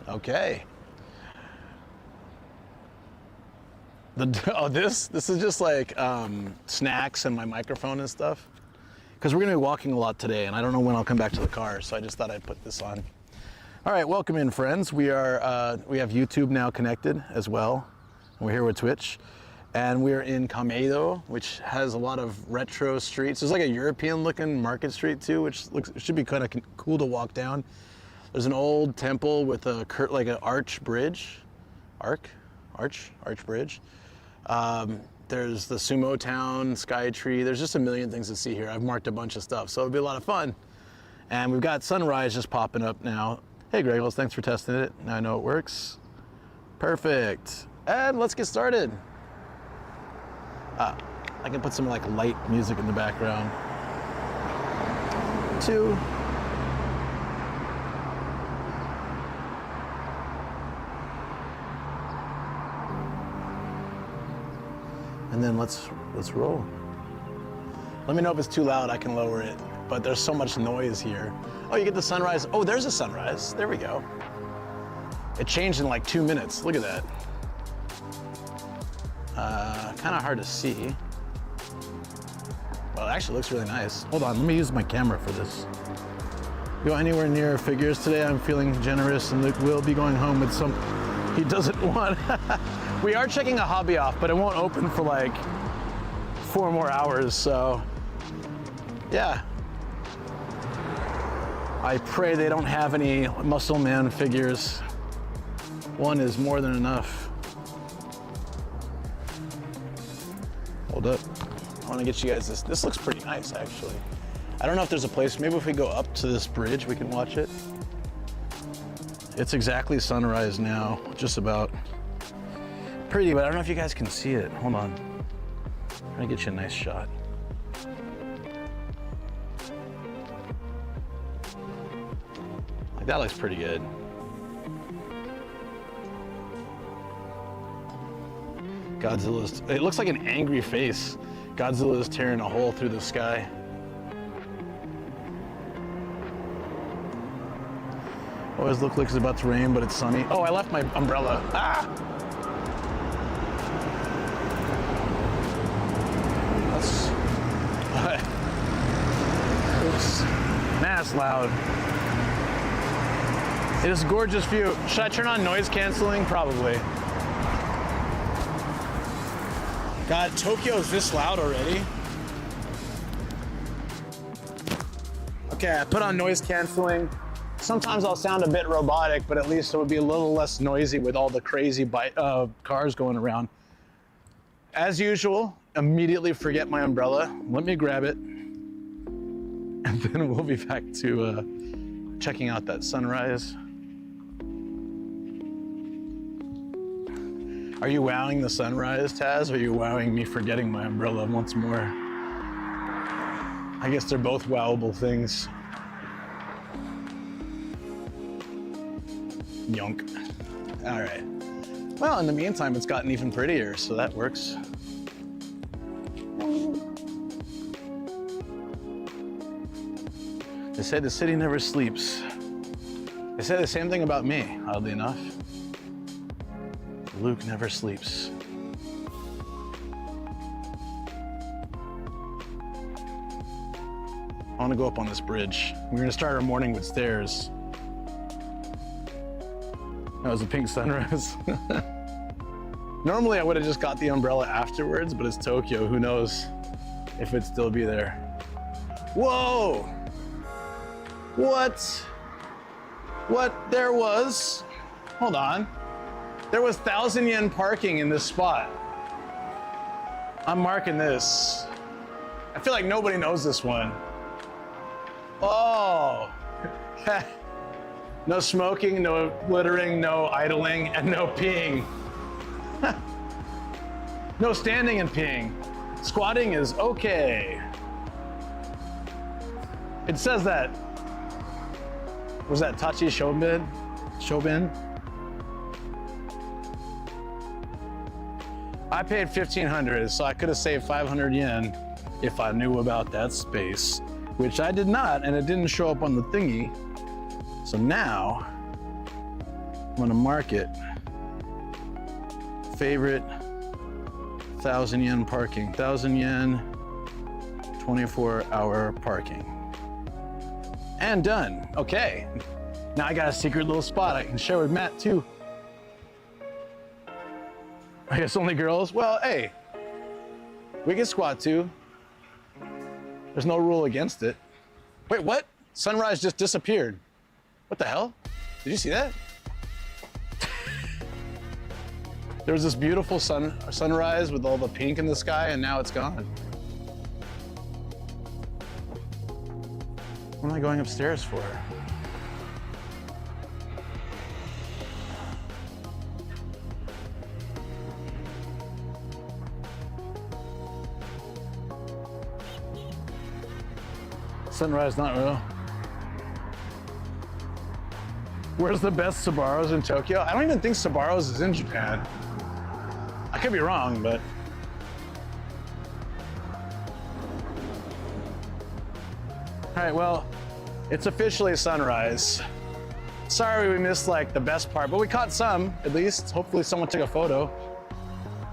Okay. This is just like snacks and my microphone and stuff. Because we're gonna be walking a lot today, and I don't know when I'll come back to the car, so I just thought I'd put this on. All right, welcome in, friends. We have YouTube now connected as well. And we're here with Twitch, and we're in Kameido, which has a lot of retro streets. There's like a European-looking market street too, which should be kind of cool to walk down. There's an old temple with a like an arch bridge, arch bridge. There's the sumo town, SkyTree. There's just a million things to see here. I've marked a bunch of stuff, so it'll be a lot of fun. And we've got sunrise just popping up now. Hey, Gregos, thanks for testing it. Now I know it works. Perfect. And let's get started. I can put some like light music in the background. 2. And then let's roll. Let me know if it's too loud, I can lower it. But there's so much noise here. Oh, you get the sunrise. Oh, there's a sunrise. There we go. It changed in like 2 minutes. Look at that. Kind of hard to see. Well, it actually looks really nice. Hold on, let me use my camera for this. Go anywhere near figures today. I'm feeling generous, and Luke will be going home with some he doesn't want. We are checking a hobby off, but it won't open for like 4 more hours, so yeah. I pray they don't have any muscle man figures. 1 is more than enough. Hold up. I want to get you guys this. This looks pretty nice, actually. I don't know if there's a place, maybe if we go up to this bridge, we can watch it. It's exactly sunrise now, just about. Pretty, but I don't know if you guys can see it. Hold on. I'm gonna get you a nice shot. Like, that looks pretty good. Godzilla's, it looks like an angry face. Godzilla is tearing a hole through the sky. Always look like it's about to rain, but it's sunny. Oh, I left my umbrella. Ah! Oops. Man, that's loud. It is a gorgeous view. Should I turn on noise canceling? Probably. God, Tokyo is this loud already. Okay, I put on noise canceling. Sometimes I'll sound a bit robotic, but at least it would be a little less noisy with all the crazy cars going around. As usual, immediately forget my umbrella. Let me grab it. And then we'll be back to checking out that sunrise. Are you wowing the sunrise, Taz? Or are you wowing me forgetting my umbrella once more? I guess they're both wowable things. Yonk. All right. Well, in the meantime, it's gotten even prettier, so that works. They say the city never sleeps. They say the same thing about me, oddly enough. Luke never sleeps. I want to go up on this bridge. We're going to start our morning with stairs. That was a pink sunrise. Normally I would have just got the umbrella afterwards, but it's Tokyo. Who knows if it'd still be there. Whoa! What? There was, hold on. There was 1,000 yen parking in this spot. I'm marking this. I feel like nobody knows this one. Oh. No smoking, no littering, no idling, and no peeing. No standing and peeing. Squatting is okay. It says that. Was that Tachi Shobin? I paid 1,500, so I could have saved 500 yen if I knew about that space, which I did not, and it didn't show up on the thingy. So now, gonna mark it. Favorite 1,000 yen parking. 1,000 yen, 24-hour parking. And done. Okay. Now I got a secret little spot I can share with Matt too. I guess only girls? Well, hey, we can squat too. There's no rule against it. Wait, what? Sunrise just disappeared. What the hell? Did you see that? There was this beautiful sunrise with all the pink in the sky, and now it's gone. What am I going upstairs for? Sunrise, not real. Where's the best Sbarro's in Tokyo? I don't even think Sbarro's is in Japan. I could be wrong, but. All right, well, it's officially sunrise. Sorry we missed like the best part, but we caught some, at least. Hopefully someone took a photo.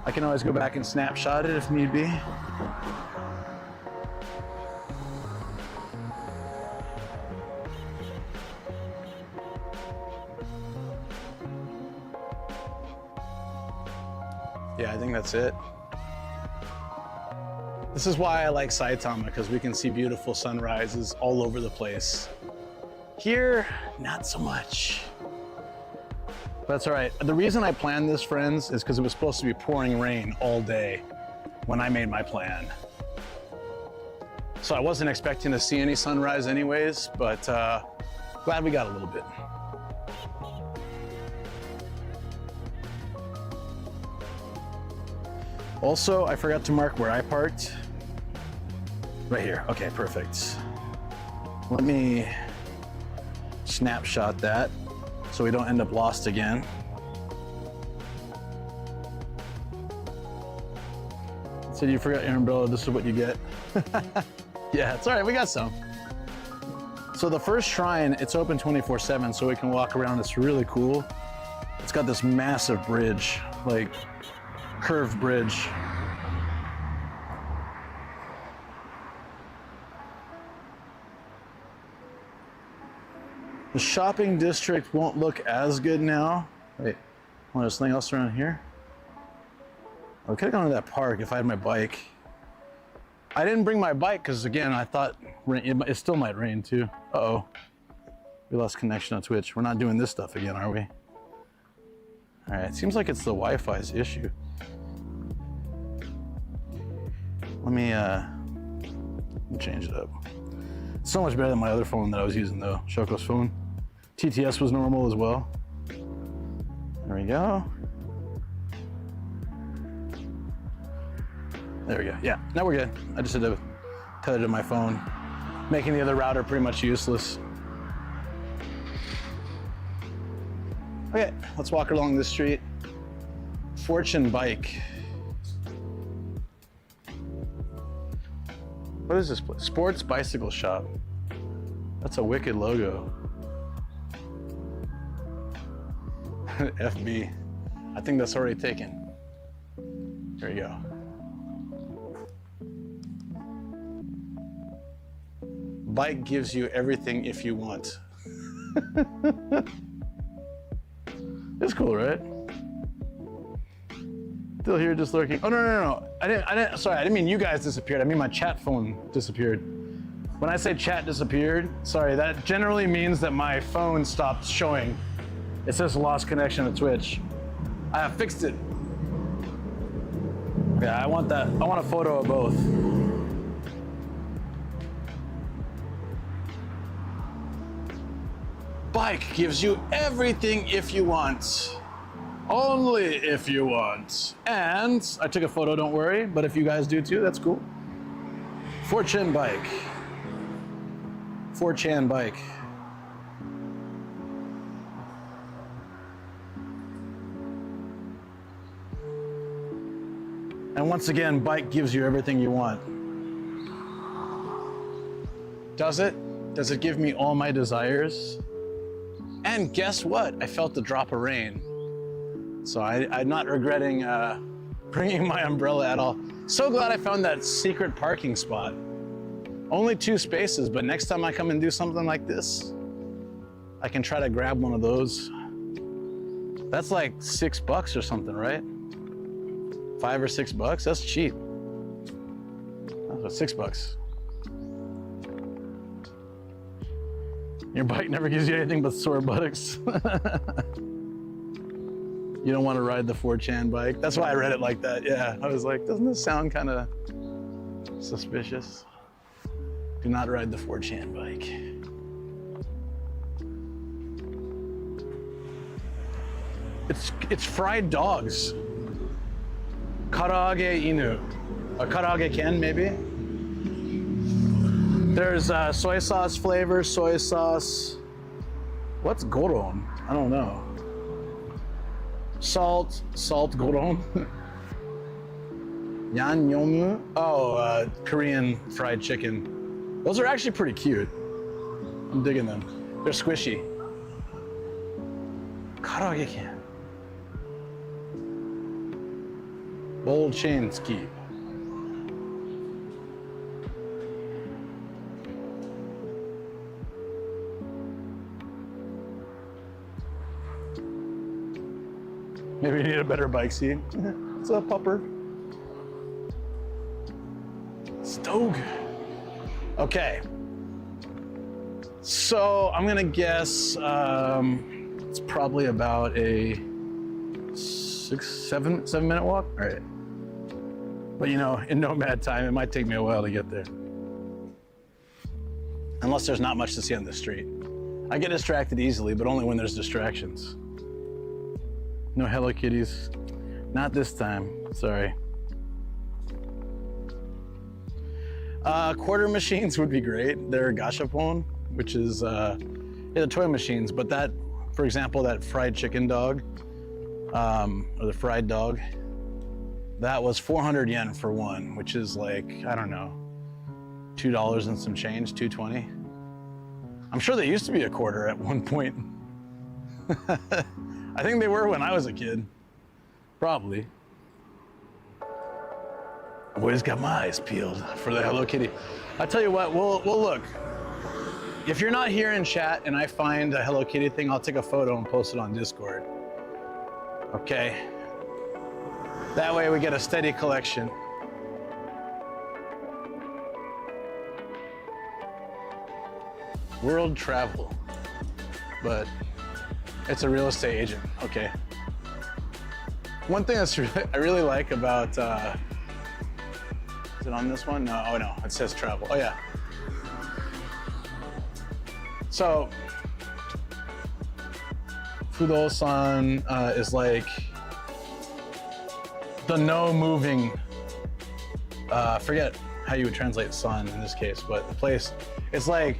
I can always go back and snapshot it if need be. Yeah, I think that's it. This is why I like Saitama, because we can see beautiful sunrises all over the place. Here, not so much. But that's all right. The reason I planned this, friends, is because it was supposed to be pouring rain all day when I made my plan. So I wasn't expecting to see any sunrise anyways, but glad we got a little bit. Also, I forgot to mark where I parked. Right here. Okay, perfect. Let me snapshot that so we don't end up lost again. Said you forgot your umbrella, this is what you get. Yeah, it's all right, we got some. So the first shrine, it's open 24/7, so we can walk around. It's really cool. It's got this massive bridge, like curved bridge. The shopping district won't look as good now. Wait, there's something else around here? I could have gone to that park if I had my bike. I didn't bring my bike because, again, I thought it still might rain too. Uh-oh. We lost connection on Twitch. We're not doing this stuff again, are we? All right, it seems like it's the Wi-Fi's issue. Let me change it up. It's so much better than my other phone that I was using though, Shoko's phone. TTS was normal as well. There we go. There we go. Yeah, now we're good. I just had to tether to my phone, making the other router pretty much useless. Okay, let's walk along this street. Fortune Bike. What is this place? Sports Bicycle Shop. That's a wicked logo. FB. I think that's already taken. There you go. Bike gives you everything if you want. It's cool, right? Still here, just lurking. Oh, no. I didn't, sorry, I didn't mean you guys disappeared. I mean my chat phone disappeared. When I say chat disappeared, sorry, that generally means that my phone stopped showing. It says lost connection to Twitch. I have fixed it. Yeah, I want that. I want a photo of both. Bike gives you everything if you want. Only if you want. And I took a photo, don't worry, but if you guys do too, that's cool. Fortune Bike. 4chan Bike. And once again, bike gives you everything you want. Does it? Does it give me all my desires? And guess what? I felt the drop of rain. So I'm not regretting bringing my umbrella at all. So glad I found that secret parking spot. Only 2 spaces, but next time I come and do something like this, I can try to grab one of those. That's like $6 or something, right? $5 or $6, that's cheap. That's $6. Your bike never gives you anything but sore buttocks. You don't want to ride the 4chan bike. That's why I read it like that. Yeah, I was like, doesn't this sound kind of suspicious? Do not ride the 4chan bike. It's fried dogs. Karaage inu. A karaage ken, maybe? There's soy sauce flavor, soy sauce. What's goron? I don't know. Salt goron. Yannyeomu. Oh, Korean fried chicken. Those are actually pretty cute. I'm digging them. They're squishy. Karaage ken. Bold chain ski. Maybe you need a better bike seat. It's a pupper. Stoke. Okay. So I'm gonna guess it's probably about a 7 minute walk. All right. But you know, in nomad time, it might take me a while to get there. Unless there's not much to see on the street. I get distracted easily, but only when there's distractions. No Hello Kitties. Not this time, sorry. Quarter machines would be great. They're gashapon, which is the toy machines, but that, for example, that fried chicken dog, or the fried dog, that was 400 yen for one, which is like, I don't know, $2 and some change, $2.20. I'm sure they used to be a quarter at one point. I think they were when I was a kid, probably. I've always got my eyes peeled for the Hello Kitty. I tell you what, we'll look. If you're not here in chat and I find a Hello Kitty thing, I'll take a photo and post it on Discord. Okay. That way we get a steady collection. World travel, but it's a real estate agent. Okay. One thing that's I really like about, is it on this one? No, oh no, it says travel. Oh yeah. So, Fudo-san is like the no moving, forget how you would translate sun in this case, but the place, it's like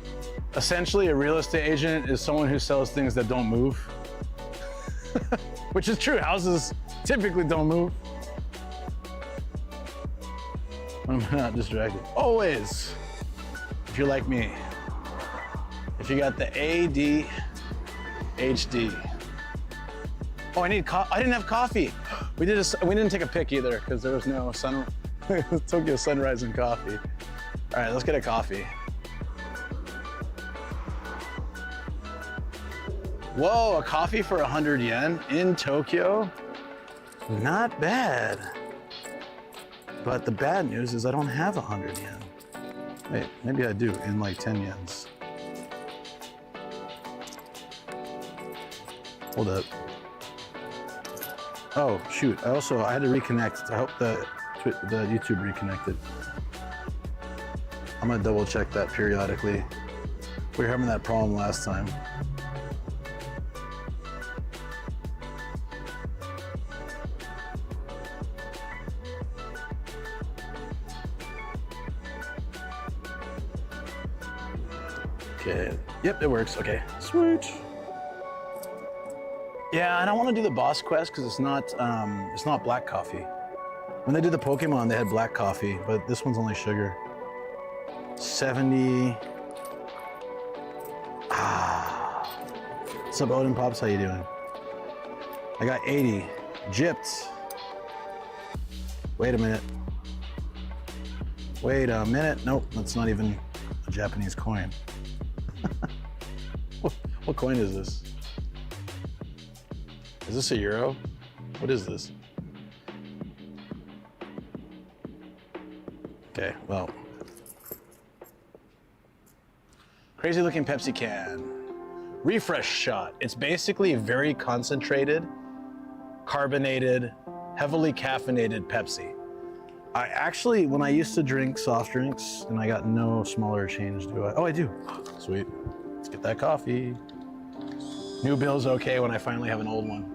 essentially a real estate agent is someone who sells things that don't move. Which is true, houses typically don't move. When am I not distracted? Always, if you're like me. If you got the ADHD. Oh, I didn't have coffee. We didn't take a pic either because there was no Tokyo sunrise and coffee. All right, let's get a coffee. Whoa, a coffee for 100 yen in Tokyo? Not bad. But the bad news is I don't have 100 yen. Wait, maybe I do in like 10 yens. Hold up. Oh, shoot. I had to reconnect. I hope the YouTube reconnected. I'm gonna double check that periodically. We were having that problem last time. Okay. Yep, it works. Okay. Sweet. Yeah, I don't want to do the boss quest because it's not black coffee. When they did the Pokemon, they had black coffee, but this one's only sugar. 70. What's up, Odin Pops? How you doing? I got 80. Gypped. Wait a minute. Wait a minute. Nope, that's not even a Japanese coin. What coin is this? Is this a euro? What is this? Okay, well. Crazy looking Pepsi can. Refresh shot. It's basically very concentrated, carbonated, heavily caffeinated Pepsi. I actually, when I used to drink soft drinks, and I got no smaller change, do I? Oh, I do. Sweet. Let's get that coffee. New bill's okay when I finally have an old one.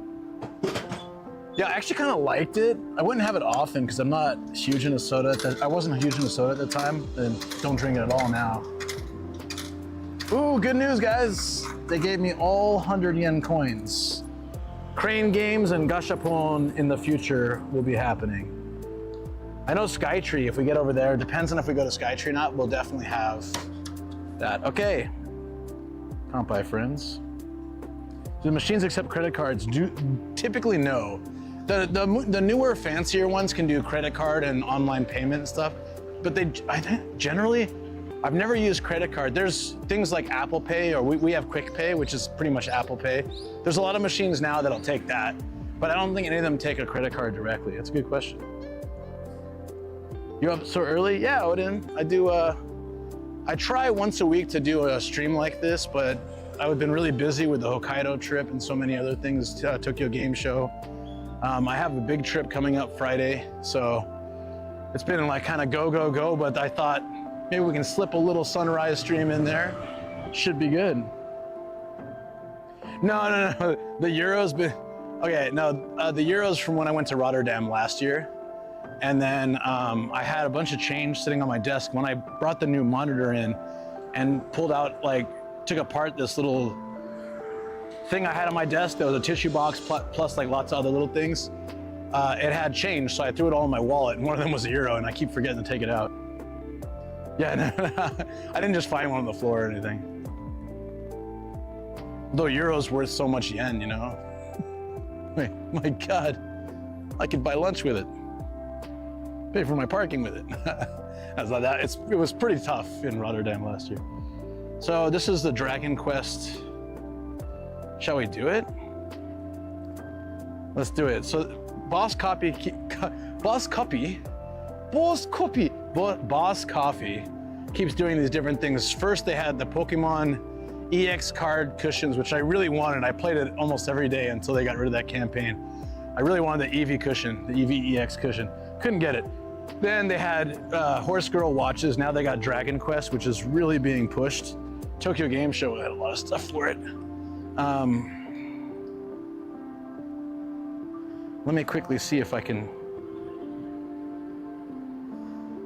Yeah, I actually kind of liked it. I wouldn't have it often because I'm not huge into soda. I wasn't huge into soda at the time, and don't drink it at all now. Ooh, good news, guys. They gave me all 100 yen coins. Crane games and gashapon in the future will be happening. I know SkyTree, if we get over there, depends on if we go to SkyTree or not, we'll definitely have that. Okay. Kampai friends. Do the machines accept credit cards? Typically no. The newer, fancier ones can do credit card and online payment and stuff, but I think generally, I've never used credit card. There's things like Apple Pay, or we have Quick Pay, which is pretty much Apple Pay. There's a lot of machines now that'll take that, but I don't think any of them take a credit card directly. That's a good question. You up so early? Yeah, Odin. I do. I try once a week to do a stream like this, but I've been really busy with the Hokkaido trip and so many other things, Tokyo Game Show. I have a big trip coming up Friday, so it's been like kind of go, but I thought maybe we can slip a little sunrise stream in there. Should be good. No. The Euros, the Euros from when I went to Rotterdam last year. And then I had a bunch of change sitting on my desk when I brought the new monitor in and pulled out, took apart this little thing I had on my desk. There was a tissue box plus like lots of other little things. It had change, so I threw it all in my wallet, and one of them was a euro, and I keep forgetting to take it out. Yeah, no, I didn't just find one on the floor or anything. Though euro's worth so much yen, you know? Wait, my God, I could buy lunch with it. Pay for my parking with it. It was pretty tough in Rotterdam last year. So this is the Dragon Quest. Shall we do it? Let's do it. So Boss Coffee keeps doing these different things. First they had the Pokemon EX card cushions, which I really wanted. I played it almost every day until they got rid of that campaign. I really wanted the Eevee cushion, the Eevee EX cushion. Couldn't get it. Then they had Horse Girl watches. Now they got Dragon Quest, which is really being pushed. Tokyo Game Show had a lot of stuff for it. Let me quickly see if I can.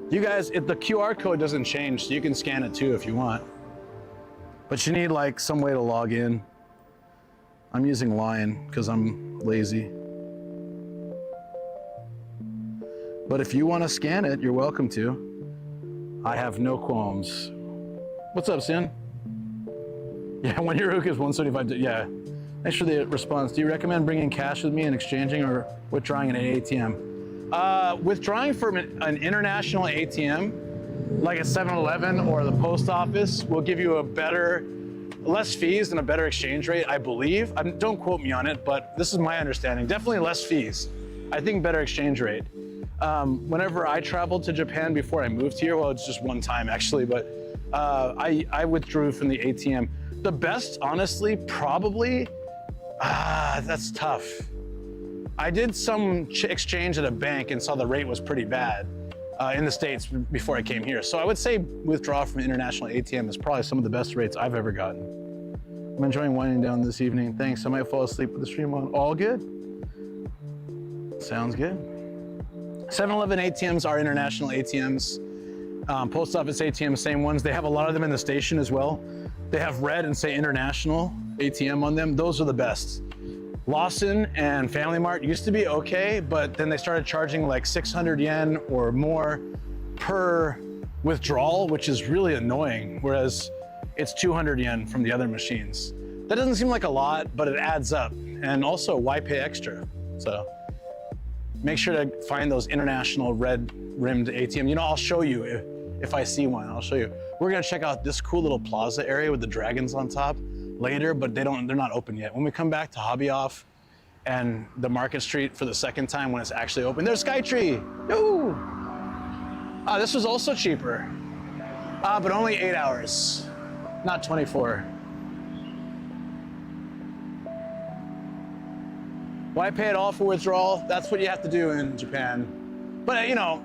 You guys, if the QR code doesn't change, so you can scan it too if you want. But you need some way to log in. I'm using Line because I'm lazy. But if you want to scan it, you're welcome to. I have no qualms. What's up, Sin? Yeah, when your hook is 175, yeah. Thanks for the response. Do you recommend bringing cash with me and exchanging, or withdrawing an ATM? Withdrawing from an international ATM, like a 7-Eleven or the post office, will give you less fees and a better exchange rate, I believe. Don't quote me on it, but this is my understanding. Definitely less fees. I think better exchange rate. Whenever I traveled to Japan before I moved here, well, it's just one time actually, but I withdrew from the ATM. The best, honestly, probably, that's tough. I did some exchange at a bank and saw the rate was pretty bad in the States before I came here. So I would say withdraw from an international ATM is probably some of the best rates I've ever gotten. I'm enjoying winding down this evening. Thanks, I might fall asleep with the stream on. All good? Sounds good. 7-Eleven ATMs are international ATMs. Post office ATMs, same ones. They have a lot of them in the station as well. They have red and say international ATM on them. Those are the best. Lawson and Family Mart used to be okay, but then they started charging like 600 yen or more per withdrawal, which is really annoying. Whereas it's 200 yen from the other machines. That doesn't seem like a lot, but it adds up. And also, why pay extra? So make sure to find those international red rimmed ATM. You know, I'll show you if I see one, I'll show you. We're gonna check out this cool little plaza area with the dragons on top later, but they're not open yet. When we come back to Hobby Off and the Market Street for the second time when it's actually open, there's SkyTree. Yoo! This was also cheaper, but only 8 hours, not 24. Why pay it all for withdrawal? That's what you have to do in Japan. But you know,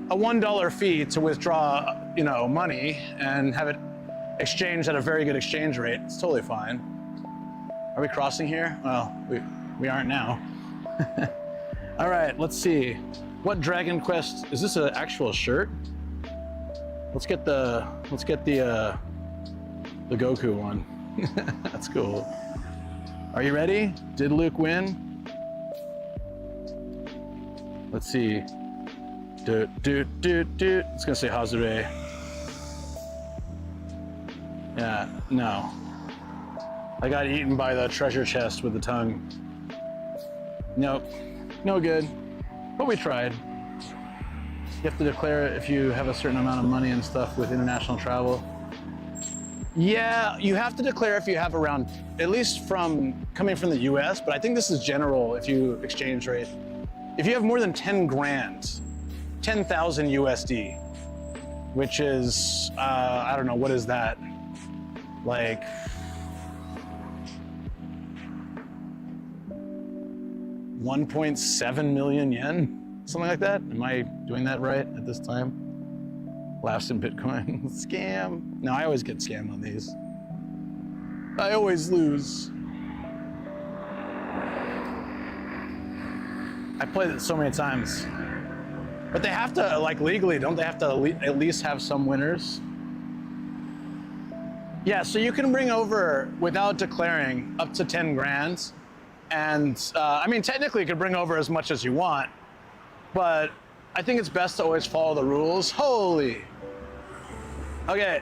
a $1 fee to withdraw, you know, money and have it exchanged at a very good exchange rate, it's totally fine. Are we crossing here? Well, we aren't now. All right, let's see. What Dragon Quest, is this an actual shirt? Let's get the Goku one. That's cool. Are you ready? Did Luke win? Let's see. It's gonna say Hazure. Yeah, no. I got eaten by the treasure chest with the tongue. Nope, no good. But we tried. You have to declare it if you have a certain amount of money and stuff with international travel. Yeah, you have to declare if you have around, at least from coming from the US, but I think this is general if you exchange rate. If you have more than 10 grand, 10,000 USD, which is, I don't know, what is that? Like, $1.7 million yen? Something like that? Am I doing that right at this time? Laughs in Bitcoin. Scam. No, I always get scammed on these. I always lose. I played it so many times. But they have to, like legally, don't they have to at least have some winners? Yeah, so you can bring over, without declaring, up to 10 grand. And I mean, technically you could bring over as much as you want, but I think it's best to always follow the rules. Holy. Okay.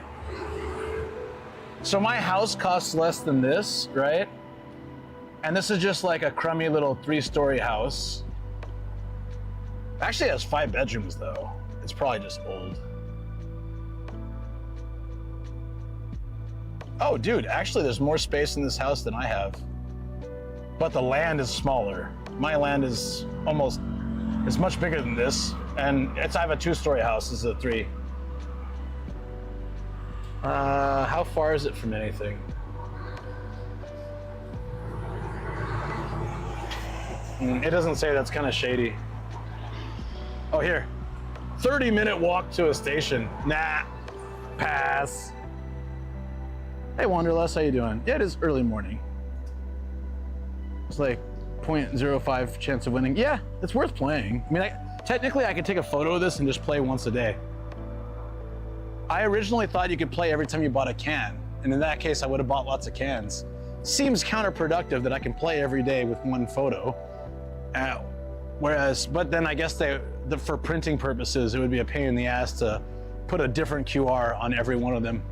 So my house costs less than this, right? And this is just like a crummy little 3-story house. Actually, it has 5 bedrooms though. It's probably just old. Oh, dude, actually there's more space in this house than I have. But the land is smaller. My land is it's much bigger than this. And I have a 2-story house, this is a 3. How far is it from anything? It doesn't say, that's kind of shady. Oh, here. 30-minute walk to a station. Nah, pass. Hey, Wanderlust, how you doing? Yeah, it is early morning. It's like 0.05 chance of winning. Yeah, it's worth playing. I mean, technically I could take a photo of this and just play once a day. I originally thought you could play every time you bought a can. And in that case, I would have bought lots of cans. Seems counterproductive that I can play every day with one photo. But then I guess for printing purposes, it would be a pain in the ass to put a different QR on every one of them.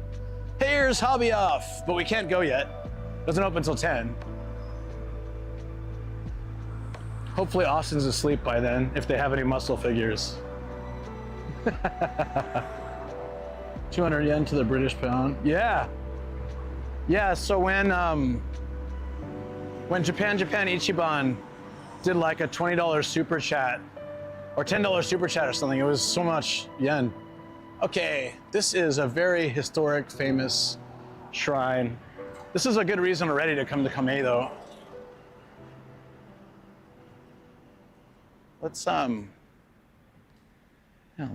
Here's Hobby Off, but we can't go yet. Doesn't open until 10. Hopefully Austin's asleep by then, if they have any muscle figures. 200 yen to the British pound. Yeah. Yeah, so when Japan Ichiban did like a $20 super chat or $10 super chat or something, it was so much yen. Okay, this is a very historic, famous shrine. This is a good reason already to come to Kameido. Let's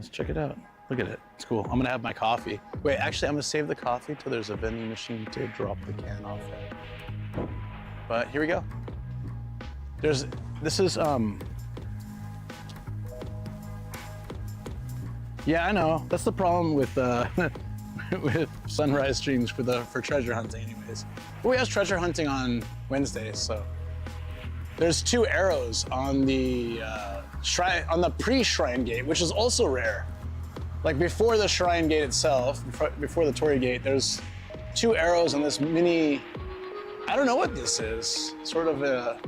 check it out. Look at it, it's cool. I'm gonna have my coffee. Wait, actually I'm gonna save the coffee till there's a vending machine to drop the can off at. But here we go. Yeah, I know. That's the problem with with sunrise streams for treasure hunting anyways. But we have treasure hunting on Wednesdays, so. There's 2 arrows on the shrine, on the pre-shrine gate, which is also rare. Like before the shrine gate itself, before the torii gate, there's 2 arrows on this mini I don't know what this is. Sort of a,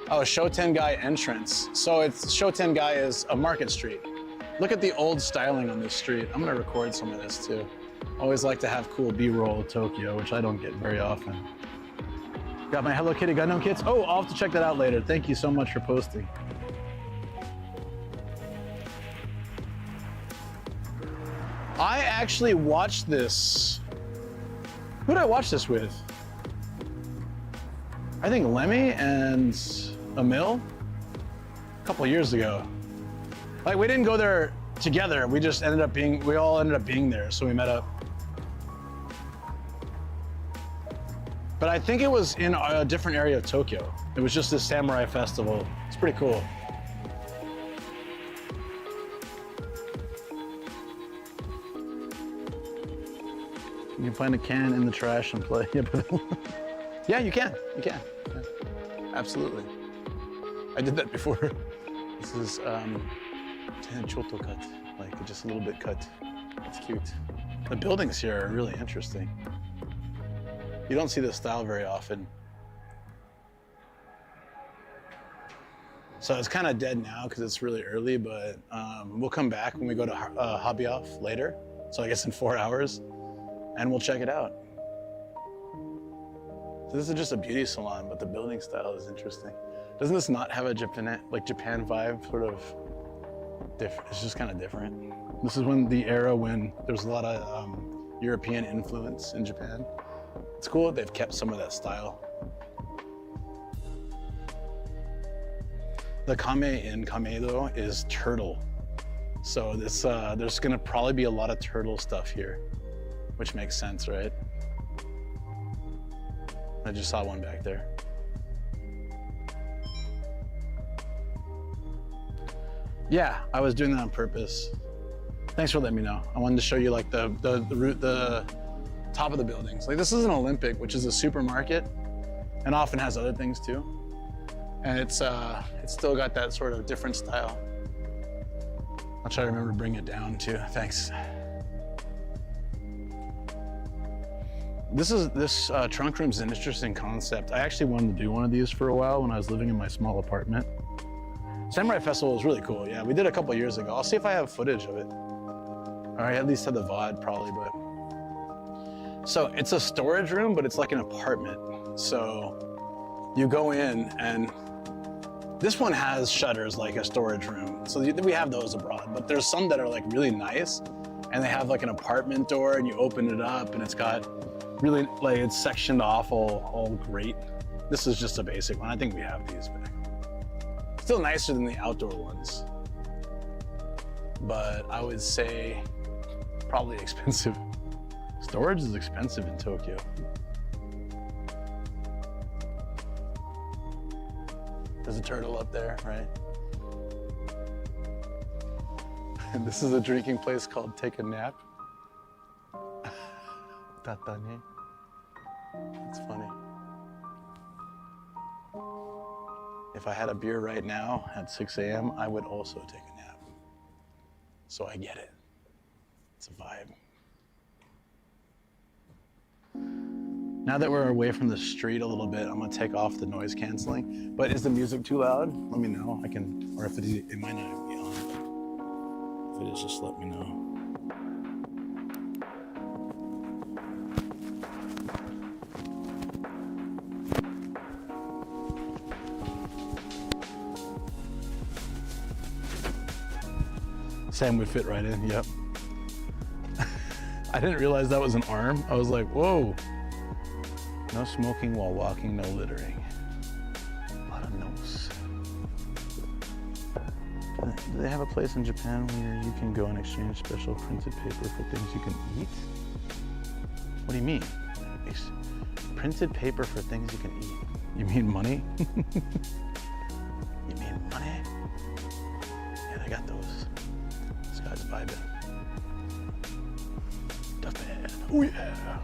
oh, Shotengai entrance. So it's Shotengai is a market street. Look at the old styling on this street. I'm gonna record some of this too. Always like to have cool B-roll of Tokyo, which I don't get very often. Got my Hello Kitty Gundam kits. Oh, I'll have to check that out later. Thank you so much for posting. I actually watched this. Who did I watch this with? I think Lemmy and Emil a couple years ago. Like, we didn't go there together. We just ended up being, we all ended up being there, so we met up. But I think it was in a different area of Tokyo. It was just this samurai festival. It's pretty cool. You can find a can in the trash and play. Yeah, you can. You can. Yeah. Absolutely. I did that before. This is choto cut, like just a little bit cut. It's cute. The buildings here are really interesting. You don't see this style very often. So it's kind of dead now because it's really early, but we'll come back when we go to Hobby Off later. So I guess in 4 hours, and we'll check it out. So this is just a beauty salon, but the building style is interesting. Doesn't this not have a Japan vibe, sort of different? It's just kind of different. This is when the era when there's a lot of European influence in Japan. It's cool that they've kept some of that style. The kame in Kameido is turtle. So this, there's gonna probably be a lot of turtle stuff here, which makes sense, right? I just saw one back there. Yeah, I was doing that on purpose. Thanks for letting me know. I wanted to show you like the top of the buildings. Like this is an Olympic, which is a supermarket and often has other things too. And it's still got that sort of different style. I'll try to remember to bring it down too. Thanks. This trunk room is an interesting concept. I actually wanted to do one of these for a while when I was living in my small apartment. Samurai Festival was really cool. Yeah, we did a couple years ago. I'll see if I have footage of it. Or I at least had the VOD probably, but. So it's a storage room, but it's like an apartment. So you go in and this one has shutters like a storage room. So we have those abroad, but there's some that are like really nice and they have like an apartment door and you open it up and it's got really, like it's sectioned off all great. This is just a basic one. I think we have these, but still nicer than the outdoor ones. But I would say probably expensive. Storage is expensive in Tokyo. There's a turtle up there, right? And this is a drinking place called Take a Nap. Tatane. It's funny. If I had a beer right now at 6 a.m., I would also take a nap. So I get it. It's a vibe. Now that we're away from the street a little bit, I'm gonna take off the noise canceling. But is the music too loud? Let me know. I can, or if it might not even be on. If it is, just let me know. Sam would fit right in, yep. I didn't realize that was an arm. I was like, whoa. No smoking while walking, no littering. A lot of no's. Do they have a place in Japan where you can go and exchange special printed paper for things you can eat? What do you mean? Printed paper for things you can eat? You mean money? You mean money? Yeah, they got those. This guy's vibing. Duff bad. Oh yeah.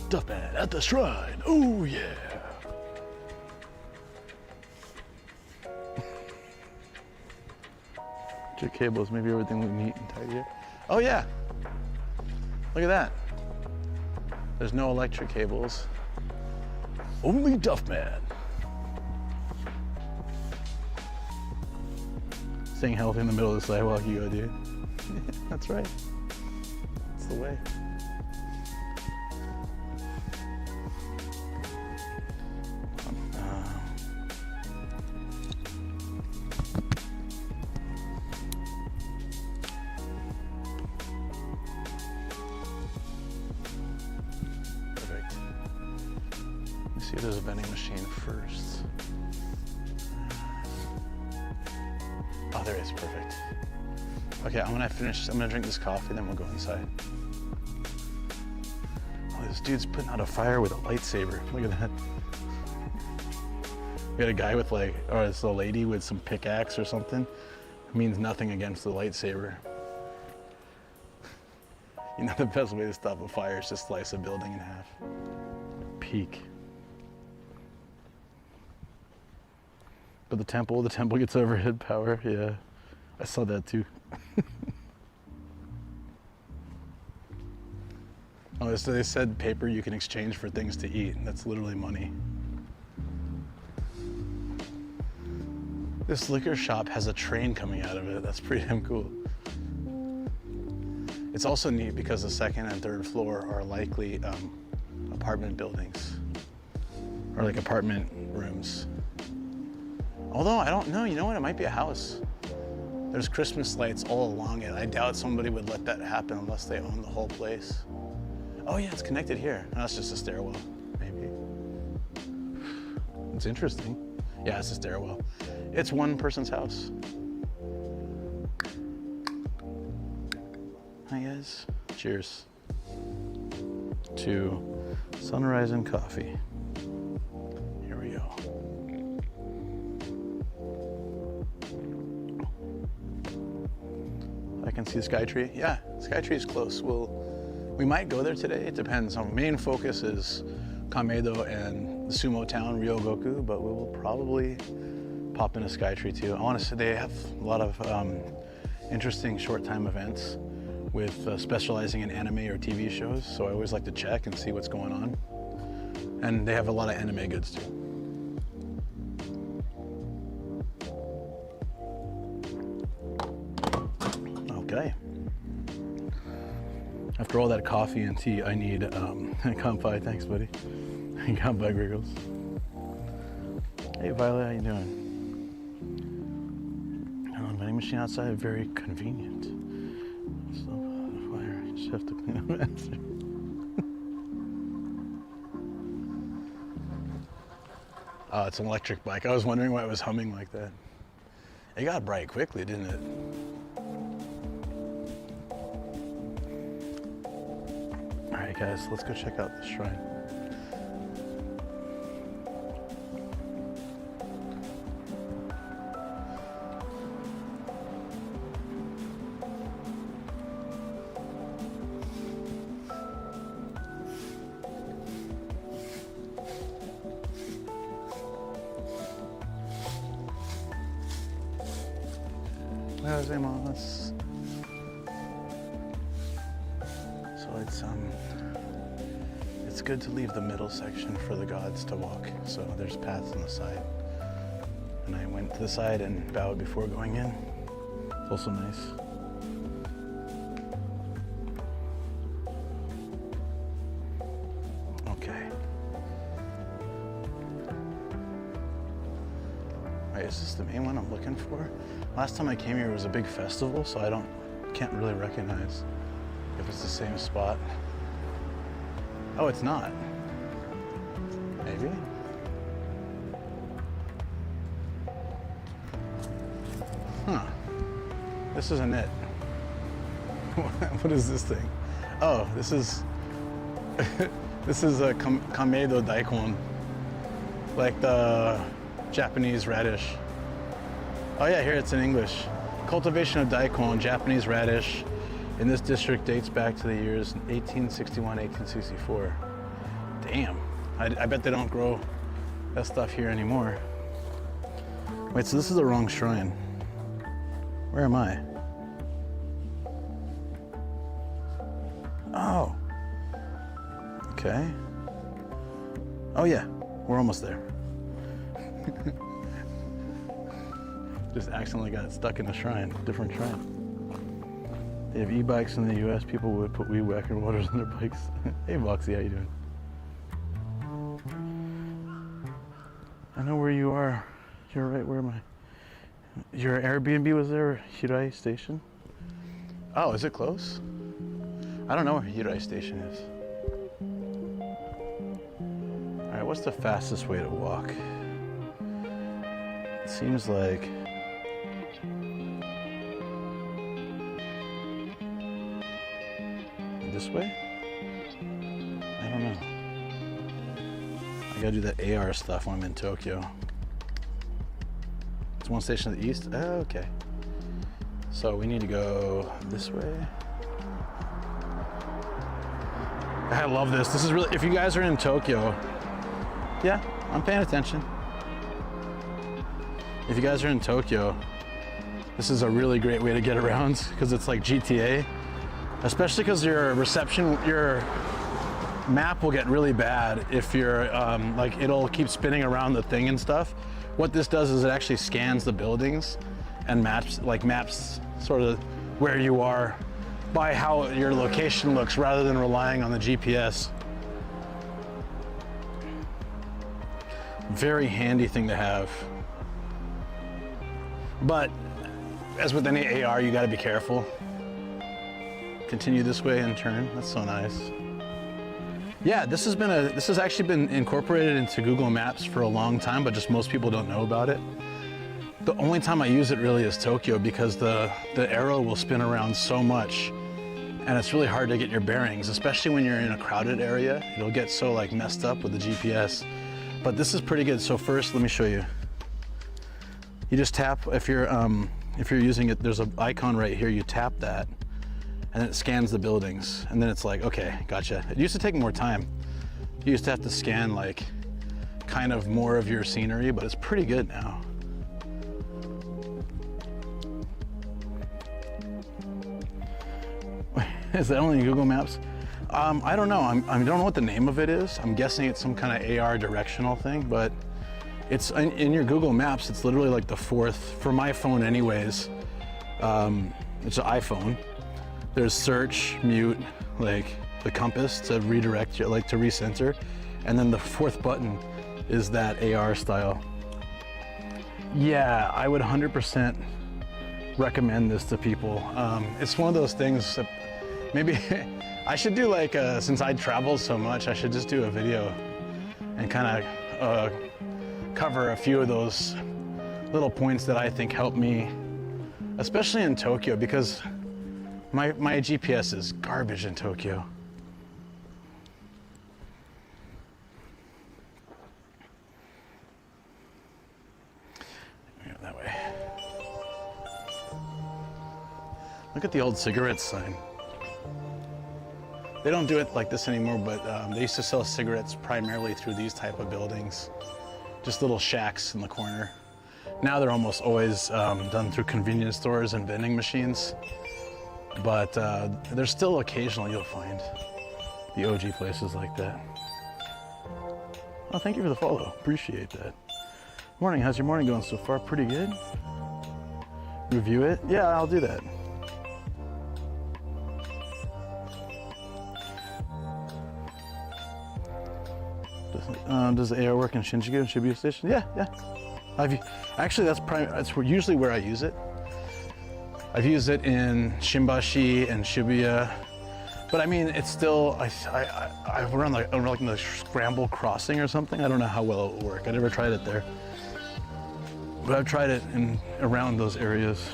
Duff bad at the shrine. Oh yeah. Your cables, maybe everything look neat and tidy here. Oh yeah. Look at that. There's no electric cables. Only Duffman. Staying healthy in the middle of the sidewalk, you go, dude. That's right. That's the way. Perfect. Let me see if there's a vending machine first. Oh, there is. Perfect. Okay, I'm gonna drink this coffee, then we'll go inside. Oh, this dude's putting out a fire with a lightsaber. Look at that. We got a guy with or it's a lady with some pickaxe or something. It means nothing against the lightsaber. You know, the best way to stop a fire is to slice a building in half. Peak. But the temple gets overhead power. Yeah, I saw that too. Oh, so they said paper you can exchange for things to eat. That's literally money. This liquor shop has a train coming out of it. That's pretty damn cool. It's also neat because the second and third floor are likely apartment buildings or like apartment rooms. Although I don't know, you know what? It might be a house. There's Christmas lights all along it. I doubt somebody would let that happen unless they own the whole place. Oh yeah, it's connected here. No, it's just a stairwell, maybe. It's interesting. Yeah, it's a stairwell. It's one person's house. Hi guys. Cheers to sunrise and coffee. Here we go. I can see the SkyTree. Yeah, SkyTree is close. We might go there today. It depends. Our main focus is Kameido and the sumo town, Ryogoku, but we will probably pop into SkyTree too. I want to say they have a lot of interesting short time events with specializing in anime or TV shows. So I always like to check and see what's going on. And they have a lot of anime goods too. Okay. After all that coffee and tea, I need Kampai. Thanks, buddy. Kampai Griggles. Hey, Violet, how you doing? Vending machine outside, very convenient. So, fire, you just have to clean up after. Oh, it's an electric bike. I was wondering why it was humming like that. It got bright quickly, didn't it? All right, guys, let's go check out the shrine. So it's good to leave the middle section for the gods to walk. So there's paths on the side. And I went to the side and bowed before going in. It's also nice. Okay. Wait, is this the main one I'm looking for? Last time I came here, it was a big festival, so I can't really recognize if it's the same spot. Oh, it's not. Maybe. Huh. This isn't it. What is this thing? Oh, this is this is a Kameido daikon, like the Japanese radish. Oh yeah, here it's in English. Cultivation of daikon, Japanese radish, in this district dates back to the years 1861, 1864. Damn, I bet they don't grow that stuff here anymore. Wait, so this is the wrong shrine. Where am I? Oh. Okay. Oh yeah, we're almost there. Just accidentally got stuck in a shrine, different shrine. They have e-bikes in the US. People would put weed whacker waters on their bikes. Hey Voxy, how you doing? I know where you are. You're right where your Airbnb was there, Hirai Station? Oh, is it close? I don't know where Hirai Station is. All right, what's the fastest way to walk? It seems like this way? I don't know. I gotta do that AR stuff when I'm in Tokyo. It's one station to the east? Oh, okay. So we need to go this way. I love this. This is really, if you guys are in Tokyo, yeah, I'm paying attention. If you guys are in Tokyo, this is a really great way to get around because it's like GTA. Especially because your reception, your map will get really bad if you're, like it'll keep spinning around the thing and stuff. What this does is it actually scans the buildings and maps sort of where you are by how your location looks rather than relying on the GPS. Very handy thing to have. But as with any AR, you gotta be careful. Continue this way and turn. That's so nice. Yeah, this has actually been incorporated into Google Maps for a long time, but just most people don't know about it. The only time I use it really is Tokyo because the arrow will spin around so much and it's really hard to get your bearings, especially when you're in a crowded area. It'll get so like messed up with the GPS. But this is pretty good. So first, let me show you. You just tap, if you're using it, there's an icon right here, you tap that, and then it scans the buildings. And then it's like, okay, gotcha. It used to take more time. You used to have to scan like kind of more of your scenery, but it's pretty good now. Is that only Google Maps? I don't know. I don't know what the name of it is. I'm guessing it's some kind of AR directional thing, but it's in your Google Maps. It's literally like the fourth, for my phone anyways. It's an iPhone. There's search, mute, like the compass to redirect you, like to recenter. And then the fourth button is that AR style. Yeah, I would 100% recommend this to people. It's one of those things that maybe I should do like, since I travel so much, I should just do a video and kind of cover a few of those little points that I think help me, especially in Tokyo, because my GPS is garbage in Tokyo. Go that way. Look at the old cigarette sign. They don't do it like this anymore, but they used to sell cigarettes primarily through these type of buildings. Just little shacks in the corner. Now they're almost always done through convenience stores and vending machines. But there's still occasionally you'll find the OG places like that. Oh, thank you for the follow. Appreciate that. Morning, how's your morning going so far? Pretty good. Review it? Yeah, I'll do that. Does the AR work in Shinjuku and Shibuya Station? Yeah, yeah. Actually, that's usually where I use it. I've used it in Shimbashi and Shibuya, but I mean, it's still, I run like the Scramble Crossing or something. I don't know how well it will work. I never tried it there, but I've tried it around those areas.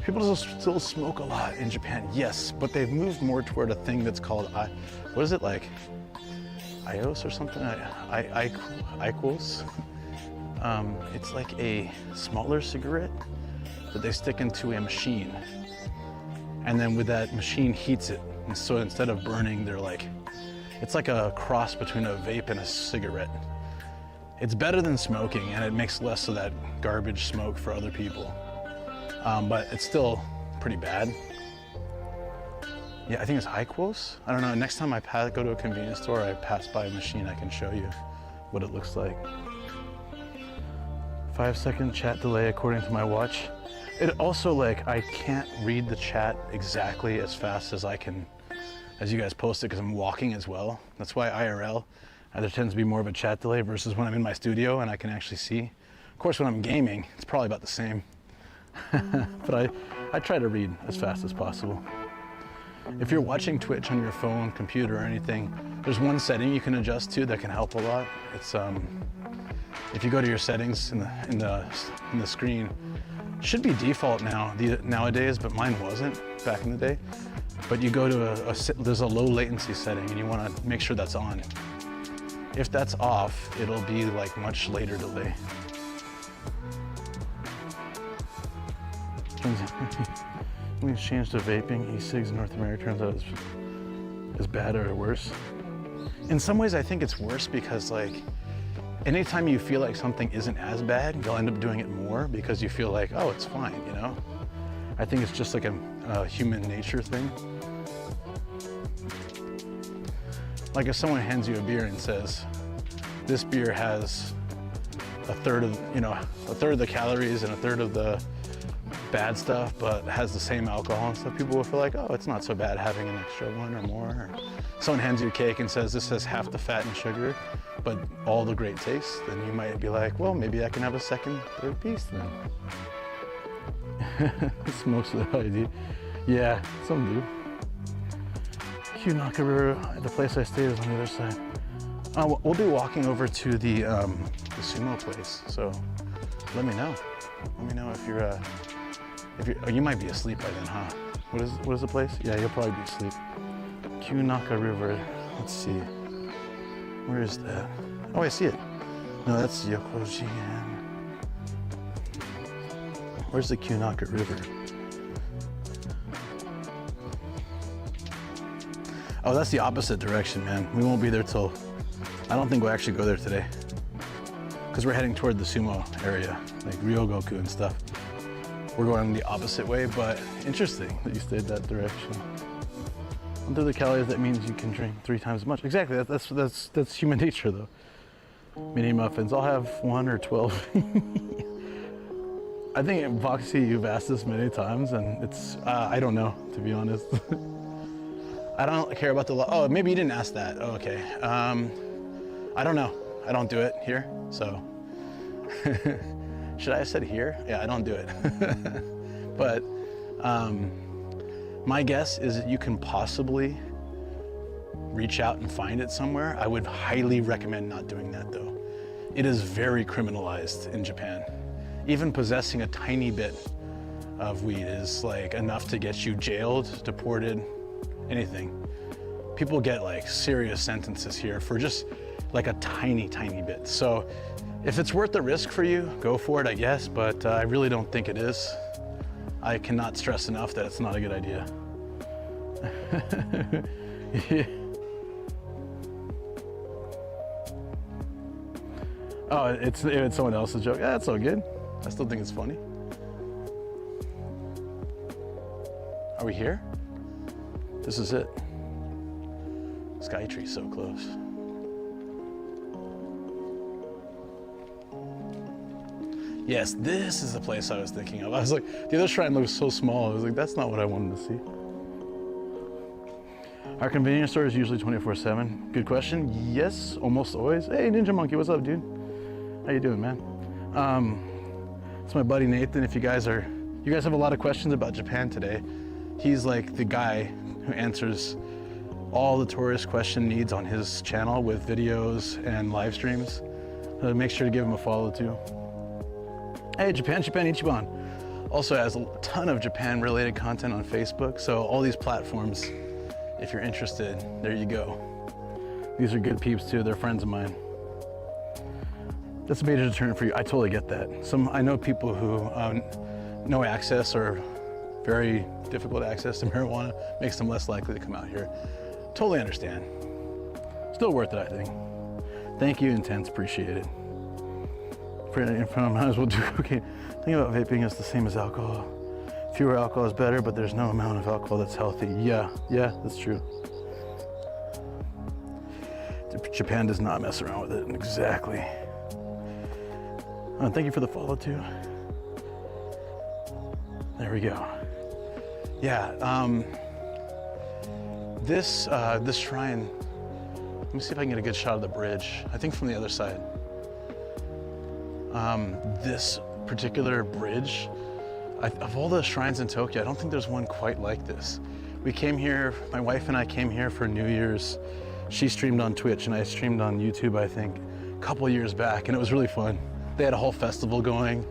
People still smoke a lot in Japan, yes, but they've moved more toward a thing that's called, what is it like? IOS or something? IQOS? It's like a smaller cigarette that they stick into a machine. And then with that machine heats it. And so instead of burning, they're like, it's like a cross between a vape and a cigarette. It's better than smoking and it makes less of that garbage smoke for other people. But it's still pretty bad. Yeah, I think it's IQOS. I don't know. Next time I go to a convenience store, I pass by a machine, I can show you what it looks like. 5-second chat delay according to my watch. It also, like, I can't read the chat exactly as fast as I can, as you guys post it, because I'm walking as well. That's why IRL, there tends to be more of a chat delay versus when I'm in my studio and I can actually see. Of course, when I'm gaming, it's probably about the same. But I try to read as fast as possible. If you're watching Twitch on your phone, computer, or anything, there's one setting you can adjust to that can help a lot. It's if you go to your settings in the screen, it should be default nowadays, but mine wasn't back in the day. But you go to there's a low latency setting, and you want to make sure that's on. If that's off, it'll be like much later delay. We changed to vaping. E-cigs in North America turns out is bad or worse. In some ways, I think it's worse because, like, anytime you feel like something isn't as bad, you'll end up doing it more because you feel like, oh, it's fine, you know? I think it's just like a human nature thing. Like if someone hands you a beer and says, this beer has a third of the calories and a third of the bad stuff, but has the same alcohol and stuff, people will feel like, oh, it's not so bad having an extra one or more. Or someone hands you a cake and says, this has half the fat and sugar, but all the great taste, then you might be like, well, maybe I can have a second, third piece then. That's most of the idea. Yeah, some do. Hunaka River, the place I stayed is on the other side. We'll be walking over to the sumo place, so let me know. Let me know if you're oh, you might be asleep by then, huh? What is the place? Yeah, you'll probably be asleep. Hunaka River, let's see. Where is that? Oh, I see it. No, that's Yokoji. Where's the Hunaka River? Oh, that's the opposite direction, man. We won't be there till, I don't think we'll actually go there today. Because we're heading toward the sumo area, like Ryogoku and stuff. We're going the opposite way, but interesting that you stayed that direction. Under the calories, that means you can drink 3 times as much. Exactly, that's human nature though. Mini muffins, I'll have 1 or 12. I think, Voxy, you've asked this many times and it's, I don't know, to be honest. I don't care about the law. Oh, maybe you didn't ask that. Oh, okay. I don't know. I don't do it here, so. Should I have said here? Yeah, I don't do it. But my guess is that you can possibly reach out and find it somewhere. I would highly recommend not doing that though. It is very criminalized in Japan. Even possessing a tiny bit of weed is like enough to get you jailed, deported, anything. People get like serious sentences here for just like a tiny bit. So if it's worth the risk for you, go for it, I guess, but I really don't think it is. I cannot stress enough that it's not a good idea. Yeah. Oh, it's someone else's joke. Yeah, that's all good. I still think it's funny. Are we here? This is it. SkyTree, so close. Yes, this is the place I was thinking of. I was like, the other shrine looks so small. I was like, that's not what I wanted to see. Our convenience store is usually 24/7. Good question. Yes, almost always. Hey, Ninja Monkey, what's up, dude? How you doing, man? It's my buddy Nathan. If you guys have a lot of questions about Japan today. He's like the guy who answers all the tourist question needs on his channel with videos and live streams. Make sure to give him a follow too. Hey, Japan Ichiban also has a ton of Japan related content on Facebook. So all these platforms, if you're interested, there you go. These are good peeps too, they're friends of mine. That's a major deterrent for you. I totally get that. I know people who no access or very difficult access to marijuana makes them less likely to come out here. Totally understand. Still worth it, I think. Thank you, Intense, appreciate it. Might as well do cocaine. Think about vaping is the same as alcohol. Fewer alcohol is better, but there's no amount of alcohol that's healthy. Yeah, that's true. Japan does not mess around with it. Exactly. Thank you for the follow too. There we go. Yeah, this shrine, let me see if I can get a good shot of the bridge. I think from the other side. This particular bridge, of all the shrines in Tokyo, I don't think there's one quite like this. We came here, my wife and I came here for New Year's. She streamed on Twitch and I streamed on YouTube, I think, a couple years back, and it was really fun. They had a whole festival going.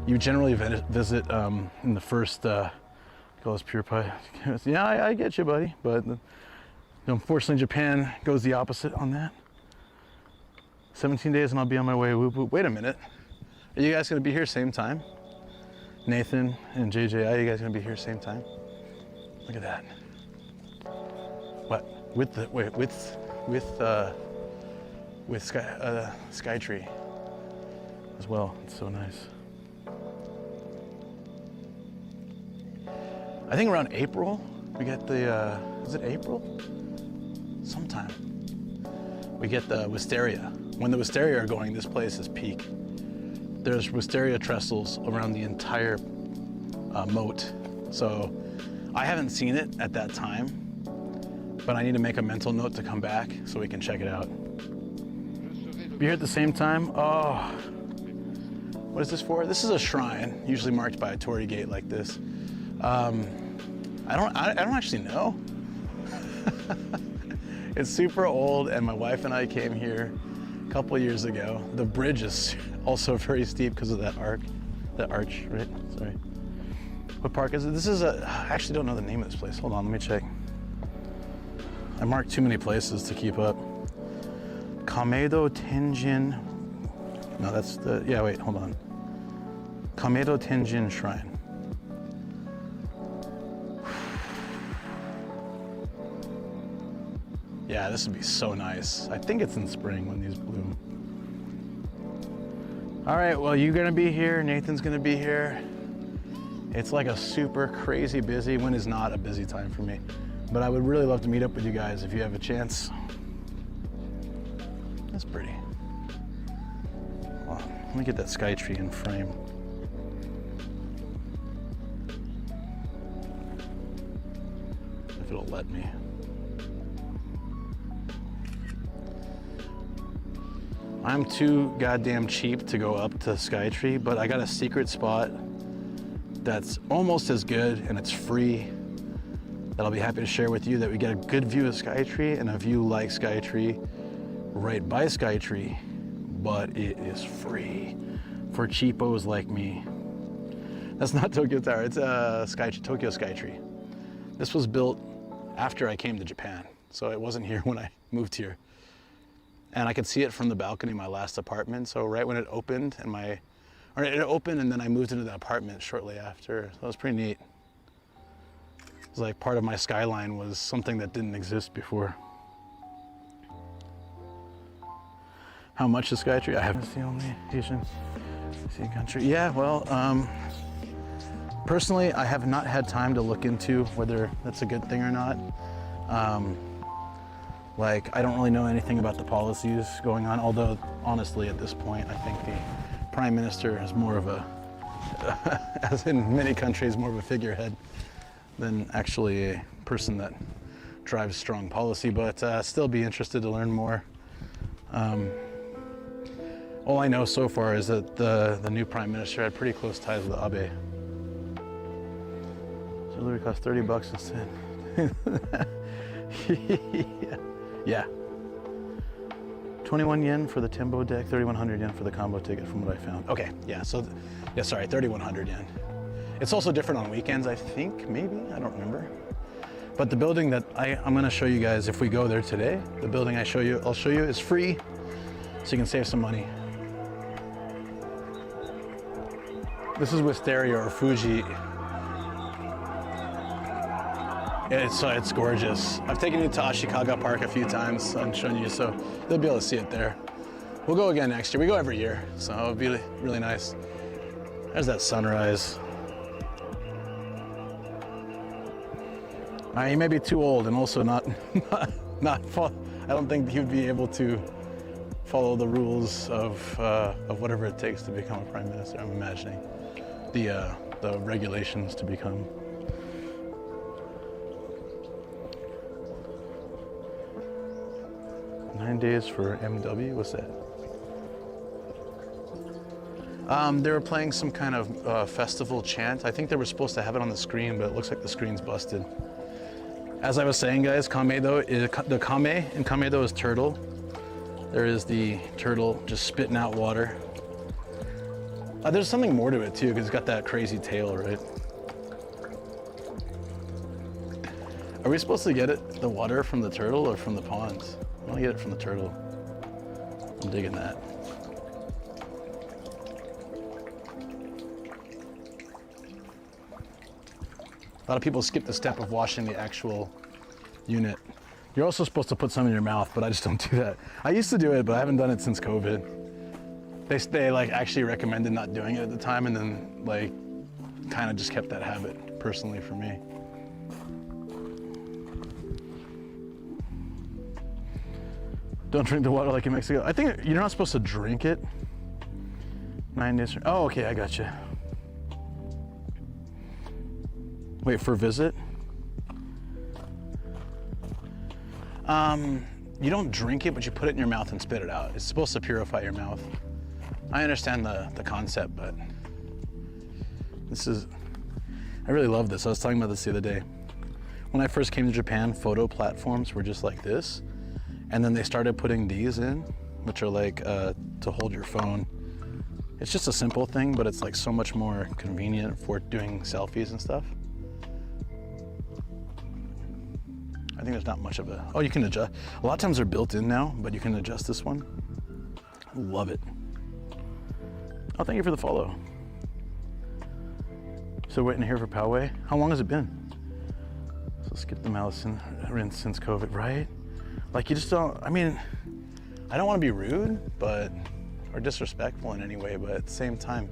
You generally visit in the first, call us pure pie. Yeah, I get you, buddy, but unfortunately Japan goes the opposite on that. 17 days and I'll be on my way. Whoop, whoop. Wait a minute. Are you guys gonna be here same time? Nathan and JJ, are you guys gonna be here same time? Look at that. What? With SkyTree as well. It's so nice. I think around April we get the. Is it April? Sometime. We get the wisteria. When the wisteria are going, this place is peak. There's wisteria trestles around the entire moat. So I haven't seen it at that time, but I need to make a mental note to come back so we can check it out. Be here at the same time? Oh, what is this for? This is a shrine, usually marked by a torii gate like this. I don't actually know. It's super old, and my wife and I came here a couple years ago. The bridge is also very steep because of that arch, right? Sorry. What park is it? This is I actually don't know the name of this place. Hold on, let me check. I marked too many places to keep up. Kameido Tenjin. No, that's the, yeah, wait, hold on. Kameido Tenjin Shrine. Yeah, this would be so nice. I think it's in spring when these bloom. All right, well, you're gonna be here, Nathan's gonna be here. It's like a super crazy busy, when is not a busy time for me. But I would really love to meet up with you guys if you have a chance. That's pretty. Hold on, let me get that SkyTree in frame. If it'll let me. I'm too goddamn cheap to go up to SkyTree, but I got a secret spot that's almost as good and it's free that I'll be happy to share with you, that we get a good view of SkyTree and a view like SkyTree right by SkyTree, but it is free for cheapos like me. That's not Tokyo Tower, it's Tokyo SkyTree. This was built after I came to Japan, so it wasn't here when I moved here. And I could see it from the balcony of my last apartment. So right when it opened, it opened and then I moved into the apartment shortly after. So it was pretty neat. It was like part of my skyline was something that didn't exist before. How much is SkyTree? I haven't seen the only Asian country. Yeah, well, personally, I have not had time to look into whether that's a good thing or not. Like, I don't really know anything about the policies going on, although honestly at this point, I think the Prime Minister is more of a, as in many countries, more of a figurehead than actually a person that drives strong policy, but still be interested to learn more. All I know so far is that the new Prime Minister had pretty close ties with Abe. So delivery cost 30 bucks instead. Yeah. 21 yen for the Tembo deck, 3,100 yen for the combo ticket from what I found. Okay, yeah, so, yeah, sorry, 3,100 yen. It's also different on weekends, I think, maybe, I don't remember. But the building that I'm gonna show you guys if we go there today, the building I'll show you is free, so you can save some money. This is Wisteria or Fuji. It's gorgeous. I've taken you to Ashikaga Park a few times and shown you, so you'll be able to see it there. We'll go again next year. We go every year, so it'll be really nice. There's that sunrise. He may be too old and also not I don't think he would be able to follow the rules of whatever it takes to become a prime minister. I'm imagining the regulations to become. "9 days for MW." What's that? They were playing some kind of festival chant. I think they were supposed to have it on the screen, but it looks like the screen's busted. As I was saying, guys, Kameido is the kame in Kameido is turtle. There is the turtle just spitting out water. There's something more to it too, because it's got that crazy tail, right? Are we supposed to get the water from the turtle or from the ponds? I want to get it from the turtle. I'm digging that. A lot of people skip the step of washing the actual unit. You're also supposed to put some in your mouth, but I just don't do that. I used to do it, but I haven't done it since COVID. They like actually recommended not doing it at the time, and then like kind of just kept that habit personally for me. Don't drink the water like in Mexico. I think you're not supposed to drink it. 9 days. Oh, okay, I got you. Wait, for visit? You don't drink it, but you put it in your mouth and spit it out. It's supposed to purify your mouth. I understand the concept, but I really love this. I was talking about this the other day. When I first came to Japan, photo platforms were just like this. And then they started putting these in, which are like to hold your phone. It's just a simple thing, but it's like so much more convenient for doing selfies and stuff. I think there's not much of a, oh, you can adjust. A lot of times they're built in now, but you can adjust this one. Love it. Oh, thank you for the follow. So waiting here for Poway. How long has it been? So skip the malice and rinse since COVID, right? Like you just don't, I mean, I don't want to be rude, or disrespectful in any way, but at the same time,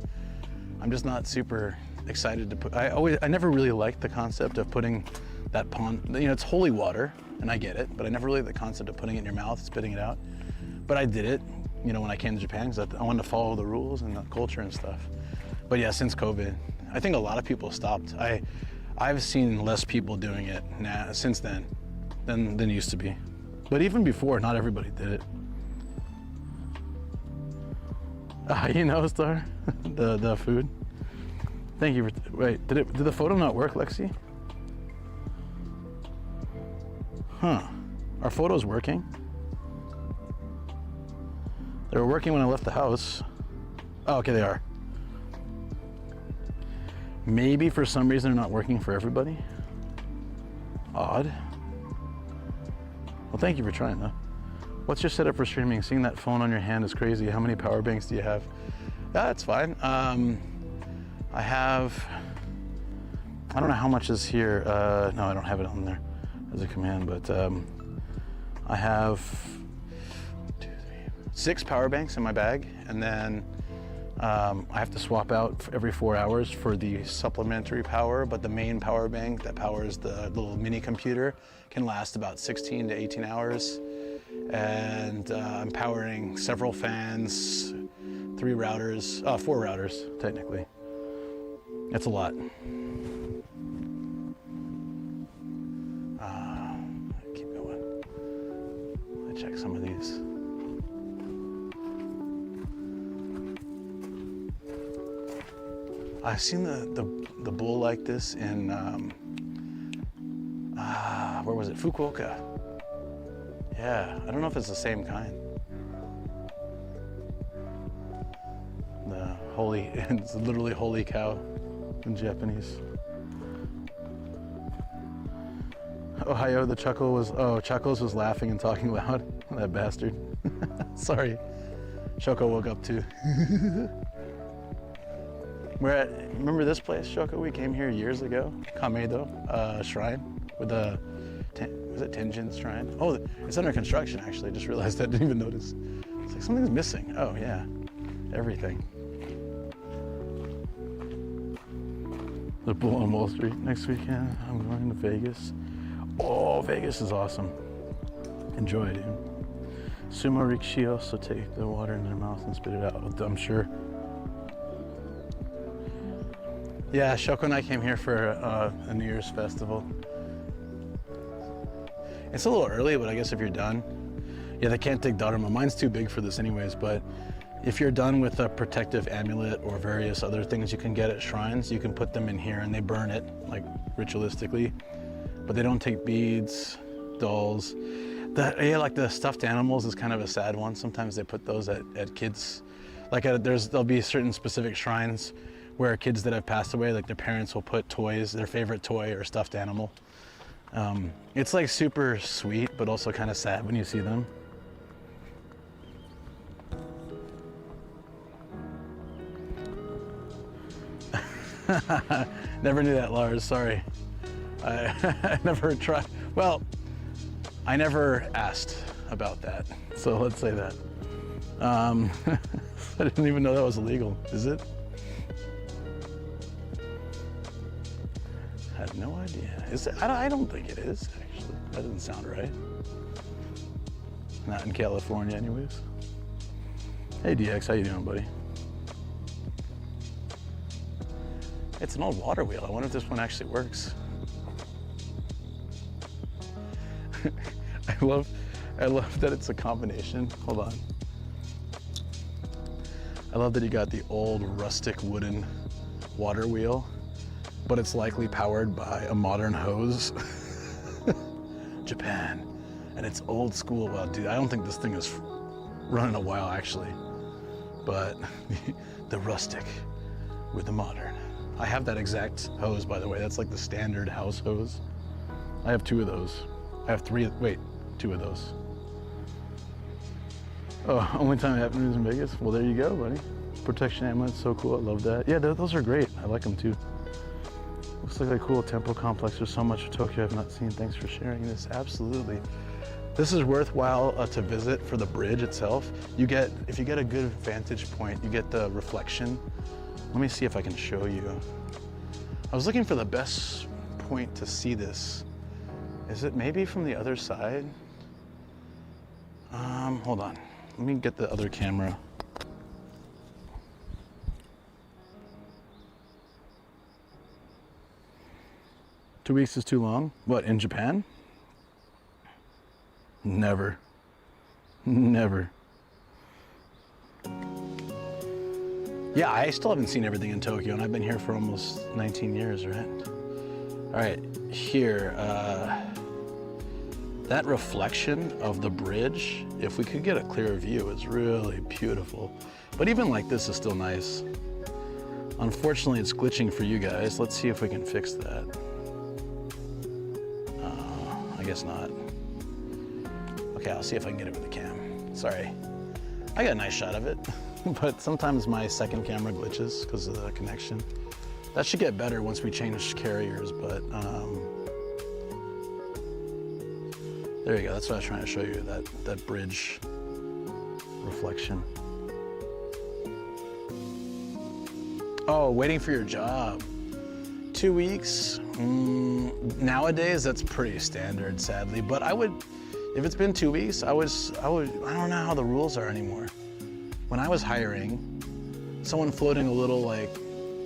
I'm just not super excited to put, I never really liked the concept of putting that pond, you know, it's holy water, and I get it, but I never really liked the concept of putting it in your mouth, spitting it out. But I did it, you know, when I came to Japan, because I wanted to follow the rules and the culture and stuff. But yeah, since COVID, I think a lot of people stopped. I've seen less people doing it now, since then than used to be. But even before, not everybody did it. You know, Star, the food. Thank you for, wait, did the photo not work, Lexi? Huh, are photos working? They were working when I left the house. Oh, okay, they are. Maybe for some reason they're not working for everybody. Odd. Well, thank you for trying though. What's your setup for streaming? Seeing that phone on your hand is crazy. How many power banks do you have? That's fine. I have, I don't know how much is here. No, I don't have it on there as a command, but I have 6 power banks in my bag, and then I have to swap out every 4 hours for the supplementary power, but the main power bank that powers the little mini computer can last about 16 to 18 hours. And I'm powering several fans, 4 routers, technically. It's a lot. Keep going. Let me check some of these. I've seen the bull like this in, where was it? Fukuoka. Yeah, I don't know if it's the same kind. The holy, it's literally holy cow in Japanese. Ohio, the chuckle was, Chuckles was laughing and talking loud. That bastard. Sorry. Shoko woke up too. Remember this place, Shoko? We came here years ago. Kameido shrine with the, was it Tenjin shrine? Oh, it's under construction actually. I just realized I didn't even notice. It's like something's missing. Oh yeah, everything. The Bull on Wall Street next weekend. I'm going to Vegas. Oh, Vegas is awesome. Enjoy, dude. Sumo rikishi also take the water in their mouth and spit it out, I'm sure. Yeah, Shoko and I came here for a New Year's festival. It's a little early, but I guess if you're done. Yeah, they can't take Dharma. Mine's too big for this anyways, but if you're done with a protective amulet or various other things you can get at shrines, you can put them in here and they burn it, like ritualistically. But they don't take beads, dolls. Like the stuffed animals is kind of a sad one. Sometimes they put those at kids. Like there'll be certain specific shrines where kids that have passed away, like their parents will put toys, their favorite toy or stuffed animal. It's like super sweet, but also kind of sad when you see them. Never knew that, Lars, sorry. I never tried, well, I never asked about that, so let's say that. I didn't even know that was illegal, is it? I had no idea. Is it? I don't think it is, actually. That doesn't sound right. Not in California, anyways. Hey, DX, how you doing, buddy? It's an old water wheel. I wonder if this one actually works. I love that it's a combination. Hold on. I love that you got the old rustic wooden water wheel, but it's likely powered by a modern hose. Japan. And it's old school. Well, dude, I don't think this thing is running a while actually, but the rustic with the modern. I have that exact hose, by the way. That's like the standard house hose. I have two of those. I have two of those. Oh, only time it happens in Vegas? Well, there you go, buddy. Protection amulets, so cool, I love that. Yeah, those are great, I like them too. Looks like a cool temple complex. There's so much of Tokyo I've not seen. Thanks for sharing this, absolutely. This is worthwhile to visit for the bridge itself. If you get a good vantage point, you get the reflection. Let me see if I can show you. I was looking for the best point to see this. Is it maybe from the other side? Hold on. Let me get the other camera. Two weeks is too long? What, in Japan? Never. Never. Yeah, I still haven't seen everything in Tokyo, and I've been here for almost 19 years, right? All right, here, that reflection of the bridge, if we could get a clearer view, is really beautiful. But even like this is still nice. Unfortunately, it's glitching for you guys. Let's see if we can fix that. I guess not. Okay, I'll see if I can get it with the cam. Sorry. I got a nice shot of it, but sometimes my second camera glitches because of the connection. That should get better once we change carriers, but there you go. That's what I was trying to show you, that bridge reflection. Oh, waiting for your job. 2 weeks? Nowadays, that's pretty standard, sadly. But I would, if it's been 2 weeks, I don't know how the rules are anymore. When I was hiring, someone floating a little like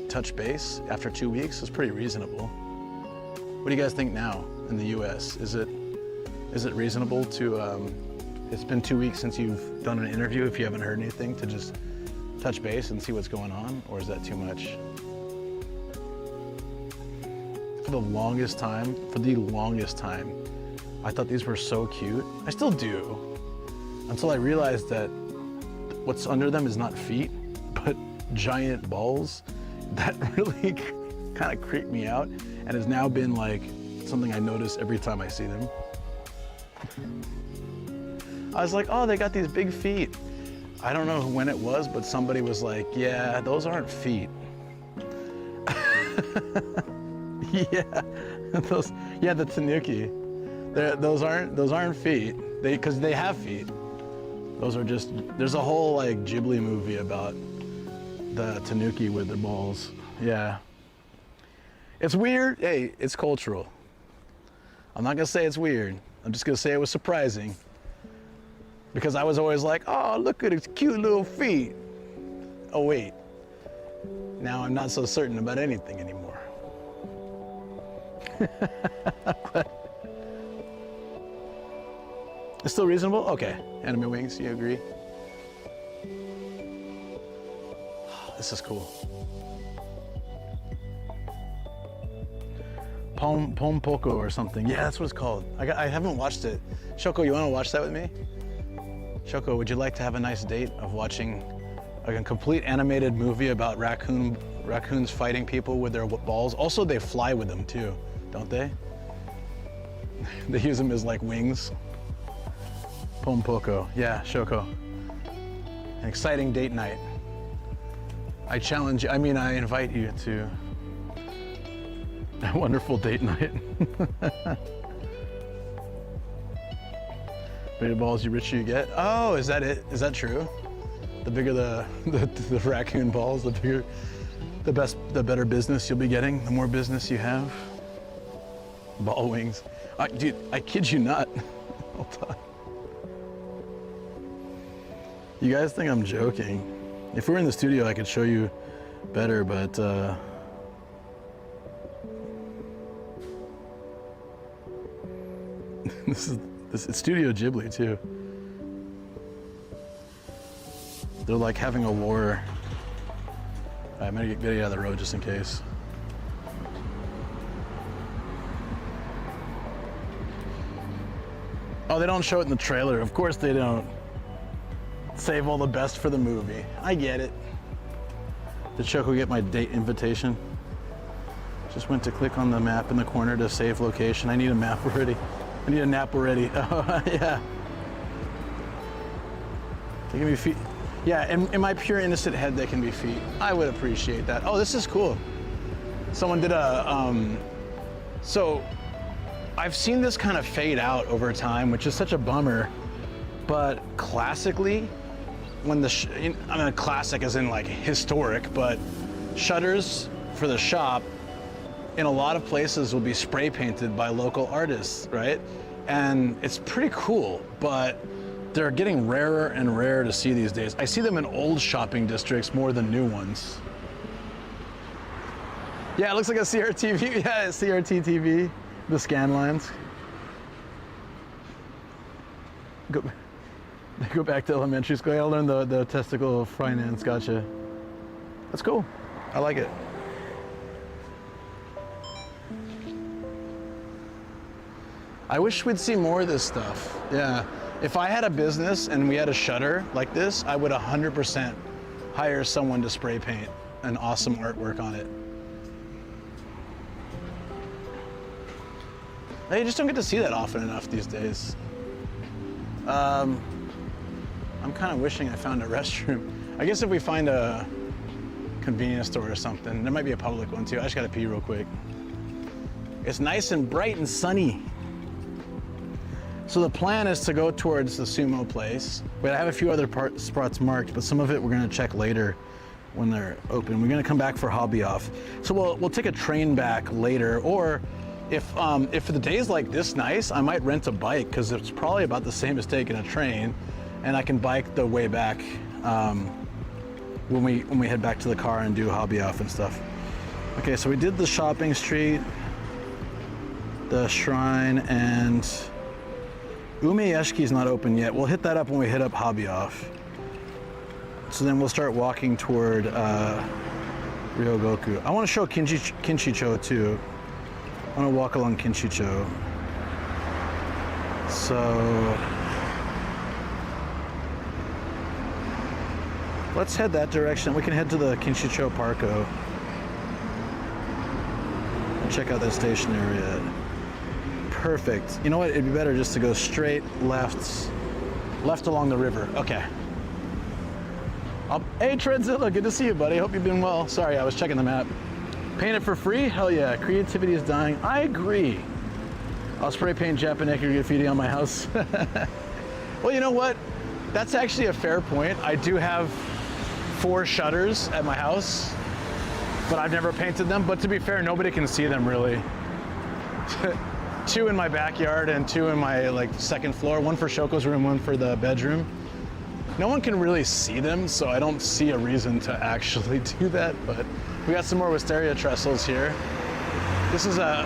touch base after 2 weeks was pretty reasonable. What do you guys think now in the US? Is it reasonable to, it's been 2 weeks since you've done an interview, if you haven't heard anything, to just touch base and see what's going on, or is that too much? For the longest time, I thought these were so cute. I still do, until I realized that what's under them is not feet, but giant balls. That really kind of creeped me out and has now been like something I notice every time I see them. I was like, oh, they got these big feet. I don't know when it was, but somebody was like, yeah, those aren't feet. Yeah, the tanuki. Those aren't feet. Because they have feet. Those are just, there's a whole like Ghibli movie about the tanuki with their balls. Yeah. It's weird. Hey, it's cultural. I'm not gonna say it's weird. I'm just gonna say it was surprising. Because I was always like, oh, look at his cute little feet. Oh wait, now I'm not so certain about anything anymore. It's still reasonable? Okay, anime wings, you agree? This is cool. Pom Poco or something. Yeah, that's what it's called. I haven't watched it. Shoko, you wanna watch that with me? Shoko, would you like to have a nice date of watching a complete animated movie about raccoons fighting people with their balls? Also, they fly with them too, don't they? They use them as like wings. Pom Poco. Yeah, Shoko. An exciting date night. I challenge you, I invite you to a wonderful date night. Bigger balls you richer you get. Oh, is that it? Is that true? The bigger the raccoon balls, the better business you'll be getting, the more business you have. Ball wings. Dude, I kid you not. Hold on. You guys think I'm joking. If we were in the studio, I could show you better, but it's Studio Ghibli too. They're like having a war. I'm gonna get out of the road just in case. Oh, they don't show it in the trailer. Of course they don't. Save all the best for the movie. I get it. Did Shoko get my date invitation? Just went to click on the map in the corner to save location. I need a map already. I need a nap already. Oh, yeah. They can be feet. Yeah, in my pure innocent head, they can be feet. I would appreciate that. Oh, this is cool. Someone did a, so I've seen this kind of fade out over time, which is such a bummer, but classically, when classic as in like historic, but shutters for the shop in a lot of places will be spray painted by local artists, right? And it's pretty cool, but they're getting rarer and rarer to see these days. I see them in old shopping districts more than new ones. Yeah, it looks like a CRT, yeah, CRT TV, the scan lines. Go back to elementary school. I learned the testicle finance, gotcha. That's cool, I like it. I wish we'd see more of this stuff, yeah. If I had a business and we had a shutter like this, I would 100% hire someone to spray paint an awesome artwork on it. You just don't get to see that often enough these days. I'm kind of wishing I found a restroom. I guess if we find a convenience store or something, there might be a public one too. I just gotta pee real quick. It's nice and bright and sunny. So the plan is to go towards the sumo place. But I have a few other spots marked, but some of it we're gonna check later when they're open. We're gonna come back for hobby off. So we'll take a train back later, or if the day's like this nice, I might rent a bike because it's probably about the same as taking a train, and I can bike the way back when we head back to the car and do hobby off and stuff. Okay, so we did the shopping street, the shrine, and Umeyeshiki's not open yet. We'll hit that up when we hit up hobby off. So then we'll start walking toward Ryogoku. I want to show Kinshicho too. I want to walk along Kinshicho. So let's head that direction. We can head to the Kinshicho Parko and check out that station area. Perfect. You know what? It'd be better just to go straight left along the river. Okay. Hey Tredzilla, good to see you, buddy. Hope you've been well. Sorry, I was checking the map. Paint it for free? Hell yeah. Creativity is dying. I agree. I'll spray paint Japanese graffiti on my house. Well, you know what? That's actually a fair point. I do have 4 shutters at my house, but I've never painted them. But to be fair, nobody can see them really. 2 in my backyard and 2 in my like second floor, one for Shoko's room, one for the bedroom. No one can really see them, so I don't see a reason to actually do that, but we got some more wisteria trestles here. This is a,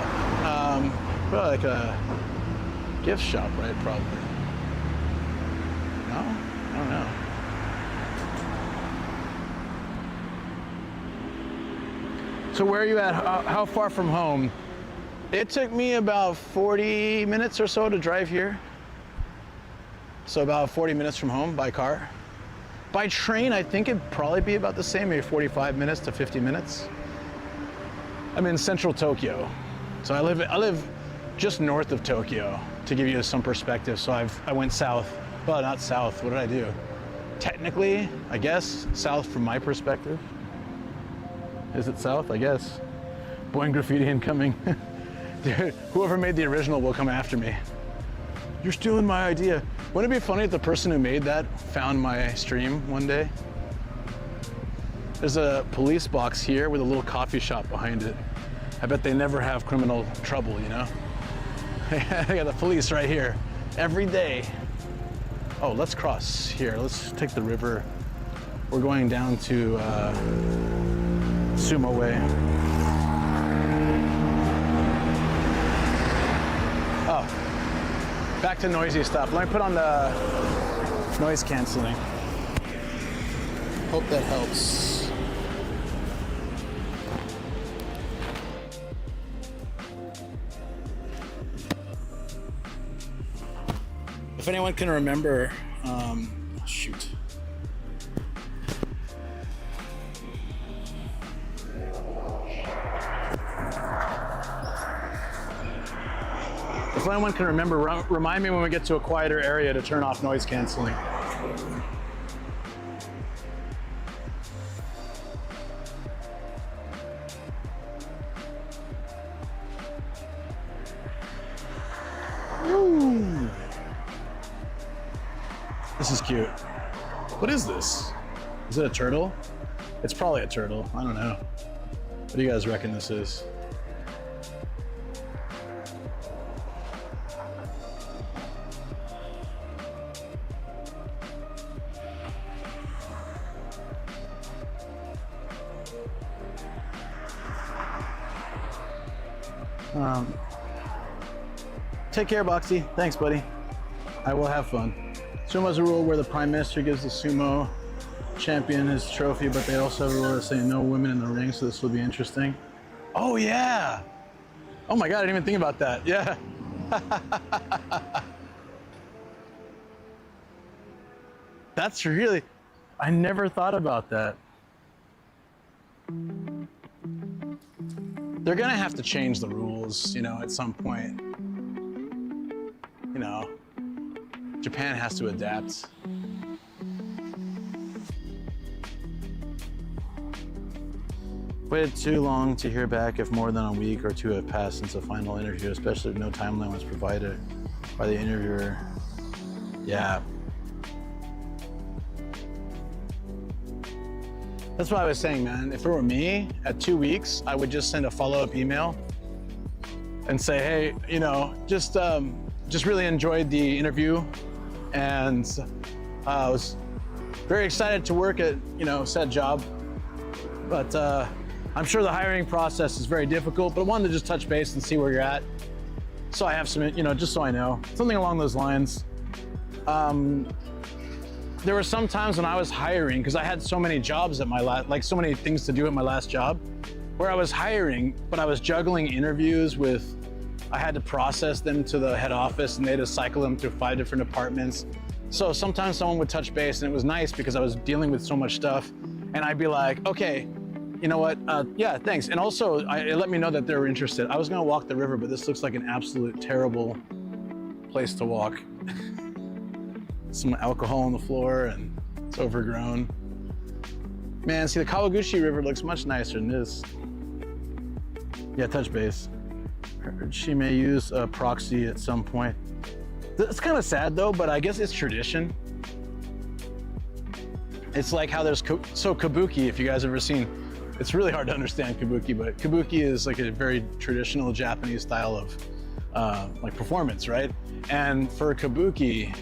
well, like a gift shop, right, probably. No? I don't know. So where are you at? How far from home? It took me about 40 minutes or so to drive here. So about 40 minutes from home by car. By train, I think it'd probably be about the same, maybe 45 minutes to 50 minutes. I'm in central Tokyo. So I live just north of Tokyo, to give you some perspective. So I went south. Well, not south, what did I do? Technically, I guess, south from my perspective. Is it south? I guess. Boing graffiti incoming. Dude, whoever made the original will come after me. You're stealing my idea. Wouldn't it be funny if the person who made that found my stream one day? There's a police box here with a little coffee shop behind it. I bet they never have criminal trouble, you know? They got the police right here every day. Oh, let's cross here. Let's take the river. We're going down to Sumo Way. Oh, back to noisy stuff. Let me put on the noise canceling. Hope that helps. If anyone can remember, shoot. If anyone can remember, remind me when we get to a quieter area to turn off noise canceling. Ooh. This is cute. What is this? Is it a turtle? It's probably a turtle. I don't know. What do you guys reckon this is? Take care, Boxy. Thanks, buddy. I will have fun. Sumo has a rule where the Prime Minister gives the sumo champion his trophy, but they also have a rule that say no women in the ring, so this will be interesting. Oh, yeah. Oh, my God, I didn't even think about that. Yeah. That's really... I never thought about that. They're gonna have to change the rules, you know, at some point. You know, Japan has to adapt. Waited too long to hear back if more than a week or 2 have passed since the final interview, especially if no timeline was provided by the interviewer. Yeah. That's what I was saying, man. If it were me, at 2 weeks, I would just send a follow-up email and say, hey, you know, just really enjoyed the interview, and I was very excited to work at, you know, said job. But I'm sure the hiring process is very difficult, but I wanted to just touch base and see where you're at. So I have some, you know, just so I know, something along those lines. There were some times when I was hiring, because I had so many jobs at my like so many things to do at my last job, where I was hiring, but I was juggling interviews with, I had to process them to the head office and they had to cycle them through 5 different departments. So sometimes someone would touch base and it was nice because I was dealing with so much stuff, and I'd be like, okay, you know what, yeah, thanks. And also, it let me know that they were interested. I was gonna walk the river, but this looks like an absolute terrible place to walk. Some alcohol on the floor and it's overgrown. Man, see, the Kawaguchi River looks much nicer than this. Yeah, touch base. Heard she may use a proxy at some point. It's kind of sad though, but I guess it's tradition. It's like how there's, so kabuki, if you guys have ever seen, it's really hard to understand kabuki, but kabuki is like a very traditional Japanese style like performance, right? And for kabuki,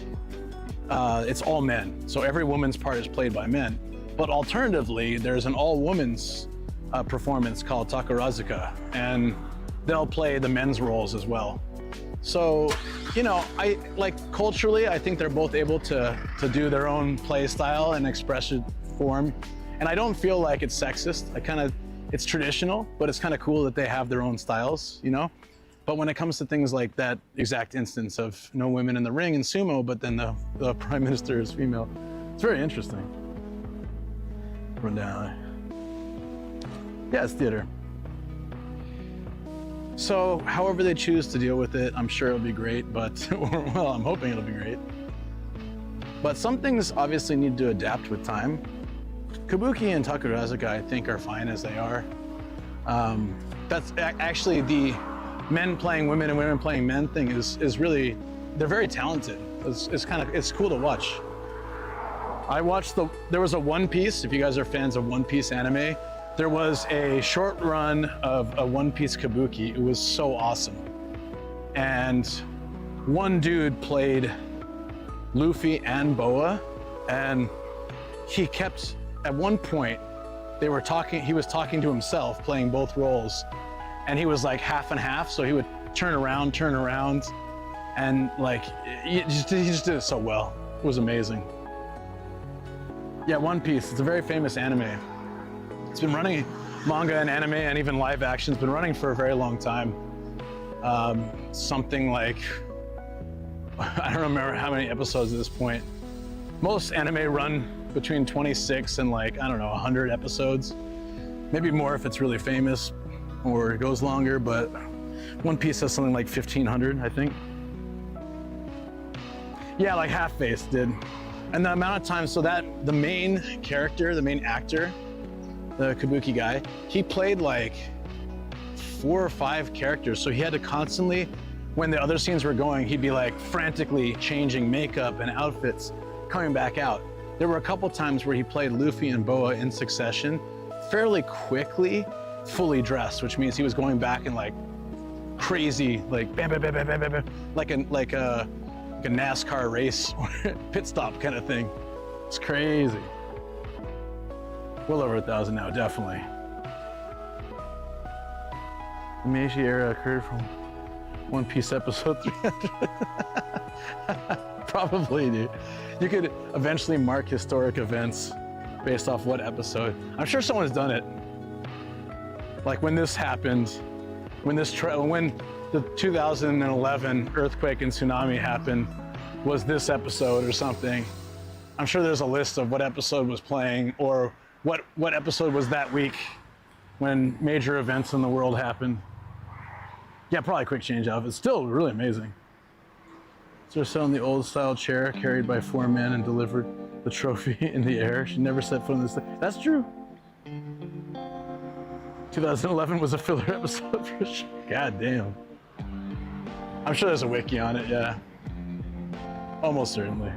it's all men. So every woman's part is played by men. But alternatively, there's an all-women's performance called takarazuka, and they'll play the men's roles as well. So, you know, I like culturally, I think they're both able to do their own play style and expressive form. And I don't feel like it's sexist. It's traditional, but it's kind of cool that they have their own styles, you know? But when it comes to things like that exact instance of no women in the ring in sumo, but then the prime minister is female, it's very interesting. Run down. Yeah, it's theater. So however they choose to deal with it, I'm sure it'll be great, but, well, I'm hoping it'll be great. But some things obviously need to adapt with time. Kabuki and takarazuka, I think, are fine as they are. That's actually the men playing women and women playing men thing is really, they're very talented. It's cool to watch. I watched there was a One Piece, if you guys are fans of One Piece anime, there was a short run of a One Piece kabuki. It was so awesome. And one dude played Luffy and Boa, and he kept, at one point, he was talking to himself, playing both roles, and he was like half and half, so he would turn around, and like, he just did it so well. It was amazing. Yeah, One Piece, it's a very famous anime. It's been running, manga and anime and even live action, it's been running for a very long time. Something like, I don't remember how many episodes at this point. Most anime run between 26 and like, I don't know, 100 episodes. Maybe more if it's really famous or it goes longer, but One Piece has something like 1,500, I think. Yeah, like Half Face did. And the amount of time, so that the main character, the main actor, the kabuki guy, he played like 4 or 5 characters. So he had to constantly, when the other scenes were going, he'd be like frantically changing makeup and outfits, coming back out. There were a couple times where he played Luffy and Boa in succession, fairly quickly, fully dressed, which means he was going back and like crazy, like bam, bam, bam, bam, bam, bam, like a NASCAR race pit stop kind of thing. It's crazy. Well over 1,000 now, definitely. The Meiji era occurred from One Piece episode 300. Probably, dude. You could eventually mark historic events based off what episode. I'm sure someone's done it. Like when this happened, when the 2011 earthquake and tsunami happened, was this episode or something. I'm sure there's a list of what episode was playing or what episode was that week when major events in the world happened. Yeah, probably a quick change of. It's still really amazing. So they're selling the old style chair carried by 4 men and delivered the trophy in the air. She never set foot in this thing. That's true. 2011 was a filler episode for sure. God damn. I'm sure there's a wiki on it, yeah. Almost certainly.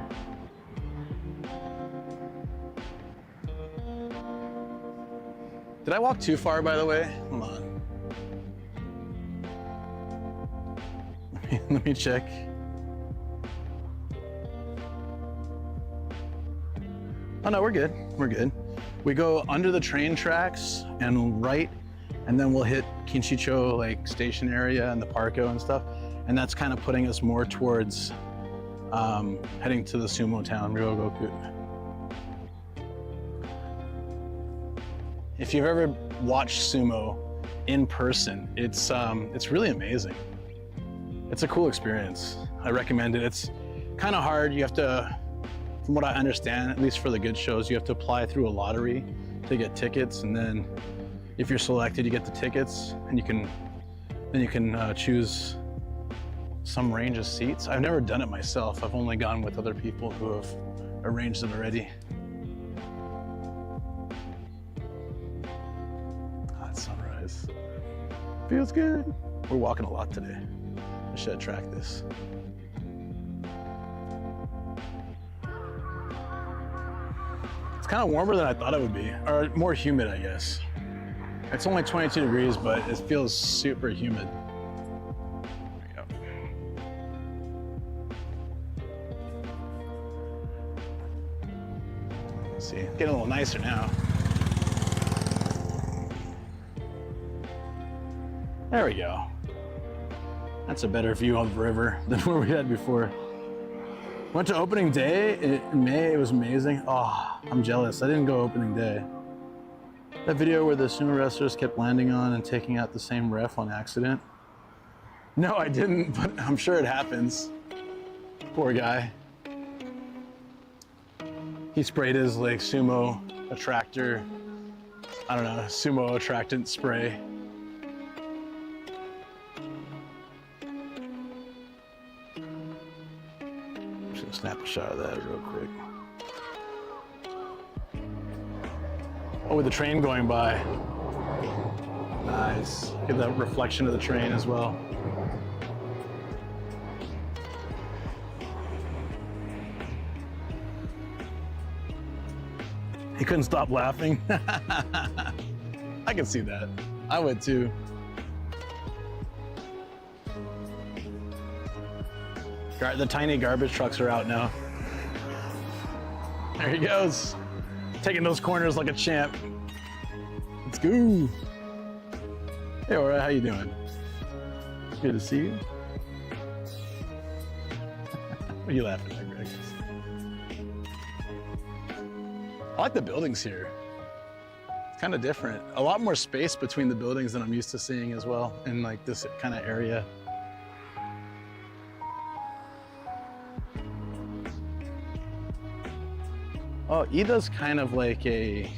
Did I walk too far, by the way? Hold on. Let me check. Oh no, we're good. We're good. We go under the train tracks and right, and then we'll hit Kinshicho like station area and the Parko and stuff. And that's kind of putting us more towards heading to the sumo town, Ryogoku. If you've ever watched sumo in person, it's really amazing. It's a cool experience. I recommend it. It's kind of hard. You have to, from what I understand, at least for the good shows, you have to apply through a lottery to get tickets, and then if you're selected, you get the tickets, and then you can choose some range of seats. I've never done it myself. I've only gone with other people who have arranged it already. Hot sunrise. Feels good. We're walking a lot today. I should track this. It's kind of warmer than I thought it would be, or more humid, I guess. It's only 22 degrees, but it feels super humid. There we go. Let's see, getting a little nicer now. There we go. That's a better view of the river than where we had before. Went to opening day in May, it was amazing. Oh, I'm jealous, I didn't go opening day. That video where the sumo wrestlers kept landing on and taking out the same ref on accident? No, I didn't, but I'm sure it happens. Poor guy. He sprayed his like sumo attractor, I don't know, sumo attractant spray. Snap a shot of that real quick. Oh, with the train going by. Nice. Get that reflection of the train as well. He couldn't stop laughing. I can see that. I would too. The tiny garbage trucks are out now. There he goes. Taking those corners like a champ. Let's go. Hey, Aura, how you doing? Good to see you. What are you laughing at, Greg? I like the buildings here. It's kind of different. A lot more space between the buildings than I'm used to seeing as well in like this kind of area. Oh, Ida's kind of like I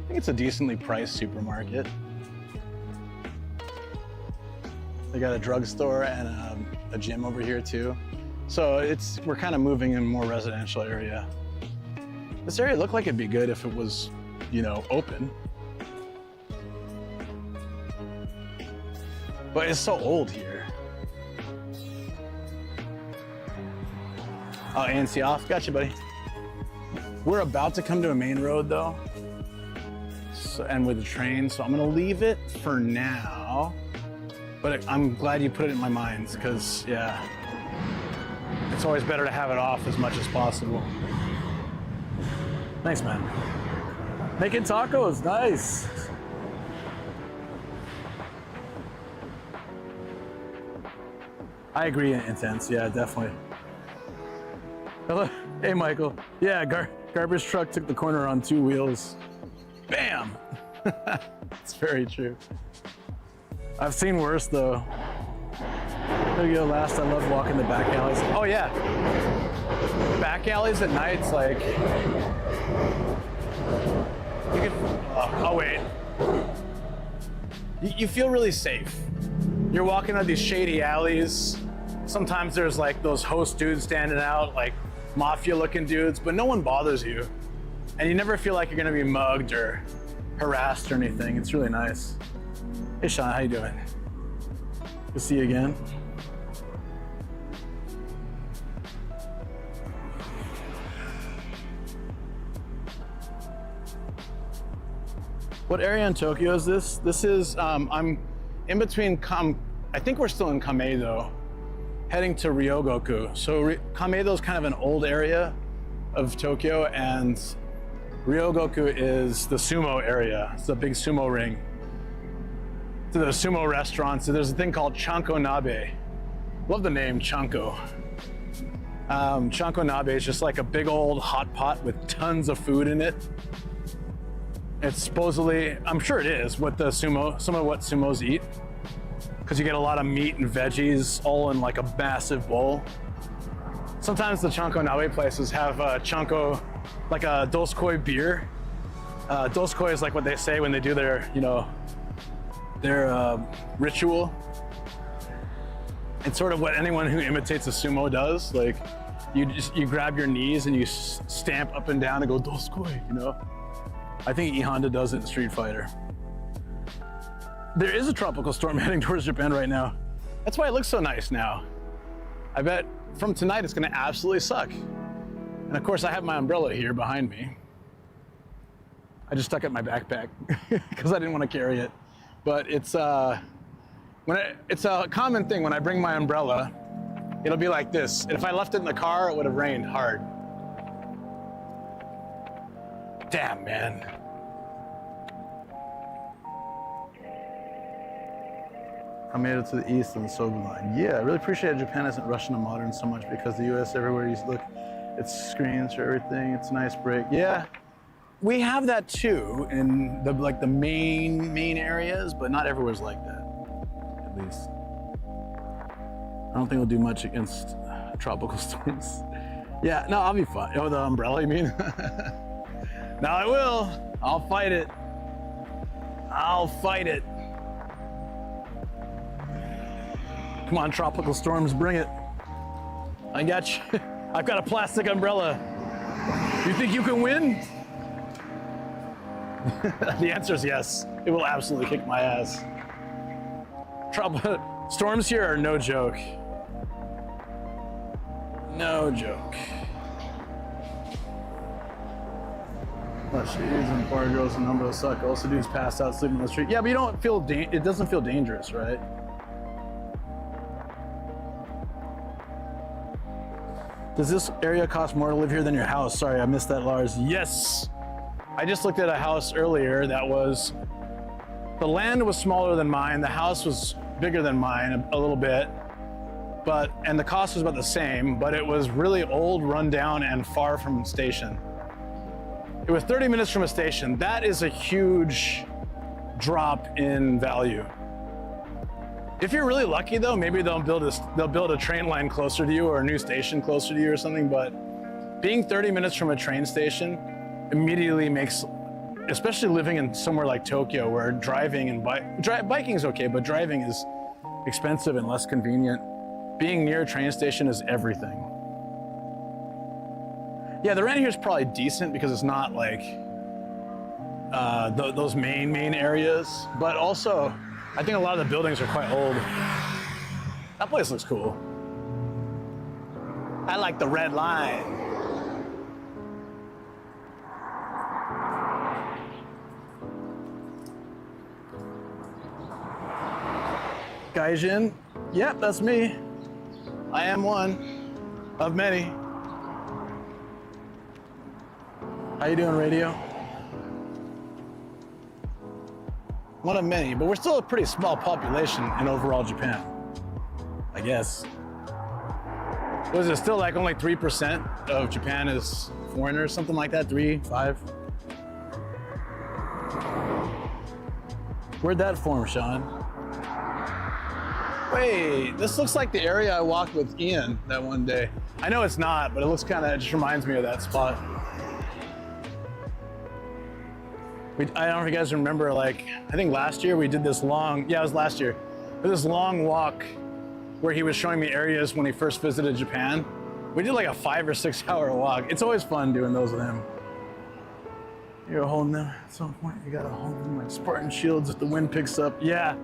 think it's a decently priced supermarket. They got a drugstore and a gym over here too. So we're kind of moving in a more residential area. This area looked like it'd be good if it was, you know, open. But it's so old here. Oh, ANC off, gotcha, buddy. We're about to come to a main road though, and with the train, so I'm gonna leave it for now. But I'm glad you put it in my mind, because yeah, it's always better to have it off as much as possible. Thanks, man. Making tacos, nice. I agree, intense, yeah, definitely. Hello, hey Michael. Yeah, garbage truck took the corner on 2 wheels. Bam! It's very true. I've seen worse though. There you go, last I love walking the back alleys. Oh yeah. Back alleys at nights, like, you can, oh wait. You feel really safe. You're walking down these shady alleys. Sometimes there's like those host dudes standing out, like mafia looking dudes, but no one bothers you. And you never feel like you're gonna be mugged or harassed or anything. It's really nice. Hey Sean, how you doing? Good to see you again. What area in Tokyo is this? This is, I'm in between, I think we're still in Kameido, heading to Ryogoku. So Kameido is kind of an old area of Tokyo, and Ryogoku is the sumo area. It's a big sumo ring. To the sumo restaurants, so there's a thing called Chanko Nabe. Love the name, Chanko. Chanko Nabe is just like a big old hot pot with tons of food in it. It's supposedly, I'm sure it is, what some of what sumos eat, because you get a lot of meat and veggies all in like a massive bowl. Sometimes the Chanko Nabe places have Chanko, like a doskoi beer. Doskoi is like what they say when they do their, you know, their ritual. It's sort of what anyone who imitates a sumo does. Like, you grab your knees and you stamp up and down and go doskoi, you know? I think E Honda does it in Street Fighter. There is a tropical storm heading towards Japan right now. That's why it looks so nice now. I bet from tonight it's gonna absolutely suck. And of course I have my umbrella here behind me. I just stuck it in my backpack because I didn't want to carry it. But it's it's a common thing when I bring my umbrella, it'll be like this. If I left it in the car, it would have rained hard. Damn, man. Kameido to the east and the Sobu line. Yeah, I really appreciate Japan isn't rushing to modern so much, because the US, everywhere you look, it's screens for everything. It's a nice break. Yeah, we have that too in the main areas, but not everywhere's like that, at least. I don't think we'll do much against tropical storms. Yeah, no, I'll be fine. Oh, the umbrella, you mean? No, I will. I'll fight it. I'll fight it. Come on, tropical storms, bring it. I got you. I've got a plastic umbrella. You think you can win? The answer is yes. It will absolutely kick my ass. Storms here are no joke. No joke. But she's and bar girls and numbers suck. Also, dudes passed out sleeping on the street. Yeah, but you don't feel it doesn't feel dangerous, right? Does this area cost more to live here than your house? Sorry, I missed that, Lars. Yes. I just looked at a house earlier that was, the land was smaller than mine. The house was bigger than mine a little bit, and the cost was about the same, but it was really old, run down, and far from station. It was 30 minutes from a station. That is a huge drop in value. If you're really lucky though, maybe they'll build a train line closer to you or a new station closer to you or something, but being 30 minutes from a train station immediately makes, especially living in somewhere like Tokyo where driving and biking is okay, but driving is expensive and less convenient. Being near a train station is everything. Yeah, the rent here is probably decent because it's not like those main areas, but also I think a lot of the buildings are quite old. That place looks cool. I like the red line. Gaijin? Yep, that's me. I am one of many. How you doing, radio? One of many, but we're still a pretty small population in overall Japan, I guess. Was it still like only 3% of Japan is foreigners, something like that, 3, 5? Where'd that form, Sean? Wait, this looks like the area I walked with Ian that one day. I know it's not, but it looks kind of, it just reminds me of that spot. I don't know if you guys remember, like, I think last year we did this long, yeah, it was last year, this long walk where he was showing me areas when he first visited Japan. We did like a 5 or 6 hour walk. It's always fun doing those with him. You're holding them at some point. You gotta hold them like Spartan shields if the wind picks up. Yeah,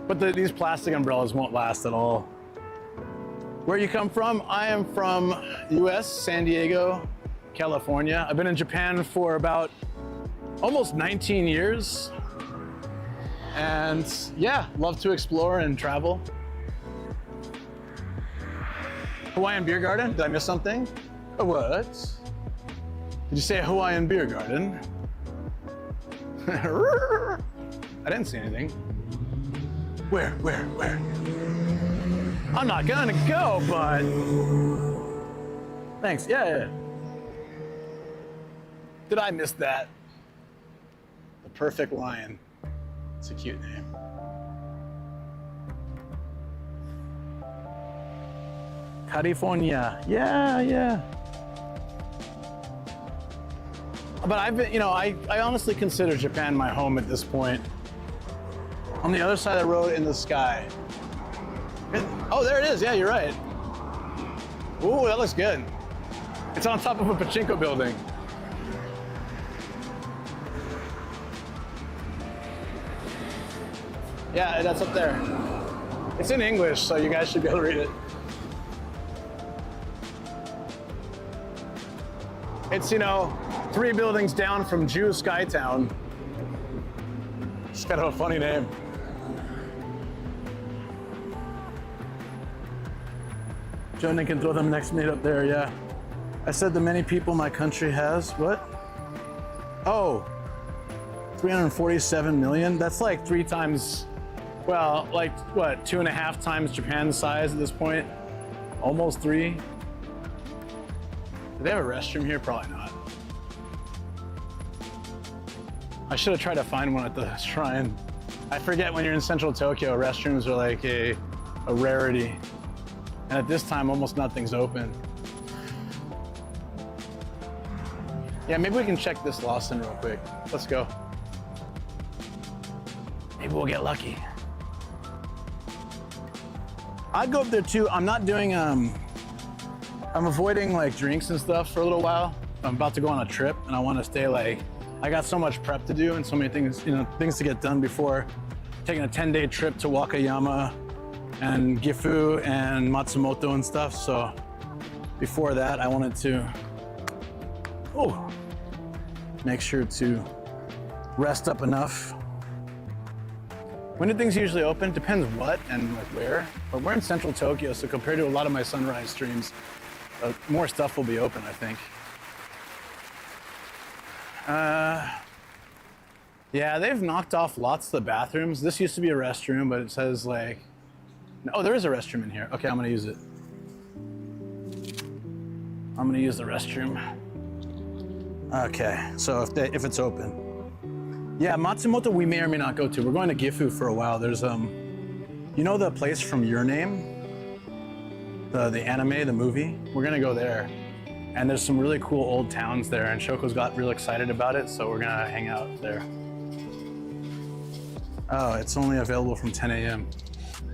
but these plastic umbrellas won't last at all. Where you come from? I am from US, San Diego, California. I've been in Japan for about almost 19 years. And yeah, love to explore and travel. Hawaiian Beer Garden? Did I miss something? A what? Did you say Hawaiian Beer Garden? I didn't see anything. Where? I'm not gonna go, but thanks, yeah. Did I miss that? The perfect lion. It's a cute name. California, yeah. But I've been, I honestly consider Japan my home at this point. On the other side of the road in the sky. Oh, there it is, yeah, you're right. Ooh, that looks good. It's on top of a pachinko building. Yeah, that's up there. It's in English, so you guys should be able to read it. It's, 3 buildings down from Jew Skytown. It's kind of a funny name. Jonah can throw them next meet up there, yeah. I said the many people my country has, what? Oh, 347 million? That's like 3 times, well, like what, 2.5 times Japan's size at this point? Almost 3. Do they have a restroom here? Probably not. I should have tried to find one at the shrine. I forget when you're in central Tokyo, restrooms are like a rarity. And at this time, almost nothing's open. Yeah, maybe we can check this Lawson real quick. Let's go. Maybe we'll get lucky. I'd go up there too. I'm not doing, I'm avoiding like drinks and stuff for a little while. I'm about to go on a trip and I want to stay like, I got so much prep to do and so many things, you know, things to get done before taking a 10-day trip to Wakayama and Gifu and Matsumoto and stuff. So before that, I wanted to, make sure to rest up enough. When do things usually open? Depends what and like where. But we're in central Tokyo, so compared to a lot of my sunrise streams, more stuff will be open, I think. Yeah, they've knocked off lots of the bathrooms. This used to be a restroom, but it says like, oh, there is a restroom in here. Okay, I'm gonna use it. I'm gonna use the restroom. Okay, so if it's open. Yeah, Matsumoto we may or may not go to. We're going to Gifu for a while. There's, you know the place from Your Name? The anime, the movie? We're gonna go there. And there's some really cool old towns there, and Shoko's got real excited about it, so we're gonna hang out there. Oh, it's only available from 10 a.m.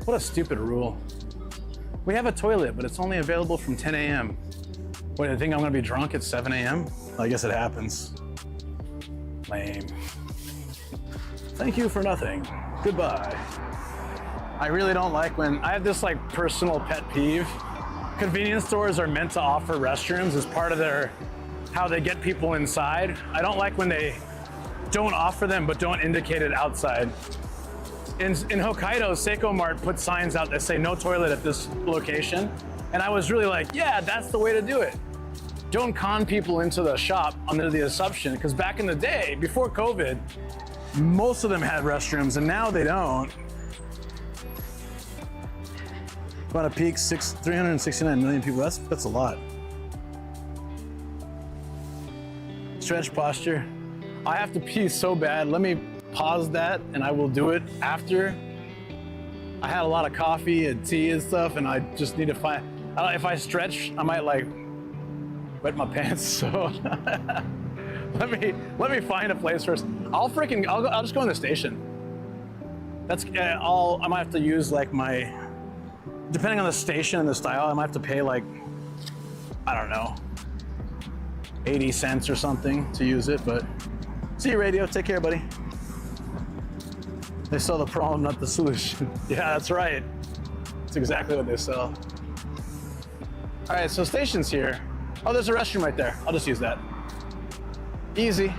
What a stupid rule. We have a toilet, but it's only available from 10 a.m. Wait, I think I'm gonna be drunk at 7 a.m.? Well, I guess it happens. Lame. Thank you for nothing. Goodbye. I really don't like when, I have this like personal pet peeve. Convenience stores are meant to offer restrooms as part of their, how they get people inside. I don't like when they don't offer them but don't indicate it outside. In Hokkaido, Seiko Mart put signs out that say no toilet at this location. And I was really like, yeah, that's the way to do it. Don't con people into the shop under the assumption, because back in the day, before COVID, most of them had restrooms and now they don't. About a peak, 369 million people, that's a lot. Stretch posture. I have to pee so bad. Let me pause that and I will do it after. I had a lot of coffee and tea and stuff and I just need to find, if I stretch, I might like wet my pants, so let me find a place first. I'll just go in the station. That's, I might have to use like my, depending on the station and the style, I might have to pay like, I don't know, 80 cents or something to use it, but see you, radio. Take care, buddy. They sell the problem, not the solution. Yeah, that's right. That's exactly what they sell. All right, so station's here. Oh, there's a restroom right there. I'll just use that. Easy.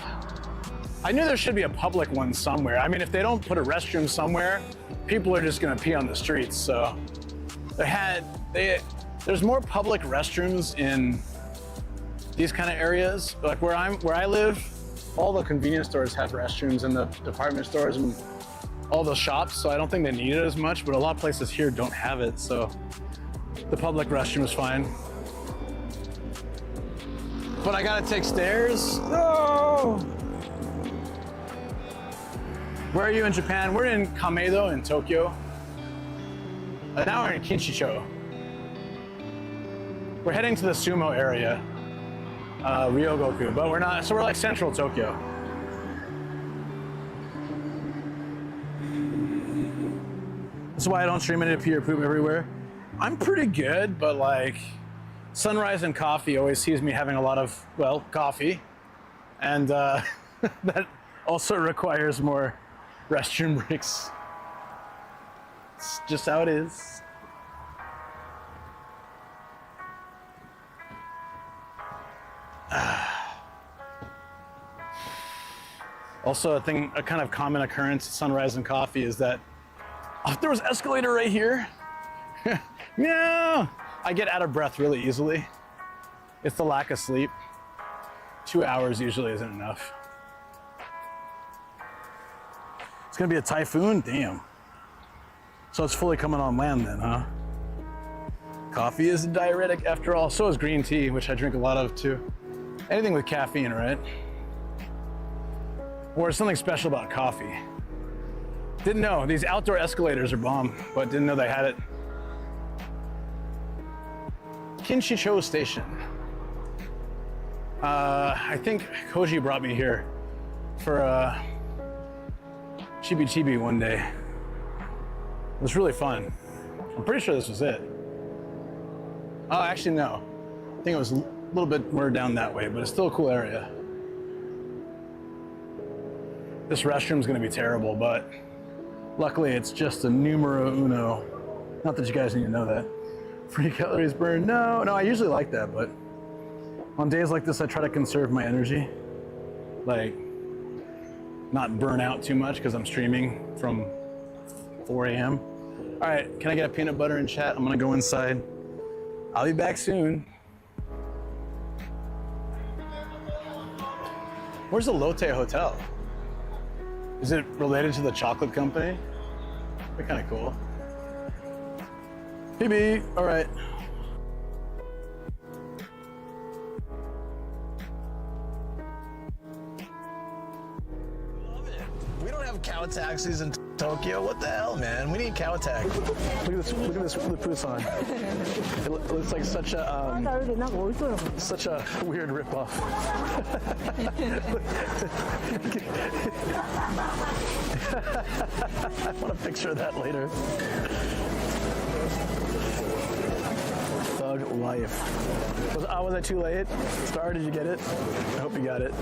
I knew there should be a public one somewhere. I mean, if they don't put a restroom somewhere, people are just gonna pee on the streets, so. There's more public restrooms in these kind of areas. Like where I live, all the convenience stores have restrooms and the department stores and all the shops, so I don't think they need it as much, but a lot of places here don't have it, so the public restroom is fine. But I gotta take stairs. No! Where are you in Japan? We're in Kameido in Tokyo. Now we're in Kinshicho. We're heading to the sumo area, Ryogoku, but we're not, so we're like central Tokyo. That's why I don't stream any pee or poop everywhere. I'm pretty good, but like sunrise and coffee always sees me having a lot of, well, coffee. And that also requires more restroom breaks. It's just how it is. Also, a kind of common occurrence at sunrise and coffee is that if there was an escalator right here, yeah, I get out of breath really easily. It's the lack of sleep. 2 hours usually isn't enough. It's gonna be a typhoon? Damn. So it's fully coming on land then, huh? Coffee is a diuretic after all. So is green tea, which I drink a lot of too. Anything with caffeine, right? Or something special about coffee. Didn't know, these outdoor escalators are bomb, but didn't know they had it. Kinshicho Station. I think Koji brought me here for chibi one day. It was really fun. I'm pretty sure this was it. Oh, actually no. I think it was a little bit more down that way, but it's still a cool area. This restroom's gonna be terrible, but luckily it's just a numero uno. Not that you guys need to know that. Free calories burned, no, I usually like that, but on days like this, I try to conserve my energy. Like, not burn out too much because I'm streaming from 4 a.m. All right, can I get a peanut butter and chat? I'm gonna go inside. I'll be back soon. Where's the Lotte Hotel? Is it related to the chocolate company? That'd be kind of cool. PB, all right. We don't have cow taxis in Tokyo. What the hell, man? We need cow taxi. Look at this with Busan. It looks like such a weird ripoff. I want to picture that later. Thug life. Was I too late? Star, did you get it? I hope you got it.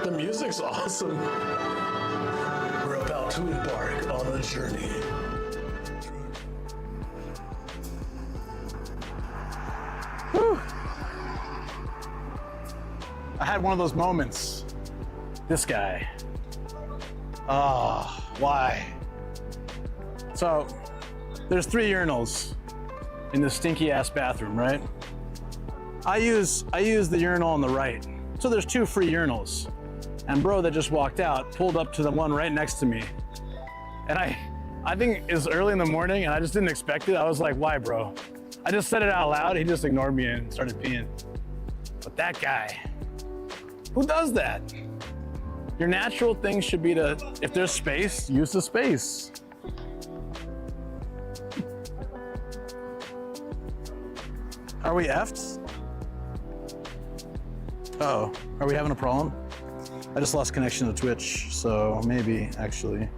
The music's awesome. We're about to embark on a journey. Whew. I had one of those moments. This guy. Oh, why? So, there's 3 urinals in this stinky ass bathroom, right? I use the urinal on the right. So there's 2 free urinals. And bro that just walked out pulled up to the one right next to me. And I think it's early in the morning and I just didn't expect it. I was like, why, bro? I just said it out loud. He just ignored me and started peeing. But that guy, who does that? Your natural thing should be to, if there's space, use the space. Are we effed? Uh-oh, are we having a problem? I just lost connection to Twitch, so maybe, actually.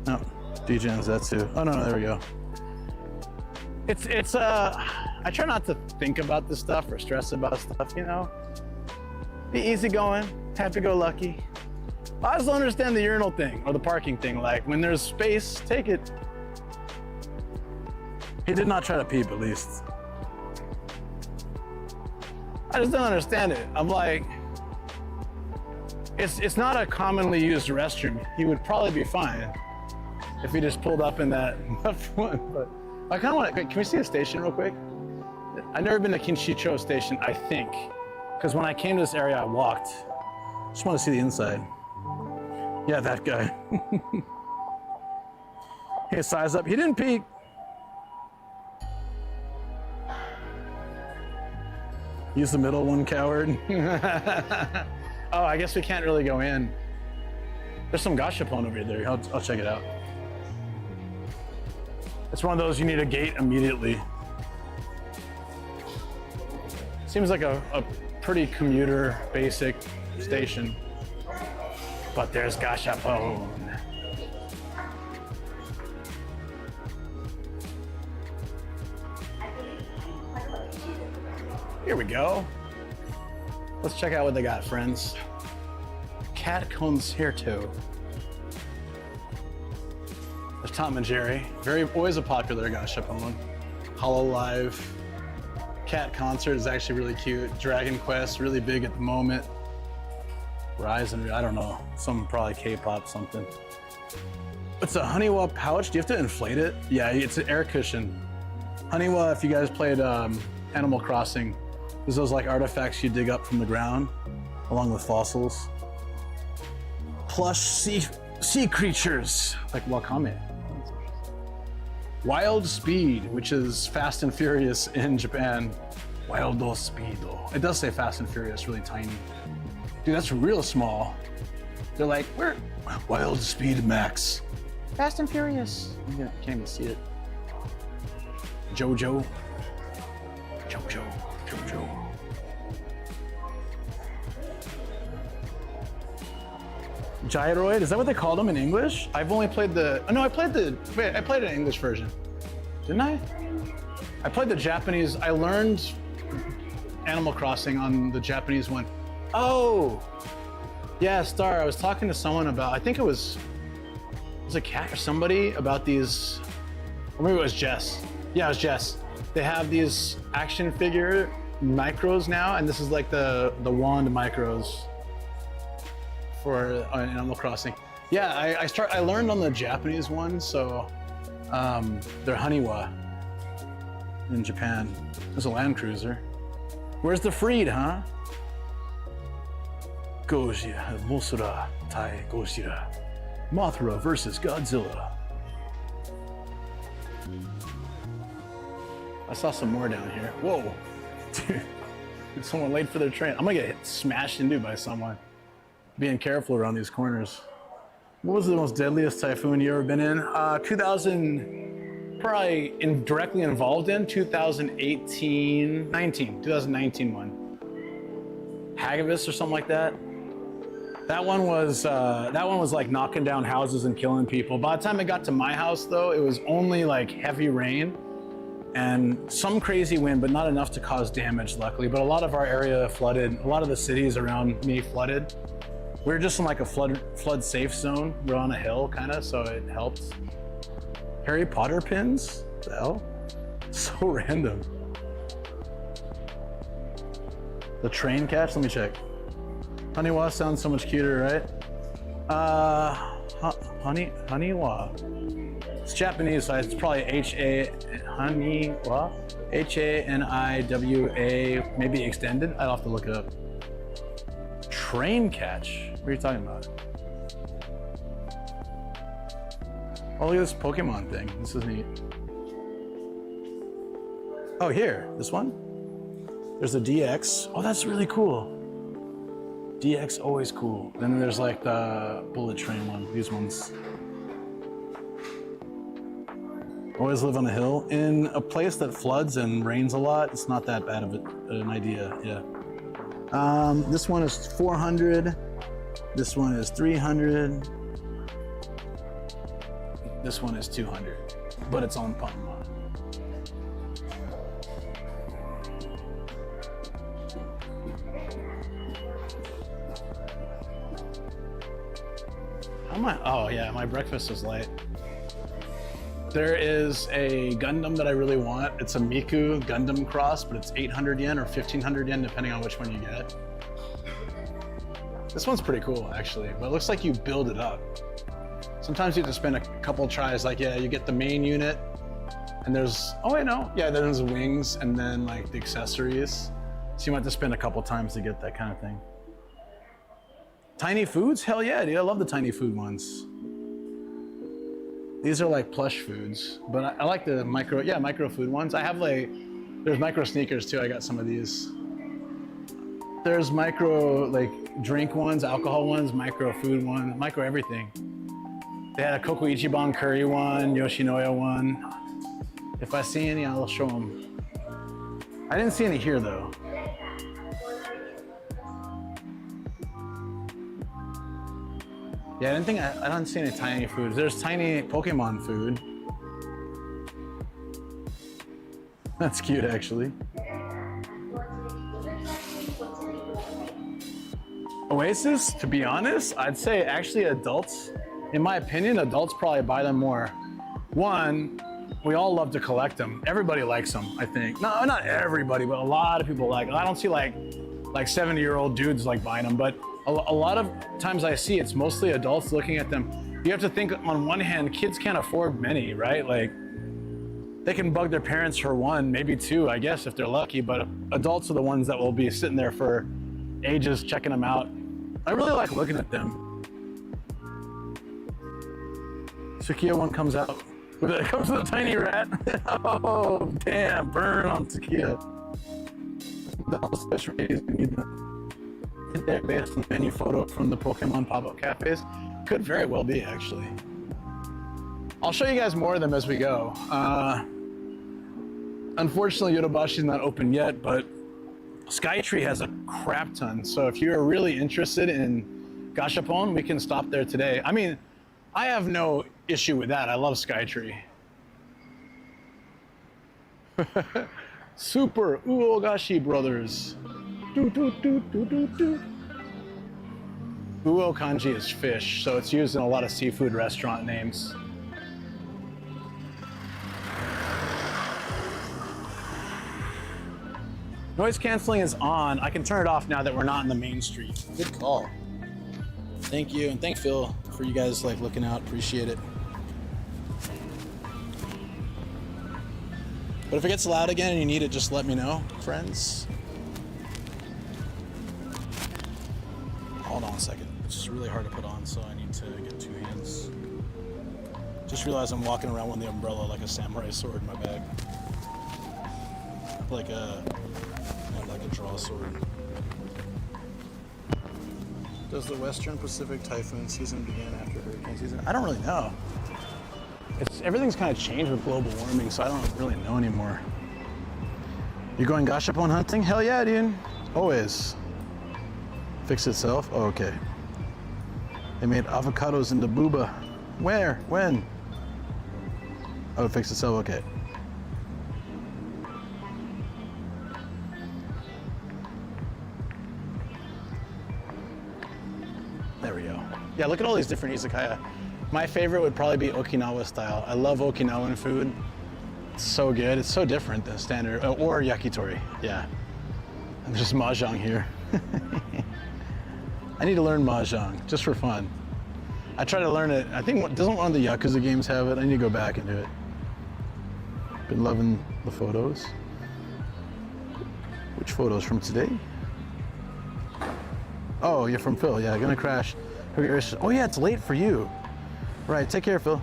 No, DJ's that too. Oh, no, there we go. I try not to think about this stuff or stress about stuff, you know? Be easygoing, happy-go-lucky. I just don't understand the urinal thing or the parking thing. Like, when there's space, take it. He did not try to peep, at least. I just don't understand it. I'm like, it's not a commonly used restroom. He would probably be fine if he just pulled up in that left one. But I kind of want to, can we see the station real quick? I've never been to Kinshicho Station, I think. Because when I came to this area, I walked. Just want to see the inside. Yeah, that guy. Hey, size up. He didn't peek. Use the middle one, coward. Oh, I guess we can't really go in. There's some gashapon over there. I'll check it out. It's one of those you need a gate immediately. Seems like a pretty commuter basic station. But there's gashapon. Here we go. Let's check out what they got, friends. Cat Concerto. There's Tom and Jerry. Always a popular gacha one. Hololive. Cat Concert is actually really cute. Dragon Quest, really big at the moment. Rise and I don't know, some probably K-pop something. It's a Honeywell pouch. Do you have to inflate it? Yeah, it's an air cushion. Honeywell, if you guys played Animal Crossing, there's those like artifacts you dig up from the ground, along with fossils. Plush sea creatures, like Wakame. Wild Speed, which is Fast and Furious in Japan. Wildo Speedo. It does say Fast and Furious, really tiny. Dude, that's real small. They're like, we're Wild Speed Max. Fast and Furious. You can't even see it. Jojo. Gyroid, is that what they called them in English? I've only played I played an English version. Didn't I? I played the Japanese, I learned Animal Crossing on the Japanese one. Oh, yeah, Star, I was talking to someone about, I think it was a Cat or somebody about these, or maybe it was Jess. Yeah, it was Jess. They have these action figure micros now, and this is like the wand micros for Animal Crossing. Yeah, I learned on the Japanese one, so they're Honeywell in Japan. There's a Land Cruiser. Where's the Freed, huh? Gojira, Mosura, Tai Gojira. Mothra versus Godzilla. I saw some more down here. Whoa, dude, someone late for their train. I'm gonna get smashed into by someone. Being careful around these corners. What was the most deadliest typhoon you ever been in? 2019 one. 2019 one. Hagibis or something like that. That one was like knocking down houses and killing people. By the time it got to my house though, it was only like heavy rain and some crazy wind, but not enough to cause damage, luckily. But a lot of our area flooded. A lot of the cities around me flooded. We were just in like a flood safe zone. We're on a hill kind of, so it helped. Harry Potter pins? What the hell? So random. The train catch, let me check. Honeywell sounds so much cuter, right? Honeywell. It's Japanese, so it's probably Honeywell. H-A-N-I-W-A, maybe extended. I'd have to look it up. Train catch? What are you talking about? Oh, look at this Pokemon thing. This is neat. Oh, here, this one? There's a DX. Oh, that's really cool. DX, always cool. Then there's like the bullet train one, these ones. Always live on a hill. In a place that floods and rains a lot, it's not that bad of an idea, yeah. This one is 400. This one is 300. This one is 200, but it's on Pokemon. Oh yeah, my breakfast was late. There is a Gundam that I really want. It's a Miku Gundam Cross, but it's 800 yen or 1500 yen, depending on which one you get. This one's pretty cool, actually, but it looks like you build it up. Sometimes you have to spend a couple tries, like, yeah, you get the main unit, and there's, oh wait, no. Yeah, then there's wings, and then like the accessories. So you might have to spend a couple times to get that kind of thing. Tiny foods? Hell yeah, dude, I love the tiny food ones. These are like plush foods, but I like the micro food ones. I have there's micro sneakers too. I got some of these. There's micro like drink ones, alcohol ones, micro food one, micro everything. They had a Koko Ichiban curry one, Yoshinoya one. If I see any, I'll show them. I didn't see any here though. Yeah, I don't see any tiny foods. There's tiny Pokemon food. That's cute, actually. Oasis, to be honest, I'd say actually adults, in my opinion, adults probably buy them more. One, we all love to collect them. Everybody likes them, I think. No, not everybody, but a lot of people like them. I don't see like 70-year-old dudes like buying them, but a lot of times I see it's mostly adults looking at them. You have to think, on one hand, kids can't afford many, right? Like, they can bug their parents for one, maybe two, I guess, if they're lucky, but adults are the ones that will be sitting there for ages checking them out. I really like looking at them. Tsukiya one comes out. It comes with a tiny rat. Oh, damn, burn on Tsukiya. The whole special is we need to get there based on the menu photo from the Pokemon pop-up cafes. Could very well be, actually. I'll show you guys more of them as we go. Unfortunately, Yorobashi's not open yet, but SkyTree has a crap ton. So if you're really interested in Gashapon, we can stop there today. I mean, I have no issue with that. I love SkyTree. Super Uogashi Brothers. Uo kanji is fish, so it's used in a lot of seafood restaurant names. Noise canceling is on. I can turn it off now that we're not in the main street. Good call. Thank you, and thank Phil for you guys like looking out. Appreciate it. But if it gets loud again and you need it, just let me know, friends. Hold on a second. It's just really hard to put on, so I need to get two hands. Just realized I'm walking around with the umbrella like a samurai sword in my bag. Like a draw sword. Does the Western Pacific typhoon season begin after hurricane season? I don't really know. Everything's kind of changed with global warming, so I don't really know anymore. You going Gashapon hunting? Hell yeah, dude. Always. Fix itself? Oh, okay. They made avocados into booba. Where? When? Oh, it fixed itself? Okay. There we go. Yeah, look at all these different izakaya. My favorite would probably be Okinawa style. I love Okinawan food. It's so good. It's so different than standard, or yakitori. Yeah. And there's mahjong here. I need to learn mahjong just for fun. I try to learn it. I think doesn't one of the Yakuza games have it? I need to go back and do it. Been loving the photos. Which photos from today? Oh, you're from Phil. Yeah, gonna crash. Oh yeah, it's late for you. Right, take care, Phil.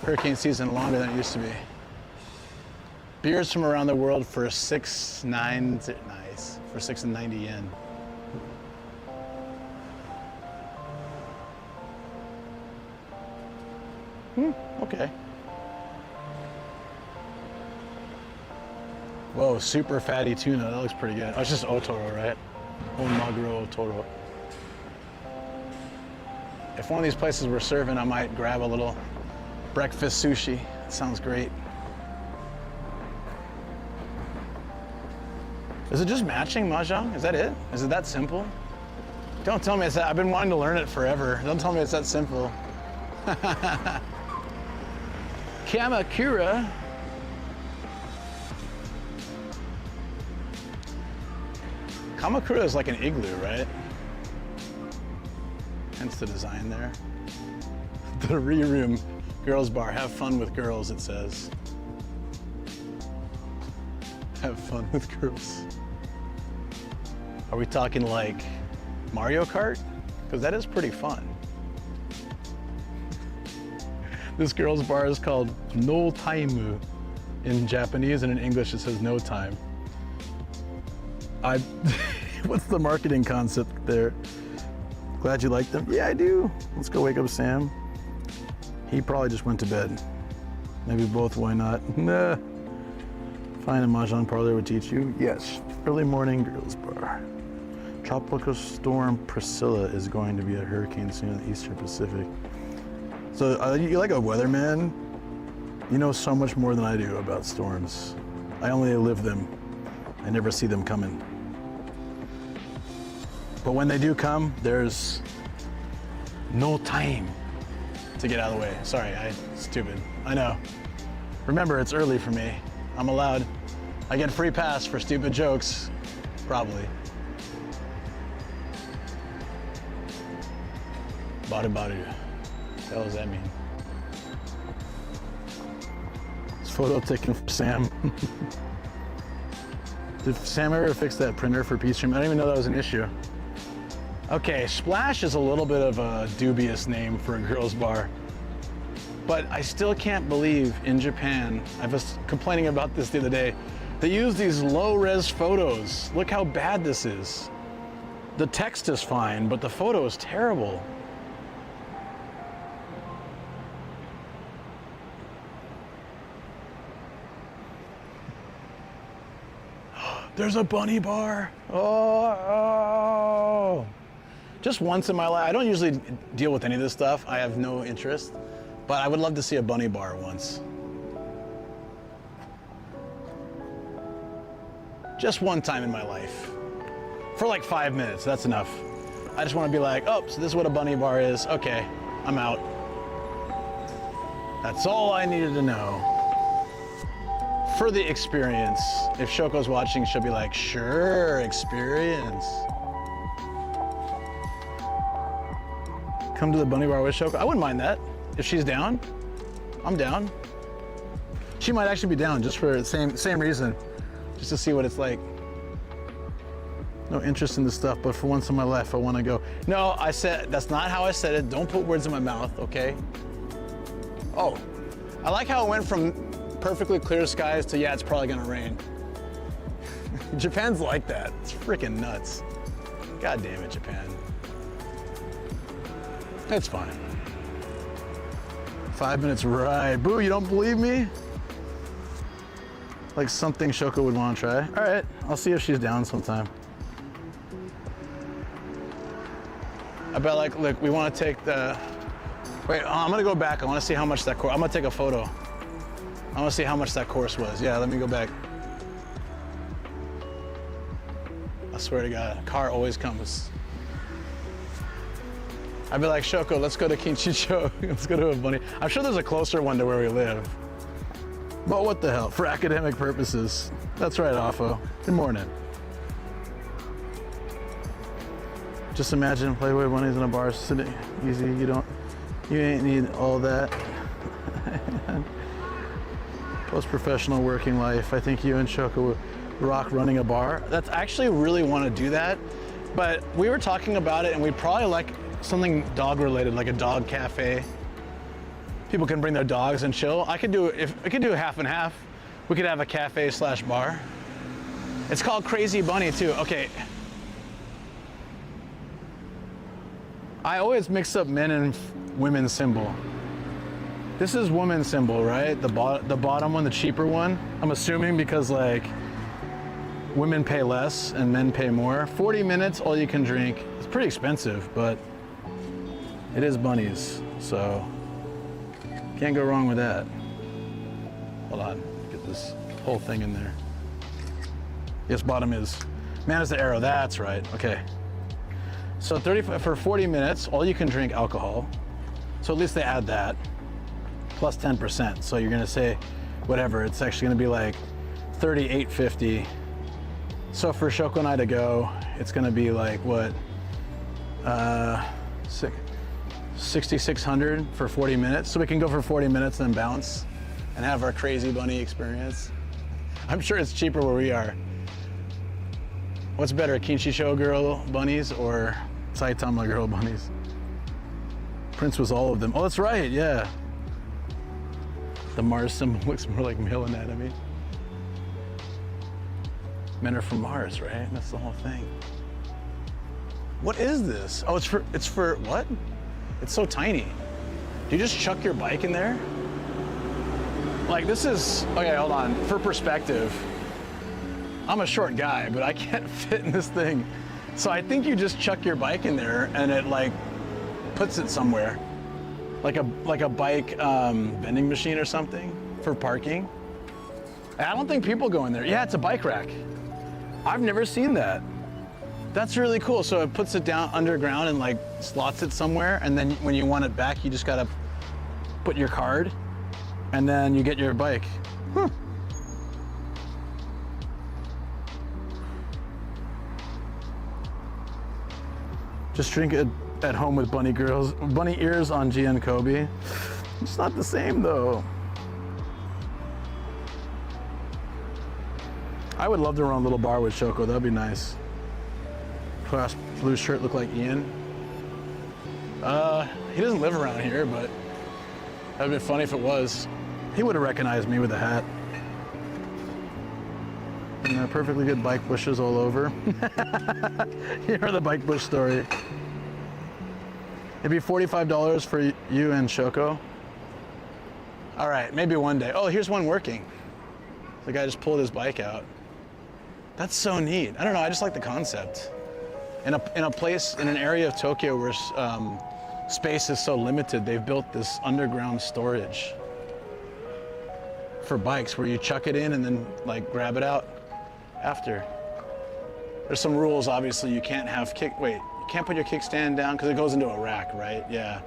Hurricane season longer than it used to be. Beers from around the world for nice, for 690 yen. Okay. Whoa, super fatty tuna, that looks pretty good. Oh, it's just otoro, right? Onmaguro otoro. If one of these places were serving, I might grab a little breakfast sushi. That sounds great. Is it just matching mahjong? Is that it? Is it that simple? Don't tell me it's that. I've been wanting to learn it forever. Don't tell me it's that simple. Kamakura. Kamakura is like an igloo, right? Hence the design there. The Room Girls Bar. Have fun with girls, it says. Have fun with girls. Are we talking like Mario Kart? Because that is pretty fun. This girls bar is called No Taimu in Japanese, and in English it says no time. What's the marketing concept there? Glad you like them? Yeah, I do. Let's go wake up Sam. He probably just went to bed. Maybe both, why not? Nah. Find a mahjong parlor would teach you? Yes. Early morning girls bar. Tropical storm Priscilla is going to be a hurricane soon in the Eastern Pacific. So you're like a weatherman. You know so much more than I do about storms. I only live them. I never see them coming. But when they do come, there's no time. to get out of the way. Sorry, stupid. I know. Remember, it's early for me. I'm allowed. I get free pass for stupid jokes, probably. Baru baru. What the hell does that mean? This photo taken for Sam. Did Sam ever fix that printer for Peachstream? I didn't even know that was an issue. Okay, Splash is a little bit of a dubious name for a girls' bar. But I still can't believe in Japan, I was complaining about this the other day, they use these low-res photos. Look how bad this is. The text is fine, but the photo is terrible. There's a bunny bar. Oh. Just once in my life. I don't usually deal with any of this stuff. I have no interest, but I would love to see a bunny bar once. Just one time in my life. For like 5 minutes, that's enough. I just want to be like, oh, so this is what a bunny bar is. Okay, I'm out. That's all I needed to know. For the experience. If Shoko's watching, she'll be like, sure, experience. Come to the bunny bar with Shoko. I wouldn't mind that. If she's down, I'm down. She might actually be down just for the same reason. Just to see what it's like. No interest in this stuff, but for once in my life, I want to go. No, I said, that's not how I said it. Don't put words in my mouth, okay? Oh, I like how it went from perfectly clear skies to, yeah, it's probably gonna rain. Japan's like that. It's freaking nuts. God damn it, Japan. It's fine. 5 minutes ride. Boo, you don't believe me? Like something Shoko would want to try. All right, I'll see if she's down sometime. I bet, like, look, we want to take the, wait, I'm gonna go back. I want to see how much that course, I'm gonna take a photo. I want to see how much that course was. Yeah, let me go back. I swear to God, a car always comes. I'd be like, Shoko, let's go to Kinchicho. Let's go to a bunny. I'm sure there's a closer one to where we live. But what the hell, for academic purposes. That's right, Afo. Good morning. Just imagine Playboy bunnies in a bar sitting easy. You ain't need all that. Post-professional working life. I think you and Shoko would rock running a bar. That's actually really want to do that. But we were talking about it and we'd probably like something dog related, like a dog cafe. People can bring their dogs and chill. I could do half and half. We could have a cafe / bar. It's called Crazy Bunny too. Okay. I always mix up men and women's symbol. This is women's symbol, right? The bottom one, the cheaper one. I'm assuming because like women pay less and men pay more. 40 minutes, all you can drink. It's pretty expensive, but it is bunnies, so can't go wrong with that. Hold on, get this whole thing in there. Yes, bottom is, man is the arrow, that's right, okay. So for 40 minutes, all you can drink alcohol. So at least they add that, plus 10%. So you're gonna say, whatever, it's actually gonna be like $38.50. So for Shoko and I to go, it's gonna be like what, 6,600 for 40 minutes. So we can go for 40 minutes and then bounce and have our crazy bunny experience. I'm sure it's cheaper where we are. What's better, Kinshisho girl bunnies or Saitama girl bunnies? Prince was all of them. Oh, that's right, yeah. The Mars symbol looks more like male anatomy. Men are from Mars, right? That's the whole thing. What is this? Oh, it's for what? It's so tiny. Do you just chuck your bike in there? Like this is, okay, hold on. For perspective, I'm a short guy, but I can't fit in this thing. So I think you just chuck your bike in there and it like puts it somewhere. Like a bike vending machine or something for parking. I don't think people go in there. Yeah, it's a bike rack. I've never seen that. That's really cool. So it puts it down underground and like slots it somewhere, and then when you want it back, you just gotta put your card, and then you get your bike. Huh. Just drink it at home with bunny ears on GN Kobe. It's not the same though. I would love to run a little bar with Shoko, that'd be nice. Cross blue shirt, look like Ian. He doesn't live around here, but that'd be funny if it was. He would have recognized me with a hat. And perfectly good bike bushes all over. Here are the bike bush story. It'd be $45 for you and Shoko. All right, maybe one day. Oh, here's one working. The guy just pulled his bike out. That's so neat. I don't know, I just like the concept. In a place, in an area of Tokyo where space is so limited, they've built this underground storage for bikes where you chuck it in and then like grab it out after. There's some rules, obviously. You can't have you can't put your kickstand down because it goes into a rack, right? Yeah.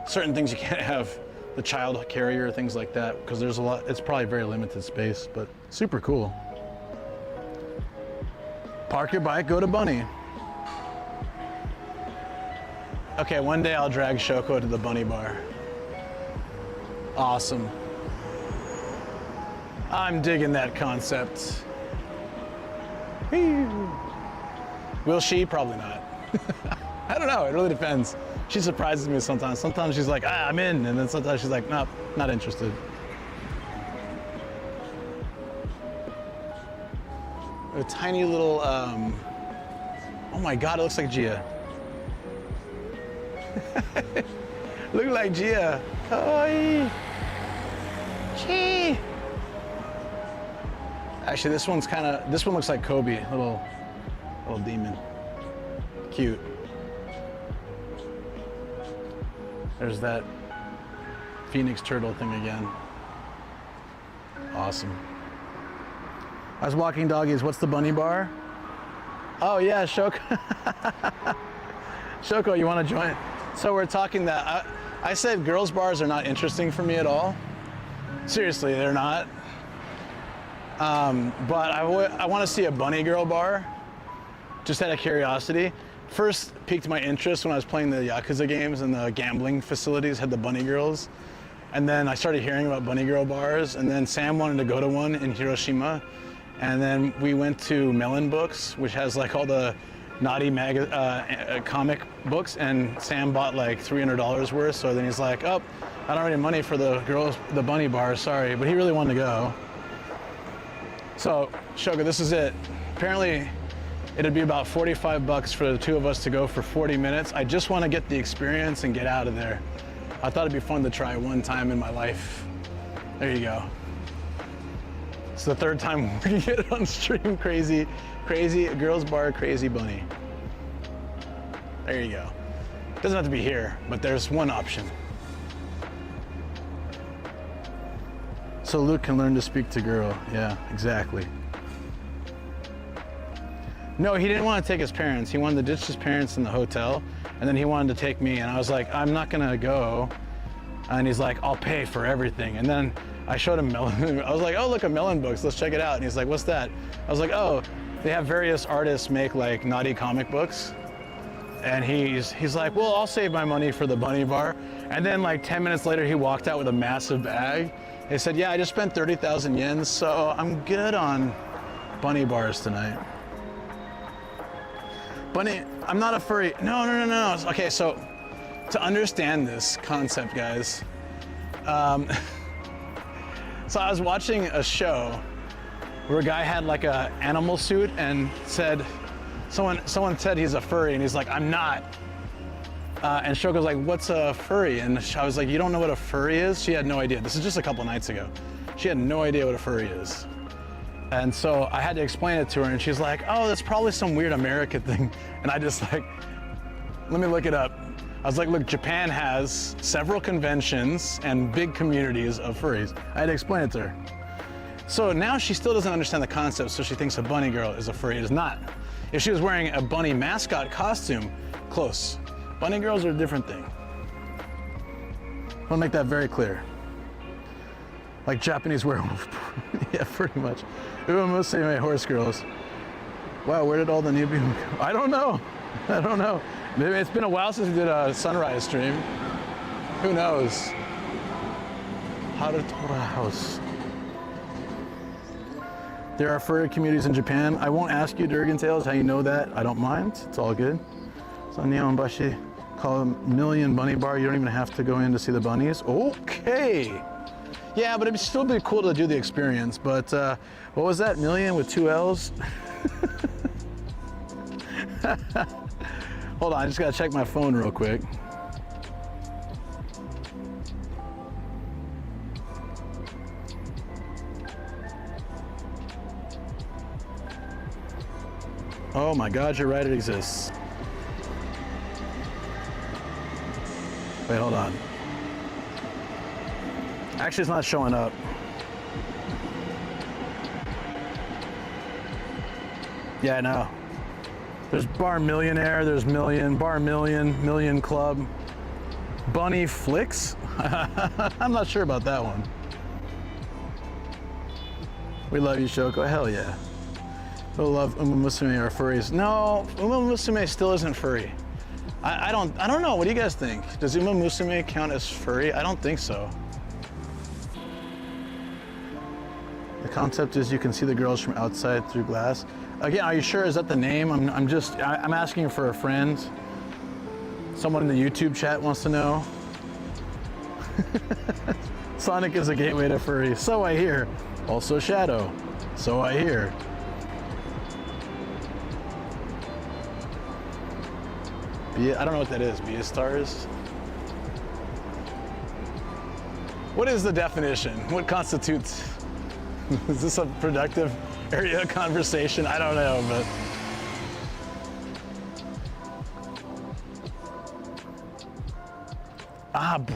Certain things you can't have, the child carrier, things like that, because there's a lot, it's probably very limited space, but super cool. Park your bike, go to Bunny. Okay, one day I'll drag Shoko to the Bunny Bar. Awesome. I'm digging that concept. Will she? Probably not. I don't know, it really depends. She surprises me sometimes. Sometimes she's like, I'm in, and then sometimes she's like, nope, not interested. A tiny little, oh my God, it looks like Gia. Look like Gia. Kawaii. Gee. Actually, this one looks like Kobe, little demon. Cute. There's that Phoenix turtle thing again. Awesome. I was walking doggies. What's the Bunny Bar? Oh yeah, Shoko. Shoko, you want to join? So we're talking that I said girls' bars are not interesting for me at all. Seriously, they're not. But I want to see a bunny girl bar, just out of curiosity. First piqued my interest when I was playing the Yakuza games and the gambling facilities had the bunny girls. And then I started hearing about bunny girl bars, and then Sam wanted to go to one in Hiroshima. And then we went to Melon Books, which has like all the naughty comic books, and Sam bought like $300 worth. So then he's like, oh, I don't have any money for the bunny bar, sorry. But he really wanted to go. So, Shoko, this is it. Apparently, it'd be about $45 for the two of us to go for 40 minutes. I just want to get the experience and get out of there. I thought it'd be fun to try one time in my life. There you go. It's the third time we get it on stream. Crazy girls bar, crazy bunny. There you go. Doesn't have to be here, but there's one option. So Luke can learn to speak to girl. Yeah, exactly. No, he didn't want to take his parents. He wanted to ditch his parents in the hotel, and then he wanted to take me, and I was like, I'm not gonna go. And he's like, I'll pay for everything. And then I showed him Melon. I was like, oh, look, a Melon Books, let's check it out. And he's like, what's that? I was like, oh, they have various artists make like naughty comic books. And he's like, well, I'll save my money for the bunny bar. And then like 10 minutes later, he walked out with a massive bag. He said, yeah, I just spent 30,000 yen, so I'm good on bunny bars tonight. Bunny, I'm not a furry. No. Okay, so to understand this concept, guys, so I was watching a show where a guy had like a animal suit and said, someone said he's a furry, and he's like, I'm not. And Shoko's like, what's a furry? And I was like, you don't know what a furry is? She had no idea. This is just a couple nights ago. She had no idea what a furry is. And so I had to explain it to her, and she's like, oh, that's probably some weird American thing. And I just like, let me look it up. I was like, look, Japan has several conventions and big communities of furries. I had to explain it to her. So now she still doesn't understand the concept, so she thinks a bunny girl is a furry. It is not. If she was wearing a bunny mascot costume, close. Bunny girls are a different thing. I'll make that very clear. Like Japanese werewolf. Yeah, pretty much. Umamusume horse girls. Wow, where did all the newbie go? I don't know. I don't know. Maybe it's been a while since we did a sunrise stream. Who knows? Harutora House. There are furry communities in Japan. I won't ask you, Durgan Tales, how you know that. I don't mind. It's all good. So Nihonbashi, call a Million Bunny Bar. You don't even have to go in to see the bunnies. Okay. Yeah, but it'd still be cool to do the experience. But what was that? Million with 2 L's? Hold on, I just gotta check my phone real quick. Oh my God, you're right, it exists. Wait, hold on. Actually, it's not showing up. Yeah, I know. There's Bar Millionaire, there's Million, Bar Million, Million Club. Bunny Flicks? I'm not sure about that one. We love you, Shoko. Hell yeah. We love Umamusume or furries. No, Umamusume still isn't furry. I don't know. What do you guys think? Does Umamusume count as furry? I don't think so. The concept is you can see the girls from outside through glass. Again, are you sure? Is that the name? I'm asking for a friend. Someone in the YouTube chat wants to know. Sonic is a gateway to furry. So I hear. Also Shadow. So I hear. I don't know what that is. Beastars? What is the definition? What constitutes? Is this a productive area of conversation? I don't know, but.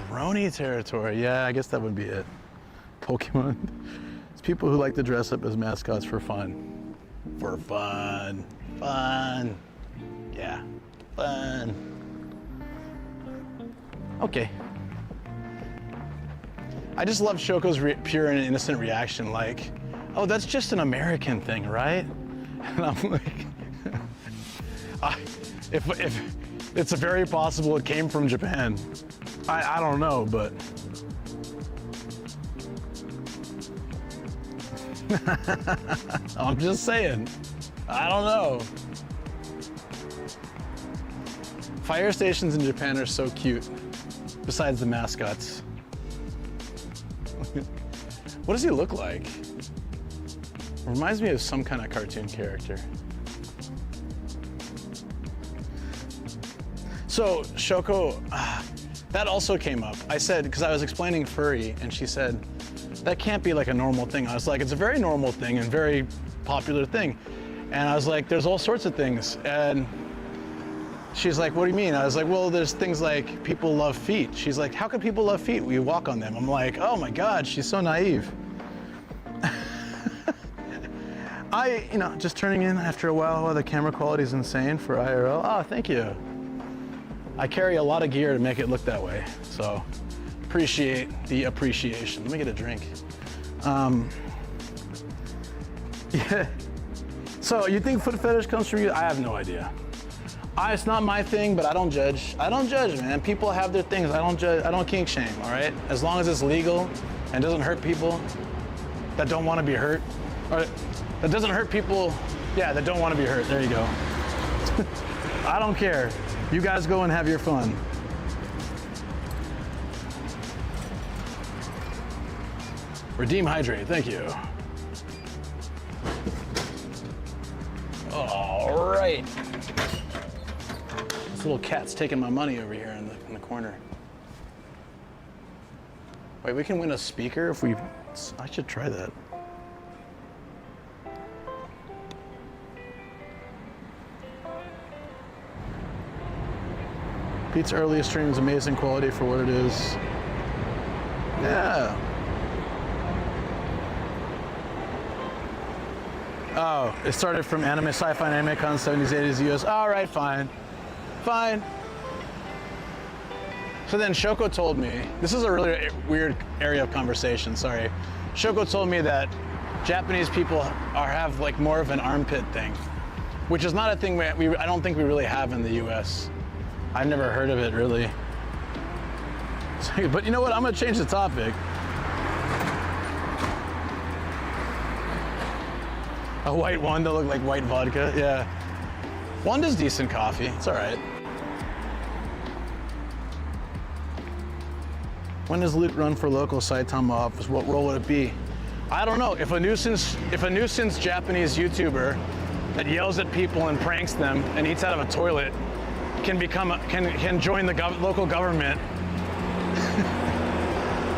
Brony territory. Yeah, I guess that would be it. Pokemon. It's people who like to dress up as mascots for fun. For fun. Fun. Yeah. Fun. Okay. I just love Shoko's pure and innocent reaction, like, oh, that's just an American thing, right? And I'm like, if it's very possible it came from Japan. I don't know, but. I'm just saying. I don't know. Fire stations in Japan are so cute, besides the mascots. What does he look like? Reminds me of some kind of cartoon character. So, Shoko, that also came up. I said, because I was explaining furry, and she said, that can't be like a normal thing. I was like, it's a very normal thing and very popular thing. And I was like, there's all sorts of things. And she's like, what do you mean? I was like, well, there's things like people love feet. She's like, how can people love feet? We walk on them. I'm like, oh my God, she's so naive. Just turning in after a while, the camera quality is insane for IRL. Oh, thank you. I carry a lot of gear to make it look that way. So appreciate the appreciation. Let me get a drink. Yeah. So you think foot fetish comes from you? I have no idea. It's not my thing, but I don't judge. I don't judge, man. People have their things. I don't judge. I don't kink shame, all right? As long as it's legal and doesn't hurt people that don't want to be hurt. Or that doesn't hurt people, yeah, that don't want to be hurt. There you go. I don't care. You guys go and have your fun. Redeem hydrate, thank you. All right. This little cat's taking my money over here in the corner. Wait, we can win a speaker if we, I should try that. Pete's earliest stream is amazing quality for what it is. Yeah. Oh, it started from anime, sci-fi, and anime con 70s, 80s, US. All right, fine. Fine. So then Shoko told me, this is a really weird area of conversation, sorry. Shoko told me that Japanese people have like more of an armpit thing, which is not a thing I don't think we really have in the US. I've never heard of it really. But you know what, I'm gonna change the topic. A white Wanda look like white vodka, yeah. Wanda's decent coffee, it's all right. When does Loot run for local Saitama office? What role would it be? I don't know. If a nuisance Japanese YouTuber that yells at people and pranks them and eats out of a toilet can join the local government,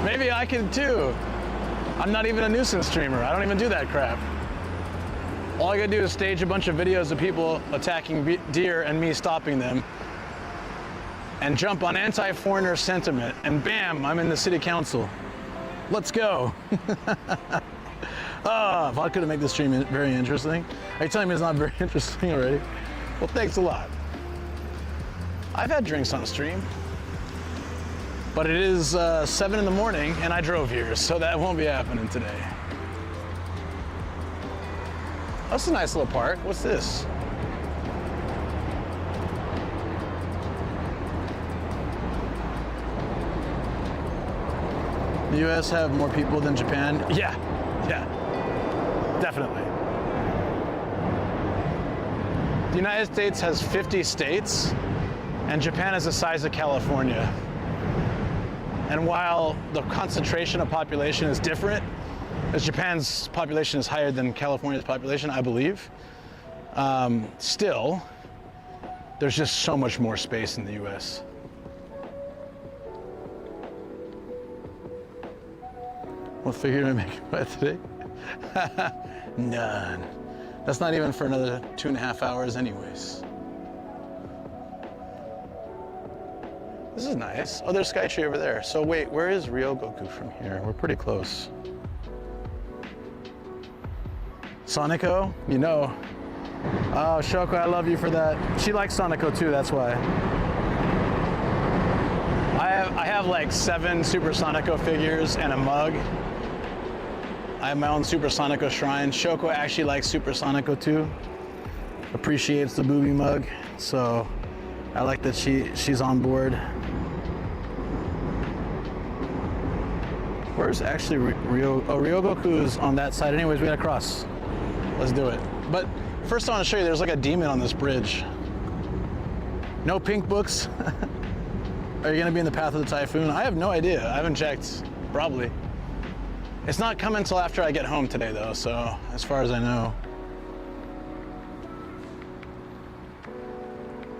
maybe I can too. I'm not even a nuisance streamer. I don't even do that crap. All I gotta do is stage a bunch of videos of people attacking deer and me stopping them, and jump on anti-foreigner sentiment, and bam, I'm in the city council. Let's go. Vodka to make this stream very interesting. Are you telling me it's not very interesting already? Well, thanks a lot. I've had drinks on stream, but it is 7 in the morning and I drove here, so that won't be happening today. That's a nice little park. What's this? The US have more people than Japan? Yeah, definitely. The United States has 50 states, and Japan is the size of California. And while the concentration of population is different, as Japan's population is higher than California's population, I believe, still, there's just so much more space in the US. What figure am I making by today? None. That's not even for another 2.5 hours anyways. This is nice. Oh, there's SkyTree over there. So wait, where is Ryogoku from here? We're pretty close. Sonico? You know. Oh, Shoko, I love you for that. She likes Sonico too, that's why. I have like 7 Super Sonico figures and a mug. I have my own Super Sonico shrine. Shoko actually likes Super Sonico too. Appreciates the booby mug. So I like that she's on board. Where's actually Ryogoku is on that side. Anyways, we gotta cross. Let's do it. But first I want to show you, there's like a demon on this bridge. No pink books. Are you gonna be in the path of the typhoon? I have no idea. I haven't checked. Probably. It's not coming until after I get home today though, so as far as I know.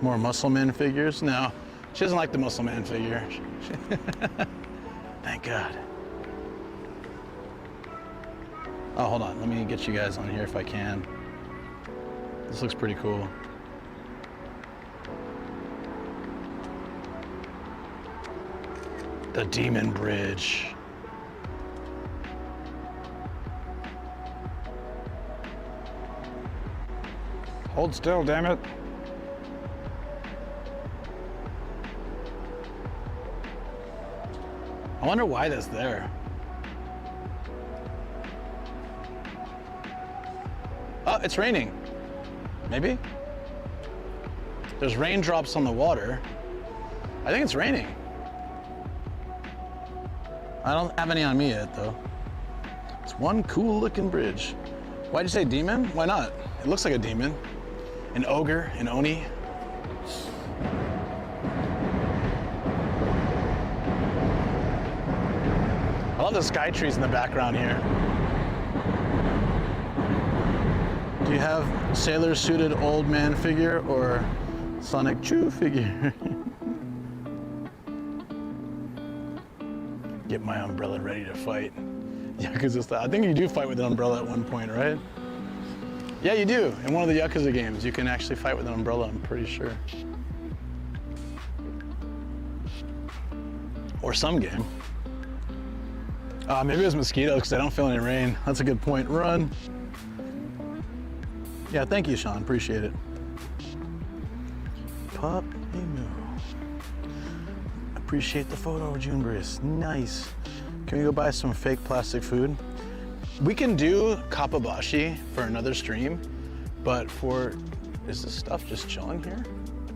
More Muscle Man figures? No, she doesn't like the Muscle Man figure. Thank God. Oh, hold on, let me get you guys on here if I can. This looks pretty cool. The Demon Bridge. Hold still, damn it. I wonder why that's there. Oh, it's raining. Maybe? There's raindrops on the water. I think it's raining. I don't have any on me yet, though. It's one cool looking bridge. Why'd you say demon? Why not? It looks like a demon. An ogre, an oni. I love the SkyTrees in the background here. Do you have sailor suited old man figure or Sonic Chew figure? Get my umbrella ready to fight. Yakuza, I think you do fight with an umbrella at one point, right? Yeah, you do. In one of the Yakuza games, you can actually fight with an umbrella, I'm pretty sure. Or some game. Maybe it was mosquitoes because I don't feel any rain. That's a good point. Run. Yeah, thank you, Sean. Appreciate it. Pop a moo. Appreciate the photo, Junebris. Nice. Can we go buy some fake plastic food? We can do kapabashi for another stream, but is this stuff just chilling here?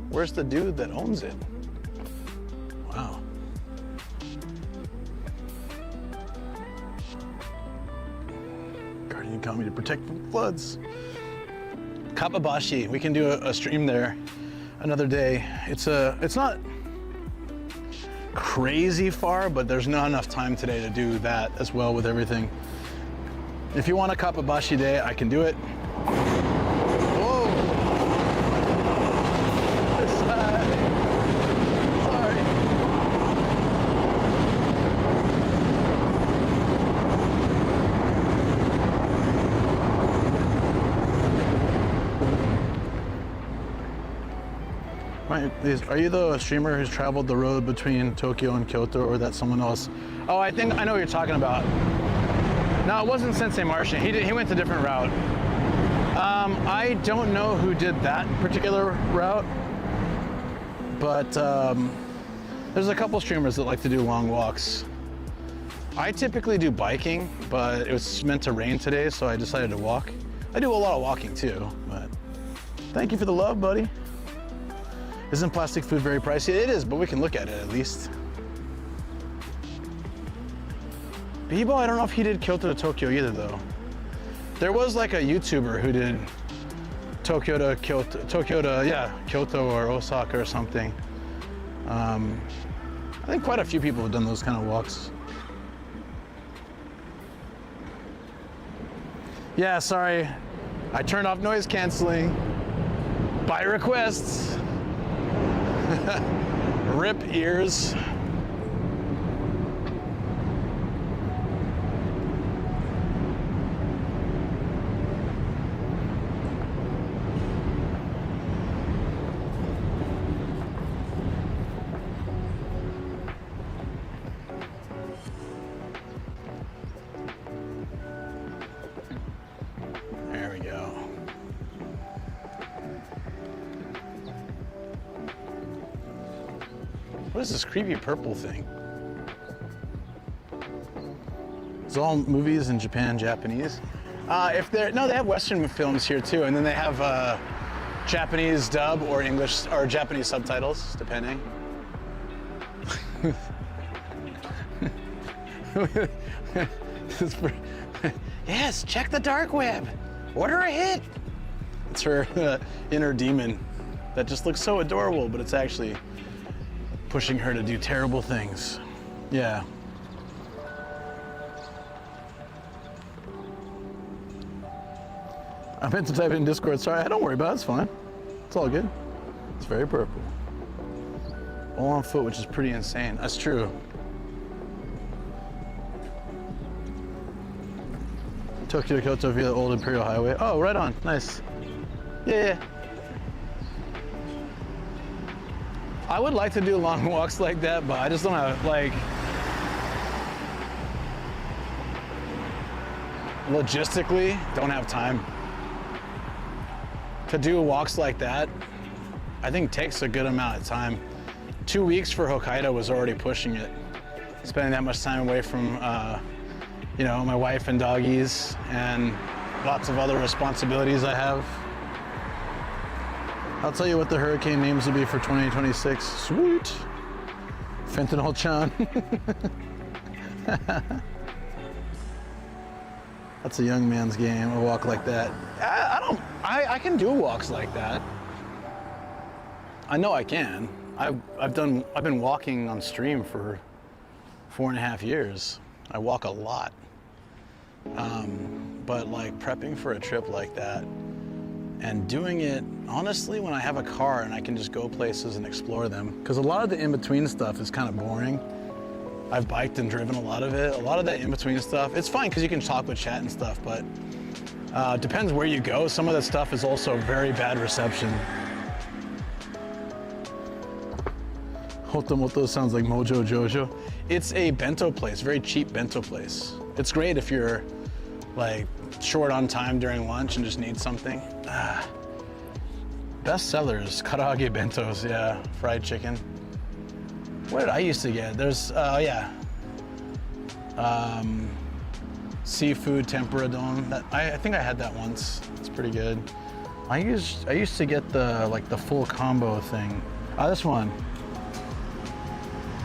Where's the dude that owns it? Wow. Guardian Kami to protect from floods. Kapabashi, we can do a stream there another day. It's not crazy far, but there's not enough time today to do that as well with everything. If you want a kapabashi day, I can do it. Whoa! This side. Sorry. Are you the streamer who's traveled the road between Tokyo and Kyoto, or that someone else? Oh, I think I know what you're talking about. No, it wasn't Sensei Martian. He went a different route. I don't know who did that particular route, but there's a couple streamers that like to do long walks. I typically do biking, but it was meant to rain today, so I decided to walk. I do a lot of walking too, but thank you for the love, buddy. Isn't plastic food very pricey? It is, but we can look at it at least. Bebo, I don't know if he did Kyoto to Tokyo either though. There was like a YouTuber who did Tokyo to Kyoto or Osaka or something. I think quite a few people have done those kind of walks. Yeah, sorry. I turned off noise canceling by request. Rip ears. There we go. What is this creepy purple thing? It's all movies in Japan, Japanese. They have Western films here too, and then they have Japanese dub or English or Japanese subtitles, depending. Yes, check the dark web. Order a hit. It's her inner demon that just looks so adorable, but it's actually pushing her to do terrible things. Yeah. I meant to type it in Discord. Sorry, don't worry about it. It's fine. It's all good. It's very purple. All on foot, which is pretty insane. That's true. Tokyo to Kyoto via the old Imperial Highway. Oh, right on. Nice. Yeah. I would like to do long walks like that, but I just don't have, like, logistically, don't have time. To do walks like that, I think takes a good amount of time. 2 weeks for Hokkaido was already pushing it. Spending that much time away from, you know, my wife and doggies and lots of other responsibilities I have. I'll tell you what the hurricane names will be for 2026. Sweet. Fentanyl-chan. That's a young man's game, a walk like that. I can do walks like that. I know I can. I've been walking on stream for 4.5 years. I walk a lot. But like prepping for a trip like that and doing it honestly when I have a car and I can just go places and explore them, because a lot of the in-between stuff is kind of boring. I've biked and driven a lot of it. A lot of that in-between stuff, it's fine because you can talk with chat and stuff, but depends where you go. Some of that stuff is also very bad reception. Hotomoto sounds like Mojo Jojo. It's a bento place, very cheap bento place. It's great if you're like short on time during lunch and just need something. Best sellers, karaage bentos, yeah, fried chicken. What did I used to get? There's, yeah. Seafood tempura don. That I think I had that once. It's pretty good. I used to get the full combo thing. This one.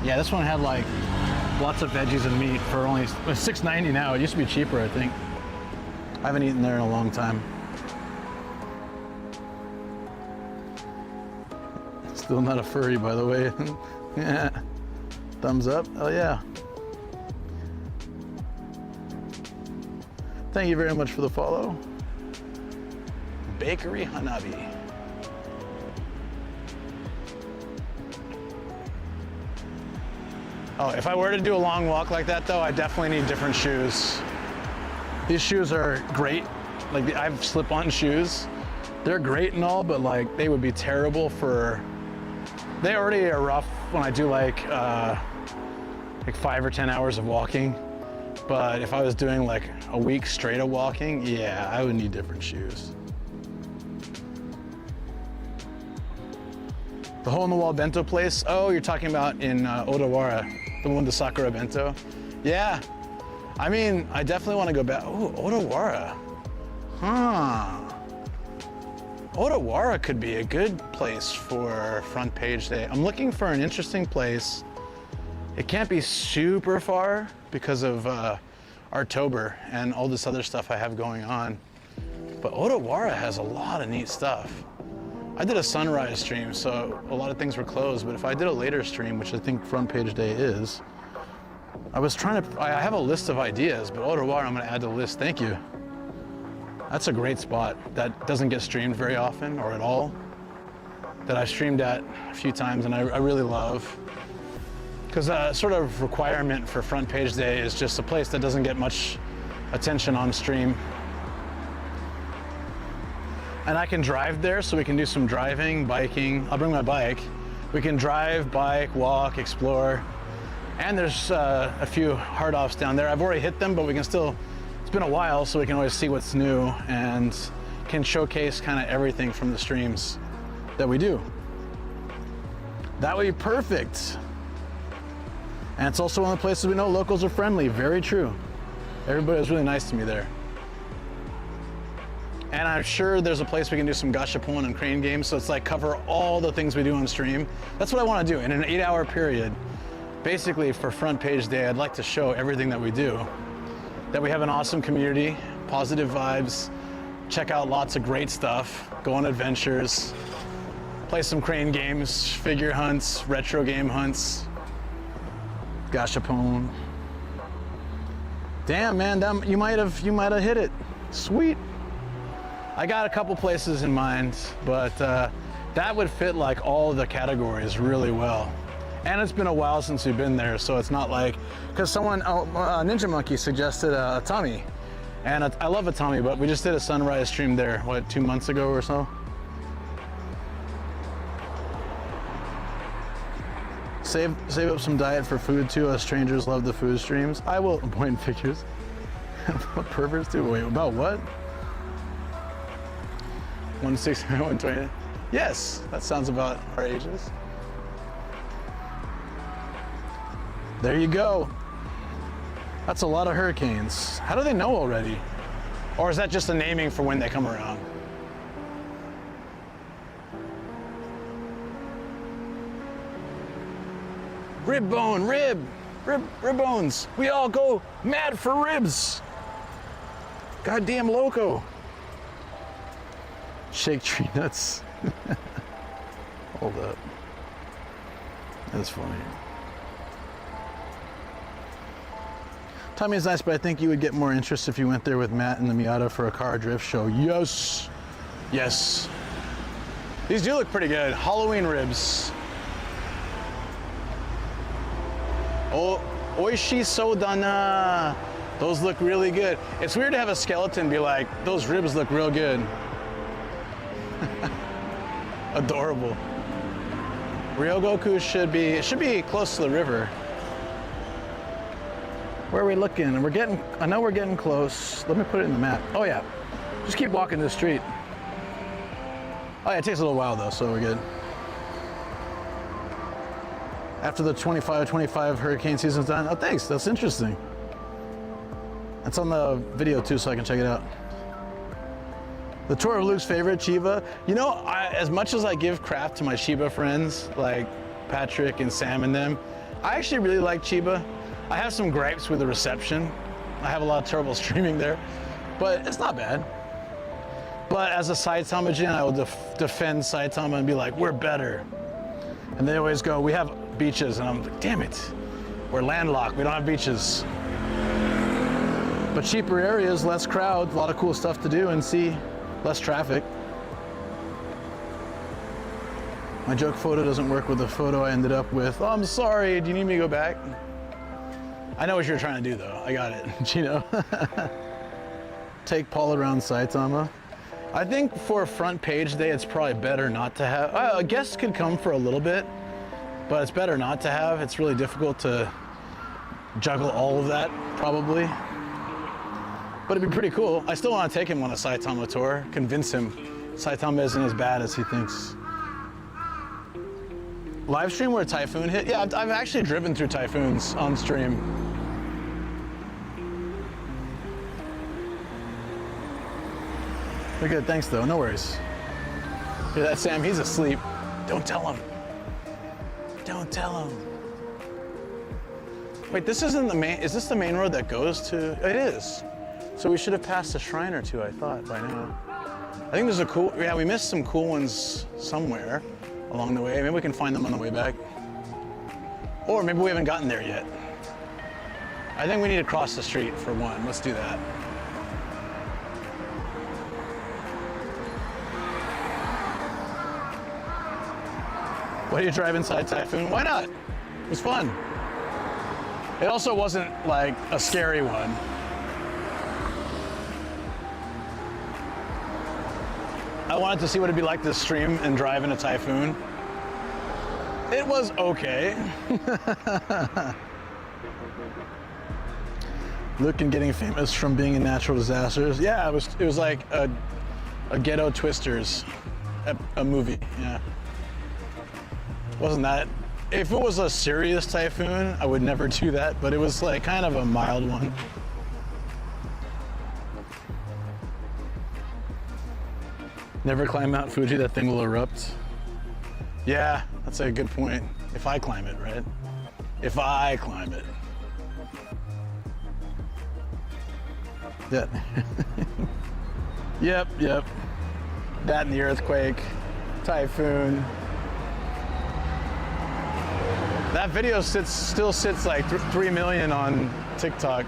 Yeah, this one had like lots of veggies and meat for only $6.90 now. It used to be cheaper, I think. I haven't eaten there in a long time. Still not a furry, by the way. Yeah. Thumbs up. Oh yeah. Thank you very much for the follow. Bakery Hanabi. Oh, if I were to do a long walk like that though, I definitely need different shoes. These shoes are great. Like I have slip-on shoes. They're great and all, but like they would be terrible for, they already are rough when I do like 5 or 10 hours of walking. But if I was doing like a week straight of walking, yeah, I would need different shoes. The hole-in-the-wall bento place? Oh, you're talking about in Odawara, the one with the Sakura bento? Yeah, I mean, I definitely want to go back. Oh, Odawara. Huh. Odawara could be a good place for front page day. I'm looking for an interesting place. It can't be super far because of October and all this other stuff I have going on. But Odawara has a lot of neat stuff. I did a sunrise stream, so a lot of things were closed, but if I did a later stream, which I think front page day is, I have a list of ideas, but Odawara I'm gonna add to the list. Thank you. That's a great spot that doesn't get streamed very often or at all, that I've streamed at a few times and I really love. Because a sort of requirement for front page day is just a place that doesn't get much attention on stream. And I can drive there, so we can do some driving, biking. I'll bring my bike. We can drive, bike, walk, explore. And there's a few hard offs down there. I've already hit them, but we can still, it's been a while, so we can always see what's new and can showcase kind of everything from the streams that we do. That would be perfect. And it's also one of the places we know locals are friendly. Very true. Everybody was really nice to me there. And I'm sure there's a place we can do some gashapon and crane games, so it's like cover all the things we do on stream. That's what I want to do in an 8-hour period. Basically for front page day, I'd like to show everything that we do. That we have an awesome community, positive vibes, check out lots of great stuff, go on adventures, play some crane games, figure hunts, retro game hunts, gashapon. Damn man, you might have hit it. Sweet. I got a couple places in mind, but that would fit like all the categories really well. And it's been a while since we've been there, so it's not like, because someone, Ninja Monkey suggested Atami, and I love Atami, but we just did a sunrise stream there, what, 2 months ago or so? Save up some diet for food too. Us strangers love the food streams. I will point figures. What perverts do? Wait, about what? 160, 120. Yes, that sounds about our ages. There you go. That's a lot of hurricanes. How do they know already? Or is that just a naming for when they come around? Rib bone, rib bones. We all go mad for ribs. Goddamn loco. Shake tree nuts. Hold up. That's funny. Tommy's nice, but I think you would get more interest if you went there with Matt and the Miata for a car drift show. Yes. Yes. These do look pretty good. Halloween ribs. Oh, oishi sodana. Those look really good. It's weird to have a skeleton be like, those ribs look real good. Adorable. Ryogoku should be close to the river. Where are we looking? I know we're getting close. Let me put it in the map. Oh yeah, just keep walking this street. Oh yeah, it takes a little while though, so we're good. after the 25 hurricane season's done. Oh, thanks. That's interesting. That's on the video too, so I can check it out. The tour of Luke's favorite Chiba. You know, as much as I give crap to my Chiba friends, like Patrick and Sam and them, I actually really like Chiba. I have some gripes with the reception. I have a lot of trouble streaming there, but it's not bad. But as a Saitama Jin, I will defend Saitama and be like, we're better. And they always go, we have beaches. And I'm like, damn it, we're landlocked, we don't have beaches. But cheaper areas, less crowd, a lot of cool stuff to do and see, less traffic. My joke photo doesn't work with the photo I ended up with. Oh, I'm sorry, do you need me to go back? I know what you're trying to do though, I got it, Chino. Take Paul around Saitama. I think for a front page day, it's probably better not to have, guests could come for a little bit, but it's better not to have. It's really difficult to juggle all of that, probably. But it'd be pretty cool. I still want to take him on a Saitama tour, convince him Saitama isn't as bad as he thinks. Live stream where a typhoon hit? Yeah, I've actually driven through typhoons on stream. We're good, thanks though, no worries. Hear that, Sam? He's asleep. Don't tell him. Don't tell him. Wait, this isn't the main, is this the main road that goes to, it is. So we should have passed a shrine or two, I thought, by now. I think there's a cool, yeah, we missed some cool ones somewhere along the way. Maybe we can find them on the way back. Or maybe we haven't gotten there yet. I think we need to cross the street for one. Let's do that. Why do you drive inside Typhoon? Why not? It was fun. It also wasn't like a scary one. I wanted to see what it'd be like to stream and drive in a Typhoon. It was okay. Luke and getting famous from being in natural disasters. Yeah, it was like a Ghetto Twisters, a movie, yeah. Wasn't that, if it was a serious typhoon, I would never do that, but it was like kind of a mild one. Never climb Mount Fuji, that thing will erupt. Yeah, that's a good point. If I climb it, right? If I climb it. Yeah. Yep. That and the earthquake, typhoon. That video still sits like 3 million on TikTok.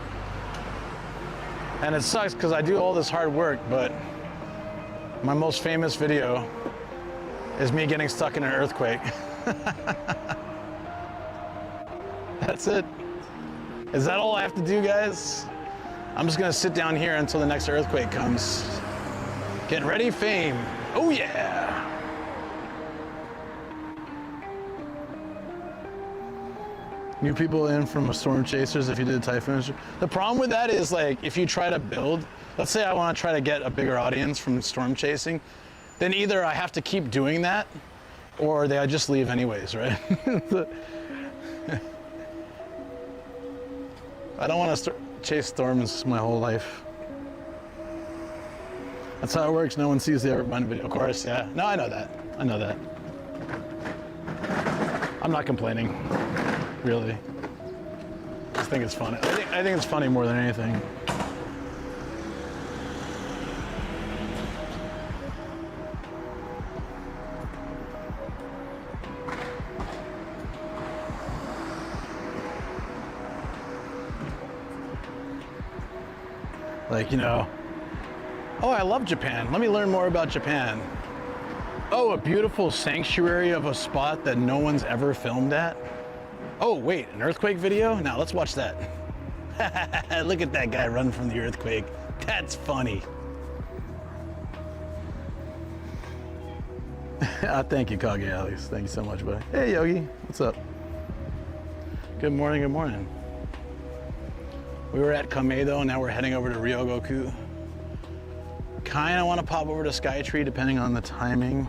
And it sucks because I do all this hard work, but my most famous video is me getting stuck in an earthquake. That's it. Is that all I have to do, guys? I'm just gonna sit down here until the next earthquake comes. Get ready, fame. Oh yeah. New people in from storm chasers if you did typhoons. The problem with that is like if you try to build, let's say I want to try to get a bigger audience from storm chasing, then either I have to keep doing that or they just leave anyways, right? I don't want to chase storms my whole life. That's how it works. No one sees the Evermind video. Of course, yeah. No, I know that. I'm not complaining, really. I just think it's funny. I think it's funny more than anything. Like, you know, oh, I love Japan. Let me learn more about Japan. Oh, a beautiful sanctuary of a spot that no one's ever filmed at. Oh, wait, an earthquake video? Now let's watch that. Look at that guy run from the earthquake. That's funny. Thank you, Kage Alex. Thank you so much, buddy. Hey, Yogi, what's up? Good morning, good morning. We were at Kameido, now we're heading over to Ryogoku. Kinda wanna pop over to SkyTree depending on the timing.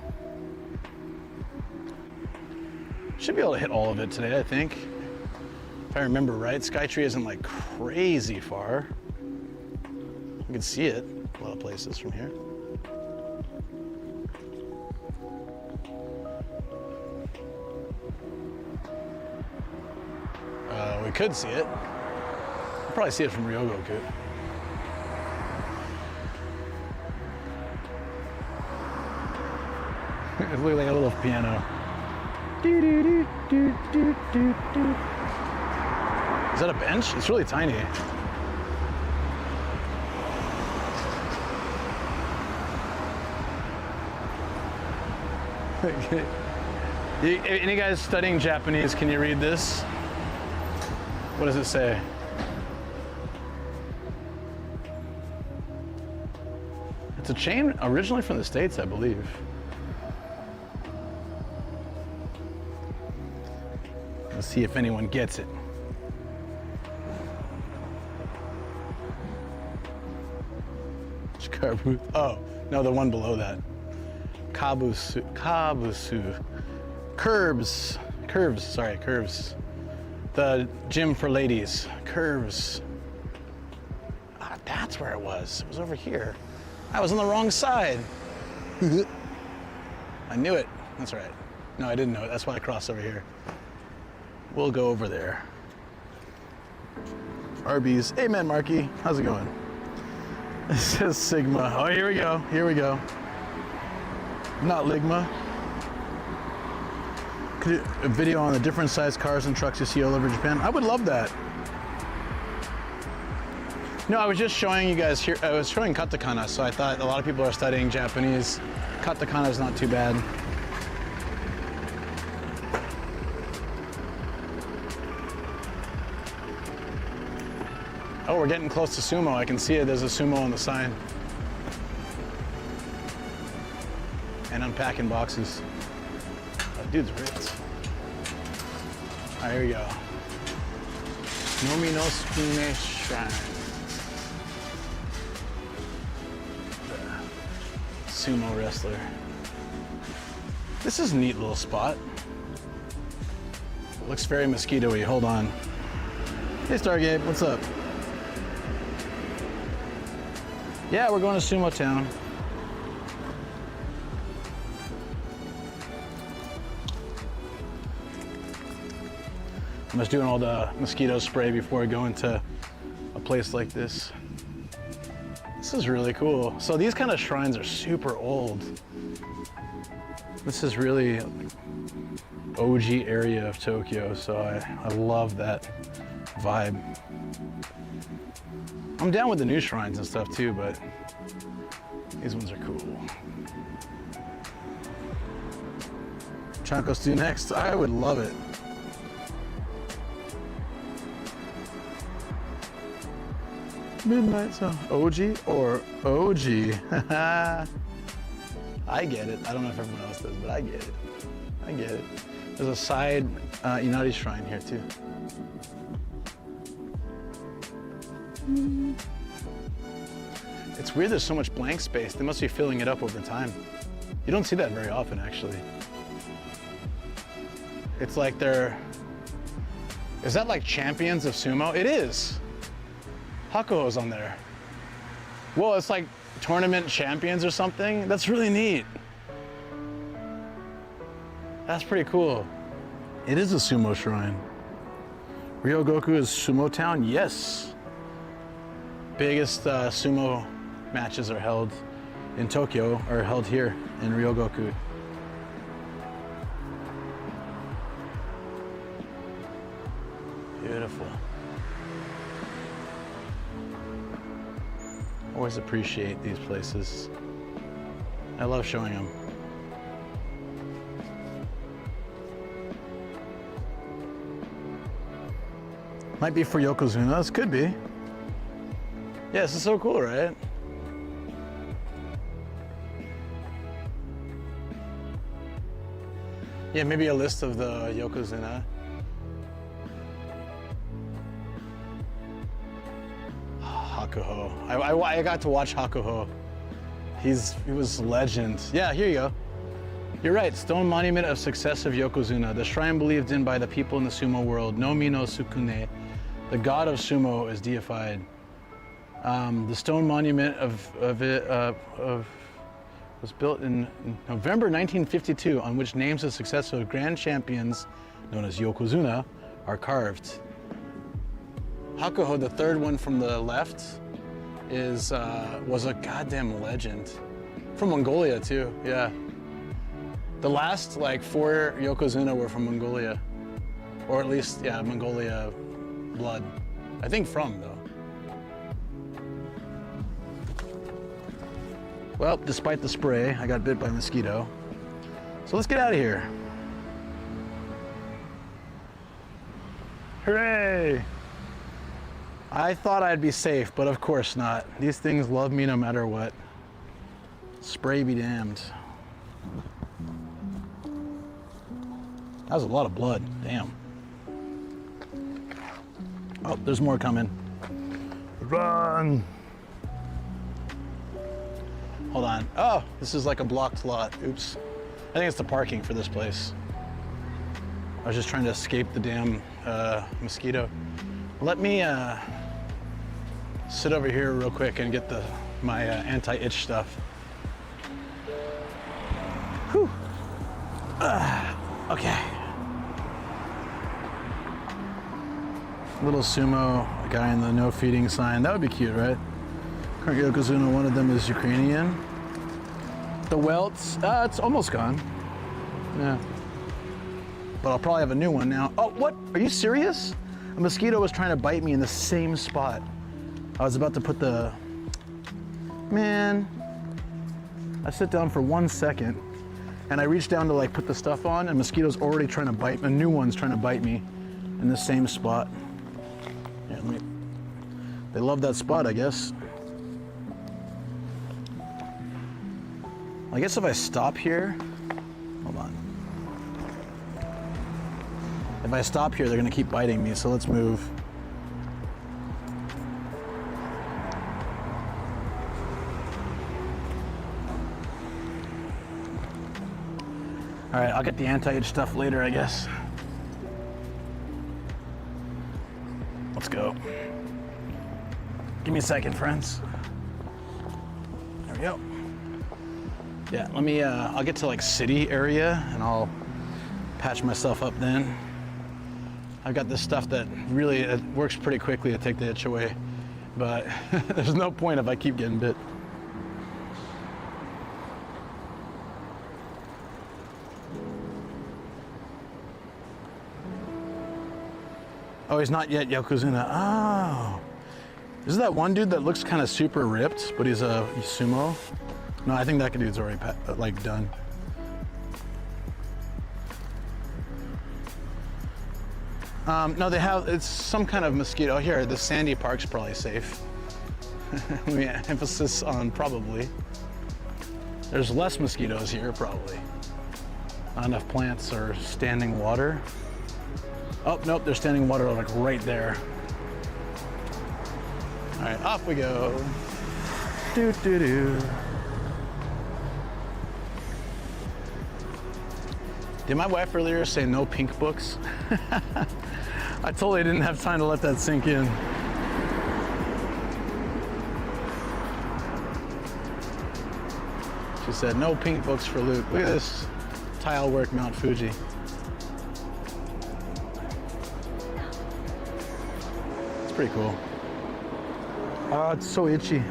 Should be able to hit all of it today, I think. If I remember right, SkyTree isn't like crazy far. You can see it a lot of places from here. We could see it. We'll probably see it from Ryogoku. It looks like a little piano. Is that a bench? It's really tiny. Any guys studying Japanese, can you read this? What does it say? It's a chain originally from the States, I believe. Let's see if anyone gets it. Oh, no, the one below that. Kabusu. Curves. Sorry, curves. The gym for ladies. Curves. Ah, that's where it was. It was over here. I was on the wrong side. I knew it. That's right. No, I didn't know it. That's why I crossed over here. We'll go over there. Arby's. Hey, man, Marky. How's it going? It says Sigma. Oh, here we go. Here we go. Not Ligma. A video on the different size cars and trucks you see all over Japan. I would love that. No, I was just showing you guys here. I was showing katakana, so I thought a lot of people are studying Japanese. Katakana is not too bad. Oh, we're getting close to sumo. I can see it. There's a sumo on the sign. And unpacking boxes. That dude's ripped. All right, here we go. Nomi no Sume Shrine. The sumo wrestler. This is a neat little spot. It looks very mosquito-y. Hold on. Hey, Stargate, what's up? Yeah, we're going to Sumo Town. I'm just doing all the mosquito spray before I go into a place like this. This is really cool. So these kind of shrines are super old. This is really OG area of Tokyo, so I love that vibe. I'm down with the new shrines and stuff too, but these ones are cool. Chanko Stew next. I would love it. Midnight Sun. OG or OG? I get it. I don't know if everyone else does, but I get it. I get it. There's a side Inari shrine here too. It's weird there's so much blank space. They must be filling it up over time. You don't see that very often, actually. It's like they're... Is that like champions of sumo? It is. Hakuho's on there. Whoa, it's like tournament champions or something? That's really neat. That's pretty cool. It is a sumo shrine. Ryogoku is sumo town? Yes. Biggest sumo matches are held in Tokyo, are held here in Ryogoku. Beautiful. Always appreciate these places. I love showing them. Might be for Yokozunas, could be. Yeah, this is so cool, right? Yeah, maybe a list of the Yokozuna. Hakuho. I got to watch Hakuho. He was legend. Yeah, here you go. You're right, stone monument of success of Yokozuna, the shrine believed in by the people in the sumo world. Nomi no Sukune, the god of sumo, is deified. The stone monument was built in November 1952, on which names of successful grand champions, known as Yokozuna, are carved. Hakuho, the third one from the left, was a goddamn legend. From Mongolia too, yeah. The last like 4 Yokozuna were from Mongolia. Or at least, yeah, Mongolia blood. I think from, though. Well, despite the spray, I got bit by a mosquito. So let's get out of here. Hooray! I thought I'd be safe, but of course not. These things love me no matter what. Spray be damned. That was a lot of blood, damn. Oh, there's more coming. Run! Hold on. Oh, this is like a blocked lot. Oops. I think it's the parking for this place. I was just trying to escape the damn mosquito. Let me sit over here real quick and get my anti-itch stuff. Whew. Okay. Little sumo, a guy in the no feeding sign. That would be cute, right? Current Yokozuna, one of them is Ukrainian. The welts, it's almost gone. Yeah. But I'll probably have a new one now. Oh, what? Are you serious? A mosquito was trying to bite me in the same spot. I was about to put the... Man. I sit down for 1 second and I reach down to like put the stuff on and mosquito's already trying to bite, a new one's trying to bite me in the same spot. Yeah, they love that spot, I guess. I guess if I stop here, hold on. If I stop here, they're gonna keep biting me, so let's move. All right, I'll get the anti-itch stuff later, I guess. Let's go. Give me a second, friends. There we go. Yeah, let me, I'll get to like city area and I'll patch myself up then. I've got this stuff that really, it works pretty quickly to take the itch away, but there's no point if I keep getting bit. Oh, he's not yet Yokozuna. Oh. Is that one dude that looks kind of super ripped, but he's sumo? No, I think that dude's already like done. No, they have, it's some kind of mosquito. Here, the sandy park's probably safe. We emphasis on probably. There's less mosquitoes here, probably. Not enough plants or standing water. Oh, nope, there's standing water like right there. All right, off we go. Do, do, do. Did my wife earlier say no pink books? I totally didn't have time to let that sink in. She said no pink books for Luke. Look at this tile work Mount Fuji. It's pretty cool. Oh, it's so itchy.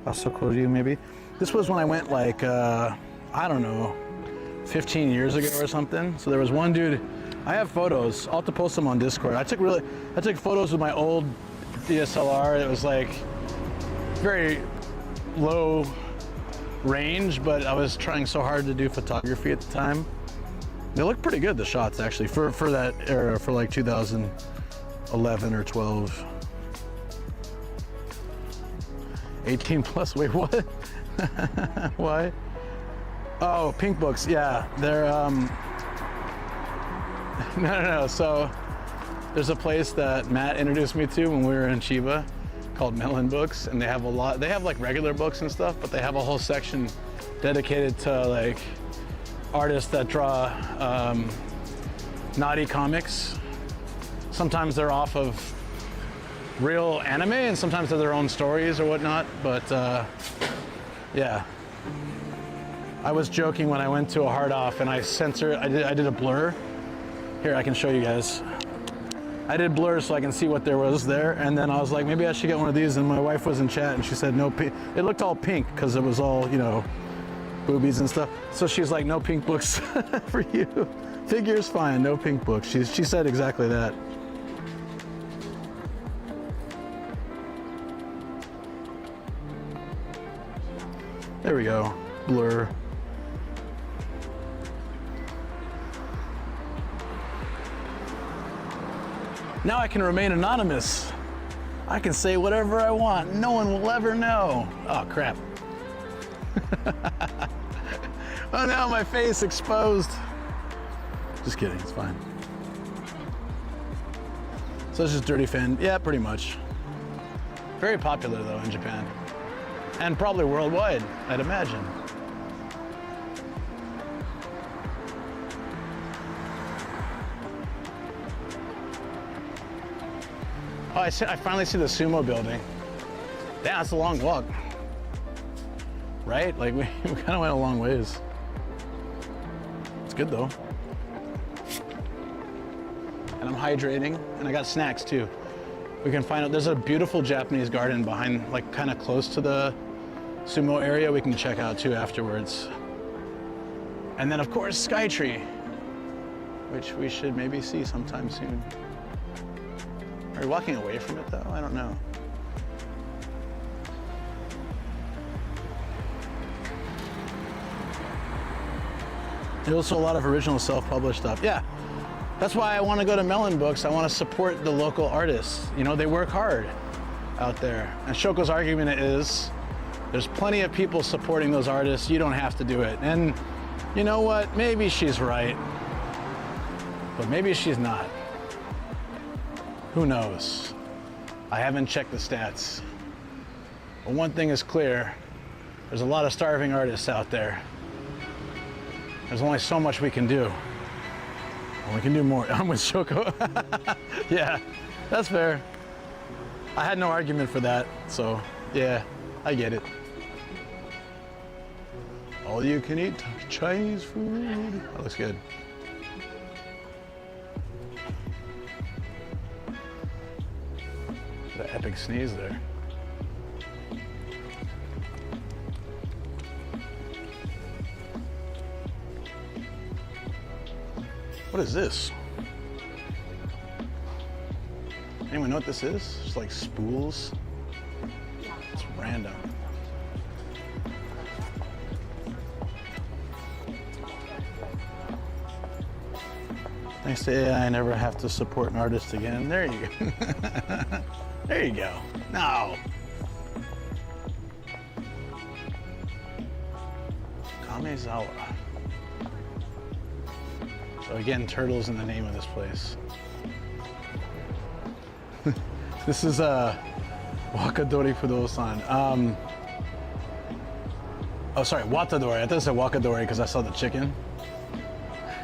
Asokoryu, maybe. This was when I went like, I don't know, 15 years ago or something. So there was one dude, I have photos, I'll have to post them on Discord. I took photos with my old DSLR. It was like very low range, but I was trying so hard to do photography at the time. They look pretty good, the shots actually, for that era, for like 2011 or 12. 18 plus, wait, what? Why? Oh, pink books, yeah. They're, no. So there's a place that Matt introduced me to when we were in Chiba, called Melon Books, and they have a lot. They have like regular books and stuff, but they have a whole section dedicated to like artists that draw naughty comics. Sometimes they're off of real anime, and sometimes they're their own stories or whatnot. But yeah, I was joking when I went to a hard off and I censored. I did a blur. Here, I can show you guys. I did blur so I can see what there was there, and then I was like, maybe I should get one of these. And my wife was in chat, and she said no pink. It looked all pink because it was all, you know, boobies and stuff. So she's like, no pink books for you. Figure's fine, no pink books. She said exactly that. There we go, blur. Now I can remain anonymous. I can say whatever I want. No one will ever know. Oh, crap. Oh no, my face exposed. Just kidding, it's fine. So it's just Dirty Fan. Yeah, pretty much. Very popular though in Japan. And probably worldwide, I'd imagine. Oh, I finally see the sumo building. Yeah, it's a long walk. Right? Like we kind of went a long ways. It's good though. And I'm hydrating, and I got snacks too. We can find out, there's a beautiful Japanese garden behind, like kind of close to the sumo area we can check out too afterwards. And then of course, SkyTree, which we should maybe see sometime soon. Are we walking away from it though? I don't know. There's also a lot of original self-published stuff. Yeah, that's why I want to go to Melon Books. I want to support the local artists. You know, they work hard out there. And Shoko's argument is, there's plenty of people supporting those artists. You don't have to do it. And you know what? Maybe she's right, but maybe she's not. Who knows? I haven't checked the stats. But one thing is clear, there's a lot of starving artists out there. There's only so much we can do. And we can do more. I'm with Shoko. Yeah, that's fair. I had no argument for that, so yeah, I get it. All you can eat Chinese food. That looks good. The epic sneeze there. What is this? Anyone know what this is? Just like spools. It's random. Thanks to AI, I never have to support an artist again. There you go. There you go. No. Kameido. So again, turtles in the name of this place. This is Wakadori Fudosan. Oh, sorry, Watadori. I thought it said Wakadori because I saw the chicken.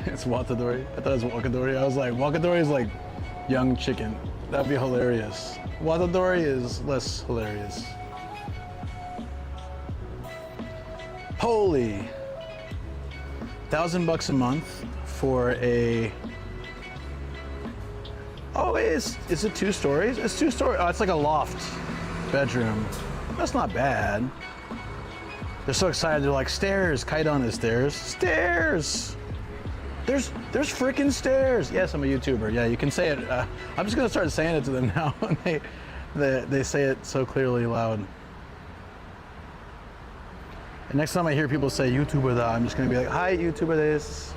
It's Watadori. I thought it was Wakadori. I was like, Wakadori is like young chicken. That'd be hilarious. Watadori is less hilarious. Holy. $1,000 a month for a. Oh, is it 2 stories? It's 2 stories. Oh, it's like a loft bedroom. That's not bad. They're so excited. They're like, stairs. Kaidon is stairs. Stairs. There's freaking stairs. Yes, I'm a YouTuber. Yeah, you can say it. I'm just gonna start saying it to them now. They say it so clearly loud. And next time I hear people say YouTuber da, I'm just gonna be like, hi YouTuber this.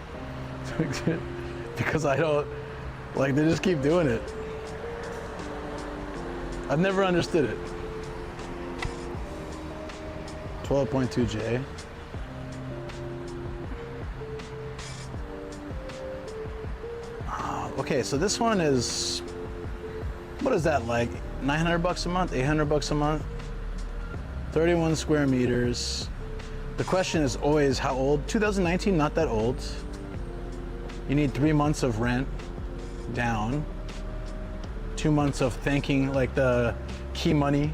Because I don't, like, they just keep doing it. I've never understood it. 12.2J. Okay, so this one is, what is that like? $900 a month, $800 a month, 31 square meters. The question is always how old? 2019, not that old. You need 3 months of rent down, 2 months of thanking, like the key money,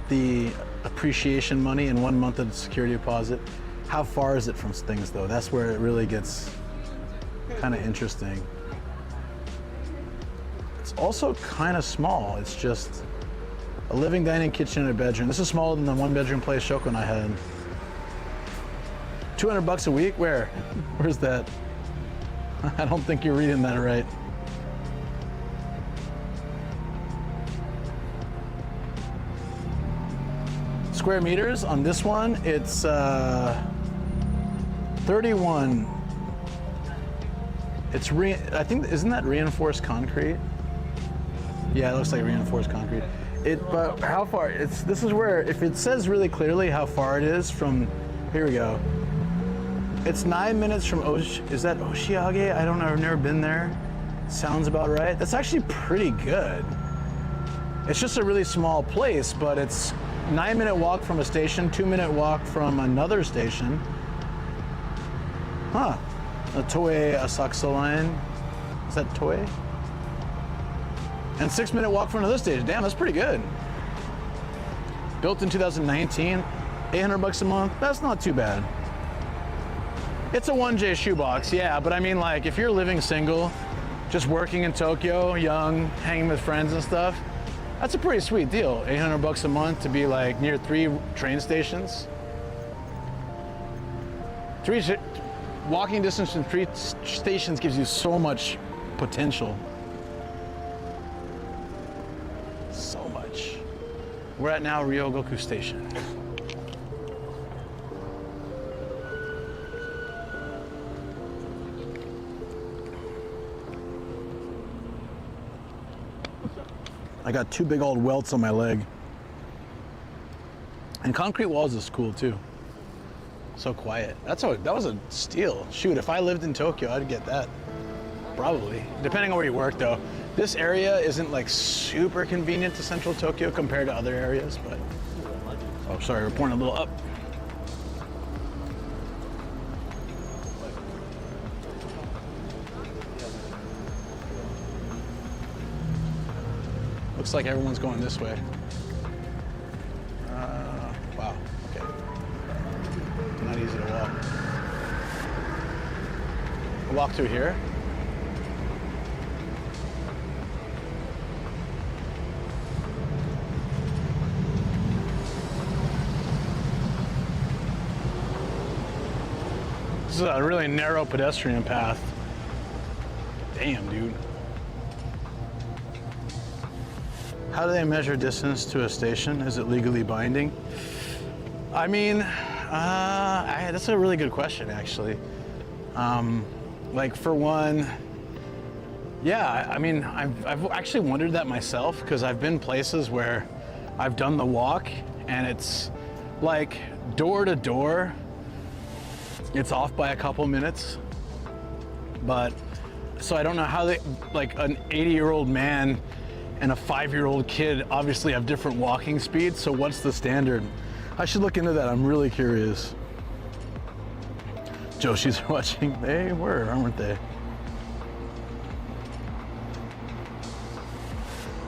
the appreciation money, and 1 month of security deposit. How far is it from things though? That's where it really gets kind of interesting. It's also kind of small. It's just a living, dining, kitchen, and a bedroom. This is smaller than the 1-bedroom place Shoko and I had. $200 a week? Where? Where's that? I don't think you're reading that right. Square meters on this one, it's 31. It's I think, isn't that reinforced concrete? Yeah, it looks like reinforced concrete. But how far? This is where, if it says really clearly how far it is from, here we go. It's 9 minutes from is that Oshiage? I don't know, I've never been there. Sounds about right. That's actually pretty good. It's just a really small place, but it's 9-minute walk from a station, 2-minute walk from another station. Huh, a Toei Asakusa line. Is that Toei? And 6-minute walk from another station. Damn, that's pretty good. Built in 2019, $800 a month. That's not too bad. It's a 1J shoebox, yeah, but I mean, like, if you're living single, just working in Tokyo, young, hanging with friends and stuff, that's a pretty sweet deal. $800 a month to be like near 3 train stations. Walking distance from 3 stations gives you so much potential. So much. We're at now Ryogoku Station. I got 2 big old welts on my leg. And concrete walls is cool too. So quiet. That was a steal. Shoot, if I lived in Tokyo, I'd get that. Probably. Depending on where you work though. This area isn't like super convenient to central Tokyo compared to other areas, but. Oh, sorry, we're pointing a little up. Looks like everyone's going this way. Wow, okay. Not easy to walk. I'll walk through here. This is a really narrow pedestrian path. Damn, dude. How do they measure distance to a station? Is it legally binding? I mean, that's a really good question, actually. Like, for one, yeah, I mean, I've actually wondered that myself, because I've been places where I've done the walk, and it's like door to door, it's off by a couple minutes. But, so I don't know how they, like an 80-year-old man and a 5-year-old kid obviously have different walking speeds, so what's the standard? I should look into that, I'm really curious. Joshi's watching. They were, aren't they?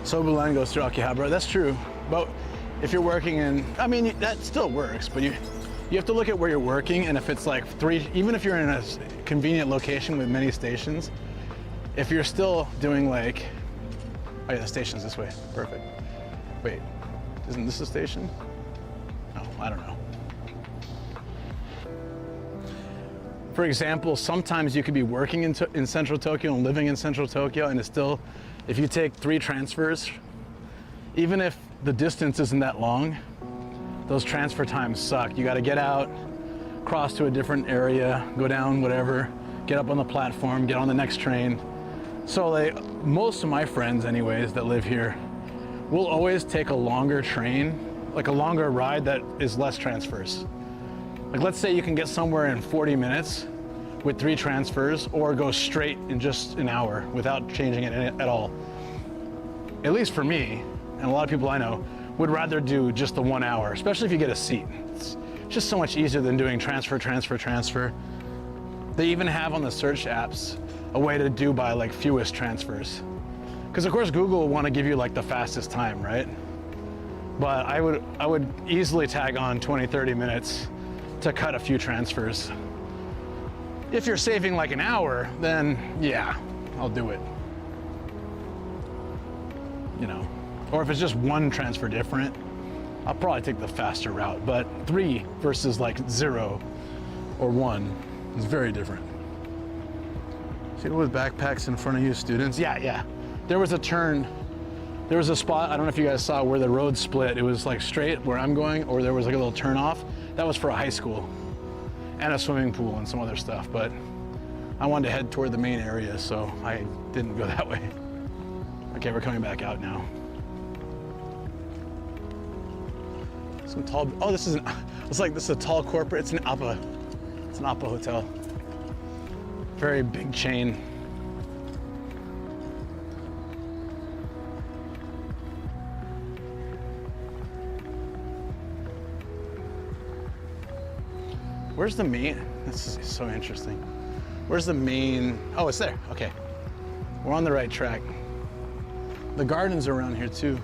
Sobu line goes through Akihabara, that's true. But if you're working in, I mean, that still works, but you have to look at where you're working, and if it's like 3, even if you're in a convenient location with many stations, if you're still doing like, oh yeah, the station's this way. Perfect. Wait, isn't this a station? No, I don't know. For example, sometimes you could be working in central Tokyo and living in central Tokyo, and it's still, if you take 3 transfers, even if the distance isn't that long, those transfer times suck. You gotta get out, cross to a different area, go down whatever, get up on the platform, get on the next train. So like, most of my friends anyways that live here will always take a longer train, like a longer ride that is less transfers. Like, let's say you can get somewhere in 40 minutes with 3 transfers, or go straight in just an hour without changing it at all. at least for me, and a lot of people I know, would rather do just the 1 hour, especially if you get a seat. It's just so much easier than doing transfer, transfer, transfer. They even have on the search apps a way to do by like fewest transfers. Because of course Google will want to give you like the fastest time, right? But I would easily tag on 20, 30 minutes to cut a few transfers. If you're saving like an hour, then yeah, I'll do it. You know, or if it's just one transfer different, I'll probably take the faster route. But 3 versus like 0 or 1 is very different. See with backpacks in front of you, students? Yeah. There was a turn. There was a spot, I don't know if you guys saw, where the road split. It was like straight where I'm going, or there was like a little turn off. That was for a high school and a swimming pool and some other stuff. But I wanted to head toward the main area, so I didn't go that way. Okay, we're coming back out now. Some tall, oh, this is a tall corporate. It's an Appa. It's an Appa hotel. Very big chain. Where's the main? This is so interesting. Where's the main? Oh, it's there. Okay. We're on the right track. The gardens are around here too.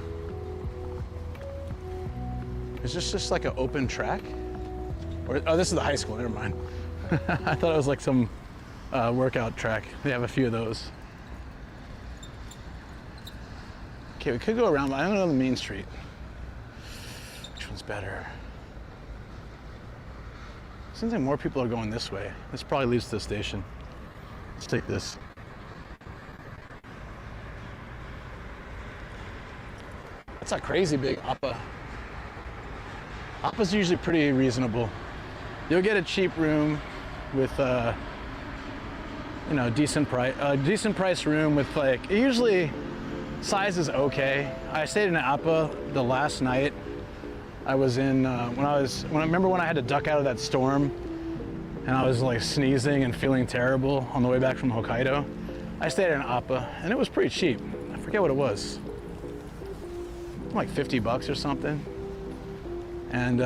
Is this just like an open track? Or, oh, this is the high school, never mind. I thought it was like some workout track. They have a few of those. Okay, we could go around, but I don't know the main street. Which one's better? Seems like more people are going this way. This probably leads to the station. Let's take this. That's a crazy big Appa. Appa's usually pretty reasonable. You'll get a cheap room with you know, decent price room with like, usually size is okay. I stayed in an Appa the last night. I was in, remember when I had to duck out of that storm and I was like sneezing and feeling terrible on the way back from Hokkaido? I stayed in an Appa and it was pretty cheap. I forget what it was. Like 50 bucks or something. And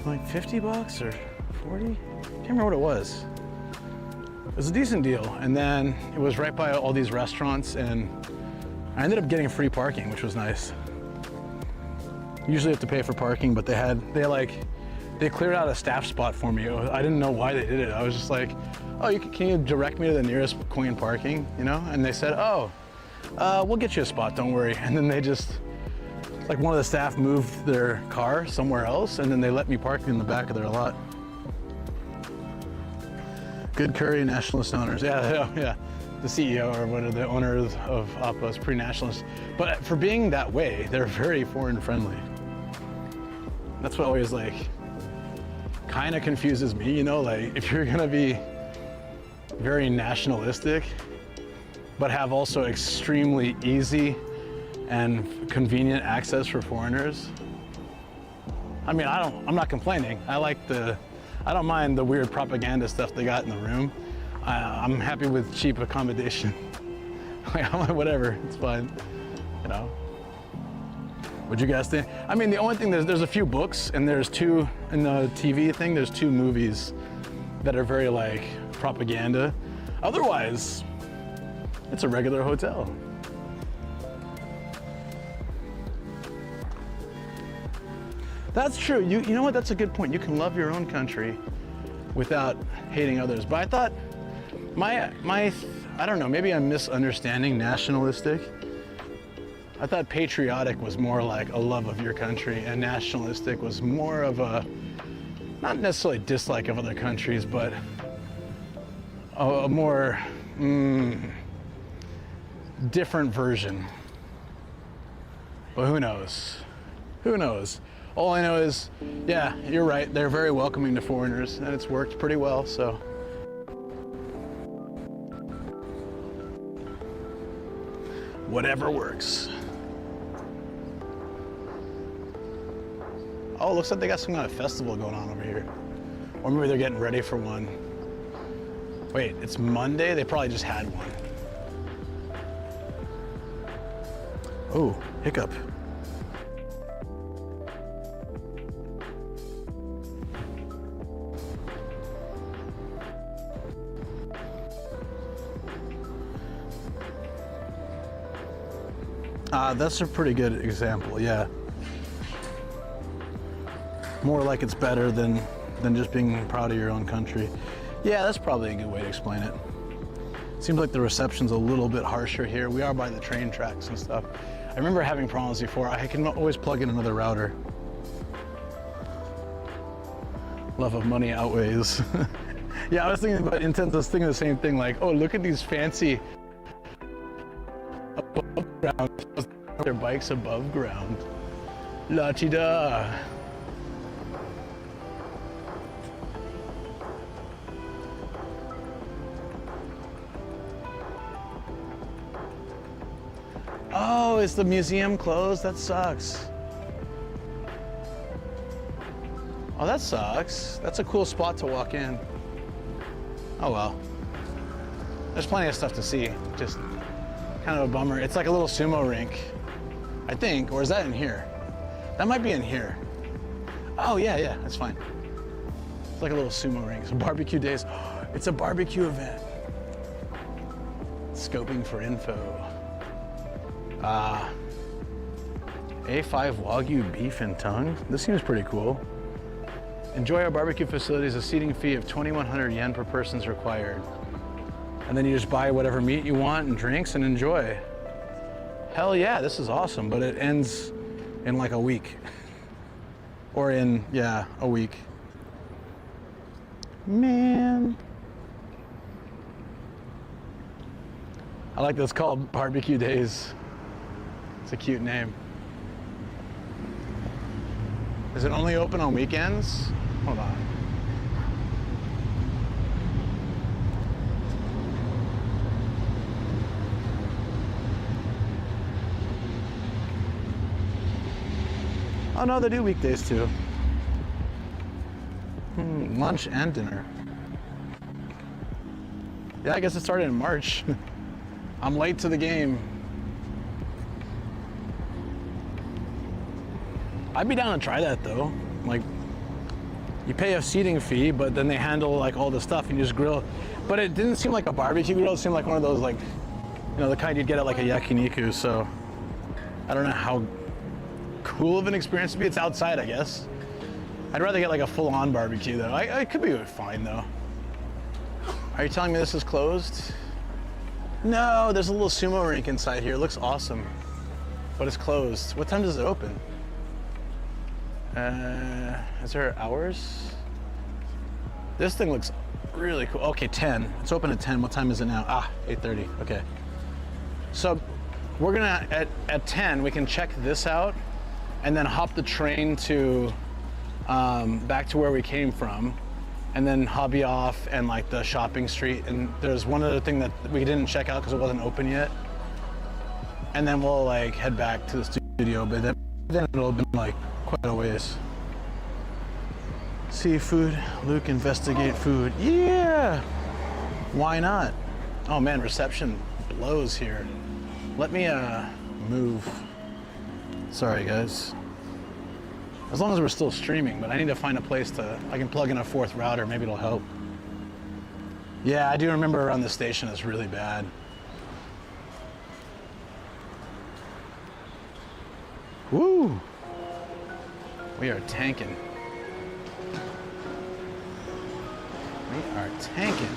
like 50 bucks or 40? Can't remember what it was. It was a decent deal. And then it was right by all these restaurants, and I ended up getting free parking, which was nice. Usually you have to pay for parking, but they cleared out a staff spot for me. I didn't know why they did it. I was just like, oh, can you direct me to the nearest coin parking, you know? And they said, oh, we'll get you a spot, don't worry. And then they just, like one of the staff moved their car somewhere else, and then they let me park in the back of their lot. Good curry, nationalist owners. Yeah. The CEO or one of the owners of Appa is pretty nationalist. But for being that way, they're very foreign friendly. That's what always like kind of confuses me, you know, like if you're gonna be very nationalistic, but have also extremely easy and convenient access for foreigners. I mean, I'm not complaining. I don't mind the weird propaganda stuff they got in the room. I'm happy with cheap accommodation. Like, I'm like, whatever, it's fine, you know. What'd you guys think? I mean, the only thing, there's a few books, and there's 2, in the TV thing, there's 2 movies that are very like propaganda. Otherwise, it's a regular hotel. That's true. You know what? That's a good point. You can love your own country without hating others. But I thought I don't know, maybe I'm misunderstanding nationalistic. I thought patriotic was more like a love of your country, and nationalistic was more of a, not necessarily dislike of other countries, but a more different version. But who knows? Who knows? All I know is, yeah, you're right. They're very welcoming to foreigners, and it's worked pretty well, so. Whatever works. Oh, looks like they got some kind of festival going on over here. Or maybe they're getting ready for one. Wait, it's Monday? They probably just had one. Oh, hiccup. That's a pretty good example, yeah. More like it's better than just being proud of your own country. Yeah, that's probably a good way to explain it. Seems like the reception's a little bit harsher here. We are by the train tracks and stuff. I remember having problems before. I can always plug in another router. Love of money outweighs. Yeah, I was thinking about Intense. I was thinking the same thing. Like, oh, look at these fancy above ground. Their bikes above ground. La-ti-da. Oh, is the museum closed? That sucks. Oh, that sucks. That's a cool spot to walk in. Oh well. There's plenty of stuff to see. Just kind of a bummer. It's like a little sumo rink, I think. Or is that in here? That might be in here. Oh yeah, that's fine. It's like a little sumo rink. Some barbecue days. It's a barbecue event. Scoping for info. A5 Wagyu beef and tongue. This seems pretty cool. Enjoy our barbecue facilities. A seating fee of 2,100 yen per person is required. And then you just buy whatever meat you want and drinks and enjoy. Hell yeah, this is awesome, but it ends in like a week. Or in, yeah, a week. Man. I like this called Barbecue Days. It's a cute name. Is it only open on weekends? Hold on. Oh no, they do weekdays too. Lunch and dinner. Yeah, I guess it started in March. I'm late to the game. I'd be down to try that though. Like, you pay a seating fee, but then they handle like all the stuff and you just grill. But it didn't seem like a barbecue grill. It seemed like one of those, like, you know, the kind you'd get at like a yakiniku. So I don't know how cool of an experience to be. It's outside, I guess. I'd rather get like a full-on barbecue though. I could be fine though. Are you telling me this is closed? No, there's a little sumo rink inside here. It looks awesome, but it's closed. What time does it open? Is there hours? This thing looks really cool. Okay, 10. It's open at 10. What time is it now? 8:30. Okay. So we're gonna, at 10, we can check this out and then hop the train to back to where we came from, and then hobby off and like the shopping street. And there's one other thing that we didn't check out because it wasn't open yet. And then we'll like head back to the studio, but then it'll be like quite a ways. Seafood, Luke, investigate food. Yeah, why not? Oh man, reception blows here. Let me move. Sorry guys. As long as we're still streaming, but I need to find a place I can plug in a fourth router, maybe it'll help. Yeah, I do remember around the station it's really bad. Woo! We are tanking. We are tanking.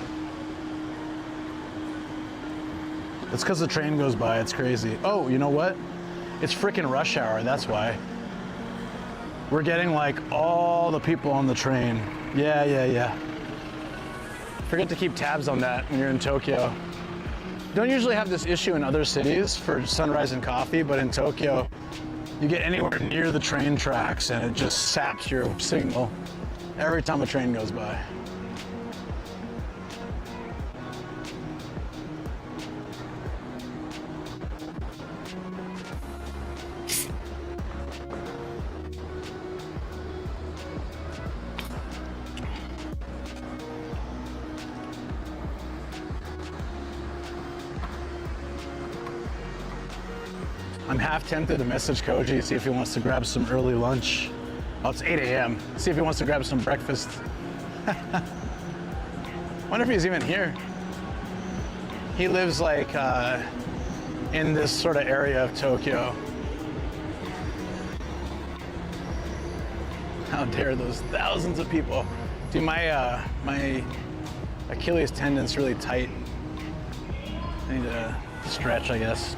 It's because the train goes by, it's crazy. Oh, you know what? It's freaking rush hour, that's why. We're getting like all the people on the train. Yeah. Forget to keep tabs on that when you're in Tokyo. Don't usually have this issue in other cities for sunrise and coffee, but in Tokyo, you get anywhere near the train tracks and it just saps your signal every time a train goes by. I'm half tempted to message Koji, see if he wants to grab some early lunch. Oh, it's 8 a.m. See if he wants to grab some breakfast. Wonder if he's even here. He lives like in this sort of area of Tokyo. How dare those thousands of people. Dude, my Achilles tendon's really tight. I need to stretch, I guess.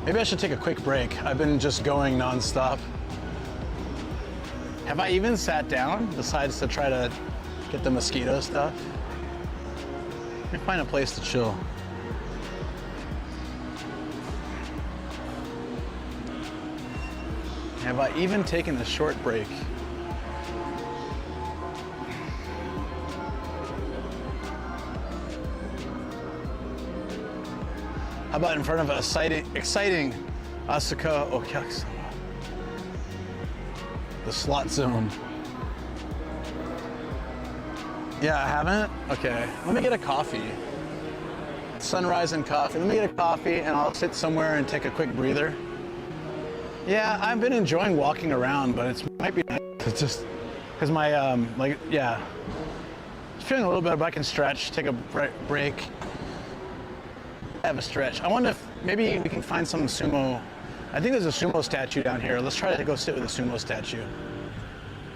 Maybe I should take a quick break. I've been just going nonstop. Have I even sat down besides to try to get the mosquito stuff? Let me find a place to chill. Have I even taken a short break? How about in front of a exciting Asuka Okyaksu? The slot zone. Yeah, I haven't? Okay, let me get a coffee. Sunrise and coffee. Let me get a coffee and I'll sit somewhere and take a quick breather. Yeah, I've been enjoying walking around, but it might be nice to just, because my, yeah. Just feeling a little better, but I can stretch, take a break. Have a stretch. I wonder if maybe we can find some sumo. I think there's a sumo statue down here. Let's try to go sit with a sumo statue.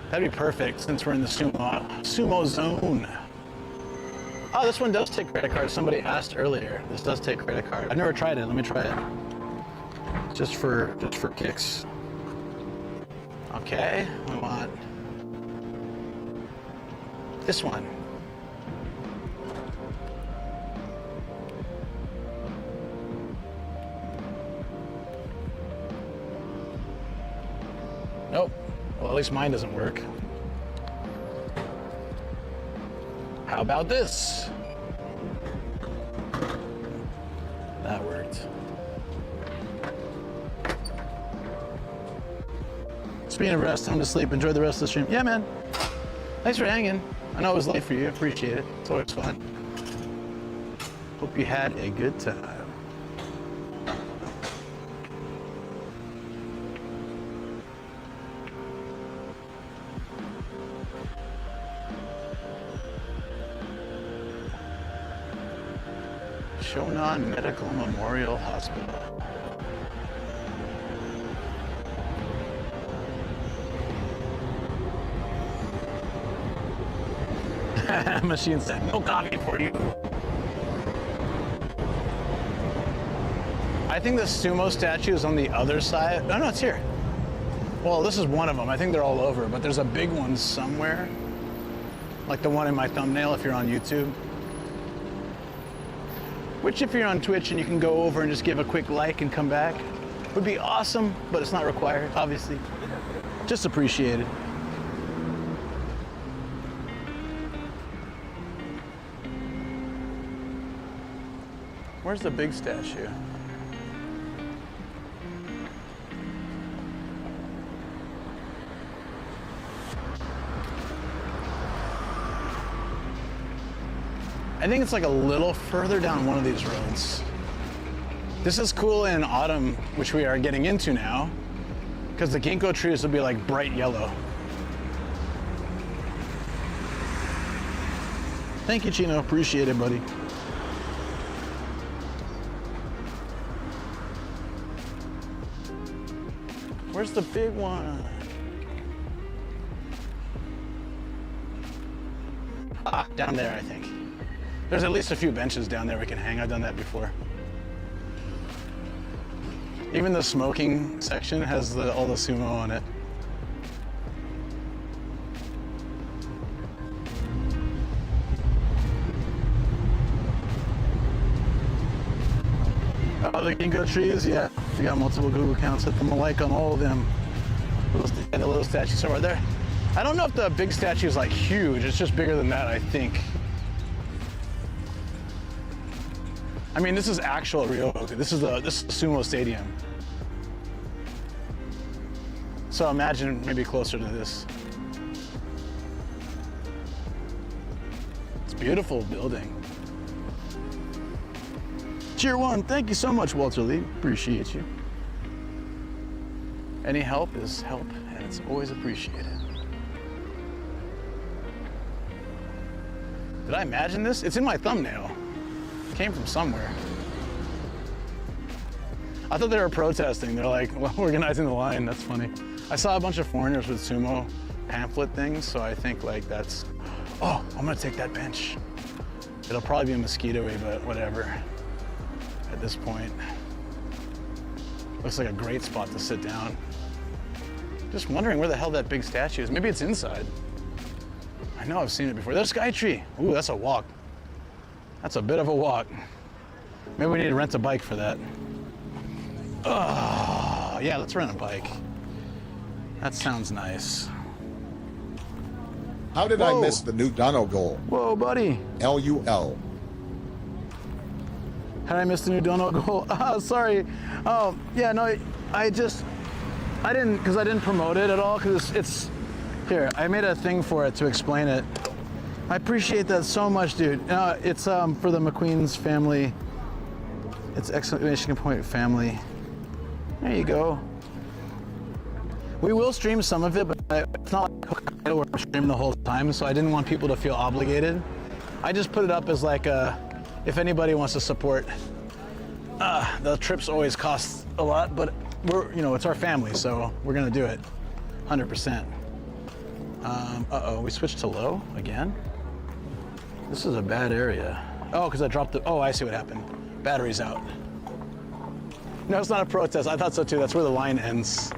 That'd be perfect since we're in the sumo zone. Oh, this one does take credit card. Somebody asked earlier. This does take credit card. I've never tried it. Let me try it. Just for kicks. Okay, we want this one. Nope. Well, at least mine doesn't work. How about this? That worked. Speaking of rest, time to sleep. Enjoy the rest of the stream. Yeah, man. Thanks for hanging. I know it was late for you. Appreciate it. It's always fun. Hope you had a good time. Shonan Medical Memorial Hospital. Machine said, no coffee for you. I think the sumo statue is on the other side. No, it's here. Well, this is one of them. I think they're all over, but there's a big one somewhere. Like the one in my thumbnail if you're on YouTube. Which if you're on Twitch and you can go over and just give a quick like and come back, would be awesome, but it's not required, obviously. Just appreciate it. Where's the big statue? I think it's like a little further down one of these roads. This is cool in autumn, which we are getting into now, because the ginkgo trees will be like bright yellow. Thank you, Chino. Appreciate it, buddy. Where's the big one? Ah, down there, I think. There's at least a few benches down there we can hang. I've done that before. Even the smoking section has all the sumo on it. Oh, the ginkgo trees, yeah. We got multiple Google accounts. Hit them a like on all of them. The little statues are there. I don't know if the big statue is like huge. It's just bigger than that, I think. I mean, this is actual Ryogoku. This is the sumo stadium. So imagine maybe closer to this. It's a beautiful building. Tier 1, thank you so much, Walter Lee. Appreciate you. Any help is help, and it's always appreciated. Did I imagine this? It's in my thumbnail. It came from somewhere. I thought they were protesting. They're like, well, organizing the line. That's funny. I saw a bunch of foreigners with sumo pamphlet things, so I think like that's, oh, I'm gonna take that bench. It'll probably be a mosquito-y, but whatever. At this point, looks like a great spot to sit down. Just wondering where the hell that big statue is. Maybe it's inside. I know I've seen it before. There's SkyTree. Ooh, that's a walk. That's a bit of a walk. Maybe we need to rent a bike for that. Oh, yeah, let's rent a bike. That sounds nice. How did I miss the new Dono goal? Whoa, buddy. LUL. Had I missed the new donut goal? Oh, sorry. Oh, yeah, no, I didn't, because I didn't promote it at all, because it's, here, I made a thing for it to explain it. I appreciate that so much, dude. It's for the McQueen's family. It's exclamation point family. There you go. We will stream some of it, but it's not like Hokkaido where we stream the whole time, so I didn't want people to feel obligated. I just put it up as like a, if anybody wants to support. The trips always cost a lot, but we're, you know, it's our family, so we're gonna do it, 100%. Uh-oh, we switched to low again? This is a bad area. Oh, because I dropped the, oh, I see what happened. Battery's out. No, it's not a protest. I thought so too. That's where the line ends.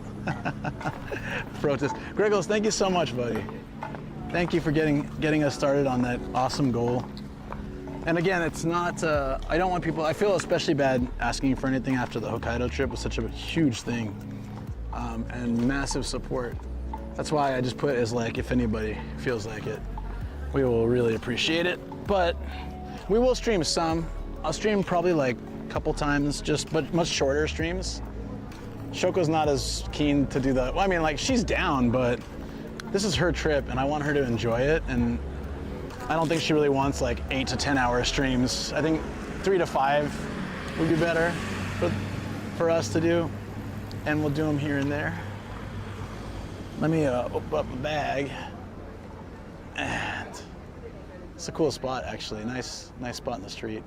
Protest. Gregos, thank you so much, buddy. Thank you for getting us started on that awesome goal. And again, it's not, I don't want people, I feel especially bad asking for anything after the Hokkaido trip was such a huge thing, and massive support. That's why I just put it as like, if anybody feels like it, we will really appreciate it. But we will stream some. I'll stream probably like a couple times, but much shorter streams. Shoko's not as keen to do that. Well, I mean, like, she's down, but this is her trip and I want her to enjoy it. And I don't think she really wants like 8 to 10 hour streams. I think 3 to 5 would be better for us to do. And we'll do them here and there. Let me open up my bag. And it's a cool spot, actually. Nice spot in the street.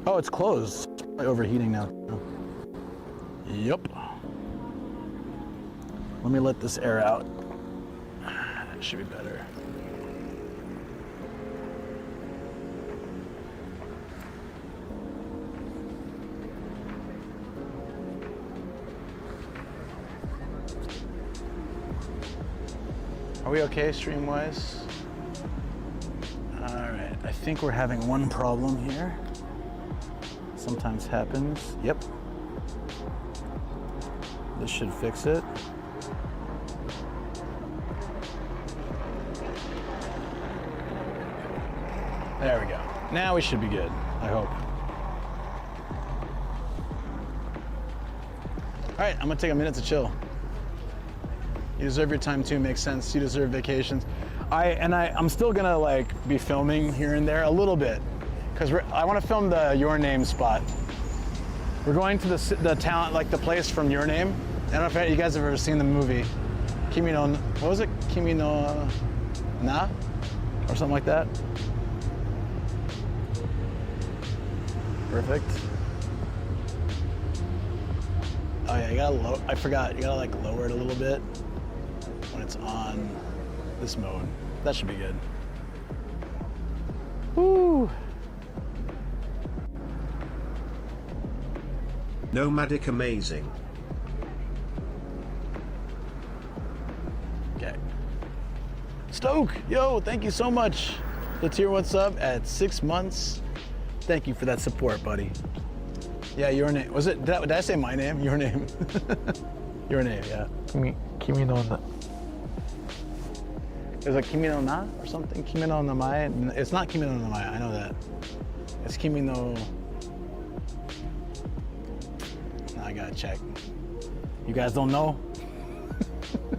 Oh, it's closed. It's probably overheating now. Yep. Let me let this air out. That should be better. Are we okay stream-wise? All right, I think we're having one problem here. Sometimes happens. Yep. This should fix it. There we go. Now we should be good, I hope. All right, I'm gonna take a minute to chill. You deserve your time too, makes sense. You deserve vacations. I'm still gonna like be filming here and there a little bit, because I want to film the Your Name spot. We're going to the town, like the place from Your Name. I don't know if you guys have ever seen the movie Kimi no, what was it? Kimi no Na? Or something like that. Perfect. Oh yeah, you gotta I forgot, you gotta like lower it a little bit when it's on this mode. That should be good. Woo! Nomadic amazing. Okay. Stoke, yo, thank you so much. The tier 1 sub at 6 months. Thank you for that support, buddy. Yeah, Your Name. Was it, did I say my name? Your Name. Your Name, yeah. Kimi no Na. Is it Kimi no Na or something? Kimi no Namae? It's not Kimi no Namae, I know that. It's Kimi no... I gotta check. You guys don't know?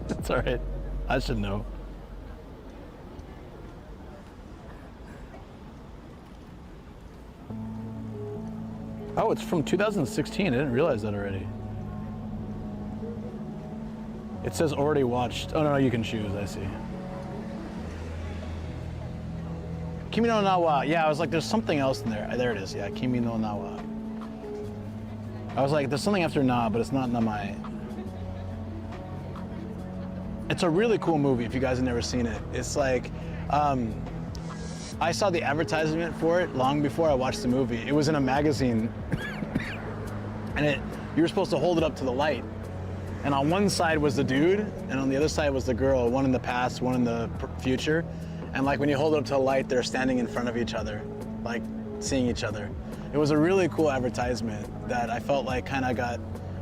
It's all right. I should know. Oh, it's from 2016. I didn't realize that already. It says already watched. Oh, no, you can choose. I see. Kimi no Na wa. Yeah, I was like, there's something else in there. There it is. Yeah, Kimi no Na wa. I was like, there's something after Na, but it's not Namai. It's a really cool movie if you guys have never seen it. It's like, I saw the advertisement for it long before I watched the movie. It was in a magazine, and you were supposed to hold it up to the light. And on one side was the dude, and on the other side was the girl, one in the past, one in the future. And like when you hold it up to the light, they're standing in front of each other, like seeing each other. It was a really cool advertisement that I felt like kind of got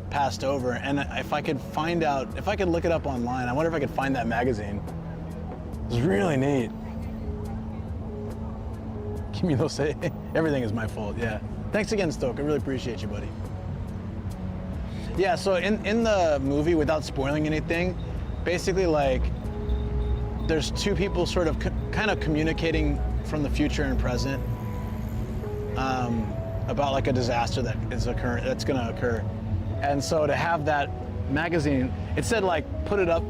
passed over. And if I could find out, if I could look it up online, I wonder if I could find that magazine. It was really neat. Kimi no se. Everything is my fault, yeah. Thanks again, Stoke. I really appreciate you, buddy. Yeah, so in the movie, without spoiling anything, basically like there's two people sort of kind of communicating from the future and present about like a disaster that's gonna occur. And so to have that magazine, it said like put it up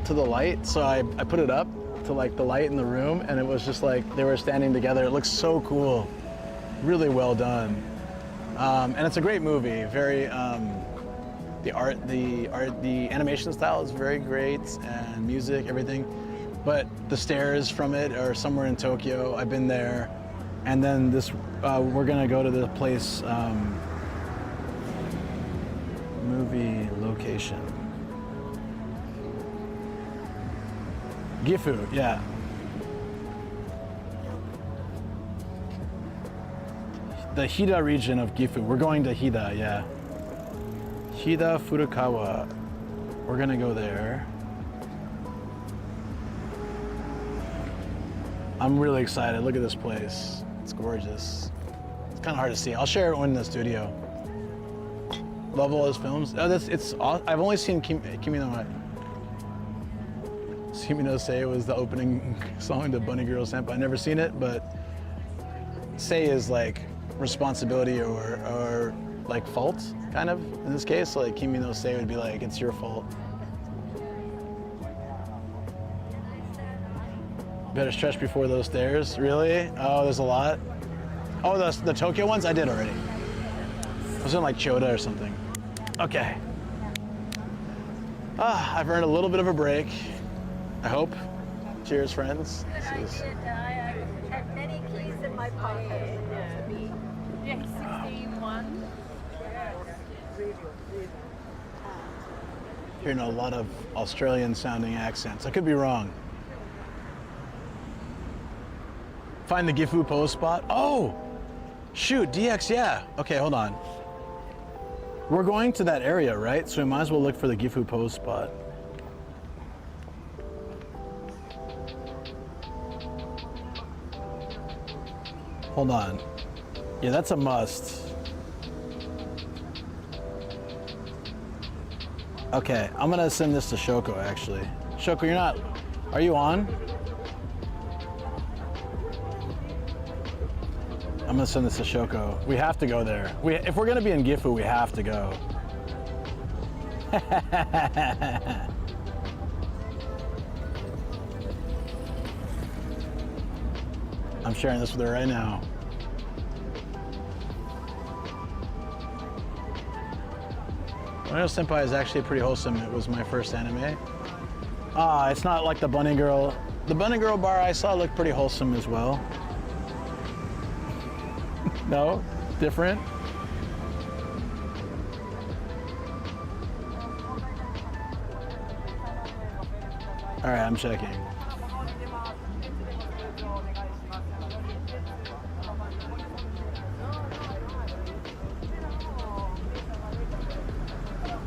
to the light, so I put it up to like the light in the room, and it was just like they were standing together. It looks so cool, really well done, and it's a great movie. Very the animation style is very great, and music, everything. But the stairs from it are somewhere in Tokyo. I've been there, and then this we're gonna go to the place. Movie location. Gifu, yeah. The Hida region of Gifu. We're going to Hida, yeah. Hida Furukawa. We're gonna go there. I'm really excited. Look at this place. It's gorgeous. It's kind of hard to see. I'll share it in the studio. Love all his films. Oh, it's. I've only seen Kimi no Se was the opening song to Bunny Girl Senpai. I've never seen it, but say is like responsibility or like fault, kind of, in this case. So like Kimi no Se would be like, it's your fault. Better stretch before those stairs. Really? Oh, there's a lot. Oh, the Tokyo ones? I did already. I was in like Choda or something. Okay. I've earned a little bit of a break, I hope. Cheers, friends. I had many keys in my pocket. Yeah, 16-1. Hearing a lot of Australian sounding accents. I could be wrong. Find the Gifu pose spot. Oh, shoot, DX, yeah. Okay, hold on. We're going to that area, right? So we might as well look for the Gifu pose spot. Hold on. Yeah, that's a must. Okay, I'm gonna send this to Shoko, actually. Shoko, you're not, are you on? I'm gonna send this to Shoko. We have to go there. If we're gonna be in Gifu, we have to go. I'm sharing this with her right now. Bunny Girl Senpai is actually pretty wholesome. It was my first anime. It's not like the Bunny Girl. The Bunny Girl bar I saw looked pretty wholesome as well. No? Different? All right, I'm checking.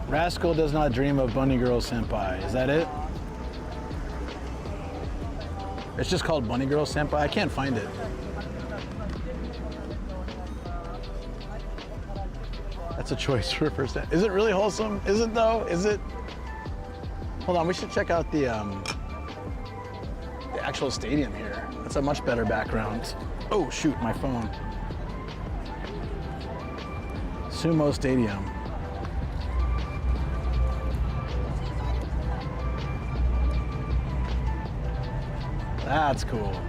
Rascal does not dream of Bunny Girl Senpai. Is that it? It's just called Bunny Girl Senpai? I can't find it. That's a choice for a first time. Is it really wholesome? Is it though? Is it? Hold on, we should check out the actual stadium here. That's a much better background. Oh shoot, my phone. Sumo Stadium. That's cool.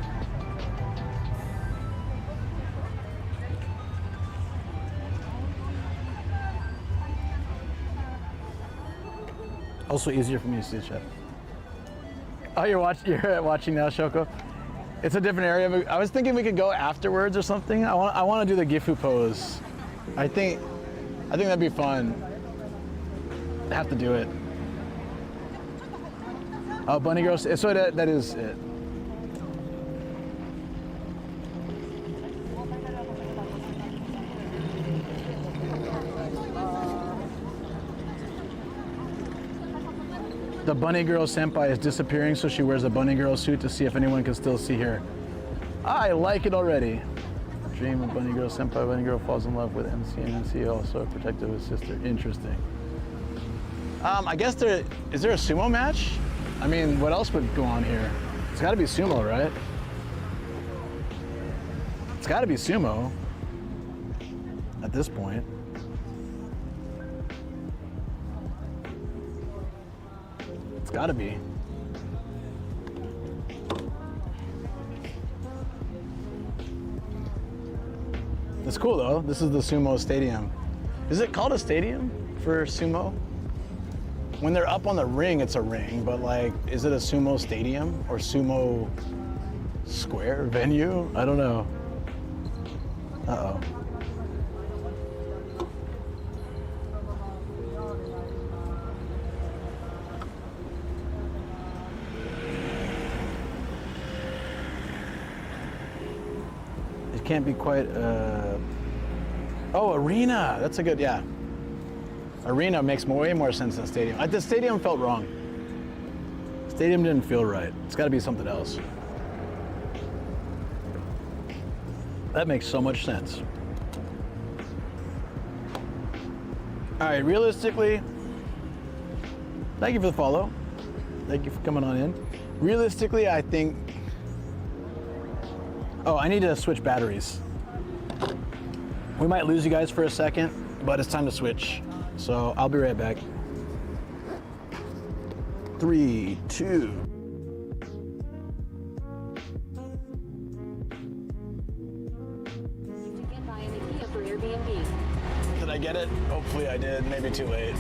Also easier for me to see the chat. Oh, you're watching now, Shoko? It's a different area. I was thinking we could go afterwards or something. I want to do the Gifu pose. I think that'd be fun. I have to do it. Oh, bunny girl. So that is it. The bunny girl senpai is disappearing, so she wears a bunny girl suit to see if anyone can still see her. I like it already. Dream of bunny girl senpai. Bunny girl falls in love with MC, and MC also protective of his sister. Interesting. I guess is there a sumo match? I mean, what else would go on here? It's got to be sumo, right? It's got to be sumo at this point. It's got to be. It's cool though. This is the sumo stadium. Is it called a stadium for sumo? When they're up on the ring, it's a ring, but like, is it a sumo stadium or sumo square venue? I don't know. Uh-oh. It can't be quite, oh, arena. That's a good, yeah. Arena makes way more sense than stadium. The stadium felt wrong. Stadium didn't feel right. It's got to be something else. That makes so much sense. All right, realistically, thank you for the follow. Thank you for coming on in. Realistically, I think, oh, I need to switch batteries. We might lose you guys for a second, but it's time to switch. So I'll be right back. 3, 2. Did I get it? Hopefully I did. Maybe too late.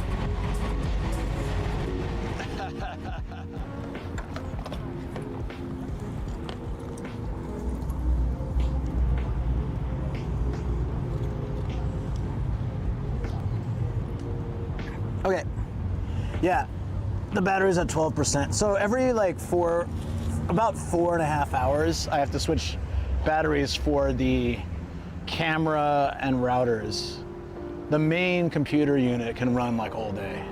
Okay, yeah, the battery's at 12%. So every like about 4.5 hours, I have to switch batteries for the camera and routers. The main computer unit can run like all day.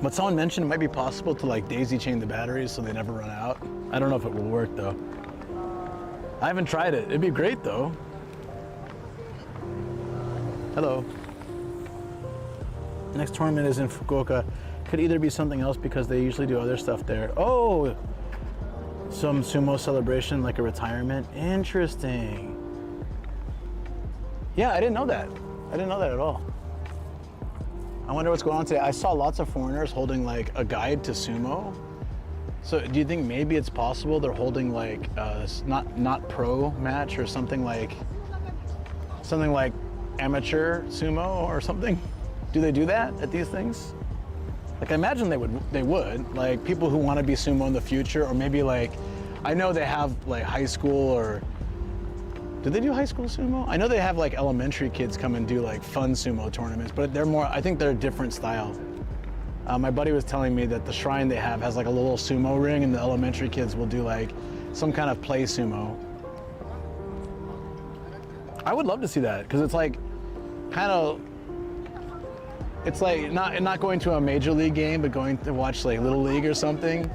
But someone mentioned it might be possible to like daisy chain the batteries so they never run out. I don't know if it will work though. I haven't tried it. It'd be great though. Hello. Next tournament is in Fukuoka. Could either be something else because they usually do other stuff there. Oh, some sumo celebration like a retirement. Interesting. Yeah, I didn't know that. I didn't know that at all. I wonder what's going on today. I saw lots of foreigners holding like a guide to sumo. So do you think maybe it's possible they're holding like not pro match or something like amateur sumo or something? Do they do that at these things? Like I imagine they would, like people who want to be sumo in the future, or maybe like, I know they have like high school, or do they do high school sumo? I know they have like elementary kids come and do like fun sumo tournaments, but I think they're a different style. My buddy was telling me that the shrine they have has like a little sumo ring, and the elementary kids will do like some kind of play sumo. I would love to see that, because it's like it's like not going to a major league game, but going to watch like Little League or something.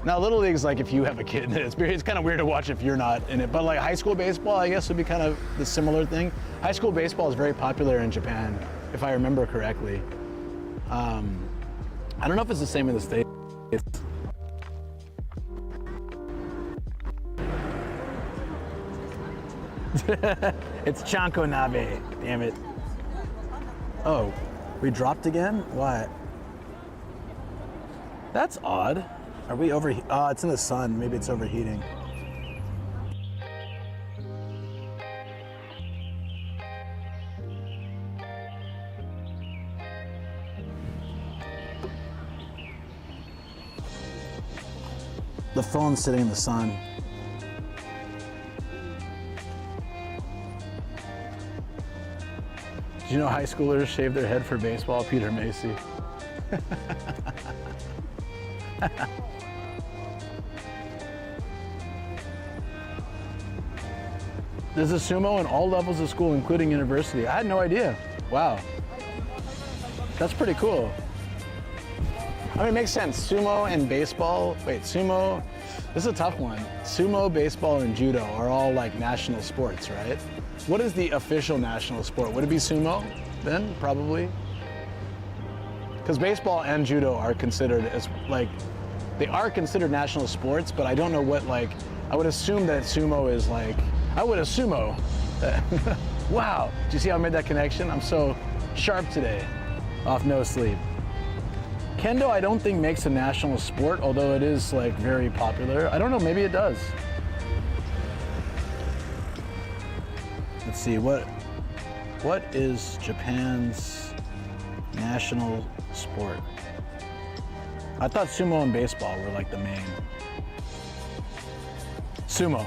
Now Little League is like if you have a kid in it, it's kind of weird to watch if you're not in it. But like high school baseball, I guess would be kind of the similar thing. High school baseball is very popular in Japan, if I remember correctly. I don't know if it's the same in the States. It's Chanko Nabe. Damn it. Oh, we dropped again? What? That's odd. Are we it's in the sun. Maybe it's overheating. The phone's sitting in the sun. Did you know high schoolers shave their head for baseball? Peter Macy. There's a sumo in all levels of school, including university. I had no idea. Wow. That's pretty cool. I mean, it makes sense. Sumo and baseball. Wait, sumo. This is a tough one. Sumo, baseball, and judo are all like national sports, right? What is the official national sport? Would it be sumo then? Probably. Because baseball and judo are considered as like, they are considered national sports, but I don't know what like, I would assume that sumo is like, I would assumo that, wow. Do you see how I made that connection? I'm so sharp today, off no sleep. Kendo I don't think makes a national sport, although it is like very popular. I don't know, maybe it does. Let's see, what is Japan's national sport? I thought sumo and baseball were like the main. Sumo.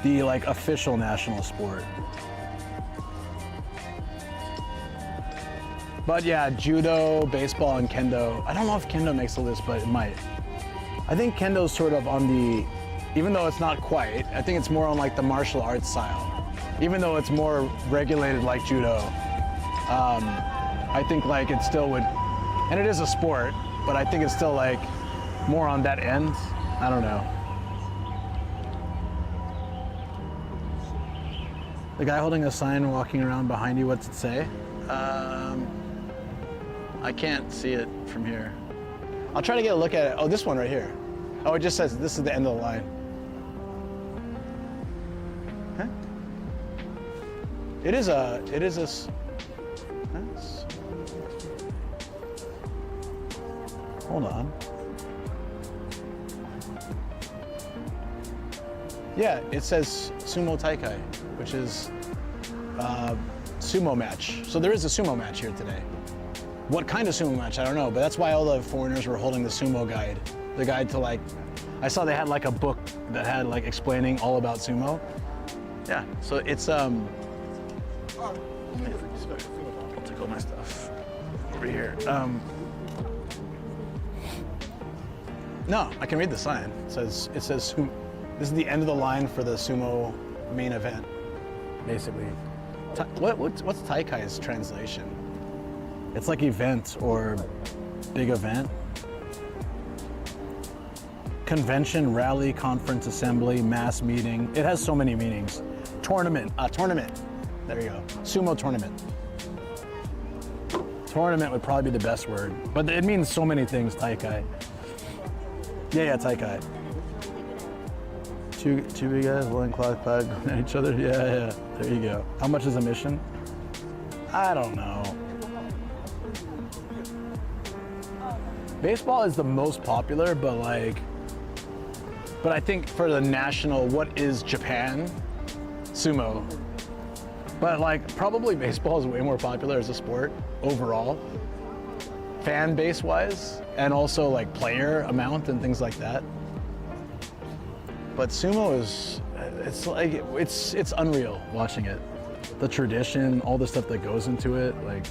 The like official national sport. But yeah, judo, baseball, and kendo. I don't know if kendo makes the list, but it might. I think kendo's sort of on the, even though it's not quite, I think it's more on like the martial arts style. Even though it's more regulated like judo, I think like it still would, and it is a sport, but I think it's still like more on that end. I don't know. The guy holding a sign walking around behind you, what's it say? I can't see it from here. I'll try to get a look at it. Oh, this one right here. Oh, it just says this is the end of the line. Huh? It is a, hold on. Yeah, it says Sumo Taikai, which is sumo match. So there is a sumo match here today. What kind of sumo match? I don't know, but that's why all the foreigners were holding the sumo guide. The guide to like, I saw they had like a book that had like explaining all about sumo. Yeah, so it's, I'll take all my stuff over here. No, I can read the sign. It says, this is the end of the line for the sumo main event, basically. What's Taikai's translation? It's like event or big event. Convention, rally, conference, assembly, mass meeting. It has so many meanings. Tournament, tournament. There you go. Sumo tournament. Tournament would probably be the best word, but it means so many things, Taikai. Yeah, Taikai. Two big guys, one clock pad going at each other. Yeah, there you go. How much is a mission? I don't know. Baseball is the most popular, but I think for the national, what is Japan? Sumo. But like, probably baseball is way more popular as a sport overall, fan base wise, and also like player amount and things like that. But sumo is, it's unreal watching it. The tradition, all the stuff that goes into it, like,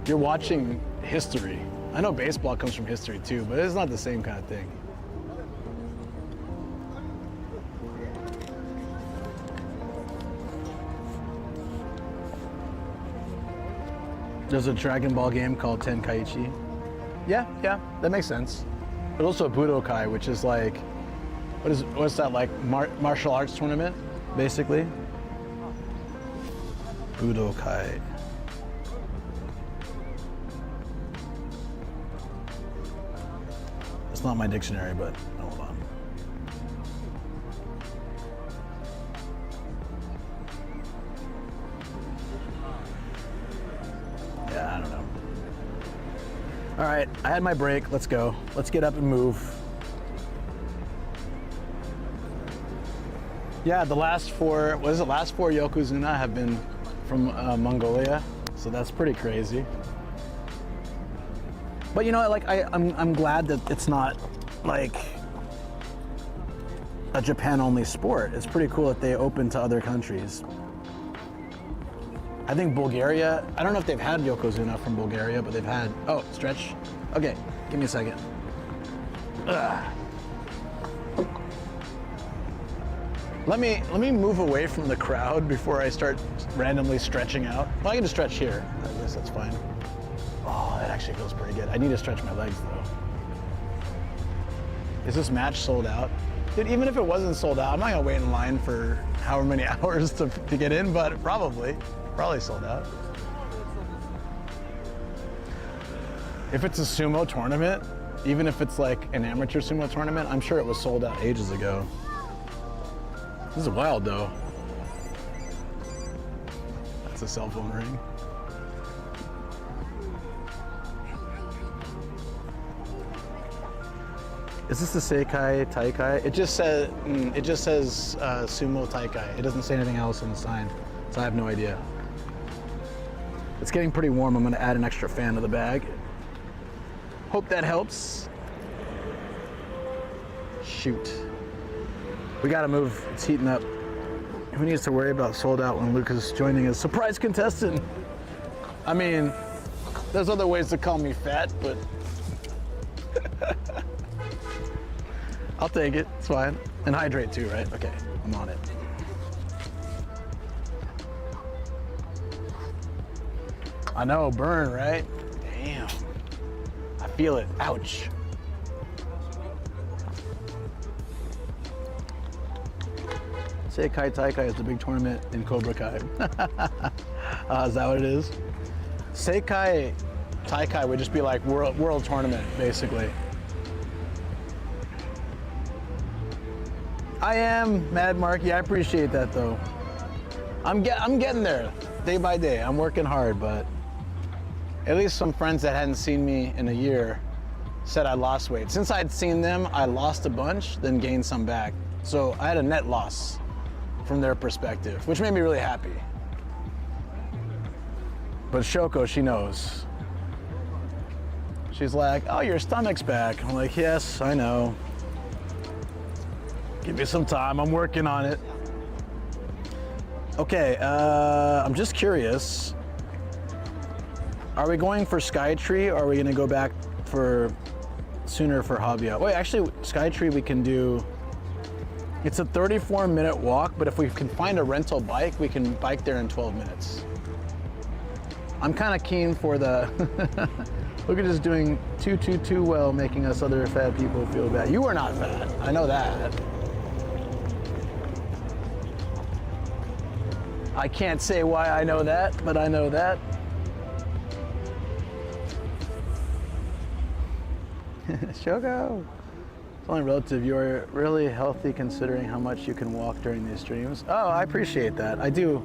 you're watching history. I know baseball comes from history too, but it's not the same kind of thing. There's a Dragon Ball game called Tenkaichi. Yeah, that makes sense. But also a Budokai, which is like, what's that, like martial arts tournament, basically? Budokai. It's not my dictionary, but hold on. All right, I had my break. Let's go. Let's get up and move. Yeah, the last four, last four Yokozuna have been from Mongolia, so that's pretty crazy. But you know, like I'm glad that it's not like a Japan-only sport. It's pretty cool that they open to other countries. I think Bulgaria, I don't know if they've had Yokozuna from Bulgaria, but they've had, oh, stretch. Okay, give me a second. Ugh. Let me move away from the crowd before I start randomly stretching out. Well, I can just stretch here. I guess that's fine. Oh, that actually feels pretty good. I need to stretch my legs though. Is this match sold out? Dude, even if it wasn't sold out, I'm not gonna wait in line for however many hours to get in, but probably sold out. If it's a sumo tournament, even if it's like an amateur sumo tournament, I'm sure it was sold out ages ago. This is wild though. That's a cell phone ring. Is this the Seikai Taikai? It just says Sumo Taikai. It doesn't say anything else on the sign, so I have no idea. It's getting pretty warm. I'm gonna add an extra fan to the bag. Hope that helps. Shoot. We gotta move, it's heating up. Who needs to worry about sold out when Luke is joining as surprise contestant? I mean, there's other ways to call me fat, but I'll take it, it's fine. And hydrate too, right? Okay, I'm on it. I know, burn, right? Damn. I feel it, ouch. Seikai Taikai is the big tournament in Cobra Kai. Is that what it is? Seikai Taikai would just be like world tournament, basically. I am, Mad Marky. I appreciate that though. I'm getting there, day by day. I'm working hard, but at least some friends that hadn't seen me in a year said I lost weight. Since I'd seen them, I lost a bunch, then gained some back. So I had a net loss from their perspective, which made me really happy. But Shoko, she knows. She's like, oh, your stomach's back. I'm like, yes, I know. Give me some time, I'm working on it. Okay, I'm just curious. Are we going for SkyTree or are we gonna go back for sooner for Habia? Wait, actually, SkyTree we can do, it's a 34-minute walk, but if we can find a rental bike, we can bike there in 12 minutes. I'm kind of keen for the, look at us doing too well, making us other fat people feel bad. You are not fat, I know that. I can't say why I know that, but I know that. Shoko. It's only relative. You're really healthy considering how much you can walk during these streams. Oh, I appreciate that. I do.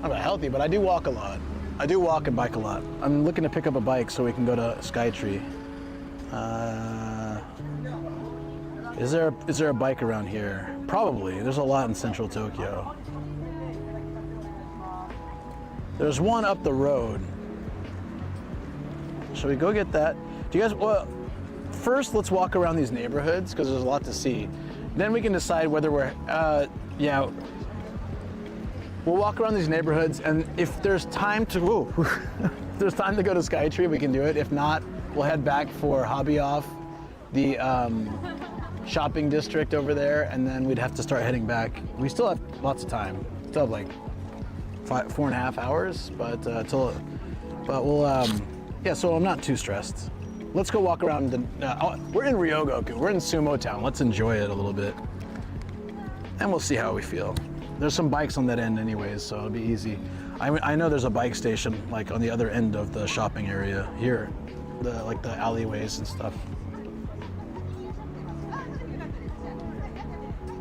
I'm not healthy, but I do walk a lot. I do walk and bike a lot. I'm looking to pick up a bike so we can go to SkyTree. Is there a bike around here? Probably. There's a lot in central Tokyo. There's one up the road. Shall we go get that? Do you guys, well, first let's walk around these neighborhoods because there's a lot to see. Then we can decide whether we're, yeah. We'll walk around these neighborhoods and if there's time to, whoa, if there's time to go to SkyTree, we can do it. If not, we'll head back for Hobby Off, the shopping district over there, and then we'd have to start heading back. We still have lots of time. Still have like 4.5 hours, but we'll, yeah, so I'm not too stressed. Let's go walk around we're in Ryogoku, we're in Sumo Town. Let's enjoy it a little bit. And we'll see how we feel. There's some bikes on that end anyways, so it'll be easy. I know there's a bike station like on the other end of the shopping area here, like the alleyways and stuff.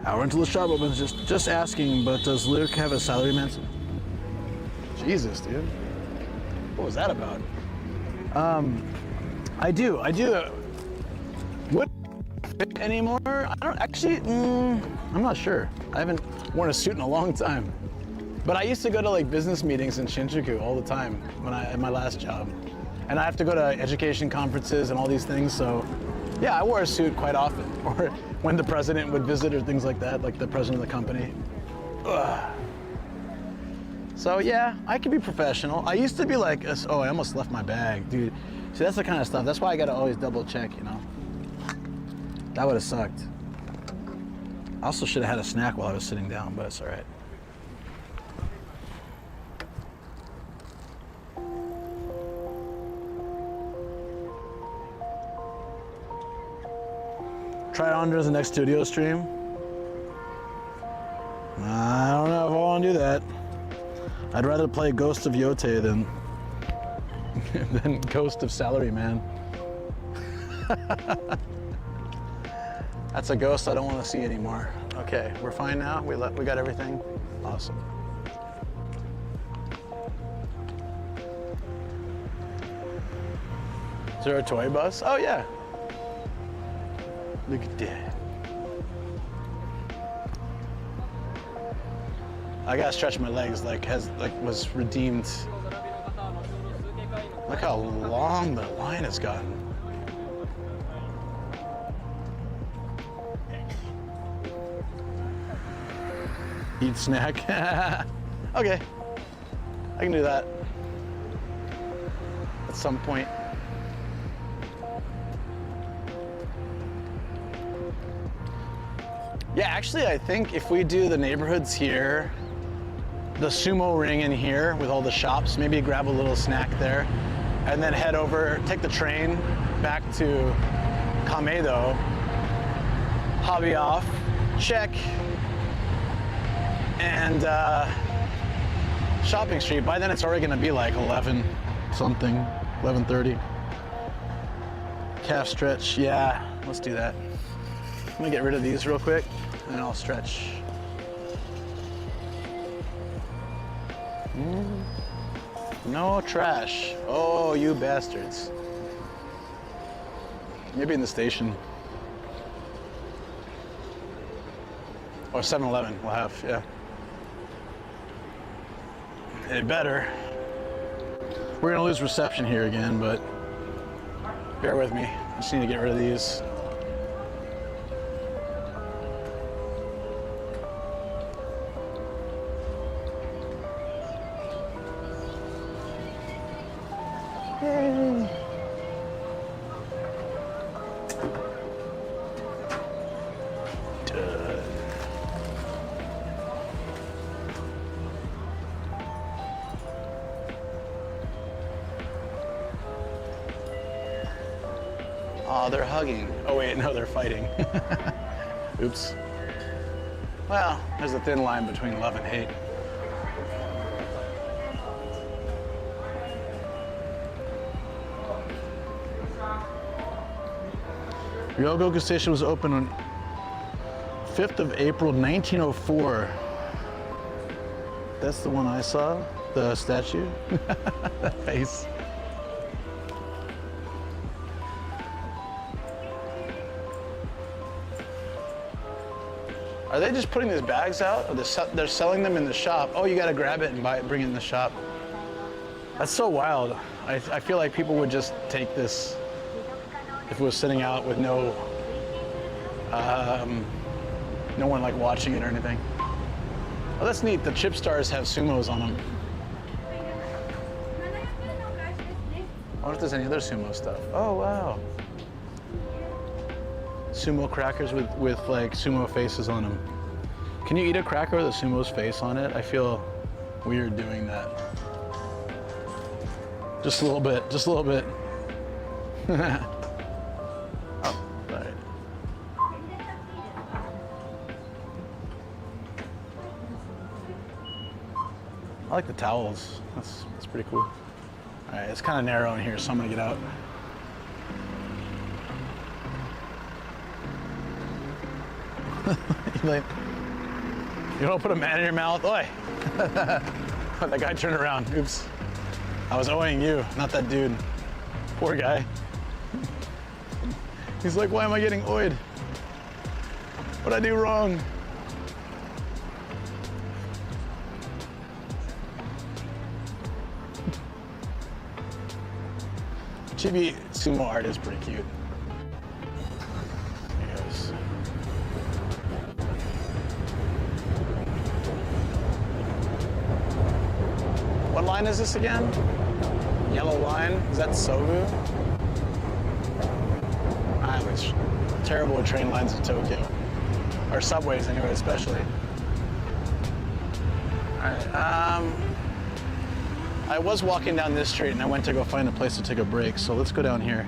Hour until the shop opens, just asking, but does Luke have a salary man? Jesus, dude. What was that about? I do. Would it fit anymore? I don't actually, I'm not sure. I haven't worn a suit in a long time. But I used to go to like business meetings in Shinjuku all the time at my last job. And I have to go to education conferences and all these things, so yeah, I wore a suit quite often. Or when the president would visit or things like that, like the president of the company. Ugh. So yeah, I can be professional. I used to be like, oh, I almost left my bag, dude. See, that's the kind of stuff. That's why I gotta always double check, you know? That would have sucked. I also should have had a snack while I was sitting down, but it's all right. Try it on during the next studio stream. I don't know if I want to do that. I'd rather play Ghost of Yote than Ghost of Salaryman. That's a ghost I don't want to see anymore. Okay, we're fine now. We got everything. Awesome. Is there a toy bus? Oh yeah. Look at that. I gotta stretch my legs was redeemed. Look how long the line has gotten. Eat snack. Okay. I can do that at some point. Yeah, actually, I think if we do the neighborhoods here, the sumo ring in here with all the shops, maybe grab a little snack there, and then head over, take the train back to Kameido, hobby off, check, and shopping street. By then it's already gonna be like 11 something, 11:30. Calf stretch, yeah, let's do that. I'm gonna get rid of these real quick, and then I'll stretch. No trash. Oh, you bastards. Maybe in the station. Or 7-Eleven we'll have, yeah. It better. We're gonna lose reception here again, but bear with me. I just need to get rid of these. Oh, they're hugging. Oh wait, no, they're fighting. Oops. Well, there's a thin line between love and hate. Ryogoku Station was opened on 5th of April, 1904. That's the one I saw, the statue. That face. Are they just putting these bags out? Or they're selling them in the shop? Oh, you gotta grab it and buy it, bring it in the shop. That's so wild. I feel like people would just take this if it was sitting out with no one like watching it or anything. Oh, that's neat. The chip stars have sumos on them. I wonder if there's any other sumo stuff. Oh, wow. Sumo crackers with like sumo faces on them. Can you eat a cracker with a sumo's face on it? I feel weird doing that. Just a little bit, just a little bit. Oh, right. I like the towels. That's pretty cool. All right, it's kind of narrow in here, so I'm gonna get out. Like, you don't put a man in your mouth. Oi! That guy turned around. Oops. I was owing you, not that dude. Poor guy. He's like, why am I getting oid? What'd I do wrong? Chibi sumo art is pretty cute. There he goes. What line is this again? Yellow line? Is that Sobu? I'm terrible with train lines in Tokyo. Or subways anyway, especially. Alright, I was walking down this street and I went to go find a place to take a break, so let's go down here.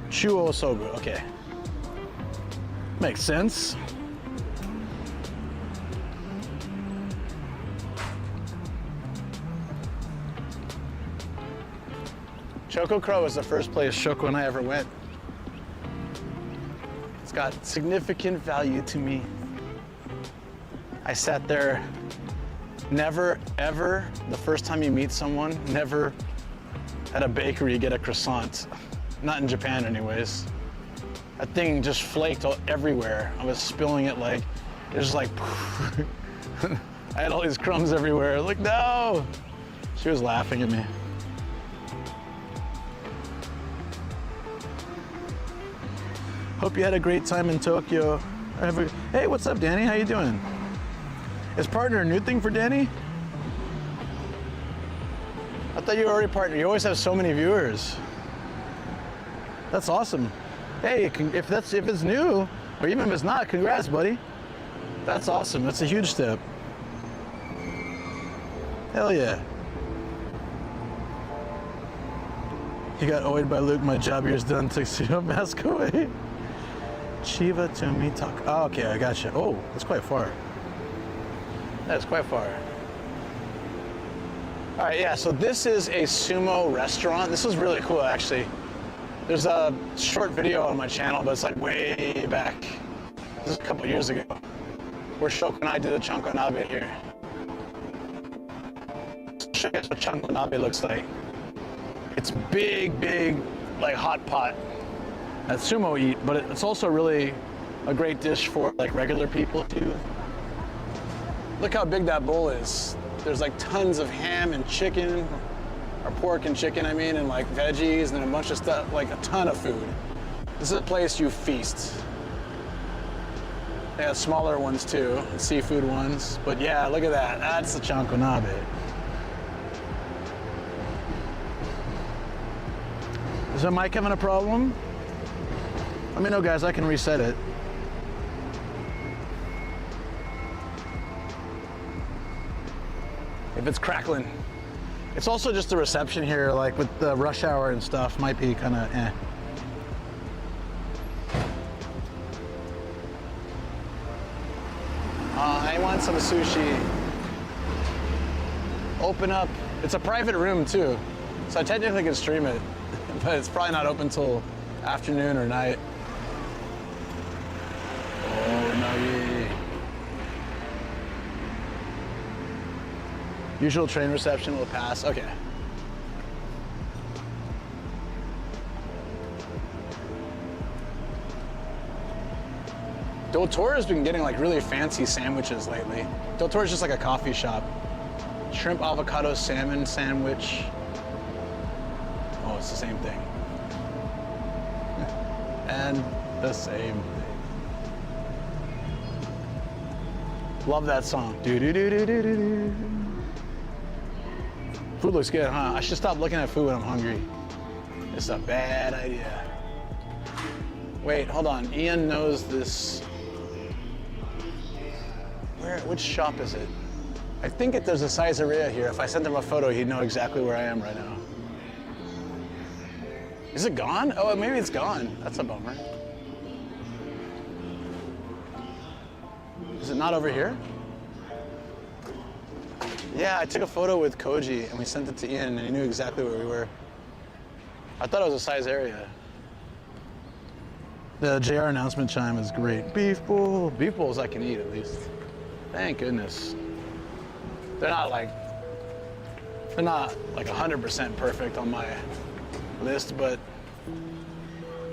Chuo Sobu, okay. Makes sense. Chokokro was the first place Shoko and I ever went. It's got significant value to me. I sat there, never, ever, the first time you meet someone, never at a bakery get a croissant. Not in Japan anyways. That thing just flaked everywhere. I was spilling it like, it was like, I had all these crumbs everywhere. Like, no! She was laughing at me. Hope you had a great time in Tokyo. Hey, what's up, Danny? How you doing? Is partner a new thing for Danny? I thought you were already partner. You always have so many viewers. That's awesome. Hey, if it's new, or even if it's not, congrats, buddy. That's awesome. That's a huge step. Hell yeah. He got oid by Luke. My job here's done. Tuxedo mask away. Chiba to me talk. Oh, okay, I gotcha. Oh, that's quite far. That's quite far. All right, yeah, so this is a sumo restaurant. This is really cool, actually. There's a short video on my channel, but it's like way back. This is a couple years ago, where Shoko and I did a chanko nabe here. Show you guys what chanko nabe looks like. It's big, big, like hot pot that sumo eat, but it's also really a great dish for like regular people too. Look how big that bowl is. There's like tons of ham and chicken, or pork and chicken, I mean, and like veggies and a bunch of stuff, like a ton of food. This is a place you feast. They have smaller ones too, seafood ones, but yeah, look at that. That's the chanko nabe. Is the mic having a problem? Let me know, guys, I can reset it. If it's crackling. It's also just the reception here, like with the rush hour and stuff, might be kind of eh. I want some sushi. Open up. It's a private room too, so I technically can stream it, but it's probably not open till afternoon or night. Oh, no. Usual train reception will pass. Okay. Dotor has been getting like really fancy sandwiches lately. Dotor is just like a coffee shop. Shrimp avocado salmon sandwich. Oh, it's the same thing. And the same thing. Love that song. Do do do do do do do. Food looks good, huh? I should stop looking at food when I'm hungry. It's a bad idea. Wait, hold on. Ian knows this. Which shop is it? I think there's a Caesarea here. If I sent him a photo, he'd know exactly where I am right now. Is it gone? Oh, maybe it's gone. That's a bummer. Is it not over here? Yeah, I took a photo with Koji and we sent it to Ian and he knew exactly where we were. I thought it was a Caesarea. The JR announcement chime is great. Beef bowl. Beef bowls I can eat at least. Thank goodness. They're not like They're not like 100% perfect on my list, but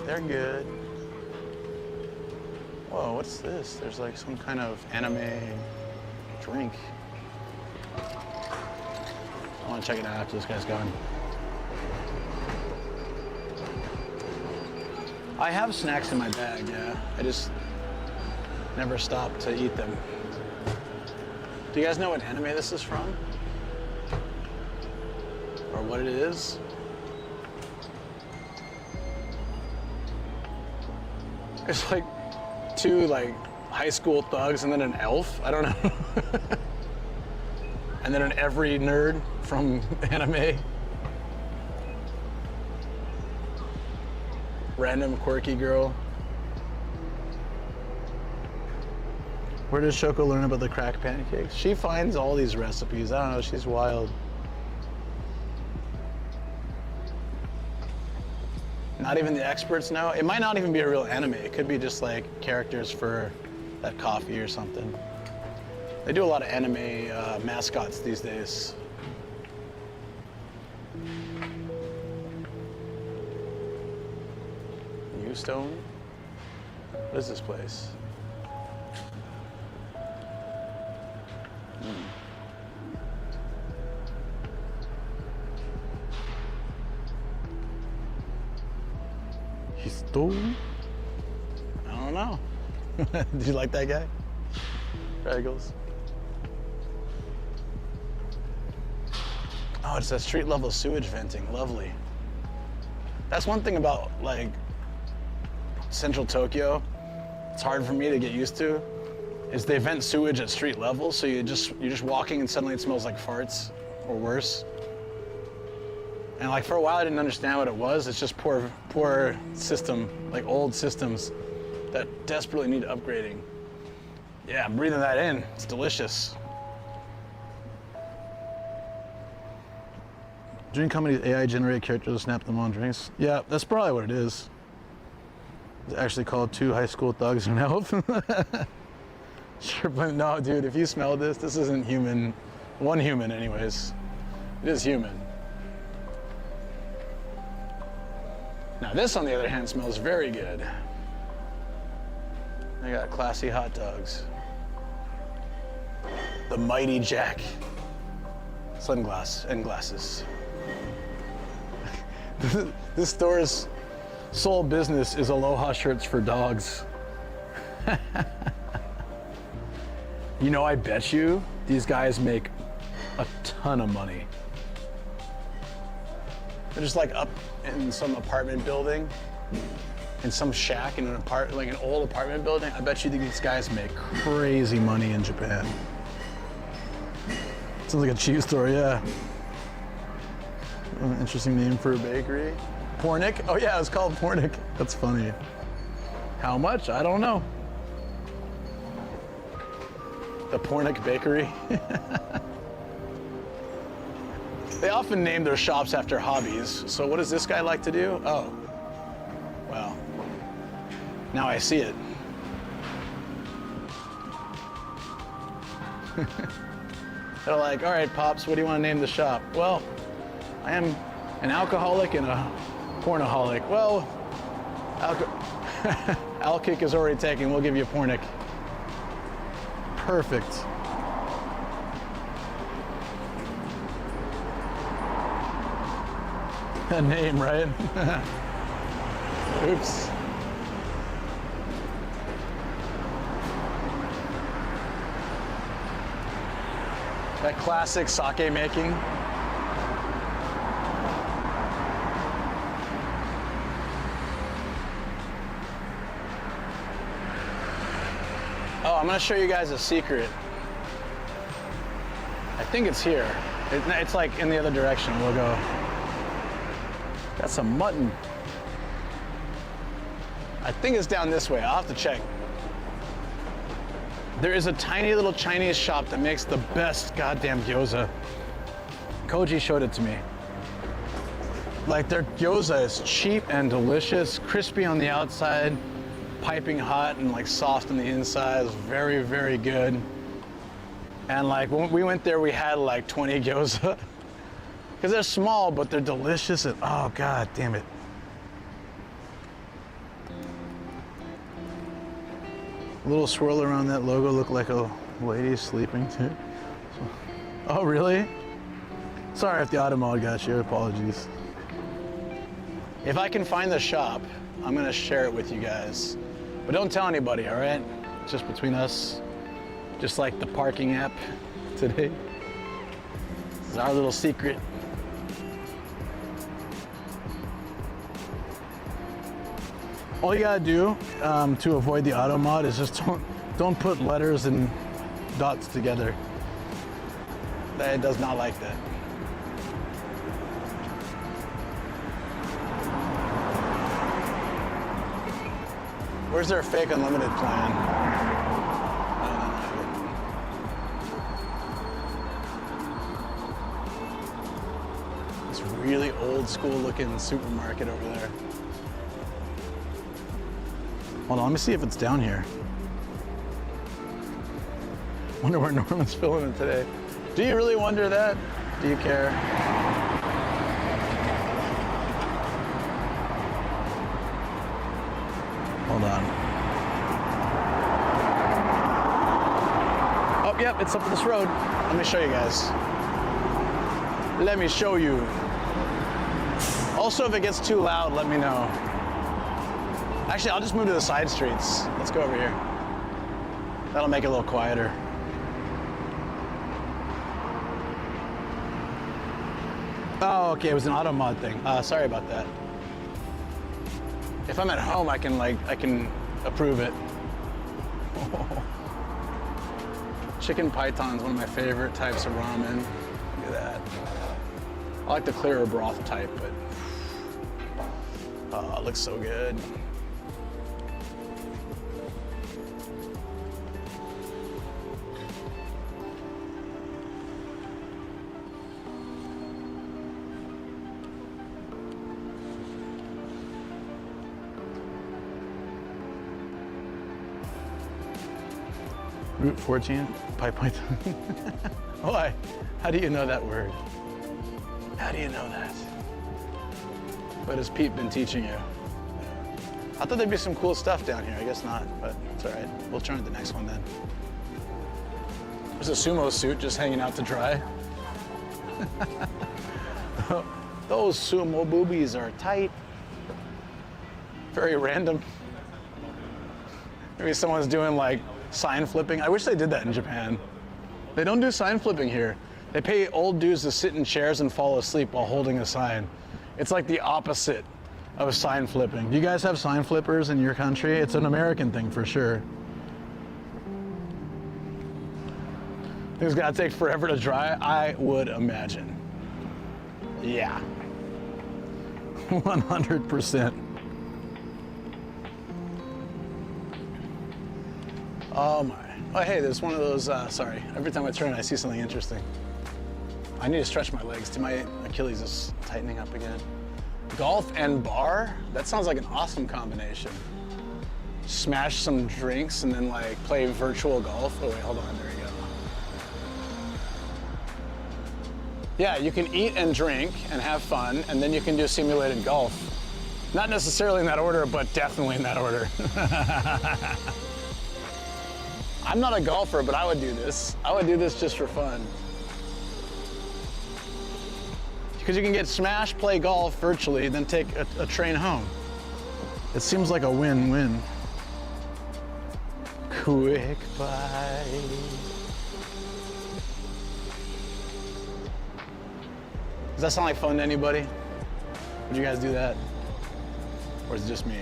they're good. Whoa, what's this? There's like some kind of anime drink. I want to check it out after this guy's gone. I have snacks in my bag, yeah. I just never stop to eat them. Do you guys know what anime this is from? Or what it is? It's like two like high school thugs and then an elf. I don't know. And then an every nerd from anime. Random quirky girl. Where does Shoko learn about the crack pancakes? She finds all these recipes. I don't know, she's wild. Not even the experts know. It might not even be a real anime. It could be just like characters for that coffee or something. They do a lot of anime mascots these days. Stone? What is this place? He's stole? I don't know. Did you like that guy? Regals. Oh, it's that street level sewage venting. Lovely. That's one thing about like Central Tokyo, it's hard for me to get used to, is they vent sewage at street level, so you're just walking and suddenly it smells like farts or worse. And like for a while I didn't understand what it was. It's just poor system, like old systems that desperately need upgrading. Yeah, I'm breathing that in. It's delicious. Drink company's AI generated characters to snap them on drinks. Yeah, that's probably what it is. It's actually called Two High School Thugs and an Elf. Sure, but no, dude, if you smell this, this isn't human. One human, anyways. It is human. Now this, on the other hand, smells very good. They got classy hot dogs. The Mighty Jack. Sunglass and glasses. This store's sole business is Aloha shirts for dogs. You know, I bet you these guys make a ton of money. They're just like up in some apartment building, in some shack in an like an old apartment building. I bet you these guys make crazy money in Japan. Sounds like a cheese store, yeah. Interesting name for a bakery. Pornick? Oh yeah, it's called Pornick. That's funny. How much? I don't know. The Pornick Bakery. They often name their shops after hobbies. So what does this guy like to do? Oh, well, now I see it. They're like, all right, Pops, what do you want to name the shop? Well, I am an alcoholic and a pornaholic. Well, Alkick is already taken. We'll give you a Pornick. Perfect. That name, right? Oops. That classic sake making. Oh, I'm gonna show you guys a secret. I think it's here. It's like in the other direction. We'll go. Got some mutton. I think it's down this way. I'll have to check. There is a tiny little Chinese shop that makes the best goddamn gyoza. Koji showed it to me. Like, their gyoza is cheap and delicious, crispy on the outside, piping hot and like soft on the inside. It's very, very good. And like when we went there, we had like 20 gyoza. Because they're small, but they're delicious. And, oh, God damn it. A little swirl around that logo looked like a lady sleeping too. Oh, really? Sorry if the auto mod got you, apologies. If I can find the shop, I'm gonna share it with you guys. But don't tell anybody, all right? It's just between us. Just like the parking app today. This is our little secret. All you gotta do to avoid the auto mod is just don't put letters and dots together. It does not like that. Where's their fake unlimited plan? This really old school looking supermarket over there. Hold on, let me see if it's down here. Wonder where Norman's filming it today. Do you really wonder that? Do you care? Hold on. Oh, yep, it's up this road. Let me show you guys. Let me show you. Also, if it gets too loud, let me know. Actually, I'll just move to the side streets. Let's go over here. That'll make it a little quieter. Oh, okay, it was an auto mod thing. Sorry about that. If I'm at home, I can approve it. Oh. Chicken python is one of my favorite types of ramen. Look at that. I like the clearer broth type, but it looks so good. Route 14, pipe python. Why? How do you know that word? How do you know that? What has Pete been teaching you? I thought there'd be some cool stuff down here. I guess not, but it's all right. We'll try the next one then. There's a sumo suit just hanging out to dry. Those sumo boobies are tight. Very random. Maybe someone's doing like sign flipping. I wish they did that in Japan. They don't do sign flipping here. They pay old dudes to sit in chairs and fall asleep while holding a sign. It's like the opposite of sign flipping. Do you guys have sign flippers in your country? It's an American thing for sure. Things gotta take forever to dry, I would imagine. Yeah. 100%. Oh my. Oh, hey, there's one of those, sorry. Every time I turn, I see something interesting. I need to stretch my legs too. My Achilles is tightening up again. Golf and bar? That sounds like an awesome combination. Smash some drinks and then like play virtual golf. Oh wait, hold on, there you go. Yeah, you can eat and drink and have fun, and then you can do simulated golf. Not necessarily in that order, but definitely in that order. I'm not a golfer, but I would do this. I would do this just for fun. Because you can get smashed, play golf virtually, then take a train home. It seems like a win-win. Quick bite. Does that sound like fun to anybody? Would you guys do that? Or is it just me?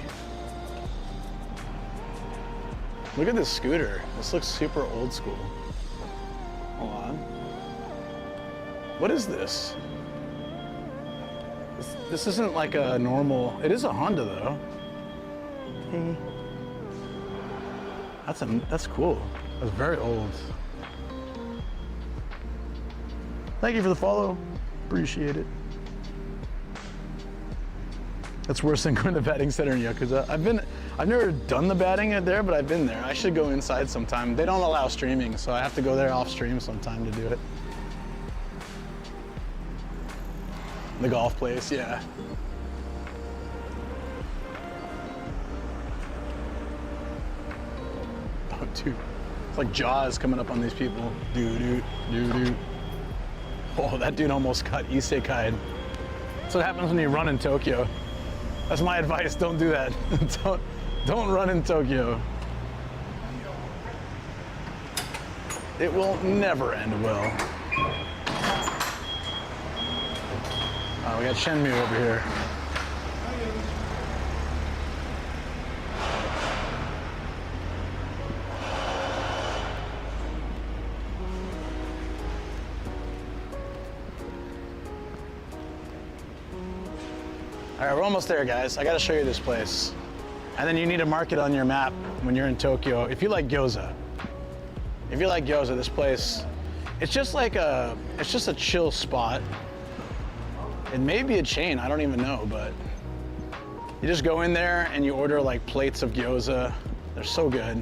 Look at this scooter. This looks super old school. Hold on. What is this? This isn't like a normal, it is a Honda though. Hey. That's cool. That's very old. Thank you for the follow. Appreciate it. That's worse than going to the batting center in Yakuza. I've never done the batting there, but I've been there. I should go inside sometime. They don't allow streaming, so I have to go there off stream sometime to do it. The golf place, yeah. Oh, dude. It's like Jaws coming up on these people. Doo-doo. Oh, that dude almost got isekai'd. That's what happens when you run in Tokyo. That's my advice, don't do that. Don't run in Tokyo. It will never end well. We got Shenmue over here. All right, we're almost there, guys. I gotta show you this place. And then you need to mark it on your map when you're in Tokyo. If you like gyoza. If you like gyoza, this place, it's just a chill spot. It may be a chain, I don't even know, but you just go in there and you order like plates of gyoza. They're so good.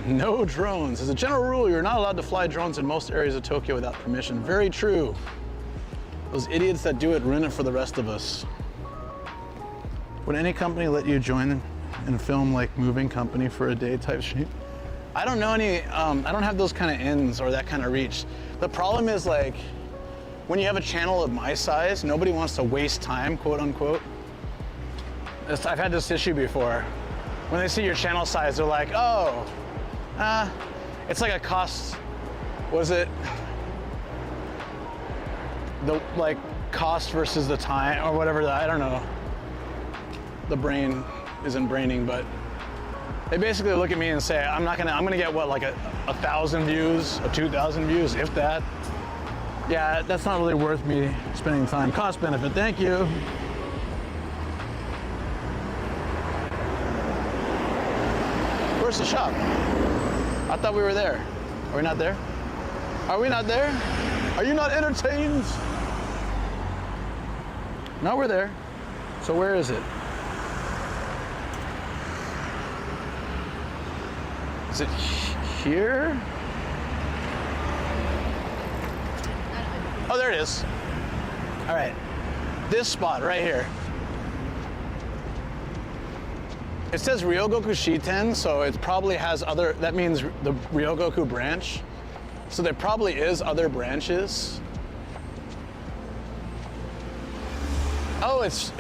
No drones. As a general rule, you're not allowed to fly drones in most areas of Tokyo without permission. Very true. Those idiots that do it ruin it for the rest of us. Would any company let you join and film like moving company for a day type stream? I don't know any, I don't have those kind of ends or that kind of reach. The problem is like, when you have a channel of my size, nobody wants to waste time, quote unquote. I've had this issue before. When they see your channel size, they're like, oh, it's like a cost, what is it? The like cost versus the time or whatever, I don't know. The brain isn't braining, but they basically look at me and say, I'm gonna get what, like a 1,000 views, 2,000 views, if that. Yeah, that's not really worth me spending time. Cost benefit, thank you. Where's the shop? I thought we were there. Are we not there? Are we not there? Are you not entertained? No, we're there. So where is it? Is it here? Oh, there it is. All right, this spot right here. It says Ryogoku Shiten, so it probably has other, that means the Ryogoku branch. So there probably is other branches. Oh, it's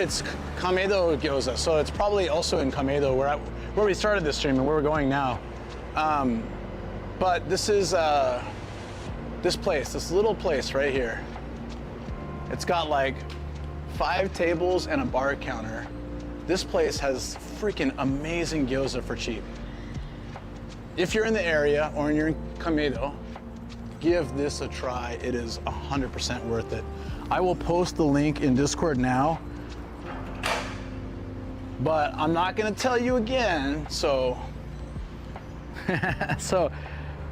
Kameido gyoza, so it's probably also in Kameido where we started this stream and where we're going now. But this is this place, this little place right here. It's got like 5 tables and a bar counter. This place has freaking amazing gyoza for cheap. If you're in the area or you're in Kameido, give this a try. It is 100% worth it. I will post the link in Discord now, but I'm not gonna tell you again, so so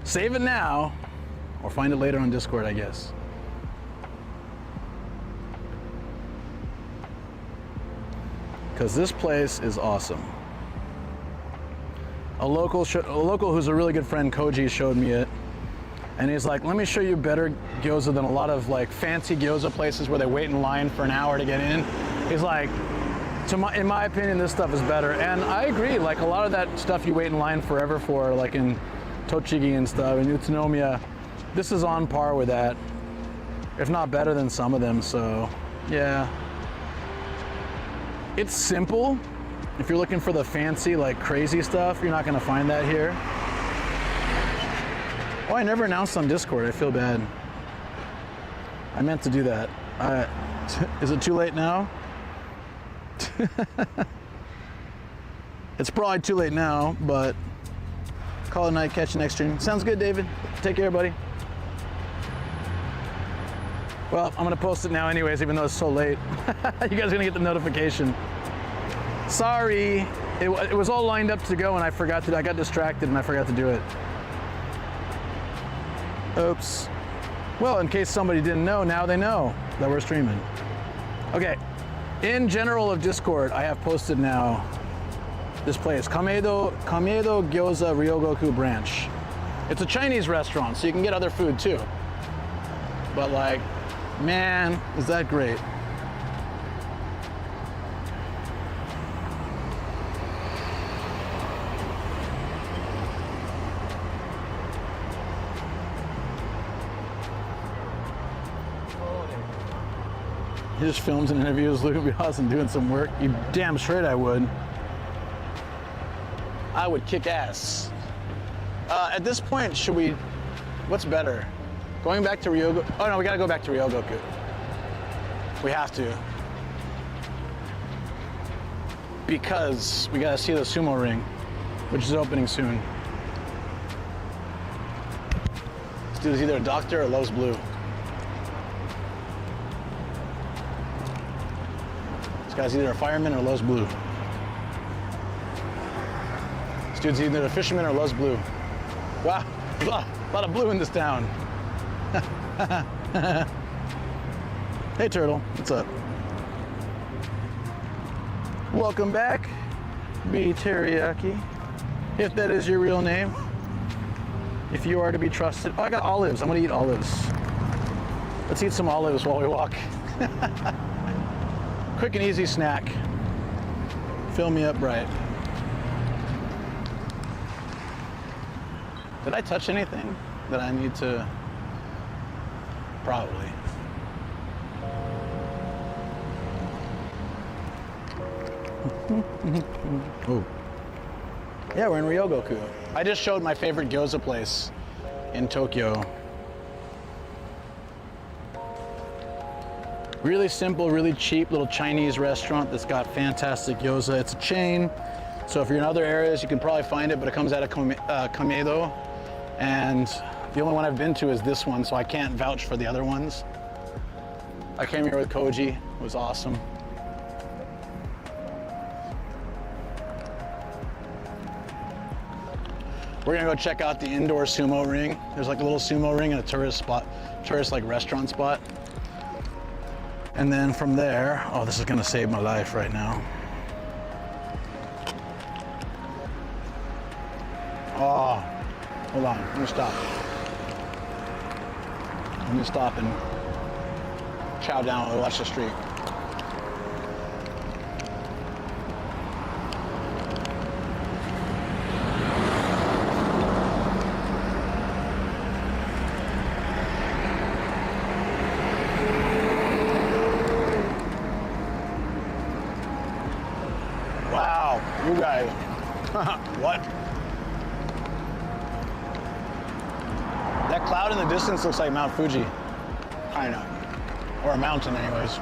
save it now or find it later on Discord, I guess. Because this place is awesome. A local who's a really good friend, Koji, showed me it. And he's like, let me show you better gyoza than a lot of like fancy gyoza places where they wait in line for an hour to get in. He's like, in my opinion, this stuff is better. And I agree, like a lot of that stuff you wait in line forever for, like in Tochigi and stuff, in Utsunomiya, this is on par with that, if not better than some of them, so yeah. It's simple. If you're looking for the fancy, like crazy stuff, you're not gonna find that here. Oh, I never announced on Discord, I feel bad. I meant to do that. Is it too late now? It's probably too late now, but call it a night, catch you next stream. Sounds good, David. Take care, buddy. Well, I'm gonna post it now anyways, even though it's so late. You guys are gonna get the notification. Sorry, it was all lined up to go and I got distracted and I forgot to do it. Oops. Well, in case somebody didn't know, now they know that we're streaming. Okay, in general of Discord, I have posted now this place, Kameido Gyoza Ryogoku branch. It's a Chinese restaurant, so you can get other food too. but like, man, is that great. He just films and interviews Luke Bias and doing some work. You damn straight I would. I would kick ass. At this point, should we, what's better? Going back to Ryogoku? Oh no, we gotta go back to Ryogoku. We have to. Because we gotta see the sumo ring, which is opening soon. This dude is either a doctor or loves blue. This guy's either a fireman or loves blue. This dude's either a fisherman or loves blue. Wow, a lot of blue in this town. Hey Turtle, what's up? Welcome back, B Teriyaki, if that is your real name. If you are to be trusted. Oh, I got olives, I'm gonna eat olives. Let's eat some olives while we walk. Quick and easy snack. Fill me up right. Did I touch anything that I need to? Probably. Oh. Yeah, we're in Ryogoku. I just showed my favorite gyoza place in Tokyo. Really simple, really cheap little Chinese restaurant that's got fantastic gyoza. It's a chain, so if you're in other areas, you can probably find it, but it comes out of Kameido. And the only one I've been to is this one, so I can't vouch for the other ones. I came here with Koji, it was awesome. We're gonna go check out the indoor sumo ring. There's like a little sumo ring and a tourist like restaurant spot. And then from there, oh, this is gonna save my life right now. Oh, hold on, let me stop. Let me stop and chow down while we watch the street. Wow, you guys, what? That cloud in the distance looks like Mount Fuji, kinda, or a mountain anyways.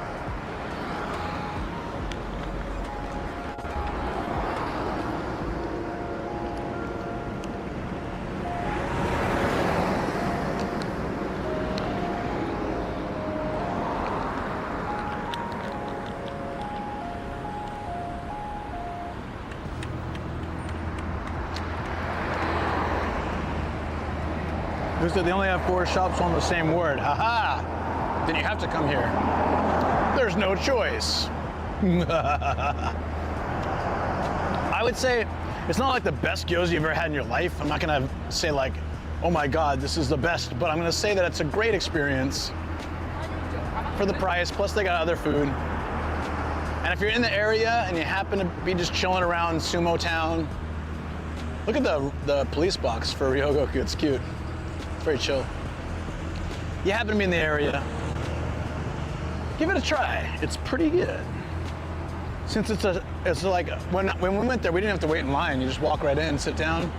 They only have 4 shops on the same word. Haha! Then you have to come here. There's no choice. I would say it's not like the best gyoza you've ever had in your life. I'm not gonna say like, oh my God, this is the best, but I'm gonna say that it's a great experience for the price, plus they got other food. And if you're in the area and you happen to be just chilling around Sumo Town, look at the police box for Ryogoku, it's cute. It's very chill. You happen to be in the area, give it a try. It's pretty good. Since it's like, when we went there, we didn't have to wait in line. You just walk right in, sit down.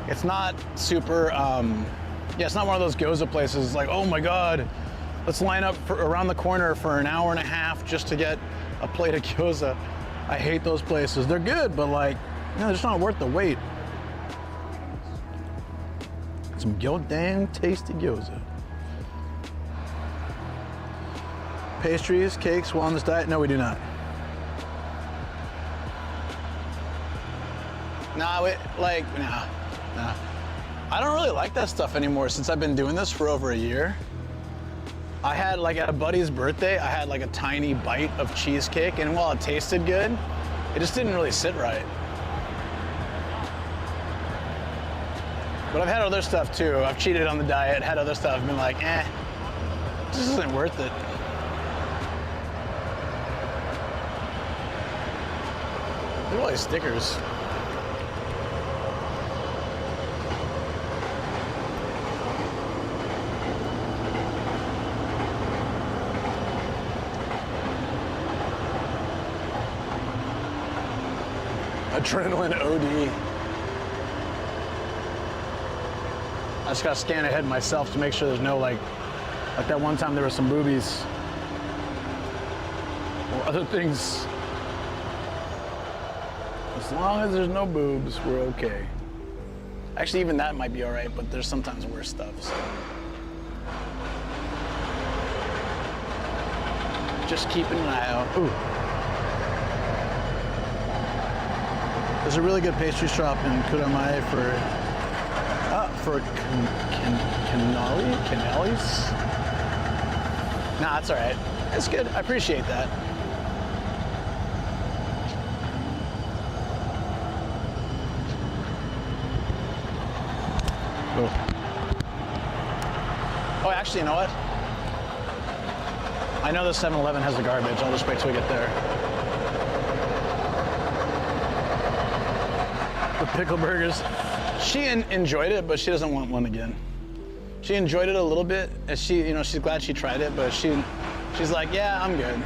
It's not super, yeah, it's not one of those gyoza places like, oh my God, let's line up around the corner for an hour and a half just to get a plate of gyoza. I hate those places. They're good, but like, you know, they're just not worth the wait. Some damn tasty gyoza. Pastries, cakes, wellness diet? No, we do not. Nah, nah. I don't really like that stuff anymore since I've been doing this for over a year. I had like at a buddy's birthday, I had like a tiny bite of cheesecake, and while it tasted good, it just didn't really sit right. But I've had other stuff too. I've cheated on the diet, had other stuff, been like, eh. This isn't worth it. Look at all these stickers. Adrenaline OD. I just gotta scan ahead myself to make sure there's no like that one time there were some boobies or other things. As long as there's no boobs, we're okay. Actually, even that might be all right, but there's sometimes worse stuff. So. Just keeping an eye out. Ooh. There's a really good pastry shop in Kuramai for cannolis. Nah, it's all right. It's good. I appreciate that. Oh, actually, you know what? I know the 7-Eleven has the garbage. I'll just wait till we get there. The pickle burgers. She enjoyed it, but she doesn't want one again. She enjoyed it a little bit, and she's glad she tried it, but she's like, yeah, I'm good.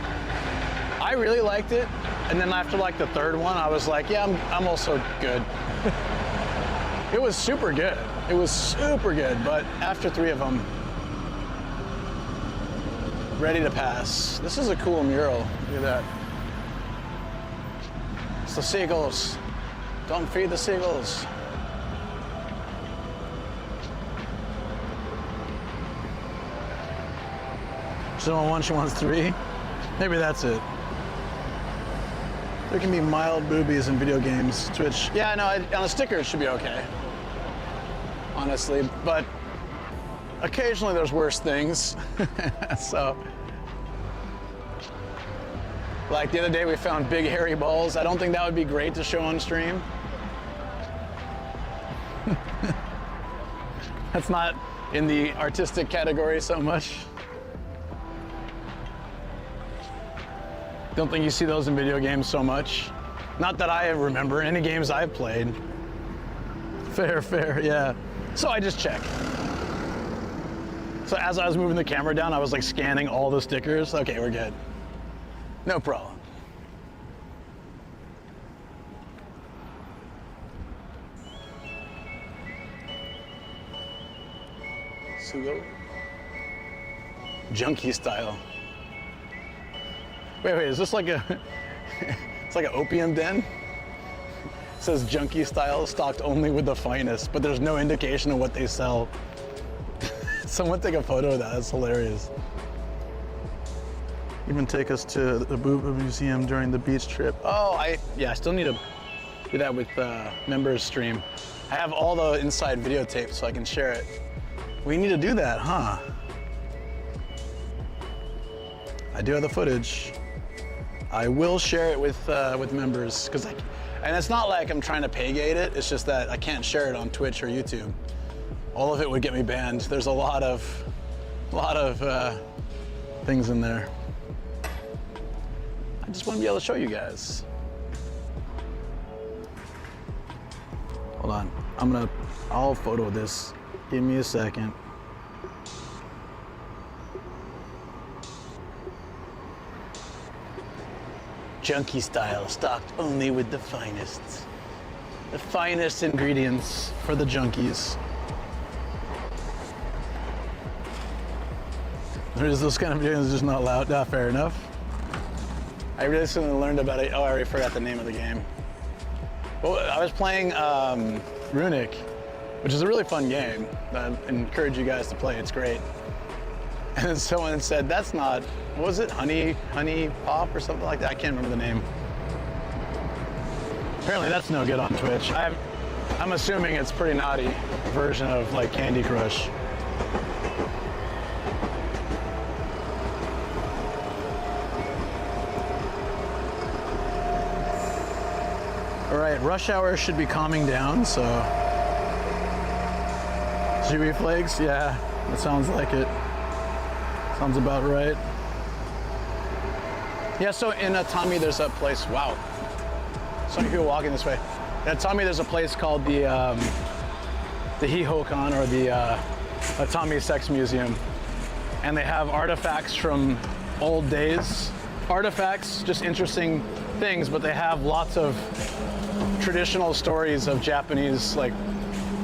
I really liked it, and then after like the third one, I was like, yeah, I'm also good. It was super good. It was super good, but after 3 of them, ready to pass. This is a cool mural. Look at that. It's the seagulls. Don't feed the seagulls. She doesn't want 1, she wants 3. Maybe that's it. There can be mild boobies in video games. Twitch. Yeah, no, on a sticker it should be okay. Honestly, but occasionally there's worse things. So, like the other day we found big hairy balls. I don't think that would be great to show on stream. That's not in the artistic category so much. Don't think you see those in video games so much. Not that I remember any games I've played. Fair, yeah. So I just check. So as I was moving the camera down, I was like scanning all the stickers. Okay, we're good. No problem. Sugo. Junkie style. Wait, is this like a, it's like an opium den? It says junkie style, stocked only with the finest, but there's no indication of what they sell. Someone take a photo of that, that's hilarious. Even take us to the Boob Museum during the beach trip. Oh, I still need to do that with members stream. I have all the inside videotapes so I can share it. We need to do that, huh? I do have the footage. I will share it with members, and it's not like I'm trying to pay gate it. It's just that I can't share it on Twitch or YouTube. All of it would get me banned. There's a lot of things in there. I just want to be able to show you guys. Hold on, I'll photo this. Give me a second. Junkie style, stocked only with the finest. The finest ingredients for the junkies. There's those kind of videos just not allowed. Not fair enough. I recently learned about it. Oh, I already forgot the name of the game. Well, I was playing Runic, which is a really fun game. I encourage you guys to play. It's great. And someone said, that's not, what was it? Honey Pop or something like that? I can't remember the name. Apparently that's no good on Twitch. I'm assuming it's pretty naughty version of like Candy Crush. All right, rush hour should be calming down, so. Chewy flakes, yeah, that sounds like it. Sounds about right. Yeah, so in Tommy, there's a place, wow. So many people walking this way. In Tommy, there's a place called the Hihokan, or the Tommy Sex Museum. And they have artifacts from old days. Artifacts, just interesting things, but they have lots of traditional stories of Japanese, like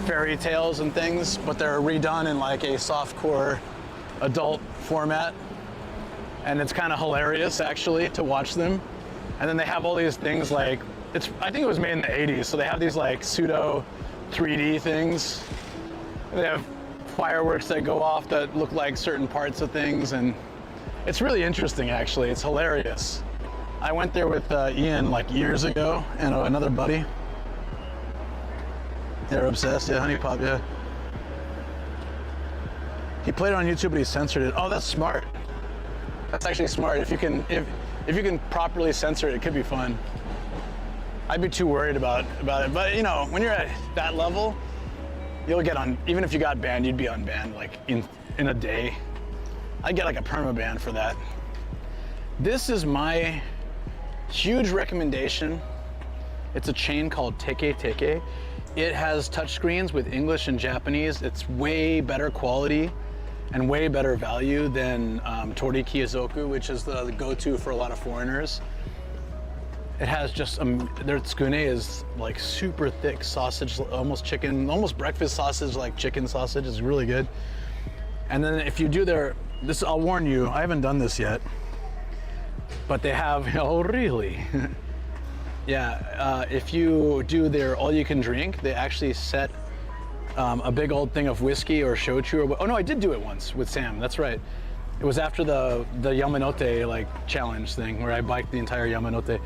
fairy tales and things, but they're redone in like a softcore adult format. And it's kind of hilarious actually to watch them. And then they have all these things like, I think it was made in the 80s, so they have these like pseudo 3D things. They have fireworks that go off that look like certain parts of things, and it's really interesting actually. It's hilarious. I went there with Ian like years ago and another buddy. They're obsessed, yeah, Honey Pop, yeah. He played it on YouTube, but he censored it. Oh, that's smart. That's actually smart. If you can properly censor it, it could be fun. I'd be too worried about it, but you know, when you're at that level, you'll get on. Even if you got banned, you'd be unbanned like in a day. I'd get like a perma-ban for that. This is my huge recommendation. It's a chain called Teke Teke. It has touchscreens with English and Japanese. It's way better quality and way better value than Tori Kiyozoku, which is the go-to for a lot of foreigners. It has just, their tsukune is like super thick sausage, almost chicken, almost breakfast sausage, like chicken sausage. It's really good. And then if you do this, I'll warn you, I haven't done this yet, but they have, oh really? Yeah, if you do their all-you-can-drink, they actually set a big old thing of whiskey or shochu, or oh no, I did do it once with Sam. That's right. It was after the Yamanote like challenge thing where I biked the entire Yamanote.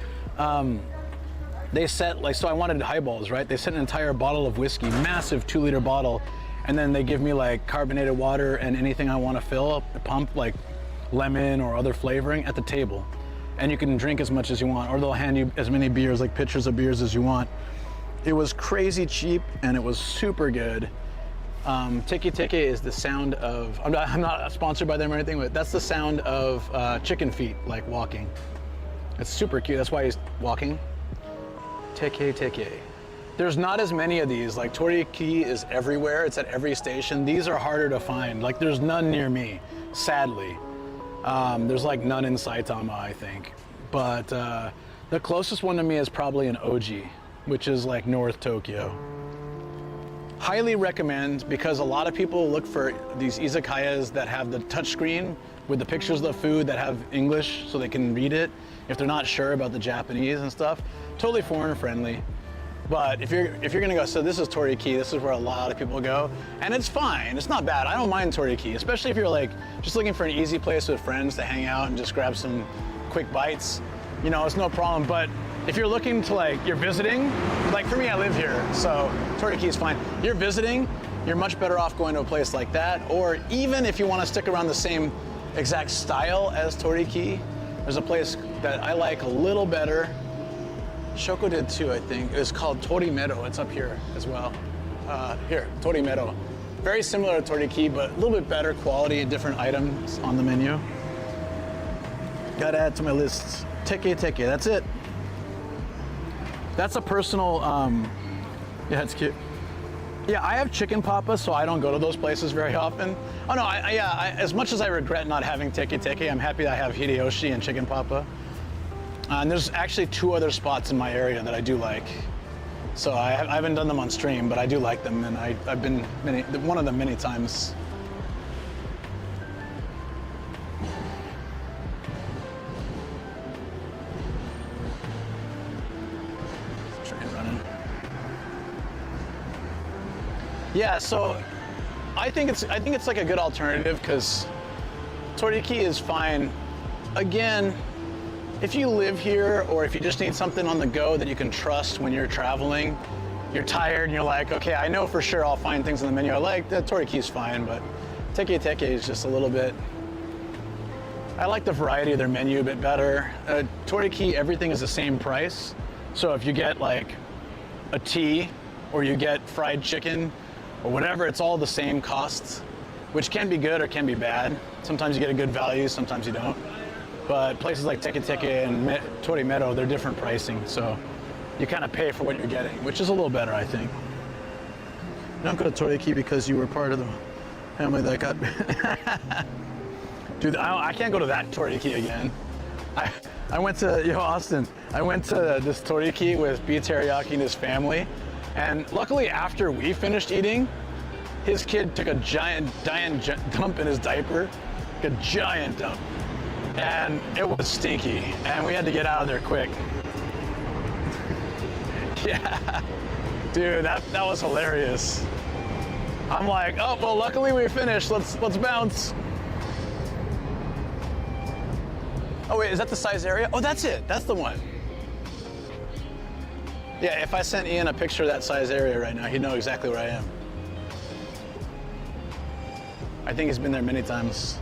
They set like, so I wanted highballs, right? They set an entire bottle of whiskey, massive 2-liter bottle, and then they give me like carbonated water and anything I want to fill, pump like lemon or other flavoring at the table. And you can drink as much as you want, or they'll hand you as many beers, like pitchers of beers as you want. It was crazy cheap and it was super good. Teke Teke is the sound of, I'm not sponsored by them or anything, but that's the sound of chicken feet, like walking. It's super cute, that's why he's walking. Teke Teke. There's not as many of these, like Toriki is everywhere, it's at every station. These are harder to find, like there's none near me, sadly. There's like none in Saitama, I think. But the closest one to me is probably in Oji, which is like North Tokyo. Highly recommend, because a lot of people look for these izakayas that have the touchscreen with the pictures of the food that have English so they can read it if they're not sure about the Japanese and stuff. Totally foreigner friendly. But if you're gonna go, so this is Toriki, this is where a lot of people go, and it's fine, it's not bad. I don't mind Toriki, especially if you're like just looking for an easy place with friends to hang out and just grab some quick bites. You know, it's no problem. But if you're looking to like, you're visiting, like for me, I live here, so Toriki is fine. You're visiting, you're much better off going to a place like that, or even if you want to stick around the same exact style as Toriki, there's a place that I like a little better. Shoko did too, I think. It's called Torimedo. It's up here as well. Here, Torimedo. Very similar to Toriki, but a little bit better quality and different items on the menu. Gotta add to my list. Teke Teke, that's it. That's a personal, yeah, it's cute. Yeah, I have chicken papa, so I don't go to those places very often. Oh no, as much as I regret not having Teke Teke, I'm happy that I have Hideyoshi and chicken papa. And there's actually 2 other spots in my area that I do like. So I haven't done them on stream, but I do like them, and I've been one of them many times. Train running. Yeah, so I think it's like a good alternative because Toriki is fine. Again, if you live here, or if you just need something on the go that you can trust when you're traveling, you're tired and you're like, okay, I know for sure I'll find things on the menu I like, the Toriki's fine, but Teke Teke is just a little bit, I like the variety of their menu a bit better. Toriki, everything is the same price. So if you get like a tea, or you get fried chicken, or whatever, it's all the same costs. which can be good or can be bad. Sometimes you get a good value, sometimes you don't. But places like Teke Teke and Torimero, they're different pricing, so you kind of pay for what you're getting, which is a little better, I think. You don't go to Toriki because you were part of the family that got... Dude, I can't go to that Toriki again. I went to, Austin, I went to this Toriki with B Teriyaki and his family, and luckily after we finished eating, his kid took a giant dump in his diaper, like a giant dump. And it was stinky, and we had to get out of there quick. Yeah, dude, that was hilarious. I'm like, oh, well, luckily we finished, let's bounce. Oh wait, is that the size area? Oh, that's it, that's the one. Yeah, if I sent Ian a picture of that size area right now, he'd know exactly where I am. I think he's been there many times.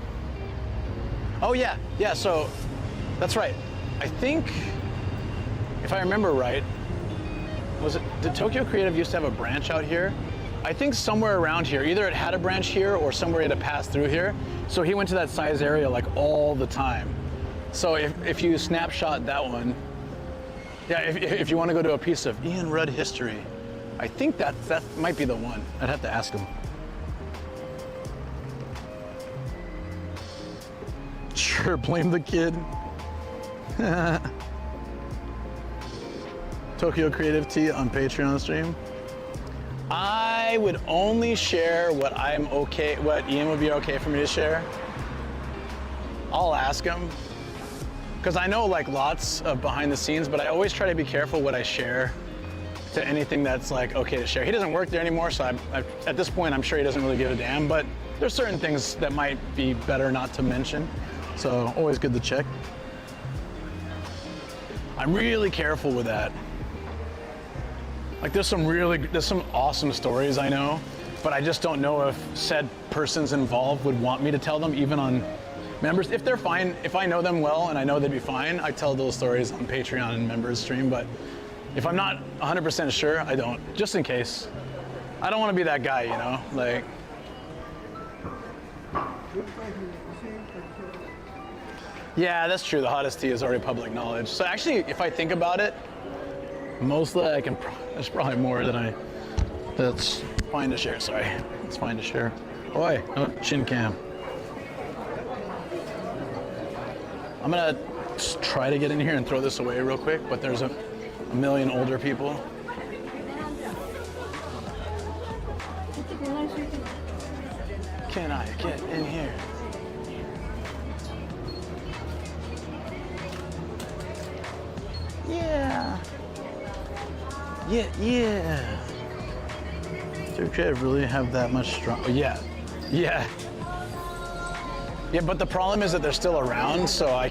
Oh yeah, so that's right. I think, if I remember right, did Tokyo Creative used to have a branch out here? I think somewhere around here, either it had a branch here or somewhere it had to pass through here. So he went to that size area like all the time. So if you snapshot that one, yeah, if you want to go to a piece of Ian Rudd history, I think that might be the one. I'd have to ask him. Sure, blame the kid. Tokyo Creative Tea on Patreon stream. I would only share what Ian would be okay for me to share. I'll ask him. Because I know like lots of behind the scenes, but I always try to be careful what I share to anything that's like okay to share. He doesn't work there anymore, so at this point I'm sure he doesn't really give a damn, but there's certain things that might be better not to mention. So always good to check. I'm really careful with that. Like there's some awesome stories I know, but I just don't know if said persons involved would want me to tell them, even on members. If they're fine, if I know them well and I know they'd be fine, I tell those stories on Patreon and members stream, but if I'm not 100% sure, I don't, just in case. I don't want to be that guy, like. Yeah, that's true. The hottest tea is already public knowledge. So actually, if I think about it, mostly there's probably more that's fine to share, sorry. It's fine to share. Oi, oh, chin cam. I'm gonna try to get in here and throw this away real quick, but there's a million older people. Can I get in here? Yeah. Do Creative really have that much strong? Oh, yeah. Yeah, but the problem is that they're still around, so I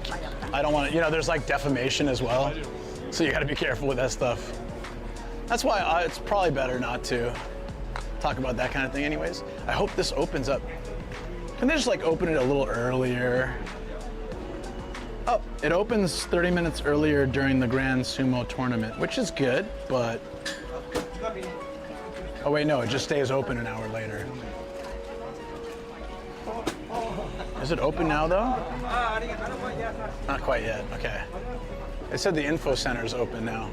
don't want to, there's like defamation as well. So you got to be careful with that stuff. That's why it's probably better not to talk about that kind of thing anyways. I hope this opens up. Can they just like open it a little earlier? Oh, it opens 30 minutes earlier during the Grand Sumo tournament, which is good, but... Oh wait, no, it just stays open an hour later. Is it open now though? Not quite yet, okay. They said the info center is open now.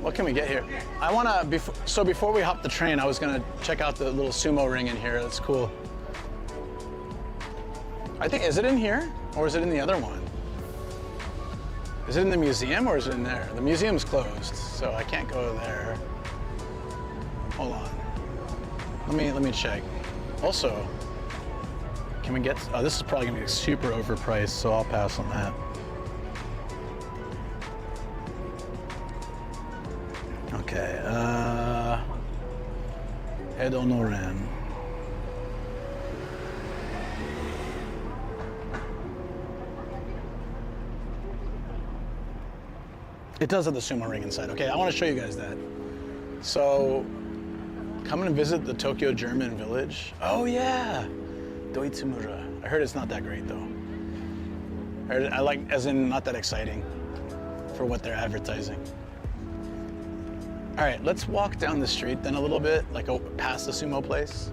What can we get here? I wanna, before we hop the train, I was gonna check out the little sumo ring in here. That's cool. I think, is it in here? Or is it in the other one? Is it in the museum or is it in there? The museum's closed, so I can't go there. Hold on. Let me check. Also, can we get, oh, this is probably gonna be super overpriced, so I'll pass on that. Okay, Edo no Ren. It does have the sumo ring inside. Okay, I want to show you guys that. So, come and visit the Tokyo German village. Oh yeah, Doitsumura. I heard it's not that great though. Or I like, as in not that exciting for what they're advertising. All right, let's walk down the street then a little bit, like past the sumo place.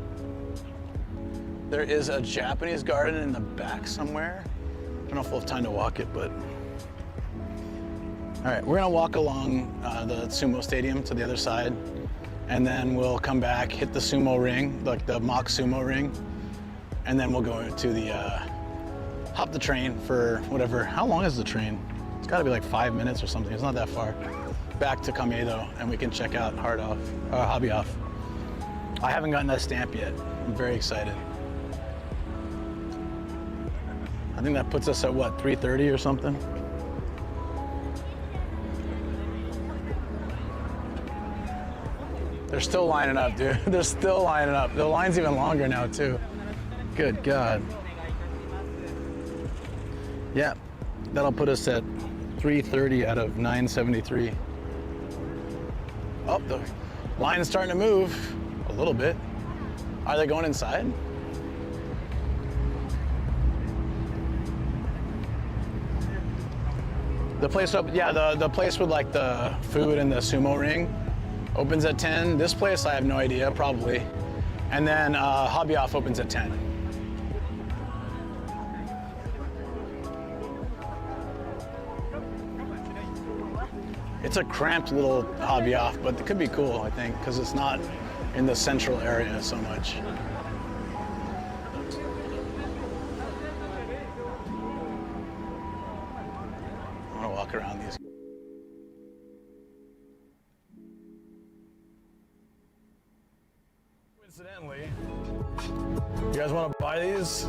There is a Japanese garden in the back somewhere. I don't know if we'll have time to walk it, but. All right, we're gonna walk along the sumo stadium to the other side, and then we'll come back, hit the sumo ring, like the mock sumo ring, and then we'll go to the, hop the train for whatever. How long is the train? It's gotta be like 5 minutes or something. It's not that far. Back to Kameido, and we can check out Hobby Off. I haven't gotten that stamp yet. I'm very excited. I think that puts us at what, 3:30 or something? They're still lining up, dude. They're still lining up. The line's even longer now, too. Good God. Yeah, that'll put us at 3:30 out of 973. Oh, the line's starting to move a little bit. Are they going inside? The place up, yeah, the place with like the food and the sumo ring opens at 10. This place, I have no idea, probably. And then Hobby Off opens at 10. It's a cramped little Hobby Off, but it could be cool, I think, because it's not in the central area so much. I'm gonna walk around these. Coincidentally, you guys want to buy these?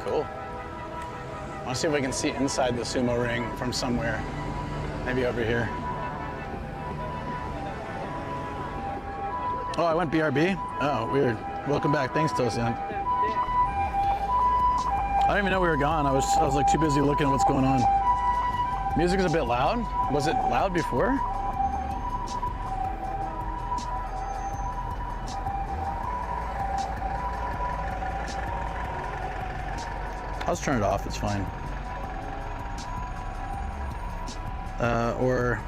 Cool. I want to see if I can see inside the sumo ring from somewhere. Maybe over here. Oh, I went BRB? Oh, weird. Welcome back. Thanks, Tosin. I didn't even know we were gone. I was like too busy looking at what's going on. Music is a bit loud. Was it loud before? I'll just turn it off, it's fine. Or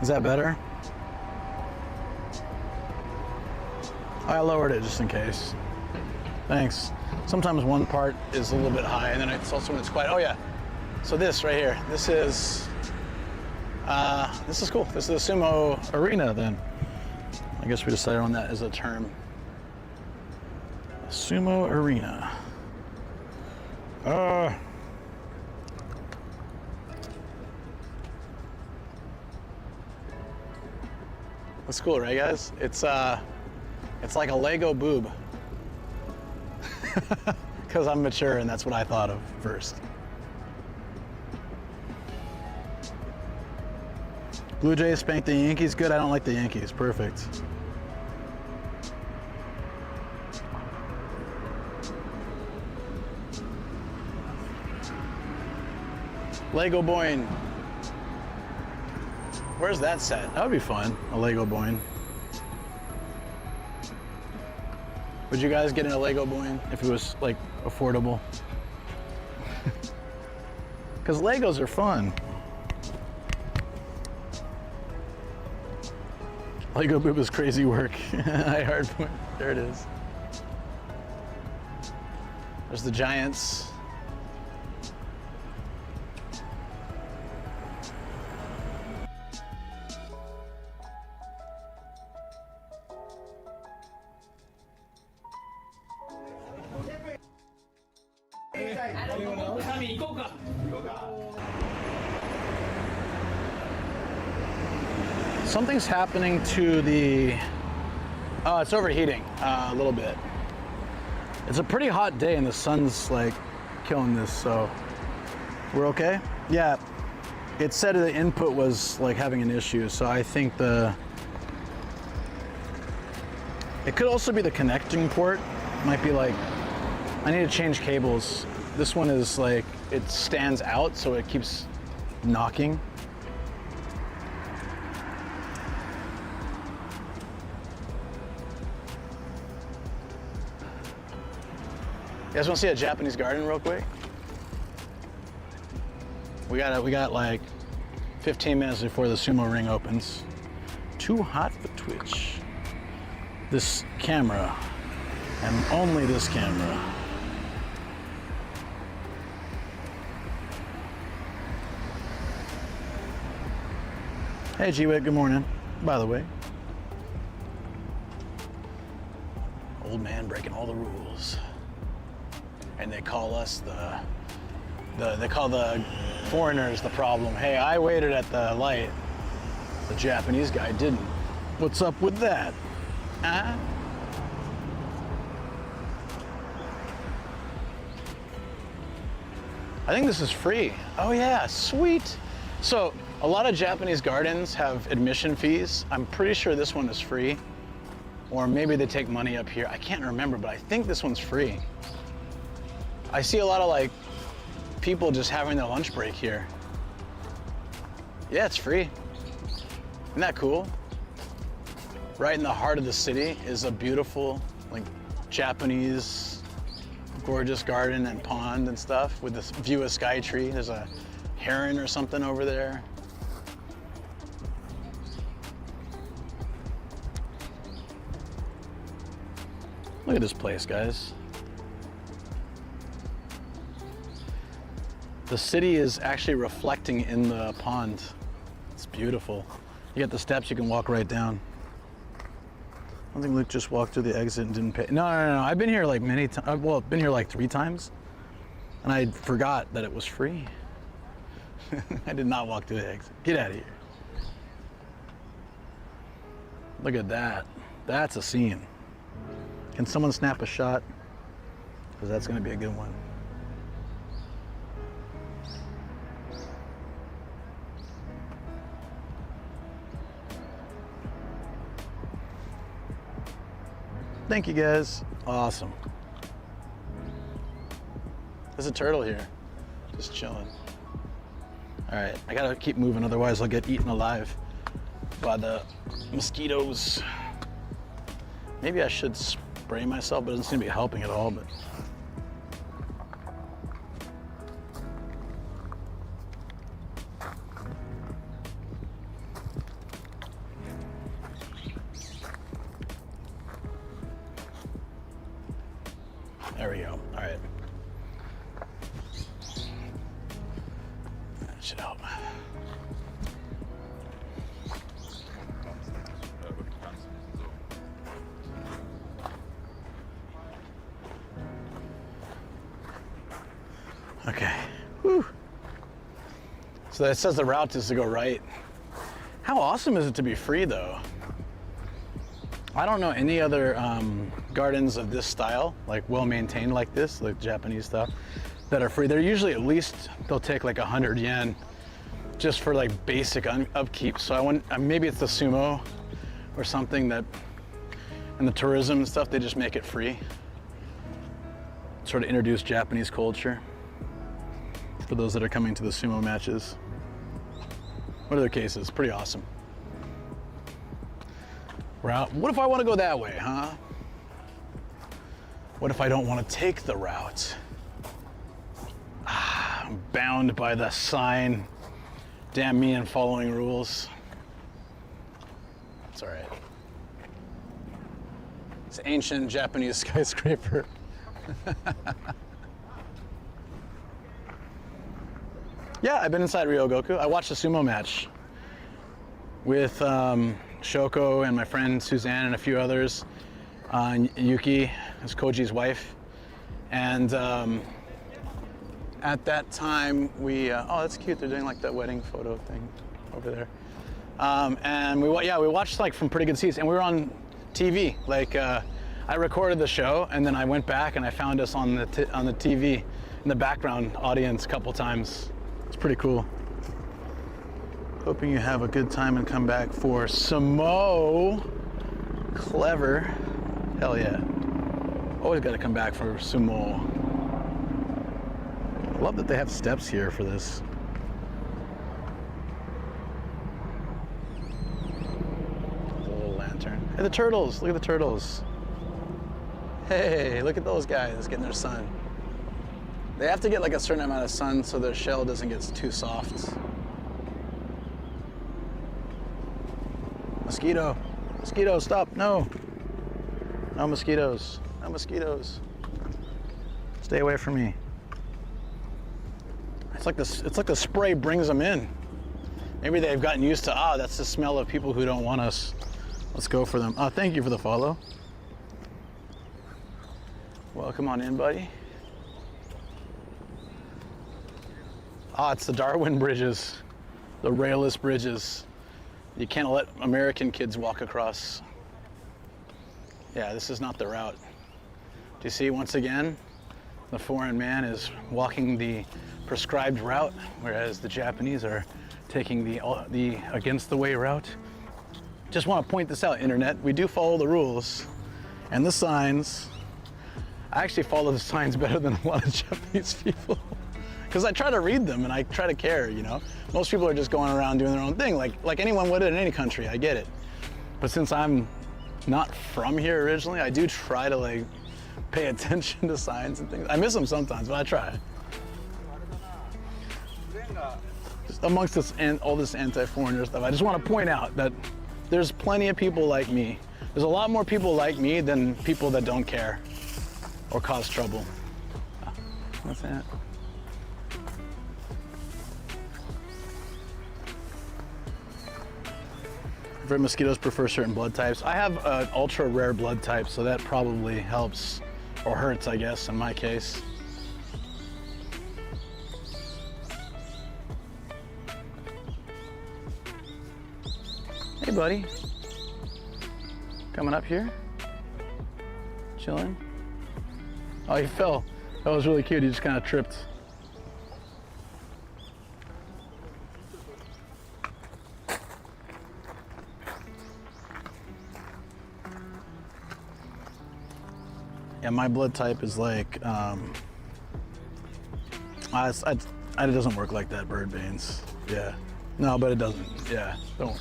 is that better? I lowered it just in case. Thanks. Sometimes one part is a little bit high, and then it's also when it's quiet. Oh yeah. So this right here, this is cool. This is the sumo arena then. I guess we decided on that as a term. Sumo arena. That's cool, right guys? It's like a Lego boob. Because I'm mature and that's what I thought of first. Blue Jays spanked the Yankees. Good, I don't like the Yankees. Perfect. Lego Boing. Where's that set? That would be fun, a Lego Boing. Would you guys get in a Lego Boing if it was like affordable? Because Legos are fun. Lego boob is crazy work. I hard point. There it is. There's the Giants. Something's happening to the, oh, it's overheating a little bit. It's a pretty hot day and the sun's like killing this, so we're okay? Yeah, it said the input was like having an issue, so I think it could also be the connecting port. Might be like, I need to change cables This one is like, it stands out, so it keeps knocking. You guys want to see a Japanese garden real quick? We got like 15 minutes before the sumo ring opens. Too hot for Twitch. This camera, and only this camera. Hey G-Wit, good morning, by the way. Old man breaking all the rules. And they call us they call the foreigners the problem. Hey, I waited at the light. The Japanese guy didn't. What's up with that? Huh? I think this is free. Oh yeah, sweet. So a lot of Japanese gardens have admission fees. I'm pretty sure this one is free. Or maybe they take money up here. I can't remember, but I think this one's free. I see a lot of like people just having their lunch break here. Yeah, it's free. Isn't that cool? Right in the heart of the city is a beautiful, like, Japanese, gorgeous garden and pond and stuff with this view of SkyTree. There's a heron or something over there. Look at this place, guys. The city is actually reflecting in the pond. It's beautiful. You got the steps, you can walk right down. I don't think Luke just walked through the exit and didn't pay. No. I've been here like many times. Well, I've been here like 3 times. And I forgot that it was free. I did not walk through the exit. Get out of here. Look at that. That's a scene. Can someone snap a shot? Because that's going to be a good one. Thank you guys. Awesome. There's a turtle here, just chilling. All right, I gotta keep moving, otherwise I'll get eaten alive by the mosquitoes. Maybe I should spray myself, but it doesn't seem to be helping at all. But there we go. All right. That should help. Okay. Whew. So it says the route is to go right. How awesome is it to be free, though? I don't know any other gardens of this style, like well-maintained like this, like Japanese stuff, that are free. They're usually at least, they'll take like 100 yen just for like basic upkeep. So I want, maybe it's the sumo or something that, and the tourism and stuff, they just make it free. Sort of introduce Japanese culture for those that are coming to the sumo matches. What other cases? Pretty awesome. Route. What if I want to go that way, huh? What if I don't want to take the route? I'm bound by the sign. Damn me and following rules. It's all right. It's an ancient Japanese skyscraper. Yeah, I've been inside Ryogoku. I watched a sumo match with Shoko and my friend Suzanne and a few others. Yuki is Koji's wife. And at that time, we, oh, that's cute. They're doing like that wedding photo thing over there. And we watched like from pretty good seats, and we were on TV. Like I recorded the show, and then I went back and I found us on the TV in the background audience a couple times. It's pretty cool. Hoping you have a good time and come back for sumo. Clever. Hell yeah. Always got to come back for sumo. I love that they have steps here for this. There's a little lantern. Hey, the turtles! Look at the turtles. Hey, look at those guys getting their sun. They have to get like a certain amount of sun so their shell doesn't get too soft. Mosquito. Mosquito, stop. No. No mosquitoes. No mosquitoes. Stay away from me. It's like the spray brings them in. Maybe they've gotten used to, that's the smell of people who don't want us. Let's go for them. Oh, thank you for the follow. Welcome on in, buddy. It's the Darwin bridges, the railless bridges. You can't let American kids walk across. Yeah, this is not the route. Do you see, once again, the foreign man is walking the prescribed route, whereas the Japanese are taking the against the way route. Just want to point this out, internet. We do follow the rules and the signs. I actually follow the signs better than a lot of Japanese people. Because I try to read them and I try to care, you know? Most people are just going around doing their own thing, like anyone would in any country, I get it. But since I'm not from here originally, I do try to like pay attention to signs and things. I miss them sometimes, but I try. Just amongst this and all this anti-foreigner stuff, I just want to point out that there's plenty of people like me. There's a lot more people like me than people that don't care or cause trouble. What's that? Red mosquitoes prefer certain blood types. I have an ultra rare blood type, so that probably helps or hurts, I guess, in my case. Hey, buddy. Coming up here? Chilling? Oh, he fell. That was really cute. He just kind of tripped. Yeah, my blood type is like, it doesn't work like that, bird veins. Yeah. No, but it doesn't. Yeah, don't.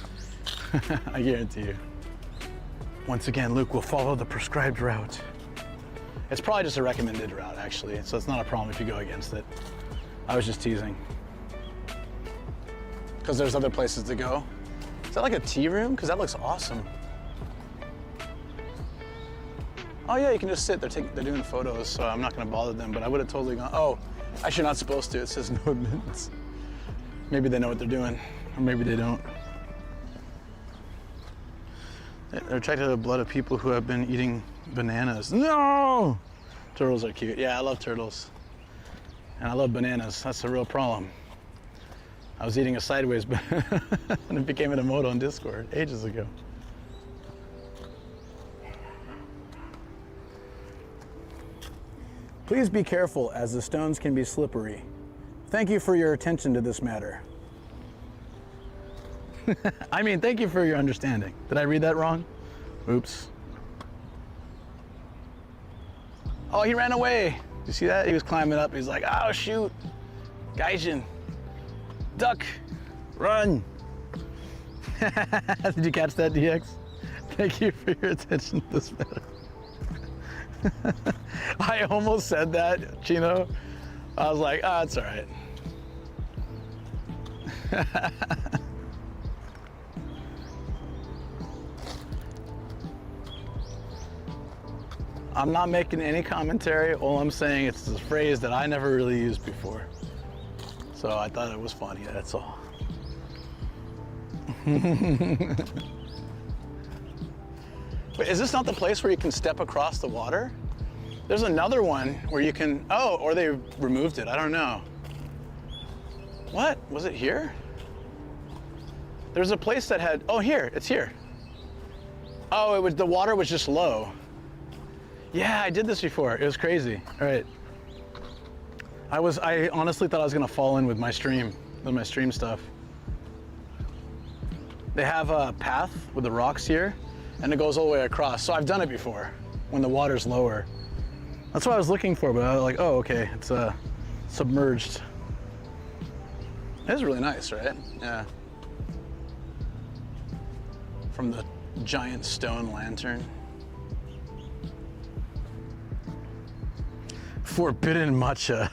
I guarantee you. Once again, Luke will follow the prescribed route. It's probably just a recommended route, actually, so it's not a problem if you go against it. I was just teasing. Because there's other places to go. Is that like a tea room? Because that looks awesome. Oh yeah, you can just sit. They're doing photos, so I'm not gonna bother them, but I would have totally gone, oh, actually not supposed to. It says no admittance. Maybe they know what they're doing, or maybe they don't. They're attracted to the blood of people who have been eating bananas. No! Turtles are cute. Yeah, I love turtles. And I love bananas. That's a real problem. I was eating a sideways banana and it became an emote on Discord ages ago. Please be careful, as the stones can be slippery. Thank you for your attention to this matter. I mean, thank you for your understanding. Did I read that wrong? Oops. Oh, he ran away. Did you see that? He was climbing up. He's like, oh, shoot. Gaijin. Duck. Run. Did you catch that, DX? Thank you for your attention to this matter. I almost said that, Chino. I was like, oh, it's all right. I'm not making any commentary. All I'm saying, it's a phrase that I never really used before. So I thought it was funny, that's all. But is this not the place where you can step across the water? There's another one where you can, oh, or they removed it, I don't know. What, was it here? There's a place that had, oh, here, it's here. Oh, the water was just low. Yeah, I did this before, it was crazy. All right. I honestly thought I was gonna fall in with my stream stuff. They have a path with the rocks here, and it goes all the way across. So I've done it before, when the water's lower. That's what I was looking for, but I was like, oh, okay, submerged. It is really nice, right? Yeah. From the giant stone lantern. Forbidden matcha.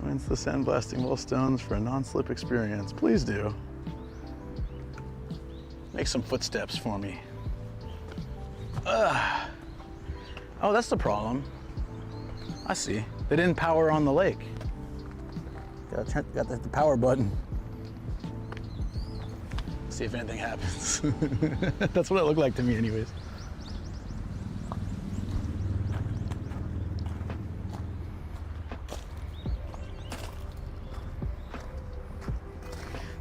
Rinse the sandblasting bowl stones for a non-slip experience. Please do. Make some footsteps for me. Ugh. Oh, that's the problem. I see. They didn't power on the lake. Got the power button. See if anything happens. That's what it looked like to me anyways.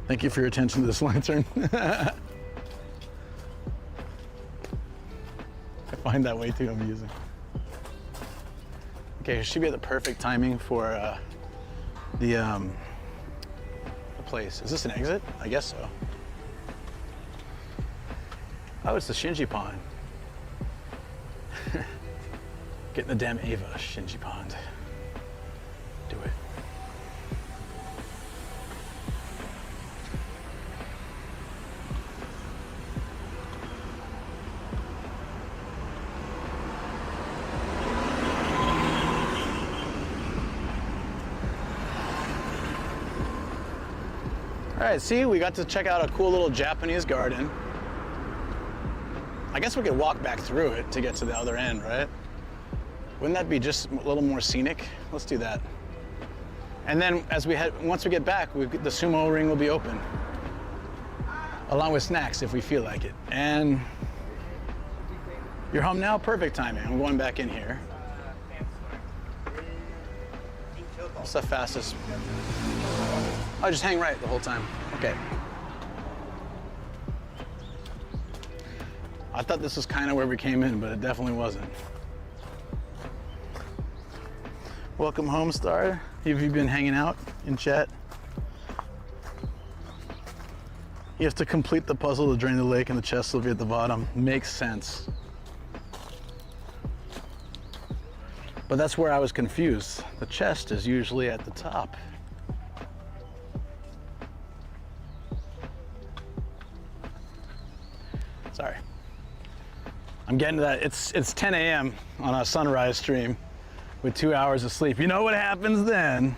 Thank you for your attention to this lantern. I find that way too amusing. Okay, it should be at the perfect timing for the place. Is this an exit? I guess so. Oh, it's the Shinji Pond. Get in the damn Ava, Shinji Pond. Do it. All right, see, we got to check out a cool little Japanese garden. I guess we could walk back through it to get to the other end, right? Wouldn't that be just a little more scenic? Let's do that. And then once we get back, the sumo ring will be open, along with snacks if we feel like it. And you're home now, perfect timing. I'm going back in here. What's the fastest? Oh, just hang right the whole time. Okay. I thought this was kind of where we came in, but it definitely wasn't. Welcome home, Star. Have you been hanging out in chat? You have to complete the puzzle to drain the lake and the chest will be at the bottom. Makes sense. But that's where I was confused. The chest is usually at the top. Sorry. I'm getting to that. It's 10 a.m. on a sunrise stream with 2 hours of sleep. You know what happens then?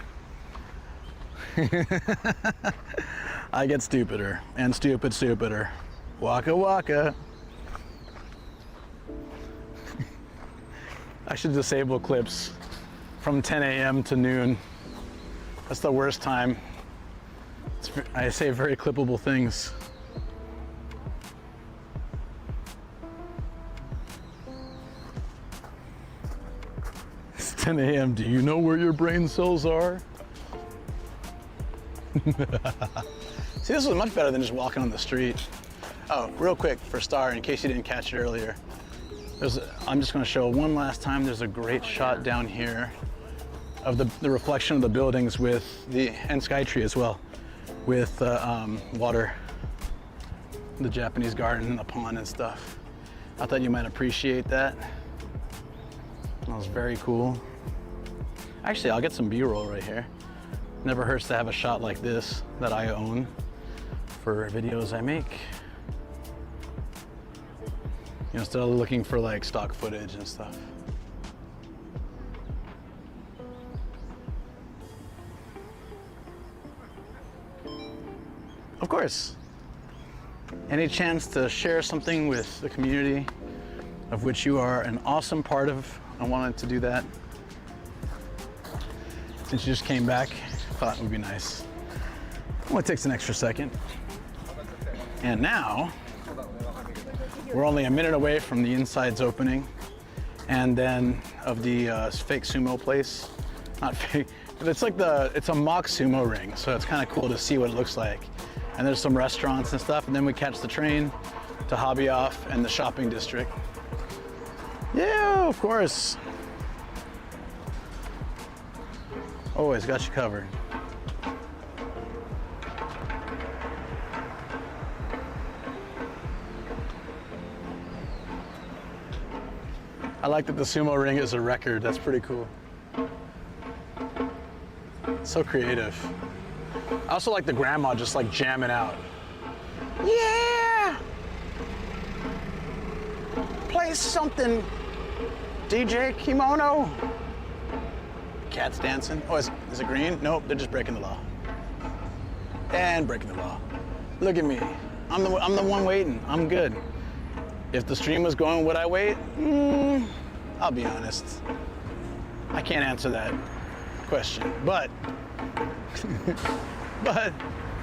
I get stupider and stupider. Waka waka. I should disable clips from 10 a.m. to noon. That's the worst time. I say very clippable things. It's 10 a.m. Do you know where your brain cells are? See, this was much better than just walking on the street. Oh, real quick for Star, in case you didn't catch it earlier. I'm just going to show one last time. There's a great shot down here of the reflection of the buildings and SkyTree as well, with water, the Japanese garden, and the pond and stuff. I thought you might appreciate that. That was very cool. Actually, I'll get some B-roll right here. Never hurts to have a shot like this that I own for videos I make. You know, instead of looking for like stock footage and stuff. Of course, any chance to share something with the community of which you are an awesome part of, I wanted to do that. Since you just came back, I thought it would be nice. It only takes an extra second. And now, we're only a minute away from the inside's opening, and then of the fake sumo place. Not fake, but it's a mock sumo ring, so it's kind of cool to see what it looks like. And there's some restaurants and stuff, and then we catch the train to Hobby Off and the shopping district. Yeah, of course. Always got you covered. I like that the sumo ring is a record. That's pretty cool. So creative. I also like the grandma just like jamming out. Yeah! Play something, DJ Kimono. Cats dancing. Oh, is it green? Nope, they're just breaking the law. And breaking the law. Look at me. I'm the one waiting. I'm good. If the stream was going, would I wait? I'll be honest. I can't answer that question, but but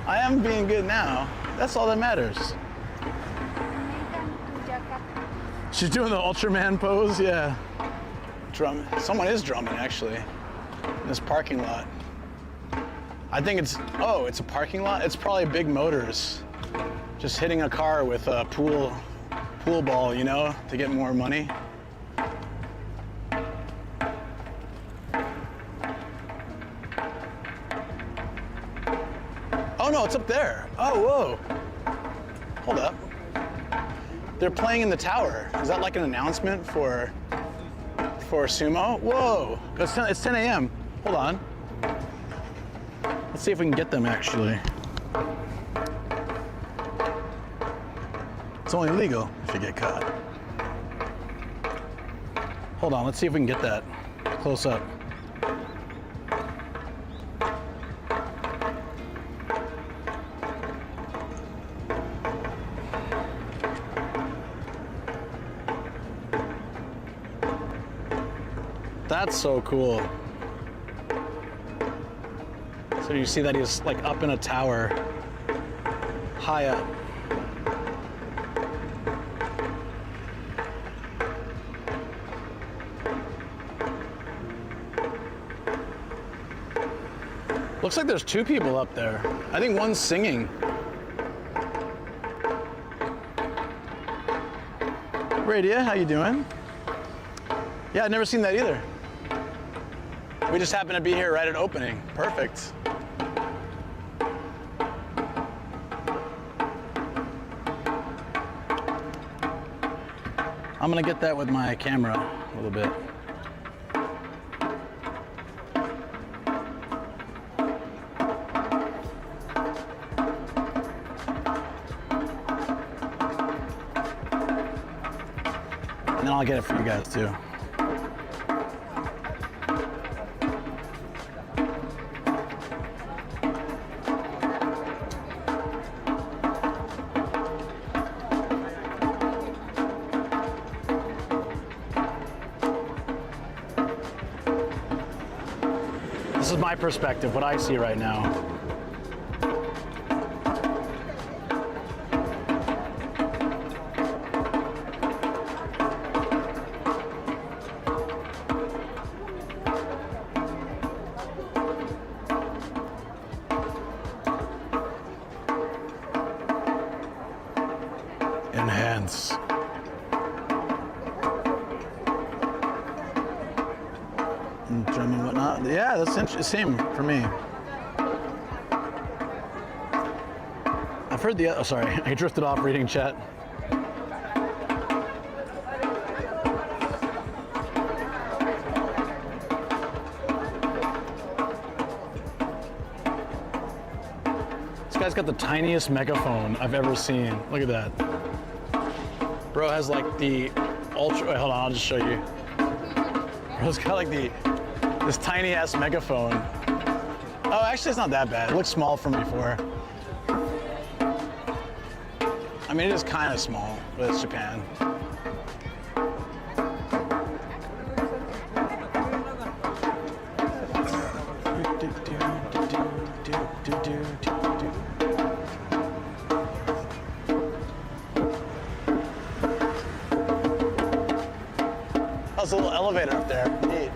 I am being good now. That's all that matters. She's doing the Ultraman pose, yeah. Someone is drumming actually in this parking lot. I think it's a parking lot. It's probably Big Motors, just hitting a car with a pool ball, you know, to get more money. Oh no, it's up there. Oh, whoa. Hold up. They're playing in the tower. Is that like an announcement for sumo? Whoa, it's 10 a.m. Hold on. Let's see if we can get them actually. It's only illegal if you get caught. Hold on, let's see if we can get that close up. That's so cool. So you see that he's like up in a tower, high up. Looks like there's two people up there. I think one's singing. Radia, how you doing? Yeah, I've never seen that either. We just happen to be here right at opening. Perfect. I'm gonna get that with my camera a little bit. And then I'll get it for you guys too. This is my perspective, what I see right now. Enhance. Drum and whatnot. Yeah, that's interesting. Same for me. I've heard the. Oh, sorry, I drifted off reading chat. This guy's got the tiniest megaphone I've ever seen. Look at that. Bro has like the ultra. Wait, hold on, I'll just show you. Bro's got like this tiny ass megaphone. Oh, actually, it's not that bad. It looks small from before. I mean, it is kind of small, but it's Japan. Oh, there's a little elevator up there. Neat.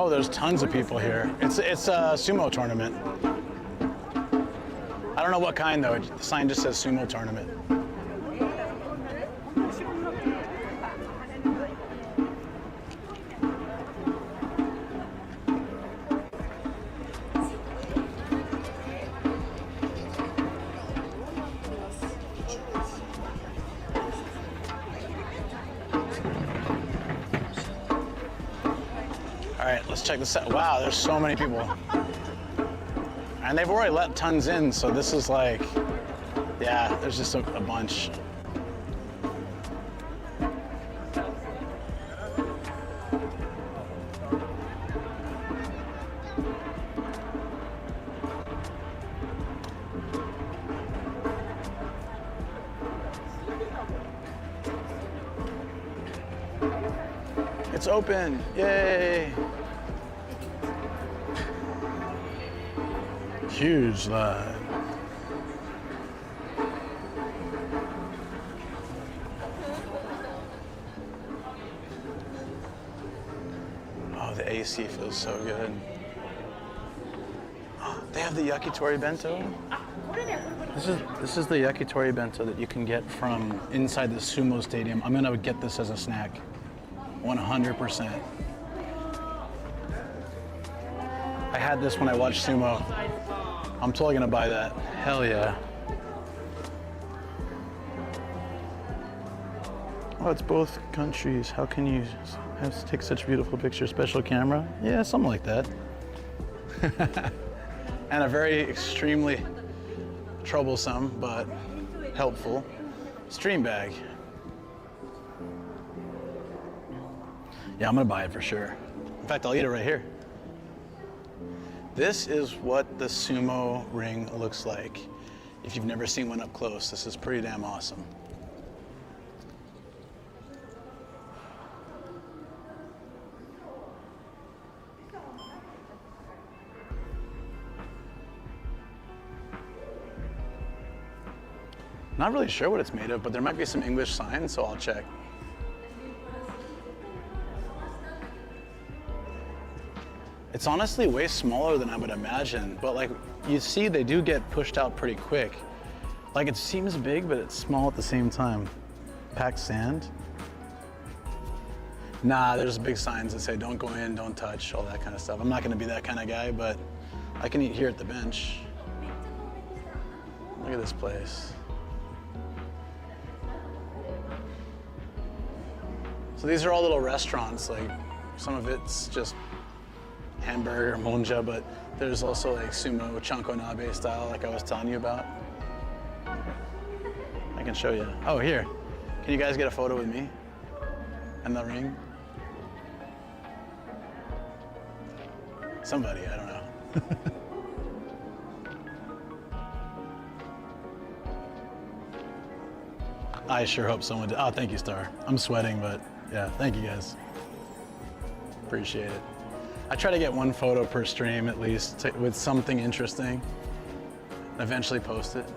Oh, there's tons of people here. It's a sumo tournament. I don't know what kind though. The sign just says sumo tournament. All right, let's check this out. Wow, there's so many people. And they've already let tons in, so this is like, yeah, there's just a bunch. It's open, yay! Huge line. Oh, the AC feels so good. Oh, they have the yakitori bento. This is the yakitori bento that you can get from inside the sumo stadium. I'm gonna get this as a snack, 100%. I had this when I watched sumo. I'm totally gonna buy that. Hell yeah. Oh, it's both countries. How can you have to take such beautiful pictures? Special camera? Yeah, something like that. And a very extremely troublesome but helpful stream bag. Yeah, I'm gonna buy it for sure. In fact, I'll eat it right here. This is what the sumo ring looks like. If you've never seen one up close, this is pretty damn awesome. Not really sure what it's made of, but there might be some English signs, so I'll check. It's honestly way smaller than I would imagine, but like you see, they do get pushed out pretty quick. Like it seems big, but it's small at the same time. Packed sand. Nah, there's big signs that say don't go in, don't touch, all that kind of stuff. I'm not gonna be that kind of guy, but I can eat here at the bench. Look at this place. So these are all little restaurants, like some of it's just hamburger, monja, but there's also like sumo, chanko nabe style, like I was telling you about. I can show you. Oh, here. Can you guys get a photo with me and the ring? Somebody, I don't know. I sure hope someone did. Oh, thank you, Star. I'm sweating, but yeah, thank you guys. Appreciate it. I try to get one photo per stream at least with something interesting. Eventually post it.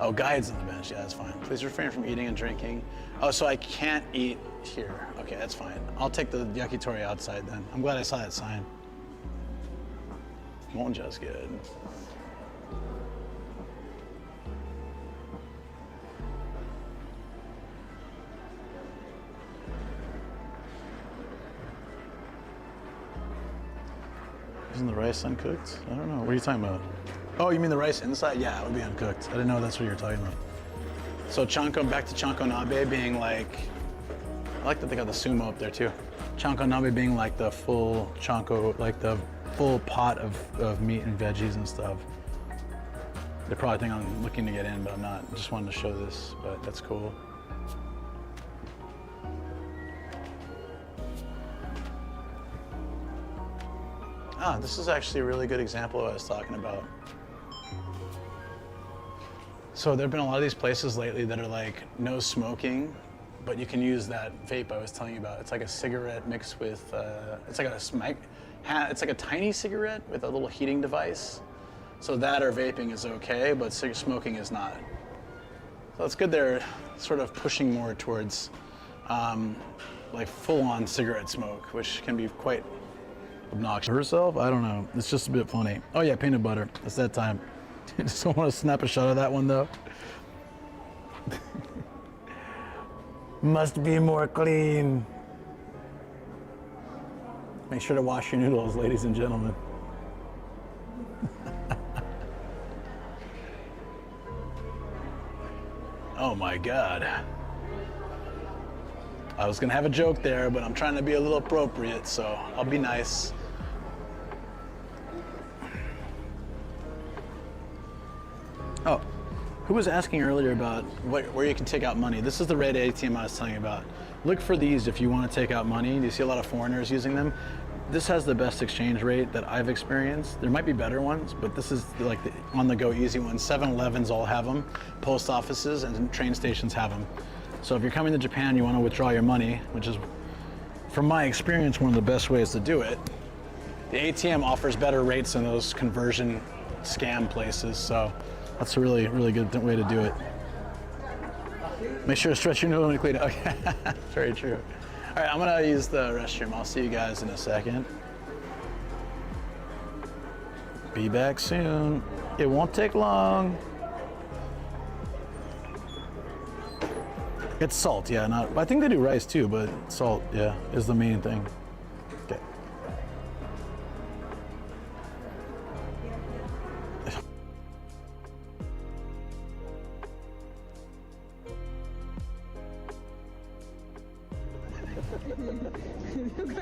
Oh, guides on the bench. Yeah, that's fine. Please refrain from eating and drinking. Oh, so I can't eat here. Okay, that's fine. I'll take the yakitori outside then. I'm glad I saw that sign. Monja's good. Isn't the rice uncooked? I don't know. What are you talking about? Oh, you mean the rice inside? Yeah, it would be uncooked. I didn't know that's what you were talking about. So chanko, back to chanko nabe being like, I like that they got the sumo up there too. Chanko nabe being like the full chanko, like the full pot of meat and veggies and stuff. They probably think I'm looking to get in, but I'm not. I just wanted to show this, but that's cool. Ah, this is actually a really good example of what I was talking about. So there have been a lot of these places lately that are like no smoking, but you can use that vape I was telling you about. It's like a cigarette mixed with, it's like a tiny cigarette with a little heating device. So that or vaping is okay, but smoking is not. So it's good they're sort of pushing more towards like full-on cigarette smoke, which can be quite obnoxious. Herself? I don't know. It's just a bit funny. Oh yeah, peanut butter. It's that time. Just don't want to snap a shot of that one though. Must be more clean. Make sure to wash your noodles, ladies and gentlemen. Oh my God. I was gonna have a joke there, but I'm trying to be a little appropriate, so I'll be nice. Oh, who was asking earlier about where you can take out money? This is the red ATM I was telling you about. Look for these if you want to take out money. You see a lot of foreigners using them. This has the best exchange rate that I've experienced. There might be better ones, but this is like the on-the-go easy one. 7-Elevens all have them. Post offices and train stations have them. So if you're coming to Japan, you want to withdraw your money, which is, from my experience, one of the best ways to do it. The ATM offers better rates than those conversion scam places, so that's a really, really good way to do it. Make sure to stretch your noodle when you clean it. Okay, very true. All right, I'm gonna use the restroom. I'll see you guys in a second. Be back soon. It won't take long. It's salt, yeah. I think they do rice too, but salt, yeah, is the main thing. Okay.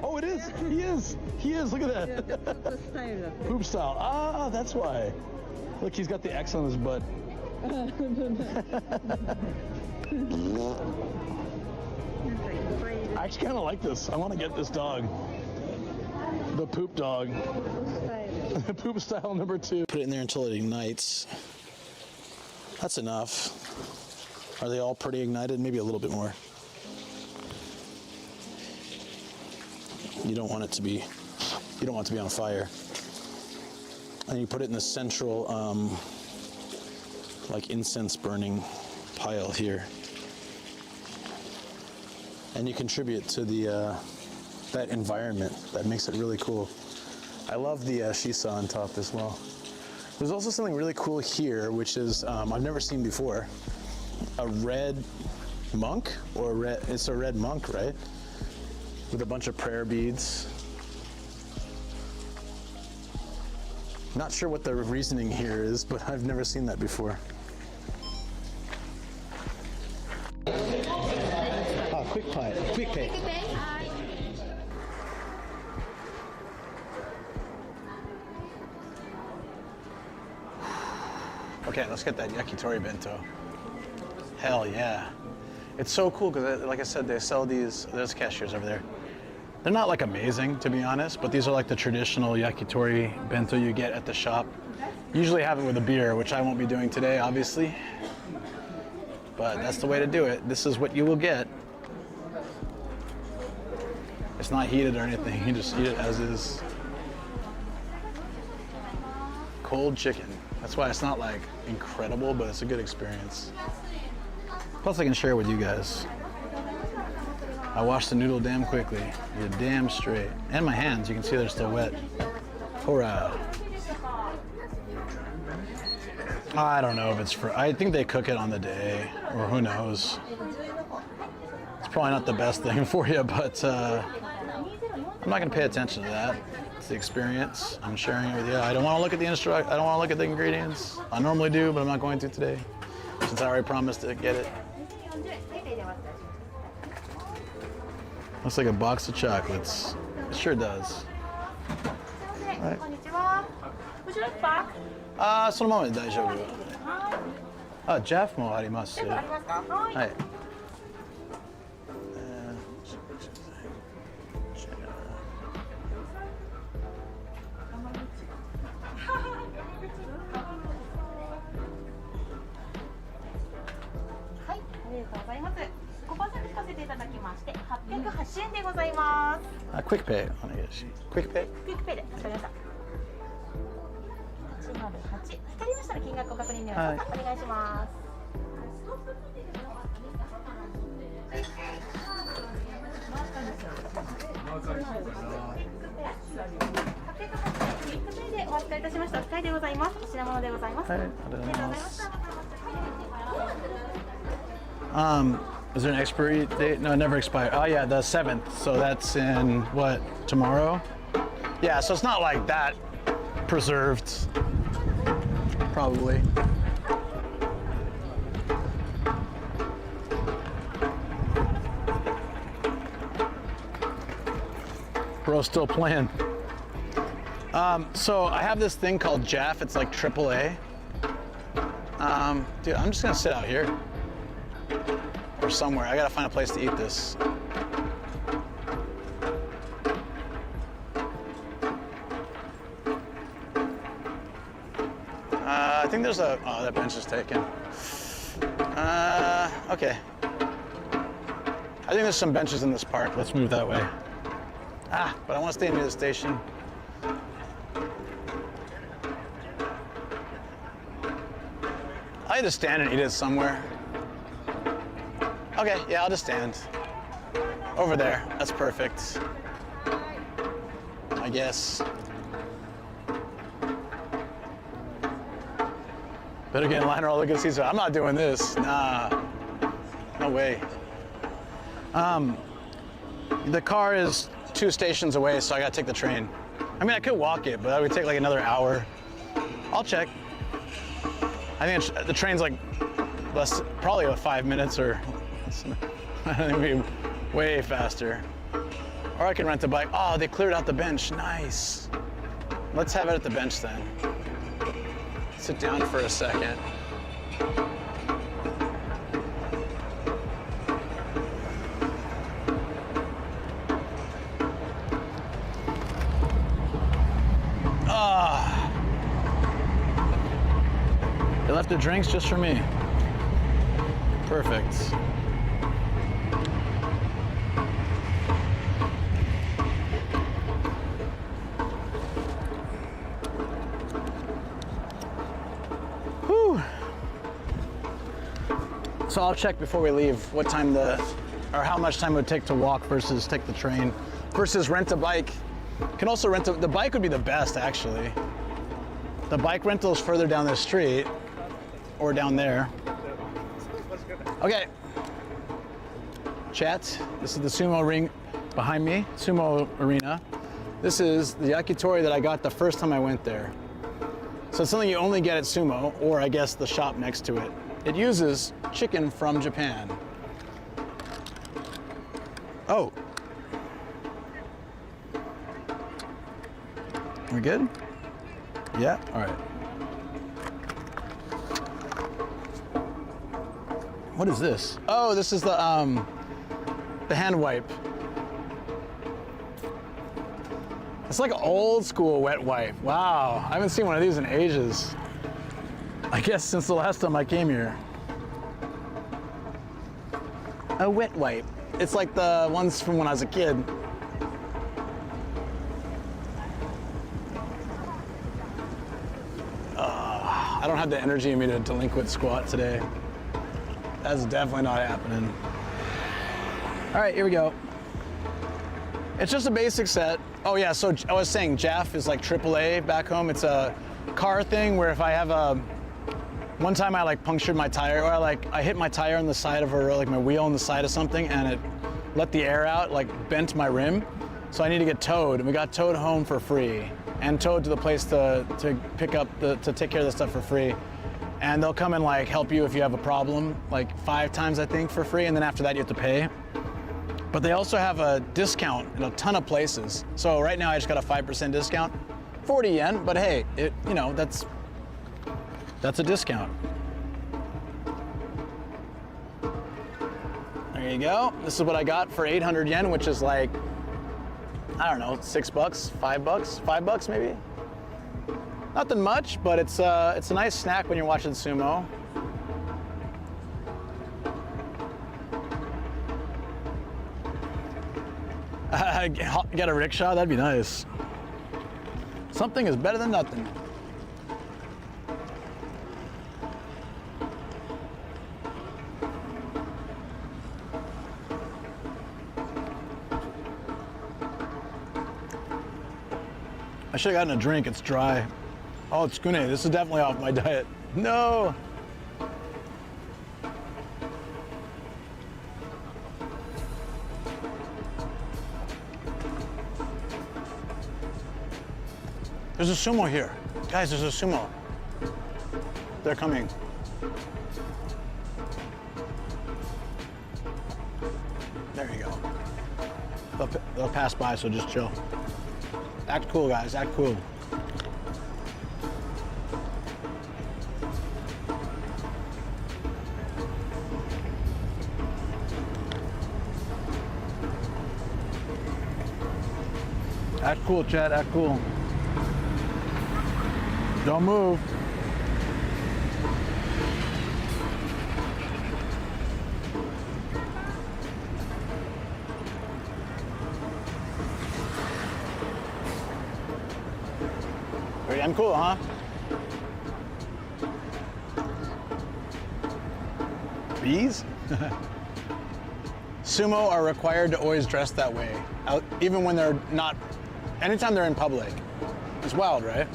Oh, it is. He is. He is. Look at that. Poop style. Ah, that's why. Look, he's got the X on his butt. I actually kind of like this. I want to get this dog. The poop dog. Poop style number 2. Put it in there until it ignites. That's enough. Are they all pretty ignited? Maybe a little bit more. You don't want it to be on fire. And you put it in the central, like incense burning pile here. And you contribute to the that environment. That makes it really cool. I love the shisa on top as well. There's also something really cool here, which is I've never seen before. A red monk, it's a red monk, right? With a bunch of prayer beads. Not sure what the reasoning here is, but I've never seen that before. Oh, quick pay. Okay, let's get that yakitori bento. Hell yeah. It's so cool because, like I said, they sell these, there's cashiers over there. They're not like amazing, to be honest, but these are like the traditional yakitori bento you get at the shop. Usually have it with a beer, which I won't be doing today, obviously. But that's the way to do it. This is what you will get. It's not heated or anything, you just eat it as is. Cold chicken. That's why it's not like incredible, but it's a good experience. Plus I can share with you guys. I washed the noodle damn quickly. You're damn straight. And my hands, you can see they're still wet. Hurrah. I don't know if it's I think they cook it on the day, or who knows. It's probably not the best thing for you, but I'm not gonna pay attention to that. It's the experience. I'm sharing it with you. I don't wanna look at the I don't wanna look at the ingredients. I normally do, but I'm not going to today, since I already promised to get it. Looks like a box of chocolates. It sure does. Right. そのままで大丈夫。あ、ジャフもあります。はい。808円でございます。あ、クイックペイお願いします。クイックペイ？クイックペイでわかりました。808。光りましたら金額を確認でお願いします。Is there an expiry date? No, it never expired. Oh yeah, the 7th. So that's in what, tomorrow? Yeah, so it's not like that preserved, probably. Bro's still playing. So I have this thing called Jaff. It's like AAA. Dude, I'm just gonna sit out here or somewhere. I gotta find a place to eat this. I think there's a, oh, that bench is taken. Okay. I think there's some benches in this park. Let's move that way. But I want to stay near the station. I had to stand and eat it somewhere. Okay, yeah, I'll just stand. Over there, that's perfect. I guess. Better get in line or I'll look at Caesar. I'm not doing this, nah. No way. The car is 2 stations away, so I gotta take the train. I mean, I could walk it, but that would take like another hour. I'll check. I think the train's like less, probably 5 minutes or, I think it'd be way faster. Or I can rent a bike. Oh, they cleared out the bench, nice. Let's have it at the bench then. Sit down for a second. They left the drinks just for me. Perfect. Whew. So I'll check before we leave what time or how much time it would take to walk versus take the train versus rent a bike. Can also the bike would be the best actually. The bike rental is further down the street or down there. Okay. Chat, this is the sumo ring behind me, sumo arena. This is the yakitori that I got the first time I went there. So it's something you only get at sumo, or I guess the shop next to it. It uses chicken from Japan. Oh. We good? Yeah, all right. What is this? Oh, this is the hand wipe. It's like an old school wet wipe. Wow, I haven't seen one of these in ages. I guess since the last time I came here. A wet wipe. It's like the ones from when I was a kid. I don't have the energy in me to delinquent squat today. That's definitely not happening. All right, here we go. It's just a basic set. Oh yeah, so I was saying Jaff is like AAA back home. It's a car thing where if I have one time I like punctured my tire, or I hit my tire on the side of like my wheel on the side of something, and it let the air out, like bent my rim. So I need to get towed, and we got towed home for free and towed to the place to pick up to take care of the stuff for free. And they'll come and like help you if you have a problem, like 5 times I think for free, and then after that you have to pay. But they also have a discount in a ton of places. So right now I just got a 5% discount, 40 yen, but hey, that's a discount. There you go. This is what I got for 800 yen, which is like, I don't know, $6, $5 maybe. Nothing much, but it's a nice snack when you're watching sumo. Get a rickshaw, that'd be nice. Something is better than nothing. I should have gotten a drink. It's dry. Oh, it's Tsukune. This is definitely off my diet. No. There's a sumo here. Guys, there's a sumo. They're coming. There you go. They'll pass by, so just chill. Act cool, guys, act cool. Act cool, Chad, act cool. Don't move. Very uncool, huh? Bees? Sumo are required to always dress that way, even when they're not, anytime they're in public. It's wild, right?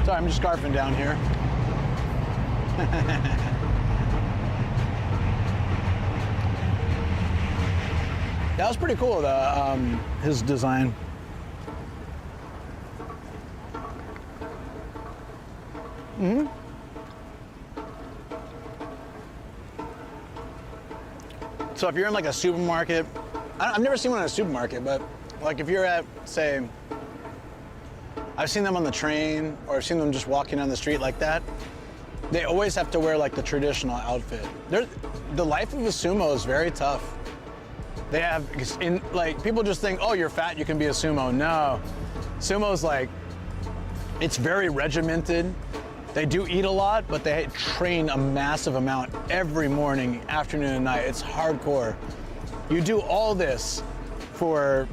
Sorry, I'm just scarfing down here. That was pretty cool, his design. Mm-hmm. So if you're in like a supermarket, I've never seen one in a supermarket, but like if you're at, say, I've seen them on the train, or I've seen them just walking down the street like that. They always have to wear like the traditional outfit. The life of a sumo is very tough. They have, like, people just think, oh, you're fat, you can be a sumo. No, sumo's like, it's very regimented. They do eat a lot, but they train a massive amount every morning, afternoon, and night. It's hardcore. You do all this for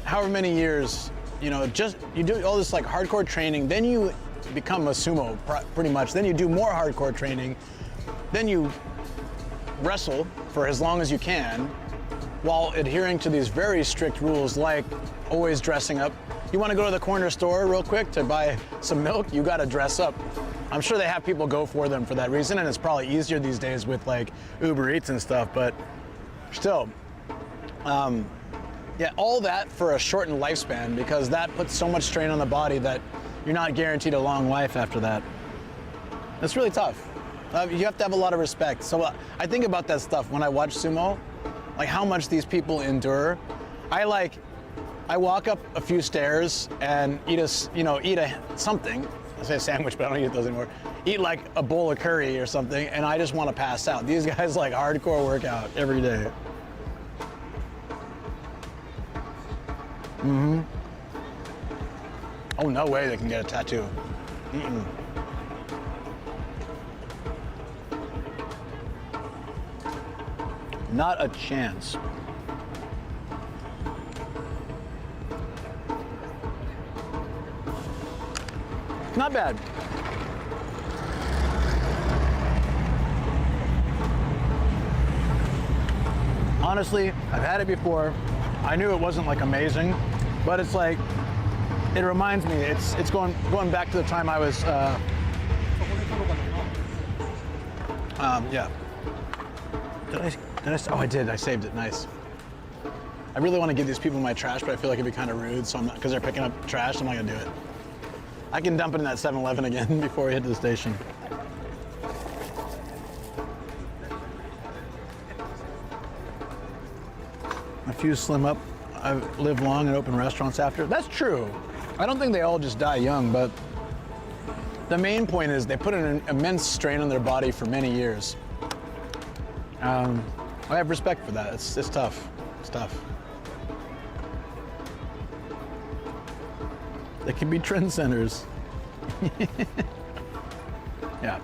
however many years, you know, you do all this like hardcore training, then you become a sumo pretty much. Then you do more hardcore training. Then you wrestle for as long as you can while adhering to these very strict rules, like always dressing up. You want to go to the corner store real quick to buy some milk, you got to dress up. I'm sure they have people go for them for that reason, and it's probably easier these days with like Uber Eats and stuff, but still. Yeah, all that for a shortened lifespan, because that puts so much strain on the body that you're not guaranteed a long life after that. It's really tough. You have to have a lot of respect. So I think about that stuff when I watch sumo, like how much these people endure. I walk up a few stairs and eat something. I say sandwich, but I don't eat those anymore. Eat like a bowl of curry or something, and I just want to pass out. These guys like hardcore workout every day. Mm-hmm. Oh, no way they can get a tattoo. Mm-mm. Not a chance. Not bad. Honestly, I've had it before. I knew it wasn't like amazing, but it's like, it reminds me, it's going back to the time I was, yeah. Oh, I did, I saved it, nice. I really want to give these people my trash, but I feel like it'd be kind of rude, so I'm not, because they're picking up trash, I'm not gonna do it. I can dump it in that 7-Eleven again before we head to the station. A few slim up, I've lived long and open restaurants after. That's true. I don't think they all just die young, but the main point is they put an immense strain on their body for many years. I have respect for that. It's tough. It's tough. They can be trendsetters. Yeah.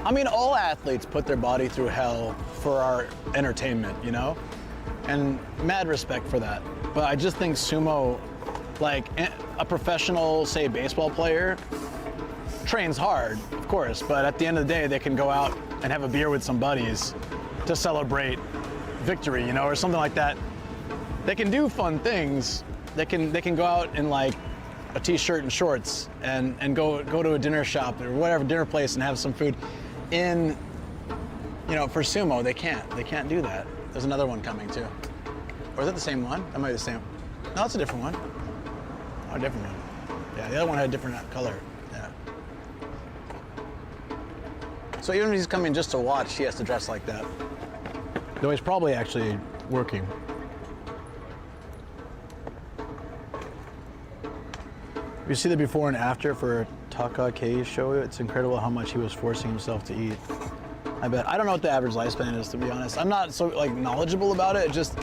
I mean, all athletes put their body through hell for our entertainment, you know? And mad respect for that. But I just think sumo Like a professional, say, baseball player trains hard, of course, but at the end of the day, they can go out and have a beer with some buddies to celebrate victory, you know, or something like that. They can do fun things. They can go out in like a t-shirt and shorts and go to a dinner shop or whatever, dinner place, and have some food. In, you know, for sumo, they can't do that. There's another one coming too. Or is it the same one? That might be the same. No, it's a different one. Oh, a different one. Yeah, the other one had a different color. Yeah. So even if he's coming just to watch, he has to dress like that. Though he's probably actually working. You see the before and after for Taka Kei's show. It's incredible how much he was forcing himself to eat. I bet. I don't know what the average lifespan is, to be honest. I'm not so like knowledgeable about it. It just,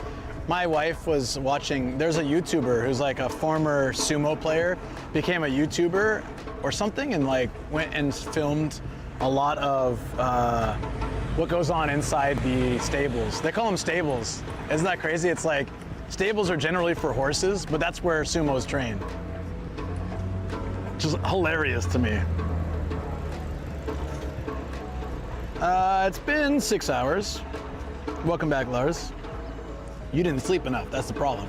my wife was watching, there's a YouTuber who's like a former sumo player, became a YouTuber or something, and like went and filmed a lot of what goes on inside the stables. They call them stables. Isn't that crazy? It's like, stables are generally for horses, but that's where sumo is trained. Which is hilarious to me. It's been 6 hours. Welcome back, Lars. You didn't sleep enough, that's the problem.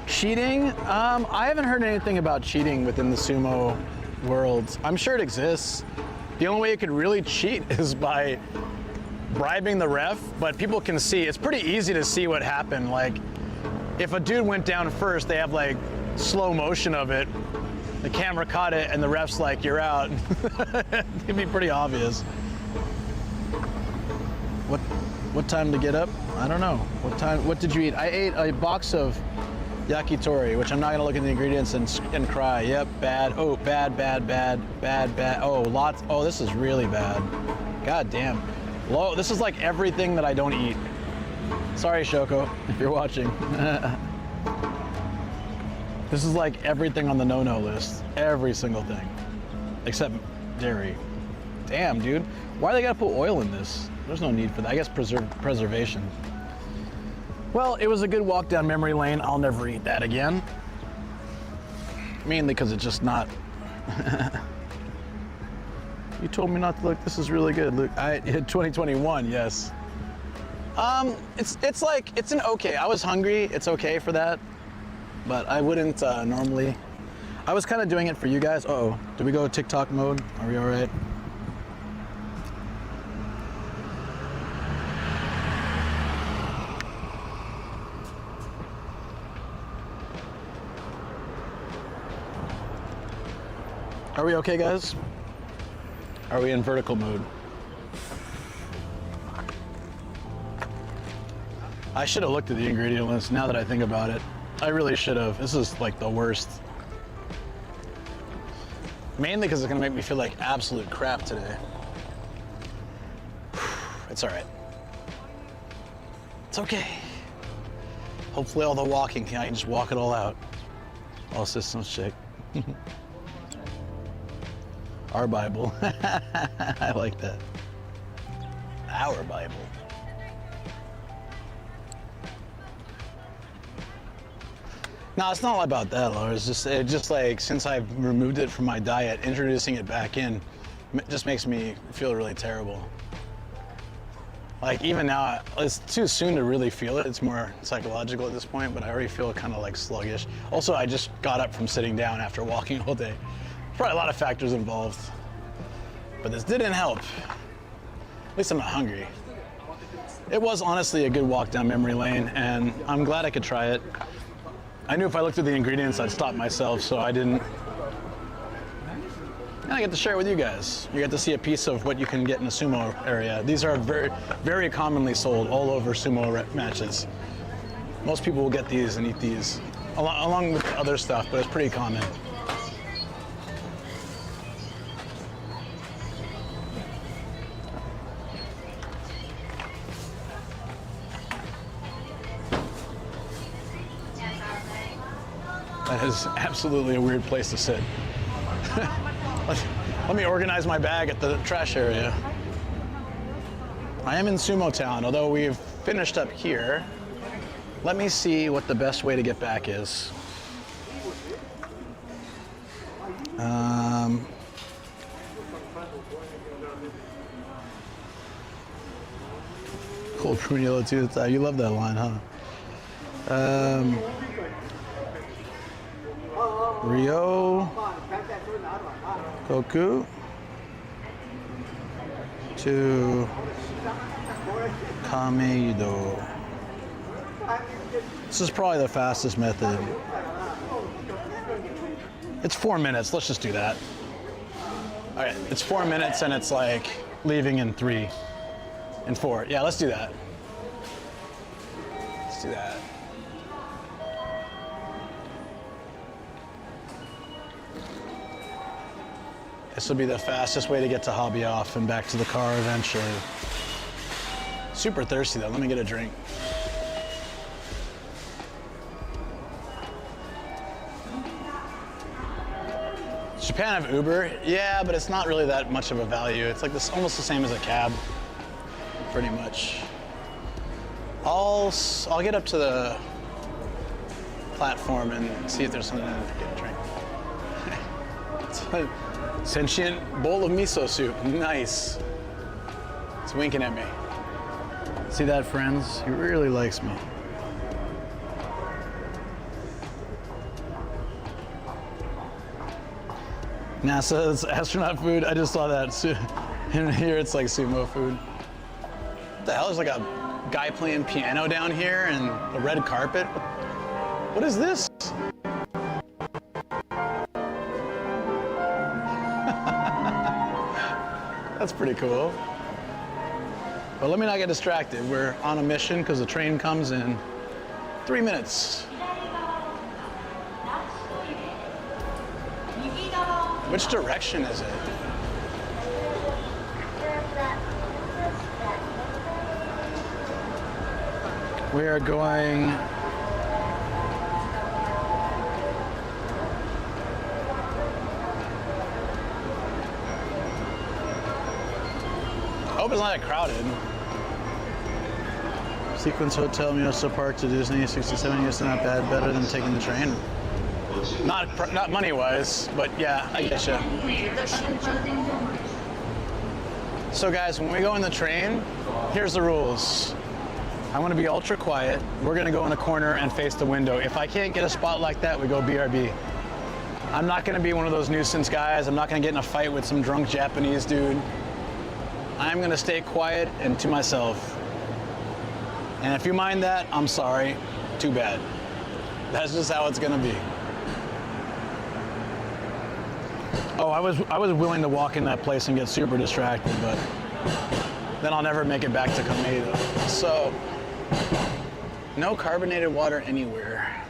Cheating? I haven't heard anything about cheating within the sumo world. I'm sure it exists. The only way you could really cheat is by bribing the ref, but people can see. It's pretty easy to see what happened. Like, if a dude went down first, they have like slow motion of it. The camera caught it and the ref's like, you're out. It'd be pretty obvious. What time to get up? I don't know. What did you eat? I ate a box of yakitori, which I'm not gonna look at the ingredients and cry. Yep, bad. Oh, bad. Oh, lots. Oh, this is really bad. God damn. Low. This is like everything that I don't eat. Sorry, Shoko, if you're watching. This is like everything on the no-no list. Every single thing. Except dairy. Damn, dude. Why do they gotta put oil in this? There's no need for that. I guess preservation. Well, it was a good walk down memory lane. I'll never eat that again. Mainly because it's just not... You told me not to look. This is really good. Look, I hit 2021, yes. It's like, it's an okay. I was hungry, it's okay for that, but I wouldn't normally. I was kind of doing it for you guys. Uh-oh, did we go TikTok mode? Are we all right? Are we okay, guys? Are we in vertical mode? I should have looked at the ingredient list now that I think about it. I really should have. This is like the worst. Mainly because it's gonna make me feel like absolute crap today. It's all right. It's okay. Hopefully all the walking, I can just walk it all out. All systems check. Our Bible. I like that. Our Bible. No, it's not about that, Laura. It's just like, since I've removed it from my diet, introducing it back in just makes me feel really terrible. Like, even now, it's too soon to really feel it. It's more psychological at this point, but I already feel kind of like sluggish. Also, I just got up from sitting down after walking all day. Probably a lot of factors involved, but this didn't help. At least I'm not hungry. It was honestly a good walk down memory lane, and I'm glad I could try it. I knew if I looked at the ingredients, I'd stop myself, so I didn't. And I get to share it with you guys. You get to see a piece of what you can get in a sumo area. These are very, very commonly sold all over sumo matches. Most people will get these and eat these, along with other stuff, but it's pretty common. That is absolutely a weird place to sit. Let me organize my bag at the trash area. I am in Sumo Town, although we've finished up here. Let me see what the best way to get back is. Cool prune yellow tooth. You love that line, huh? Ryogoku to Kameido. This is probably the fastest method. It's 4 minutes. Let's just do that. All right, it's 4 minutes and it's like leaving in 3 and 4. Yeah, let's do that. Let's do that. This will be the fastest way to get to Hobby Off and back to the car eventually. Super thirsty though. Let me get a drink. Does Japan have Uber? Yeah, but it's not really that much of a value. It's like this, almost the same as a cab, pretty much. I'll get up to the platform and see if there's something to get a drink. It's a sentient bowl of miso soup. Nice. It's winking at me. See that, friends? He really likes me. NASA's astronaut food. I just saw that. And here it's like sumo food. What the hell? There's like a guy playing piano down here and a red carpet. What is this? That's pretty cool. But let me not get distracted. We're on a mission because the train comes in 3 minutes. Which direction is it? We are going... I hope it's not that crowded. Sequence Hotel, Mioso Park to Disney, 67 years, not bad, better than taking the train. Not money-wise, but yeah, I get you. So guys, when we go in the train, here's the rules. I'm gonna be ultra quiet. We're gonna go in the corner and face the window. If I can't get a spot like that, we go BRB. I'm not gonna be one of those nuisance guys. I'm not gonna get in a fight with some drunk Japanese dude. I'm gonna stay quiet and to myself. And if you mind that, I'm sorry, too bad. That's just how it's gonna be. Oh, I was willing to walk in that place and get super distracted, but then I'll never make it back to Kameido. So, no carbonated water anywhere.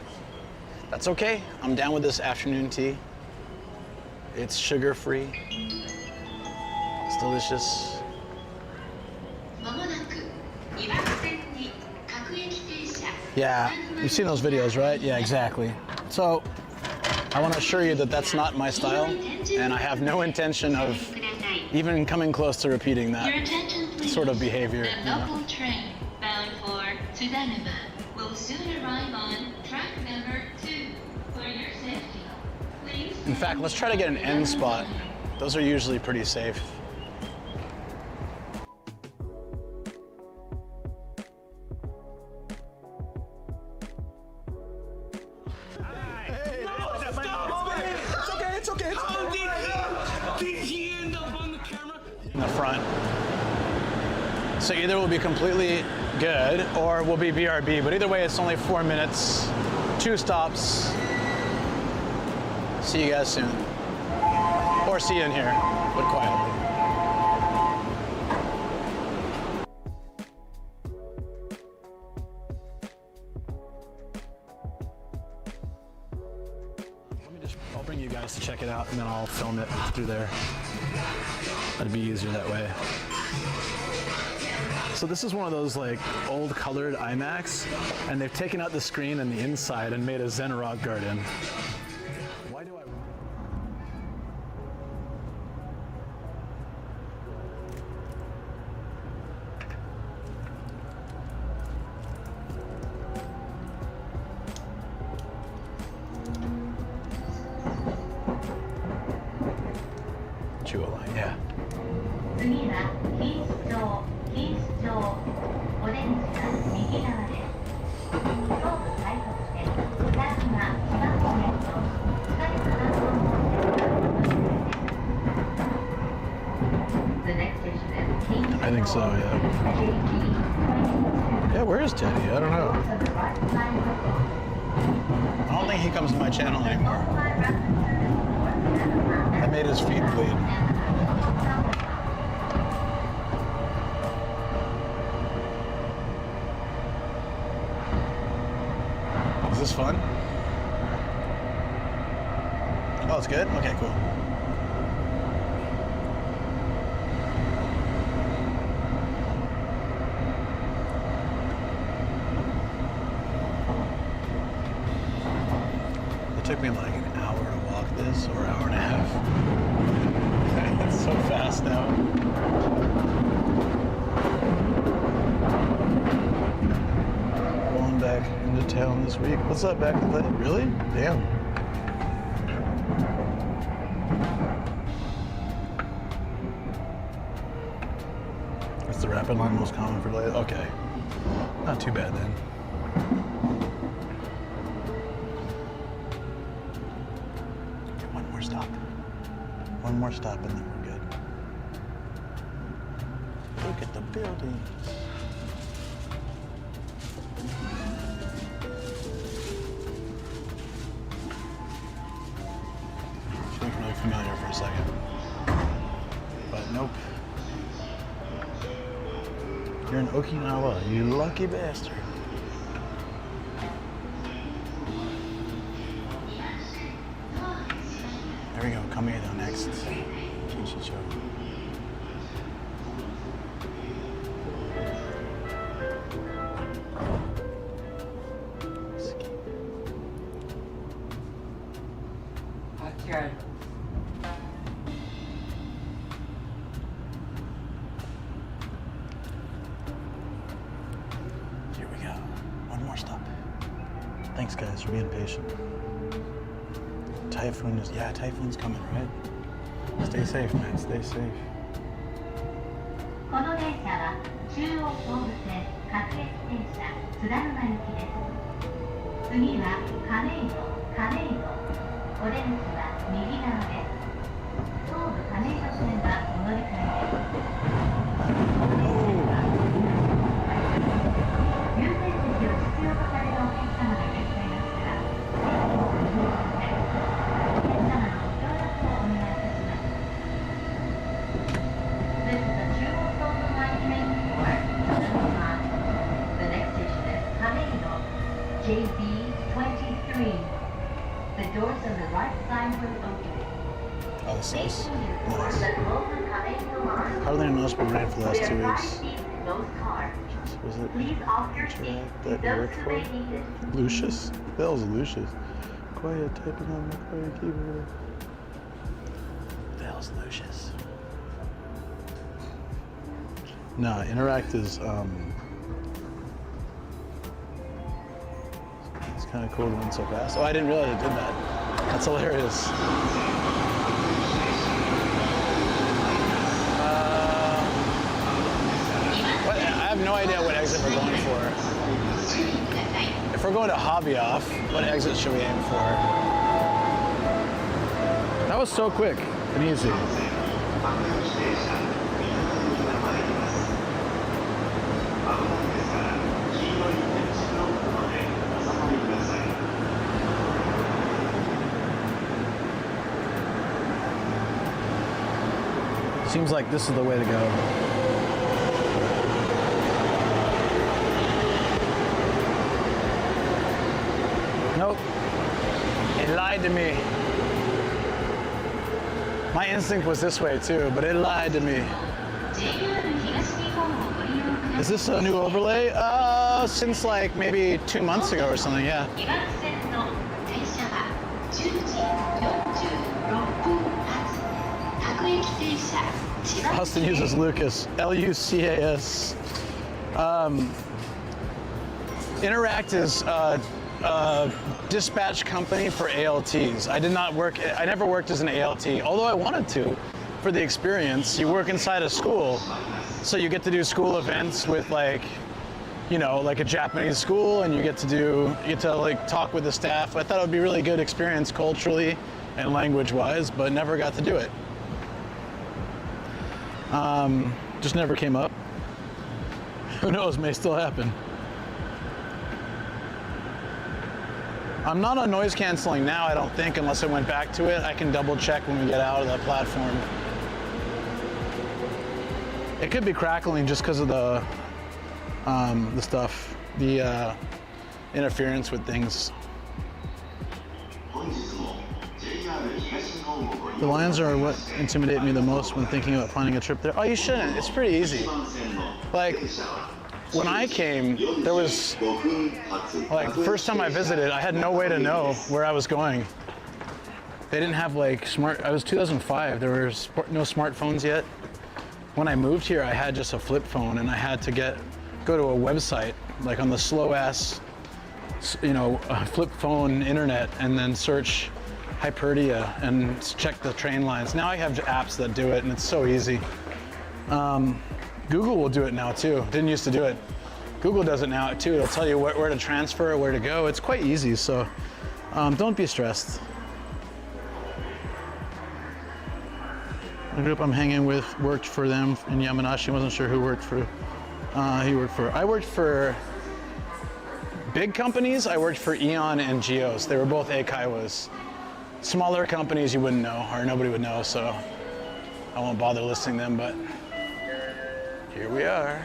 That's okay, I'm down with this afternoon tea. It's sugar-free, it's delicious. Yeah, you've seen those videos, right? Yeah, exactly. So, I want to assure you that that's not my style, and I have no intention of even coming close to repeating that sort of behavior. The local train bound for Tsudanuma will soon arrive on track number 2. For your safety, please. In fact, let's try to get an end spot. Those are usually pretty safe. In the front. So either we'll be completely good or we'll be BRB, but either way it's only 4 minutes, 2 stops. See you guys soon. Or see you in here, but quietly. I'll bring you guys to check it out and then I'll film it through there. That'd be easier that way. So this is one of those like old colored iMacs, and they've taken out the screen and the inside and made a Zen rock garden. Why do I... Chuo line, yeah. 次は錦糸町、お出口は右側です。東武快速線、北島方面と疲れた方向です。The next station is Kingston. I think so, yeah. Yeah, where is Teddy? I don't know. I don't think he comes to my channel anymore. I made his feet bleed. Is this fun? Oh, it's good? Okay, cool. It took me like an hour to walk this, or hour and a half. It's so fast now. Going back into town this week. What's up, back to play? Really? Damn. That's the rapid line most common for late. Okay. Not too bad then. One more stop. One more stop and then we're good. Look at the buildings. She looked really familiar for a second. But nope. You're in Okinawa, you lucky bastard. There we go, Kameido next. Chinchicho. Here we go. One more stop. Thanks guys for being patient. Typhoon is, yeah, typhoon's coming, right? Stay safe, man, stay safe. この電車は中央総武線各駅停車津田沼行きです。次は亀戸。お出口は右側です。東武亀戸線はお乗り換えです。優先席を必要とされるお客様がいらっしゃいましたら、席をお譲りください。お客様のご協力をお願いいたします。This is a Chuo Sobu line train for Tokyo. The next station is Kameido, JB23. The doors on the right side will open. Oh, this Please is board nice. the Golden Kameido line. Hardly any noticeable rain for the last 2 There are 5 weeks. seats in most cars. Was it Please offer your seat Interact to that you those worked who for? may need it. Lucius? That was Lucius. Quiet typing on my quiet keyboard. That was Lucius. No, Interact is it's kind of cool to run so fast. Oh, I didn't realize it did that. That's hilarious. What, I have no idea what exit we're going for. If we're going to Hobby Off, what exit should we aim for? That was so quick and easy. Seems like this is the way to go. Nope. It lied to me. My instinct was this way too, but it lied to me. Is this a new overlay? Since like maybe 2 months ago or something, yeah. Austin uses Lucas, Lucas. Interact is a dispatch company for ALTs. I never worked as an ALT, although I wanted to. for the experience. You work inside a school, so you get to do school events with like, you know, like a Japanese school, and you get to like talk with the staff. I thought it would be a really good experience culturally and language-wise, but never got to do it. Just never came up. Who knows, may still happen. I'm not on noise canceling now, I don't think, unless I went back to it. I can double check when we get out of that platform. It could be crackling just because of the stuff, the interference with things. The lions are what intimidate me the most when thinking about planning a trip there. Oh, you shouldn't. It's pretty easy. Like, when I came, there was, like, the first time I visited, I had no way to know where I was going. They didn't have, like, I was 2005. There were no smartphones yet. When I moved here, I had just a flip phone, and I had to go to a website, like on the slow-ass, you know, flip phone internet, and then search Hyperdia and check the train lines. Now I have apps that do it, and it's so easy. Google will do it now too. Didn't used to do it. Google does it now too. It'll tell you where to transfer, where to go. It's quite easy, so don't be stressed. The group I'm hanging with worked for them in Yamanashi. Wasn't sure who worked for. I worked for big companies. I worked for Eon and Geos. They were both Eikaiwas. Smaller companies you wouldn't know, or nobody would know, so I won't bother listing them, but here we are.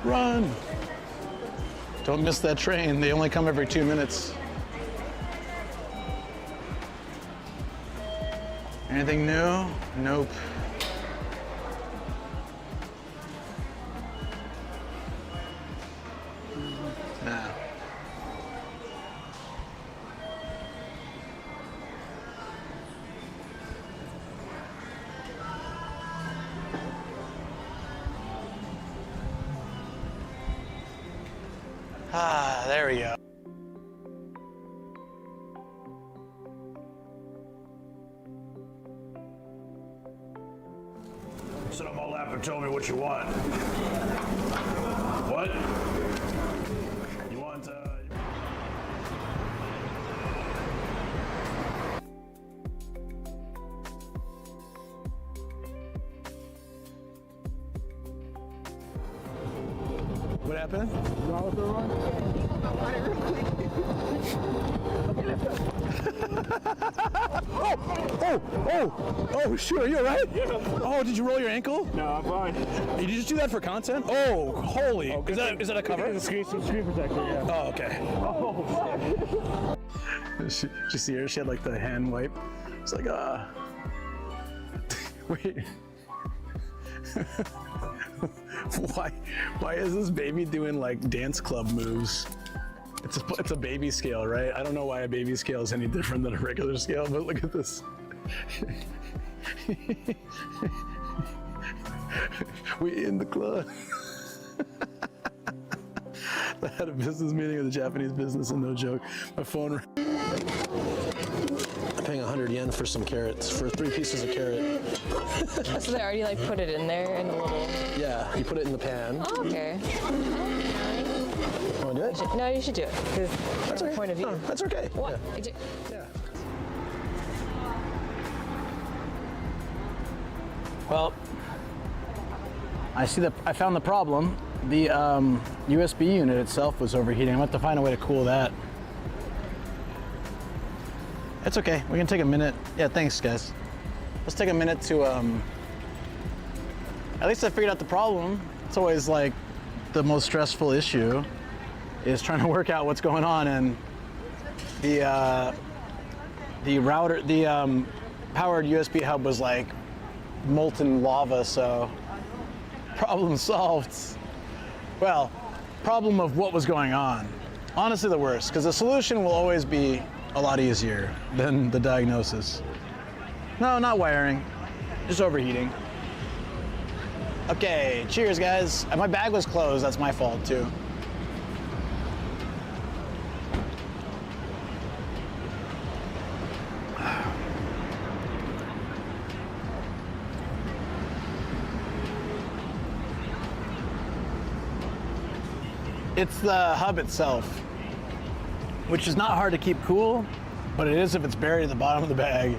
Run! Don't miss that train. They only come every 2 minutes. Anything new? Nope. Nah. Ah, there we go. Sit on my lap and tell me what you want. What? You want, What happened? Oh, sure, you all right? Yeah. Oh, did you roll your ankle? No, I'm fine. Did you just do that for content? Oh, holy. Oh, is that a cover? It's a screen protector, yeah. Oh, okay. Oh, Did you see her? She had like the hand wipe. It's like, wait. Why is this baby doing like dance club moves? It's a baby scale, right? I don't know why a baby scale is any different than a regular scale, but look at this. We in the club. I had a business meeting with a Japanese business, and no joke, my phone. I'm paying 100 yen for some carrots, for 3 pieces of carrot. So they already like put it in there in a little. Yeah, you put it in the pan. Oh, okay. You want to do it? No, you should do it. Because That's from okay. a point of view. No, that's okay. What? Yeah. Well, I found the problem. The USB unit itself was overheating. I'm going to have to find a way to cool that. It's okay. We can take a minute. Yeah, thanks, guys. Let's take a minute to, at least I figured out the problem. It's always like the most stressful issue is trying to work out what's going on, and the router, the powered USB hub was like molten lava, so problem solved. Well, problem of what was going on. Honestly, the worst, because the solution will always be a lot easier than the diagnosis. No, not wiring, just overheating. Okay, cheers, guys. My bag was closed. That's my fault, too. It's the hub itself, which is not hard to keep cool, but it is if it's buried at the bottom of the bag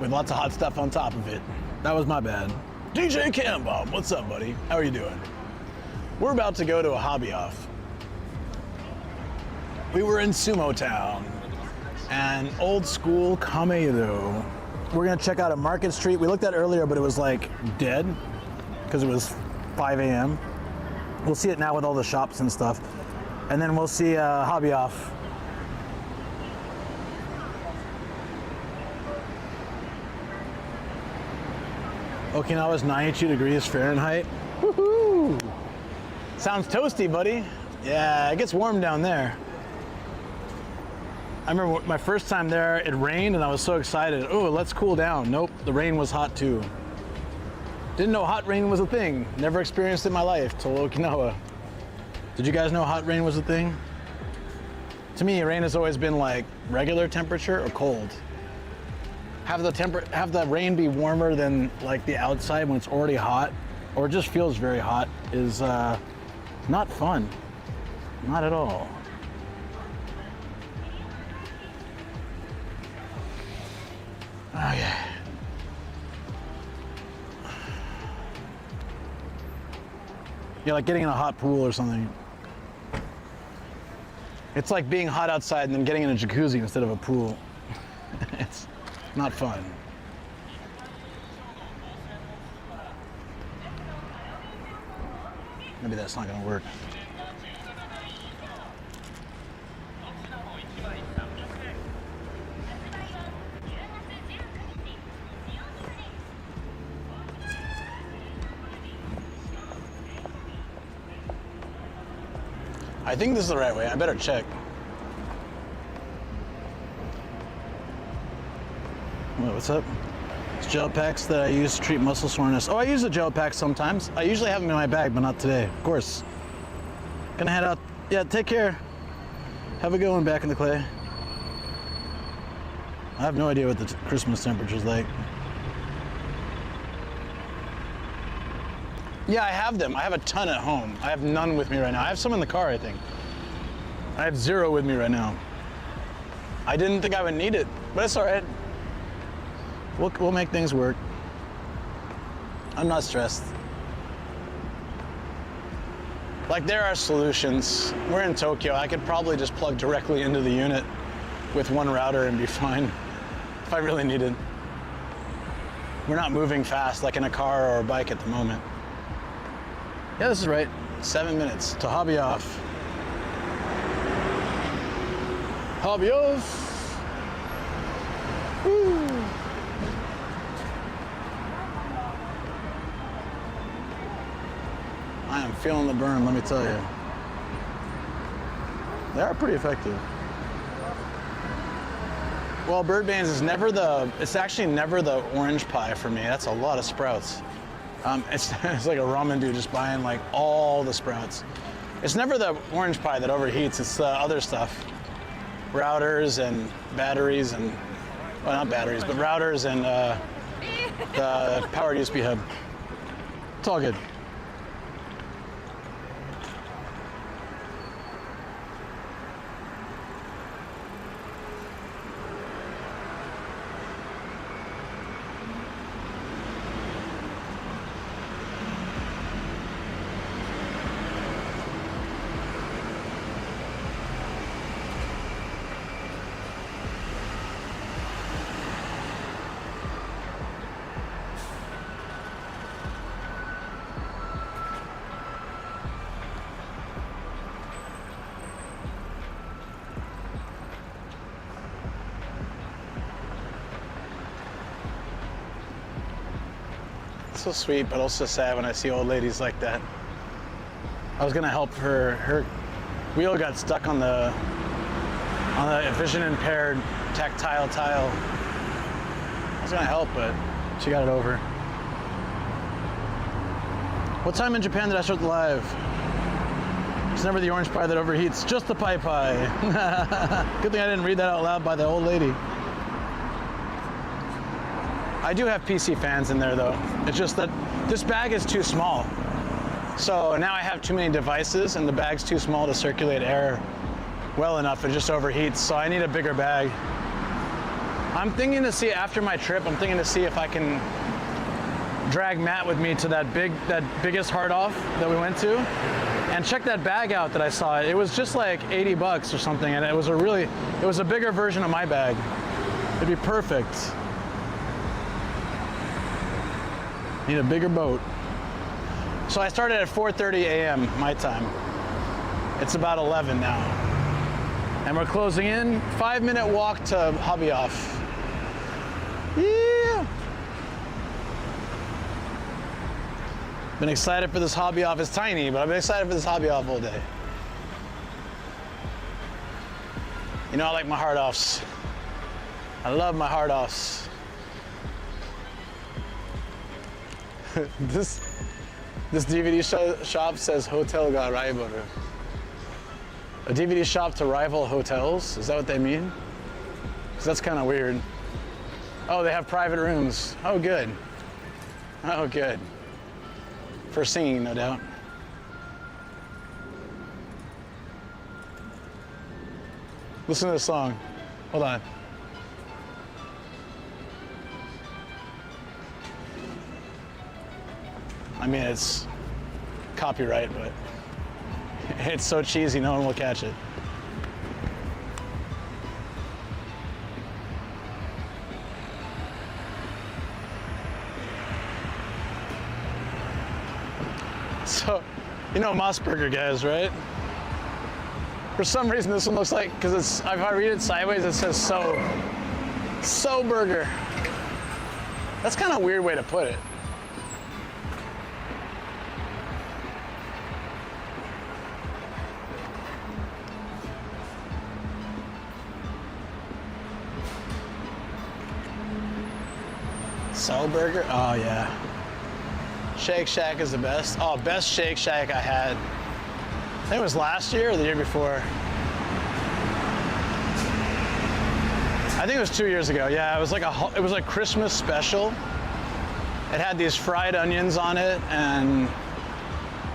with lots of hot stuff on top of it. That was my bad. DJ Cam Bomb, what's up, buddy? How are you doing? We're about to go to a hobby off. We were in Sumo Town and old school Kameido. We're gonna check out a Market Street. We looked at it earlier, but it was like dead because it was 5 a.m. We'll see it now with all the shops and stuff. And then we'll see hobby off. Okinawa's 92 degrees Fahrenheit. Woohoo! Sounds toasty, buddy. Yeah, it gets warm down there. I remember my first time there, it rained and I was so excited. Oh, let's cool down. Nope, the rain was hot too. Didn't know hot rain was a thing. Never experienced it in my life till Okinawa. Did you guys know hot rain was a thing? To me, rain has always been like regular temperature or cold. Have the rain be warmer than like the outside when it's already hot, or it just feels very hot, is not fun. Not at all. Oh yeah. Yeah, like getting in a hot pool or something. It's like being hot outside and then getting in a jacuzzi instead of a pool. It's not fun. Maybe that's not gonna work. I think this is the right way. I better check. What's up? It's gel packs that I use to treat muscle soreness. Oh, I use a gel pack sometimes. I usually have them in my bag, but not today, of course. Gonna head out. Yeah, take care. Have a good one back in the clay. I have no idea what the Christmas temperature's like. Yeah, I have them. I have a ton at home. I have none with me right now. I have some in the car, I think. I have 0 with me right now. I didn't think I would need it, but it's all right. We'll make things work. I'm not stressed. Like, there are solutions. We're in Tokyo. I could probably just plug directly into the unit with one router and be fine if I really needed. We're not moving fast like in a car or a bike at the moment. Yeah, this is right. 7 minutes to hobby off. Hobby off. Woo. I am feeling the burn, let me tell you. They are pretty effective. Well, bird bands is it's actually never the orange pie for me. That's a lot of sprouts. It's like a ramen dude just buying like all the sprouts. It's never the orange pie that overheats, it's the other stuff. Routers and batteries and, well, not batteries, but routers and the powered USB hub. It's all good. So sweet, but also sad when I see old ladies like that. I was gonna help her. Her wheel got stuck on the vision impaired tactile tile. I was gonna help, but she got it over. What time in Japan did I start the live? It's never the orange pie that overheats, just the pie. Good thing I didn't read that out loud by the old lady. I do have PC fans in there though. It's just that this bag is too small. So now I have too many devices and the bag's too small to circulate air well enough. It just overheats, so I need a bigger bag. I'm thinking to see, after my trip, I'm thinking to see if I can drag Matt with me to that biggest hard off that we went to and check that bag out that I saw. It was just like 80 bucks or something, and it was a bigger version of my bag. It'd be perfect. Need a bigger boat. So I started at 4:30 a.m. my time. It's about 11 now. And we're closing in. 5-minute walk to Hobby Off. Yeah. Been excited for this Hobby Off. It's tiny, but I've been excited for this Hobby Off all day. You know I like my hard offs. I love my hard offs. This DVD shop says Hotel ga Rivaru. A DVD shop to rival hotels? Is that what they mean? 'Cause that's kind of weird. Oh, they have private rooms. Oh, good. Oh, good. For singing, no doubt. Listen to this song. Hold on. I mean, it's copyright, but it's so cheesy, no one will catch it. So, you know Mossburger, guys, right? For some reason, this one looks like, because if I read it sideways, it says so burger. That's kind of a weird way to put it. Soul Burger? Oh, yeah. Shake Shack is the best. Oh, best Shake Shack I had. I think it was last year or the year before. I think it was 2 years ago. Yeah, it was like Christmas special. It had these fried onions on it and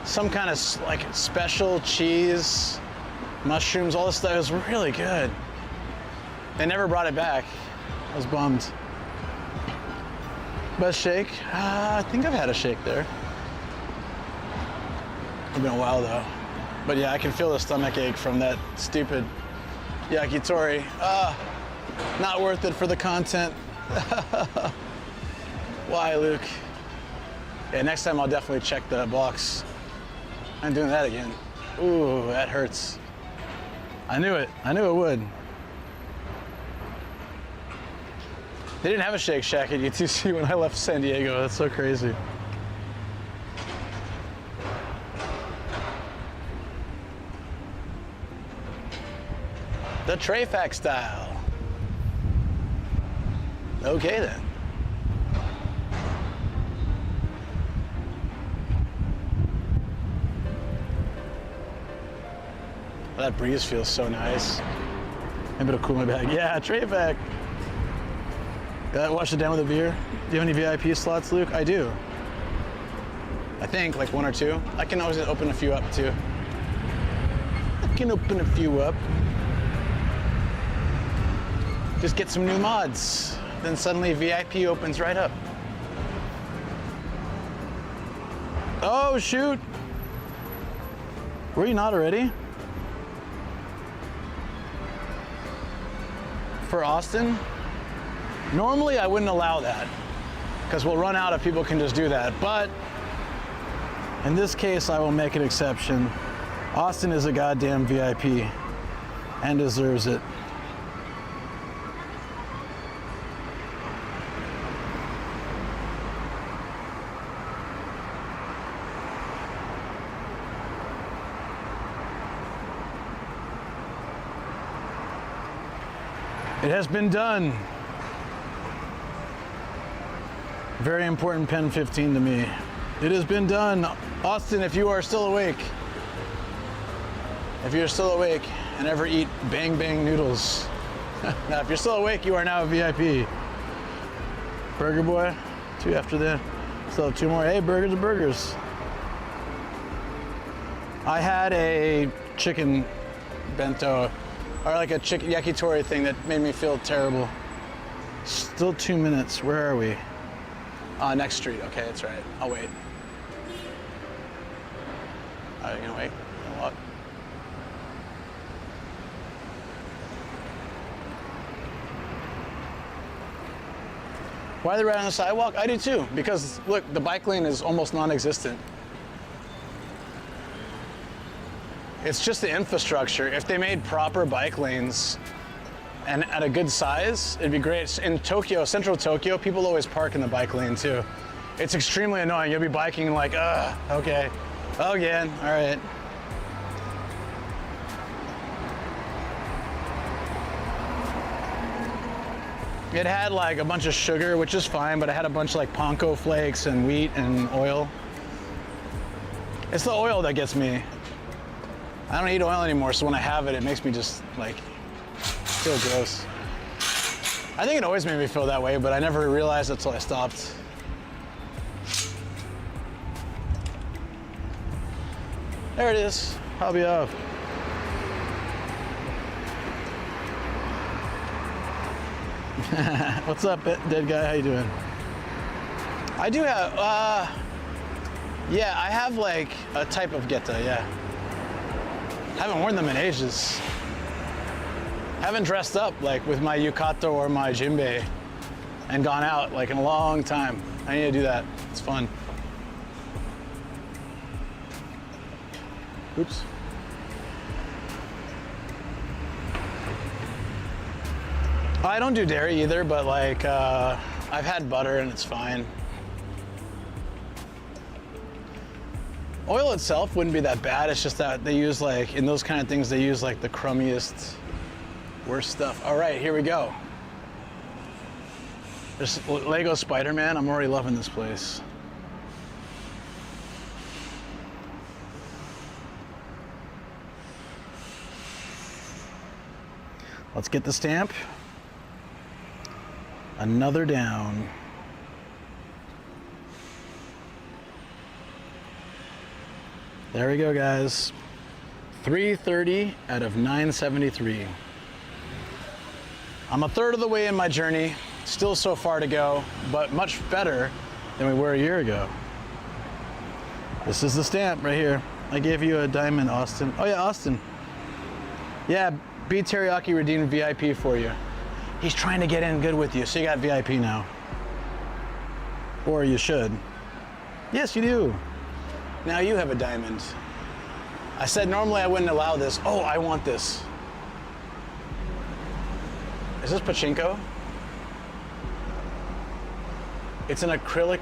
some kind of like special cheese, mushrooms, all this stuff. It was really good. They never brought it back. I was bummed. Best shake? I think I've had a shake there. It's been a while though. But yeah, I can feel the stomach ache from that stupid yakitori. Not worth it for the content. Why, Luke? Yeah, next time I'll definitely check the box. I'm doing that again. Ooh, that hurts. I knew it. I knew it would. They didn't have a Shake Shack at UTC when I left San Diego. That's so crazy. The Treyfac style. Okay then. Well, that breeze feels so nice. Maybe it'll cool my bag. Yeah, Treyfac. Wash it down with a beer. Do you have any VIP slots, Luke? I do. I think like 1 or 2. I can always open a few up too. I can open a few up. Just get some new mods. Then suddenly VIP opens right up. Oh shoot. Were you not already? For Austin? Normally, I wouldn't allow that because we'll run out if people can just do that. But in this case, I will make an exception. Austin is a goddamn VIP and deserves it. It has been done. Very important pen 15 to me. It has been done. Austin, if you are still awake, and ever eat bang bang noodles. Now, if you're still awake, you are now a VIP. Burger Boy, 2 after that. Still have 2 more. Hey, burgers are burgers. I had a chicken bento, or like a chicken yakitori thing that made me feel terrible. Still 2 minutes. Where are we? Next street. Okay, that's right. I'll wait. Are you gonna wait? Gonna walk? Why are they right on the sidewalk? I do too, because look, the bike lane is almost non-existent. It's just the infrastructure. If they made proper bike lanes and at a good size, it'd be great. In Tokyo, central Tokyo, people always park in the bike lane too. It's extremely annoying. You'll be biking and like, okay, again, all right. It had like a bunch of sugar, which is fine, but it had a bunch of like panko flakes and wheat and oil. It's the oil that gets me. I don't eat oil anymore, so when I have it, it makes me just like feel gross. I think it always made me feel that way, but I never realized it until I stopped. There it is, hobby off. What's up, dead guy? How you doing? I do have, yeah, I have like a type of geta, yeah. Haven't worn them in ages. Haven't dressed up like with my yukata or my jinbei and gone out like in a long time. I need to do that. It's fun. Oops. I don't do dairy either, but like I've had butter and it's fine. Oil itself wouldn't be that bad. It's just that they use like, in those kind of things, they use like the crummiest, worst stuff. All right, here we go. There's Lego Spider-Man. I'm already loving this place. Let's get the stamp. Another down. There we go, guys. 330 out of 973. I'm a third of the way in my journey. Still so far to go, but much better than we were a year ago. This is the stamp right here. I gave you a diamond, Austin. Oh yeah, Austin. Yeah, B Teriyaki redeemed VIP for you. He's trying to get in good with you, so you got VIP now. Or you should. Yes, you do. Now you have a diamond. I said normally I wouldn't allow this. Oh, I want this. Is this pachinko? It's an acrylic.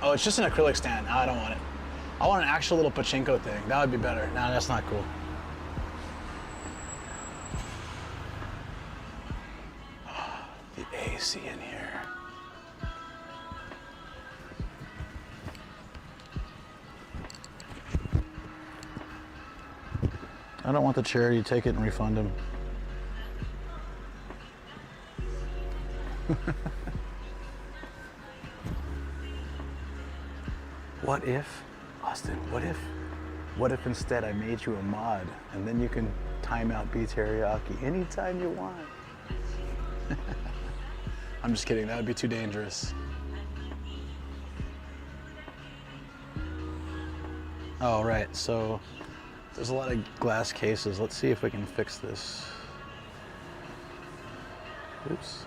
Oh, it's just an acrylic stand. No, I don't want it. I want an actual little pachinko thing. That would be better. No, that's not cool. The AC in here. I don't want the charity. Take it and refund him. What if, Austin, what if instead I made you a mod and then you can time out B Teriyaki anytime you want? I'm just kidding, that would be too dangerous. Oh, right, so there's a lot of glass cases. Let's see if we can fix this. Oops.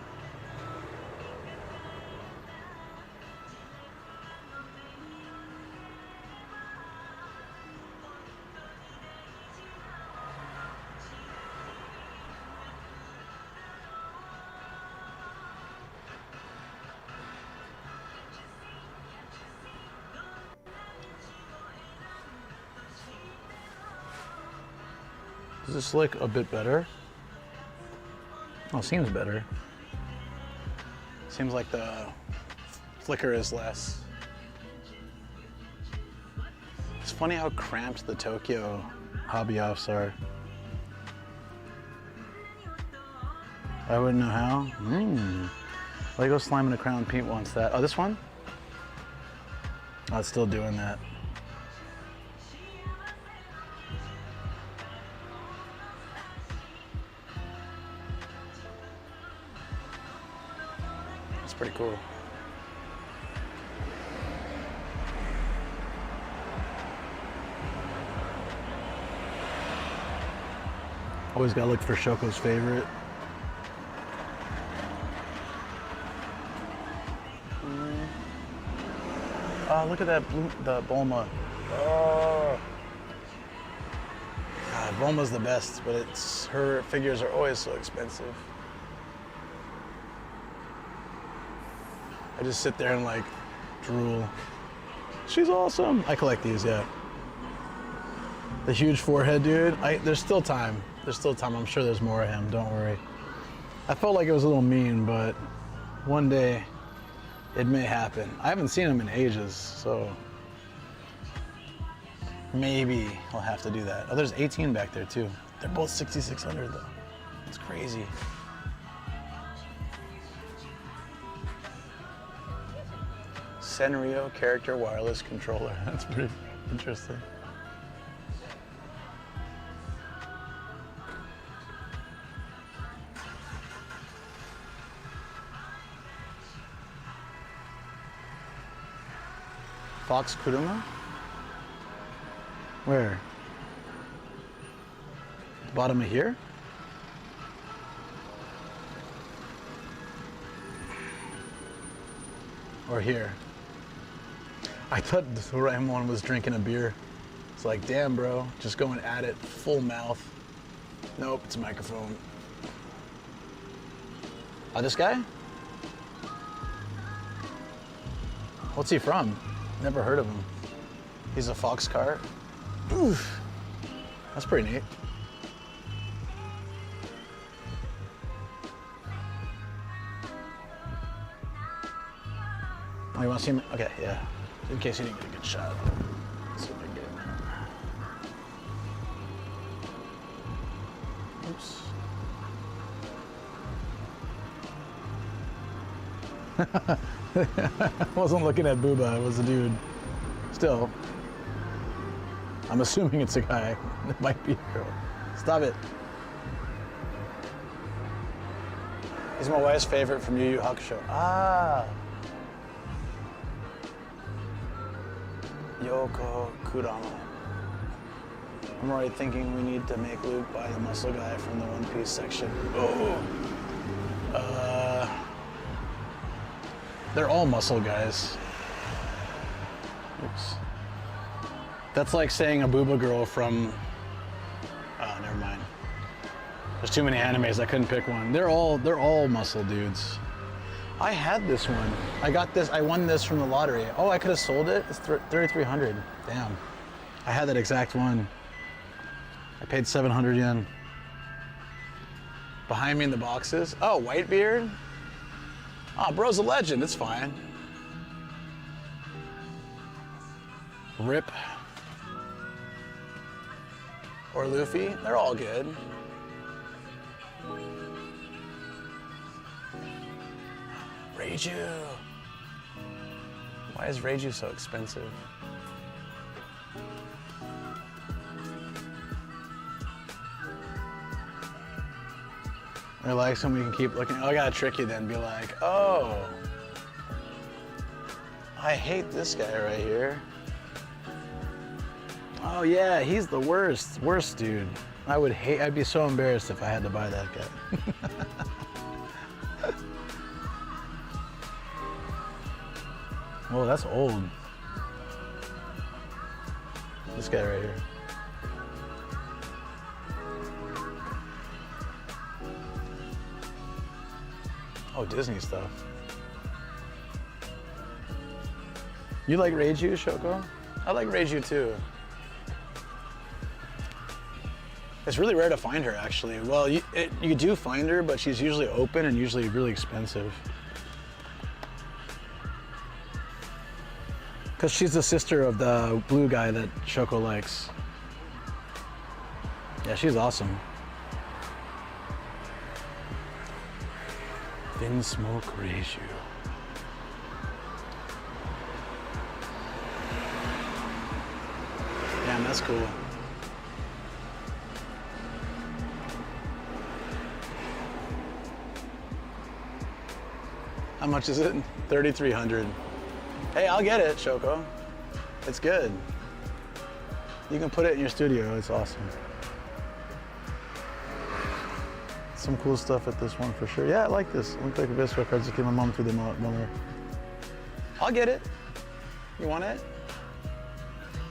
Does this look a bit better? Oh, seems better. Seems like the flicker is less. It's funny how cramped the Tokyo hobby offs are. I wouldn't know how. Lego slime in a crown. Pete wants that. Oh, this one? Oh, it's still doing that. That's pretty cool. Always gotta look for Shoko's favorite. Oh, look at that the Bulma. Oh. God, Bulma's the best, but her figures are always so expensive. I just sit there and like drool. She's awesome. I collect these, yeah. The huge forehead dude. There's still time. There's still time. I'm sure there's more of him. Don't worry. I felt like it was a little mean, but one day it may happen. I haven't seen him in ages, so maybe I'll have to do that. Oh, there's 18 back there too. They're both 6,600 though. It's crazy. Senryo character wireless controller. That's pretty interesting. Fox Kuruma? Where? The bottom of here? Or here? I thought the Doraemon was drinking a beer. It's like, damn, bro, just going at it, full mouth. Nope, it's a microphone. Oh, this guy? What's he from? Never heard of him. He's a fox car. Oof. That's pretty neat. Oh, you want to see him? Okay, yeah. In case you didn't get a good shot. Let's see if I can get him. Oops. I wasn't looking at Booba, it was a dude. Still, I'm assuming it's a guy. It might be a girl. Stop it. He's my wife's favorite from Yu Yu Hakusho. Ah. Yoko Kurama. I'm already thinking we need to make Luke buy the muscle guy from the One Piece section. Oh. They're all muscle guys. Oops. That's like saying a booba girl from, oh, never mind. There's too many animes, I couldn't pick one. They're all muscle dudes. I had this one. I won this from the lottery. Oh, I could have sold it? It's 3,300. Damn. I had that exact one. I paid 700 yen. Behind me in the boxes. Oh, Whitebeard? Oh, bro's a legend, it's fine. Rip. Or Luffy, they're all good. Reiju. Why is Reiju so expensive? They're like, so we can keep looking. Oh, I gotta trick you then, be like, oh, I hate this guy right here. Oh yeah, he's the worst dude. I'd be so embarrassed if I had to buy that guy. Oh, that's old. This guy right here. Oh, Disney stuff. You like Reiju, Shoko? I like Reiju too. It's really rare to find her, actually. Well, you do find her, but she's usually open and usually really expensive. Because she's the sister of the blue guy that Shoko likes. Yeah, she's awesome. Thin smoke ratio. Damn, that's cool. How much is it? 3,300. Hey, I'll get it, Shoko. It's good. You can put it in your studio. It's awesome. Some cool stuff at this one for sure. Yeah, I like this. It looks like a Visco cards that came my mom through the motor. I'll get it. You want it?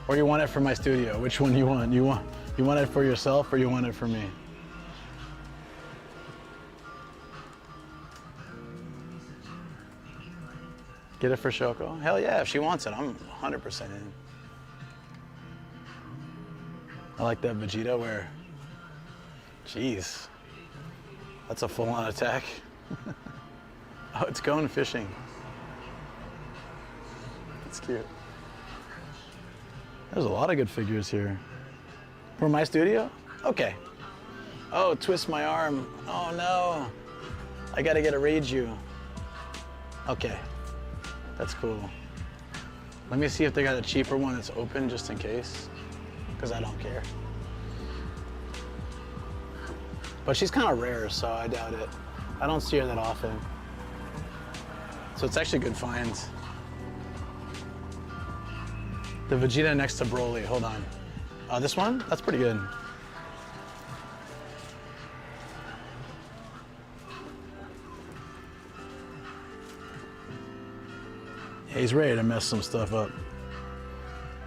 Or you want it for my studio? Which one you want? You want it for yourself or you want it for me? Get it for Shoko? Hell yeah, if she wants it, I'm 100% in. I like that Vegeta where, jeez, that's a full-on attack. Oh, it's going fishing. That's cute. There's a lot of good figures here. For my studio? Okay. Oh, twist my arm. Oh no. I gotta get a Reiju. Okay. That's cool. Let me see if they got a cheaper one that's open just in case, because I don't care. But she's kind of rare, so I doubt it. I don't see her that often. So it's actually good finds. The Vegeta next to Broly, hold on. This one? That's pretty good. He's ready to mess some stuff up.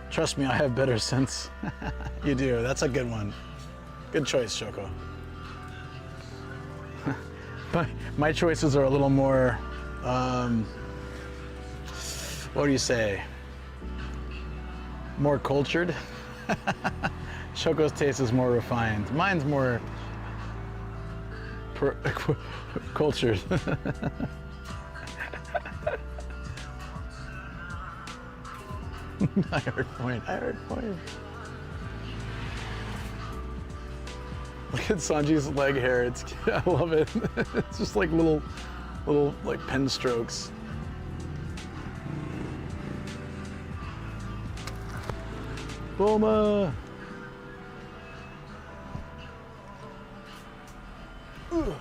Trust me, I have better sense. You do, that's a good one. Good choice, Shoko. But my choices are a little more, what do you say? More cultured. Shoko's taste is more refined. Mine's more cultured. I heard point. Look at Sanji's leg hair. It's I love it. It's just like little like pen strokes. Bulma. Ugh.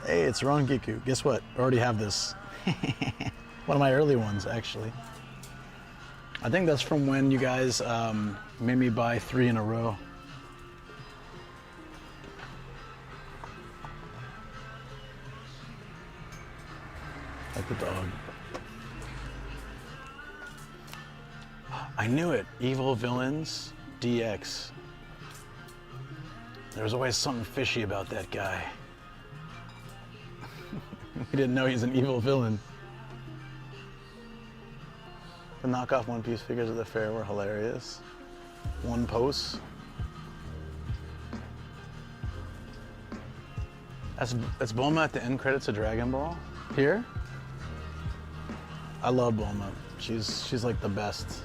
Hey, it's Rangiku. Guess what? I already have this. One of my early ones, actually. I think that's from when you guys made me buy 3 in a row. Like the dog. I knew it. Evil Villains DX. There was always something fishy about that guy. We didn't know he's an evil villain. The knockoff One Piece figures at the fair were hilarious. One Post. That's Bulma at the end credits of Dragon Ball. Here? I love Bulma. She's like the best.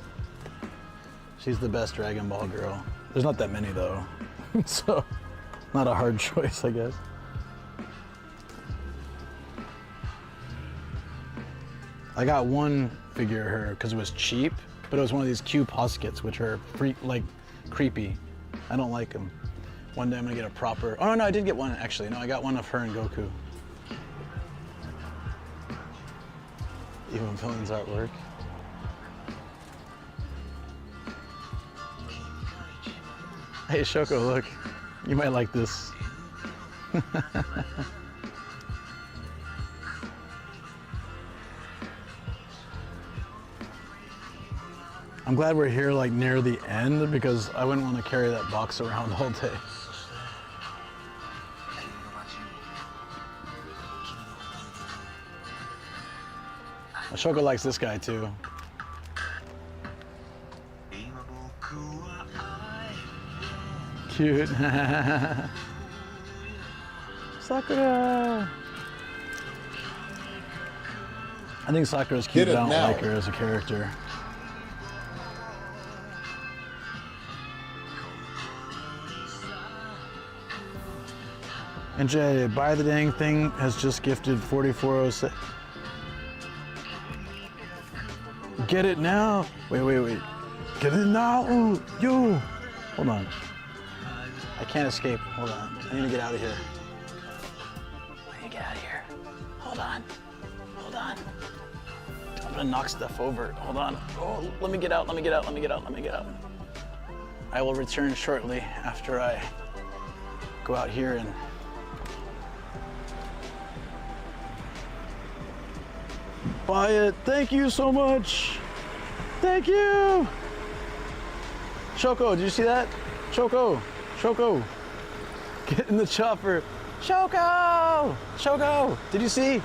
She's the best Dragon Ball girl. There's not that many though. So, not a hard choice, I guess. I got one figure of her because it was cheap, but it was one of these Q Poskets, which are creepy. I don't like them. One day I'm gonna get a proper. Oh no, I did get one actually. No, I got one of her and Goku. Even Villains artwork. Hey Shoko, look. You might like this. I'm glad we're here like near the end because I wouldn't want to carry that box around all day. Shoko likes this guy too. Cute. Sakura! I think Sakura's cute, Get but I it don't now. like her as a character. And Jay, buy the dang thing has just gifted 4406. Get it now. Wait. Get it now. Ooh, yo. Hold on. I can't escape. Hold on. I need to get out of here. Hold on. I'm gonna knock stuff over. Hold on. Oh, let me get out. I will return shortly after I go out here and buy it. Thank you so much. Thank you. Shoko, did you see that? Shoko. Get in the chopper. Shoko, did you see?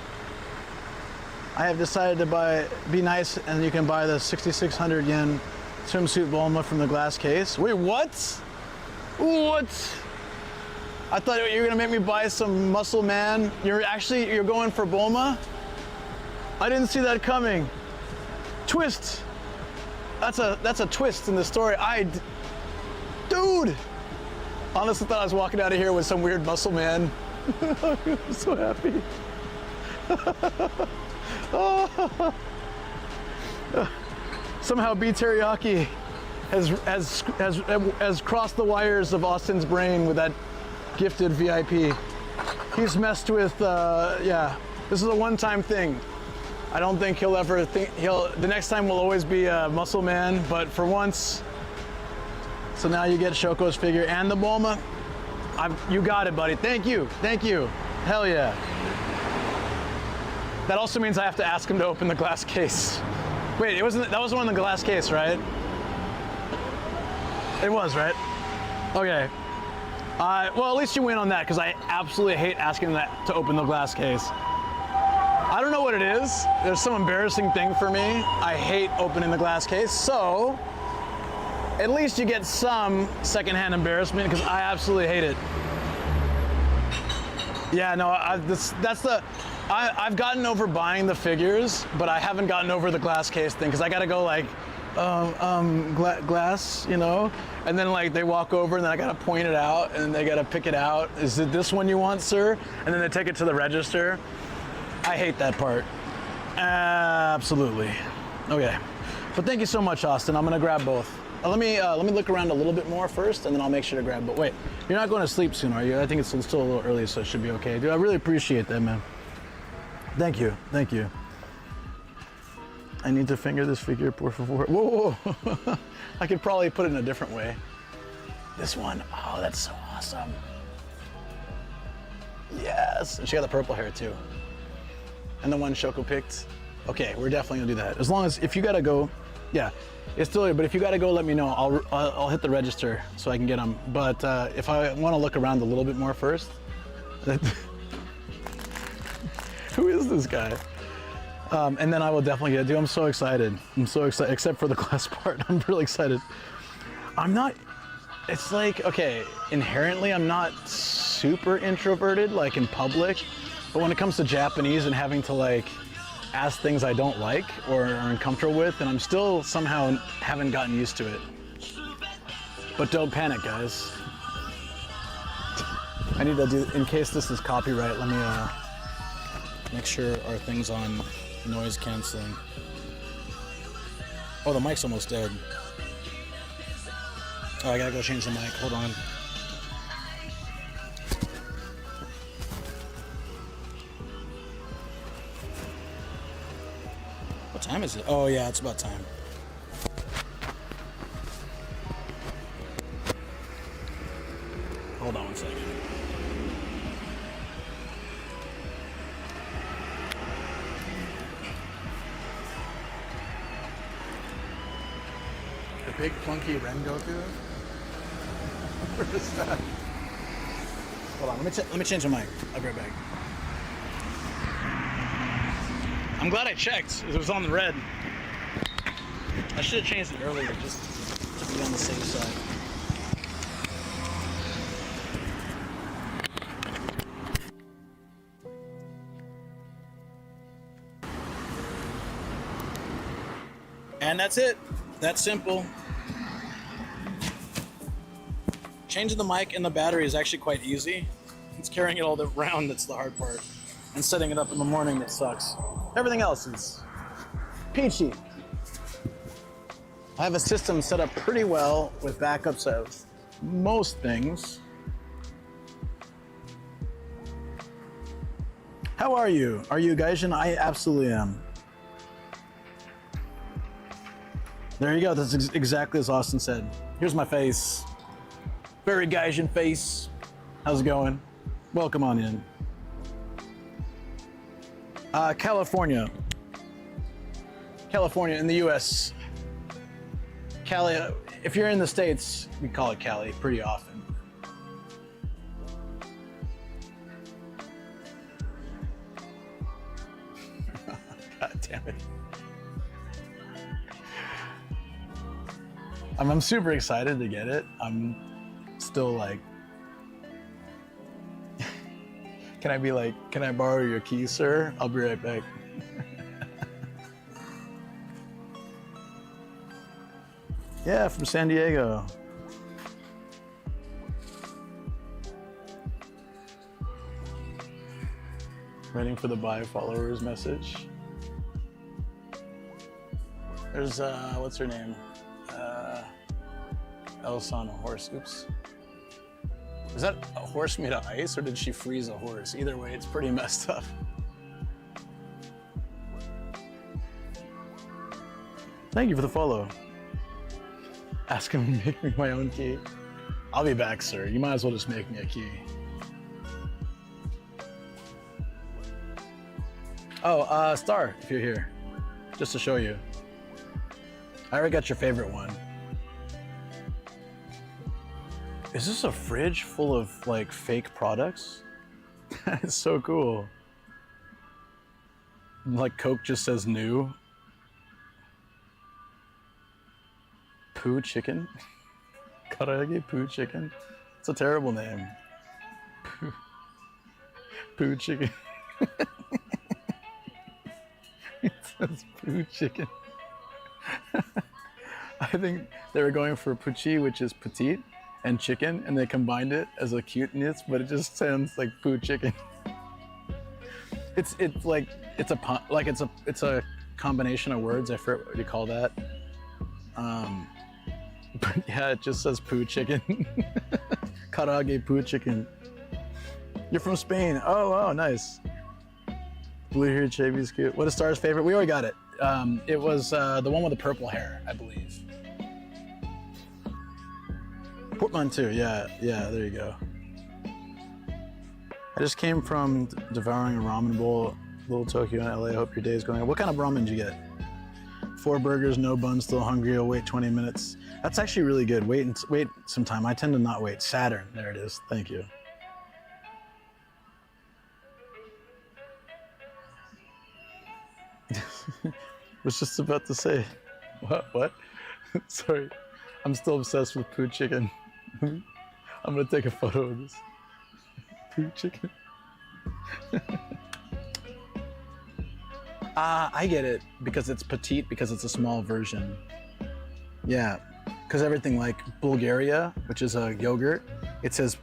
I have decided to be nice, and you can buy the 6,600 yen swimsuit Bulma from the glass case. Wait, what? I thought you were gonna make me buy some Muscle Man. You're going for Bulma? I didn't see that coming. Twist. That's a twist in the story. Dude. Honestly thought I was walking out of here with some weird Muscle Man. I'm so happy. Somehow B Teriyaki has crossed the wires of Austin's brain with that gifted VIP. He's messed with, yeah. This is a one-time thing. I don't think he'll ever think the next time will always be a Muscle Man, but for once. So now you get Shoko's figure and the Bulma. You got it, buddy. Thank you. Hell yeah. That also means I have to ask him to open the glass case. Wait, that was one in the glass case, right? It was, right? Okay. Well, at least you win on that, because I absolutely hate asking him to open the glass case. I don't know what it is. There's some embarrassing thing for me. I hate opening the glass case, so at least you get some secondhand embarrassment, because I absolutely hate it. Yeah, no, I've gotten over buying the figures, but I haven't gotten over the glass case thing, because I gotta go like, glass, you know? And then like they walk over and then I gotta point it out and they gotta pick it out. Is it this one you want, sir? And then they take it to the register. I hate that part. Absolutely. Okay, but thank you so much, Austin. I'm gonna grab both. Let me look around a little bit more first, and then I'll make sure to grab both. Wait, you're not going to sleep soon, are you? I think it's still a little early, so it should be okay. Dude, I really appreciate that, man. Thank you. I need to finger this figure, por favor. Whoa. I could probably put it in a different way. This one, oh, that's so awesome. Yes, and she got the purple hair too. And the one Shoko picked. Okay, we're definitely gonna do that. As long as, if you gotta go, yeah, it's still here, but if you gotta go, let me know. I'll hit the register so I can get them. But if I wanna look around a little bit more first. Who is this guy? And then I will definitely get it, dude. I'm so excited, except for the glass part. I'm really excited. It's like, okay, inherently I'm not super introverted, like in public, but when it comes to Japanese and having to like ask things I don't like or are uncomfortable with, and I'm still somehow haven't gotten used to it. But don't panic, guys. I need to do, in case this is copyright, let me make sure our thing's on noise canceling. Oh, the mic's almost dead. Oh, I gotta go change the mic, hold on. What time is it? Oh yeah, it's about time. Hold on one second. The big plunky Ryogoku? Where is that? Hold on, let me change the mic. I'll be right back. I'm glad I checked. It was on the red. I should have changed it earlier just to be on the safe side. And that's it. That's simple. Changing the mic and the battery is actually quite easy. It's carrying it all around that's the hard part. And setting it up in the morning that sucks. Everything else is peachy. I have a system set up pretty well with backups of most things. How are you? Are you Gaijin? I absolutely am. There you go. That's exactly as Austin said. Here's my face. Very Gaijin face. How's it going? Welcome on in. California. California in the US. Cali, if you're in the States, we call it Cali pretty often. God damn it. I'm super excited to get it. I'm still like, can I be like, can I borrow your key, sir? I'll be right back. Yeah, from San Diego. Waiting for the buy followers message. There's, what's her name? Elsa on a horse, oops. Is that a horse made of ice or did she freeze a horse? Either way, it's pretty messed up. Thank you for the follow. Ask him to make me my own key. I'll be back, sir. You might as well just make me a key. Oh, Star, if you're here. Just to show you. I already got your favorite one. Is this a fridge full of like fake products? It's so cool. Like Coke just says new. Poo chicken? Karaage poo chicken? It's a terrible name. Poo chicken. It says poo chicken. I think they were going for puchi, which is petite, and chicken, and they combined it as a cuteness, but it just sounds like poo chicken. It's like it's a combination of words. I forget what you call that. But yeah, it just says poo chicken. Karaage poo chicken. You're from Spain. Oh, nice. Blue hair Chavy's cute. What is Star's favorite? We already got it. It was the one with the purple hair, I believe. Portmanteau, yeah, there you go. I just came from devouring a ramen bowl, Little Tokyo in LA. I hope your day is going on. What kind of ramen did you get? 4 burgers, no buns, still hungry. I'll wait 20 minutes. That's actually really good. Wait some time. I tend to not wait. Saturn, there it is. Thank you. Was just about to say, what? Sorry, I'm still obsessed with poo chicken. I'm gonna take a photo of this. Poo chicken. I get it, because it's petite, because it's a small version. Yeah, because everything like Bulgaria, which is a yogurt, it says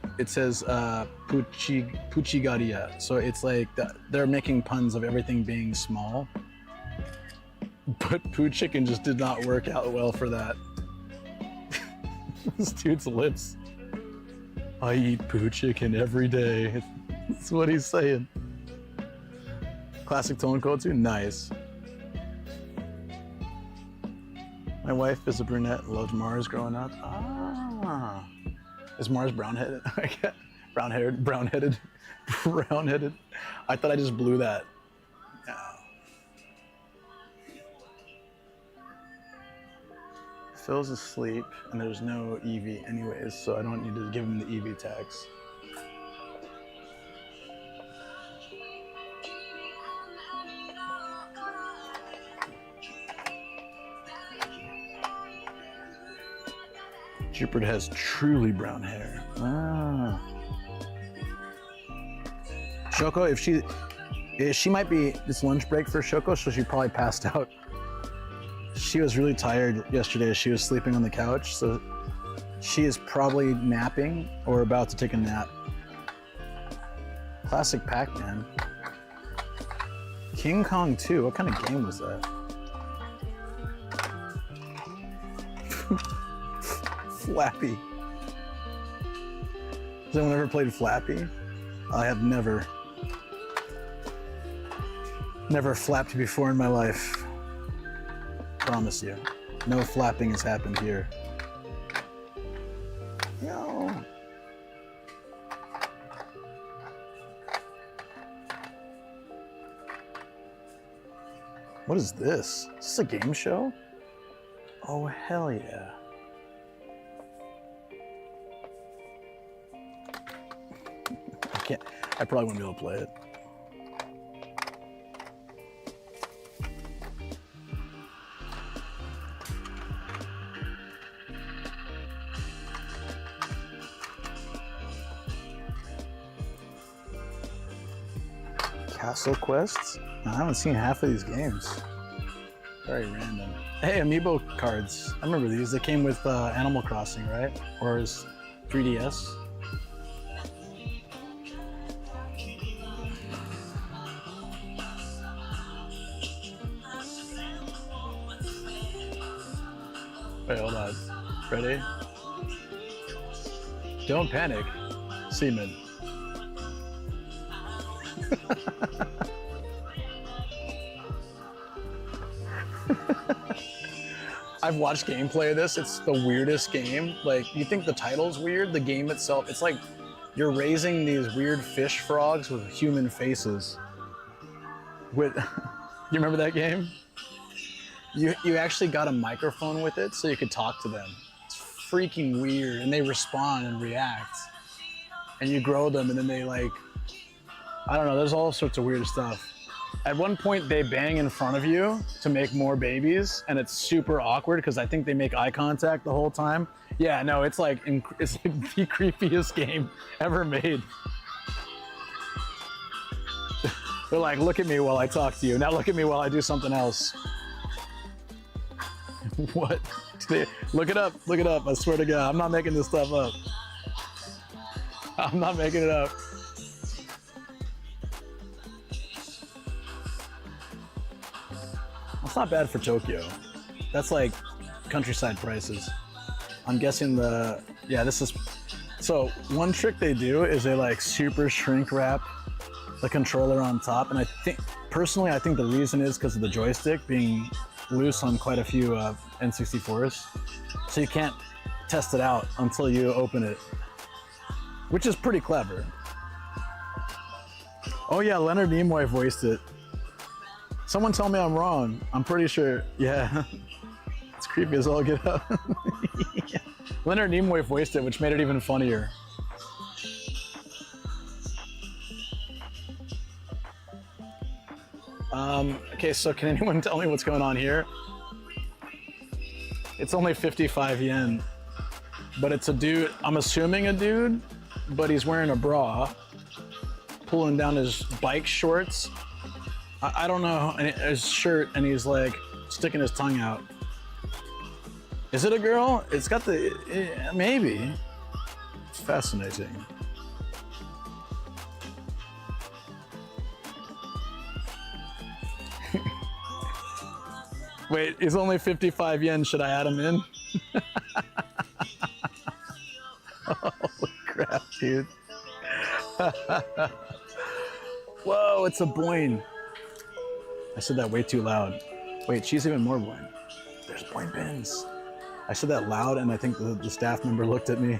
puchigaria. So it's like they're making puns of everything being small. But poo chicken just did not work out well for that. This dude's lips. I eat poo chicken every day. That's what he's saying. Classic tone code too? Nice. My wife is a brunette and loved Mars growing up. Ah. Is Mars brown-headed? Brown-headed. Brown-headed. I thought I just blew that. No. Phil's asleep and there's no EV anyways, so I don't need to give him the EV tags. Jupiter has truly brown hair. Ah. Shoko, if she might be, it's lunch break for Shoko, so she probably passed out. She was really tired yesterday. She was sleeping on the couch, so she is probably napping or about to take a nap. Classic Pac-Man. King Kong 2, what kind of game was that? Flappy. Has anyone ever played Flappy? I have never flapped before in my life. Promise you. No flapping has happened here. No. What is this? Is this a game show? Oh, hell yeah. I probably won't be able to play it. Castle quests? No, I haven't seen half of these games. Very random. Hey, amiibo cards. I remember these. They came with Animal Crossing, right? Or is 3DS? Wait, hold on. Ready? Don't panic, Seaman. I've watched gameplay of this. It's the weirdest game. Like, you think the title's weird, the game itself, it's like you're raising these weird fish frogs with human faces. With, you remember that game? You actually got a microphone with it so you could talk to them. It's freaking weird, and they respond and react. And you grow them, and then they like, I don't know, there's all sorts of weird stuff. At one point, they bang in front of you to make more babies, and it's super awkward because I think they make eye contact the whole time. Yeah, no, it's like the creepiest game ever made. They're like, look at me while I talk to you. Now look at me while I do something else. What? Look it up, look it up. I swear to God, I'm not making this stuff up. I'm not making it up. It's not bad for Tokyo. That's like countryside prices. I'm guessing this is, so one trick they do is they like super shrink wrap the controller on top. And I think, personally, I think the reason is because of the joystick being loose on quite a few N64s. So you can't test it out until you open it, which is pretty clever. Oh yeah, Leonard Nimoy voiced it. Someone tell me I'm wrong. I'm pretty sure, yeah. It's creepy as all get up. Yeah. Leonard Nimoy voiced it, which made it even funnier. Okay, so can anyone tell me what's going on here? It's only 55 yen, but it's a dude, I'm assuming a dude, but he's wearing a bra, pulling down his bike shorts. I don't know, and his shirt, and he's like sticking his tongue out. Is it a girl? It's got the, maybe. It's fascinating. Wait, it's only 55 yen. Should I add him in? Holy crap, dude. Whoa, it's a boing. I said that way too loud. Wait, she's even more boing. There's boing pins. I said that loud, and I think the staff member looked at me.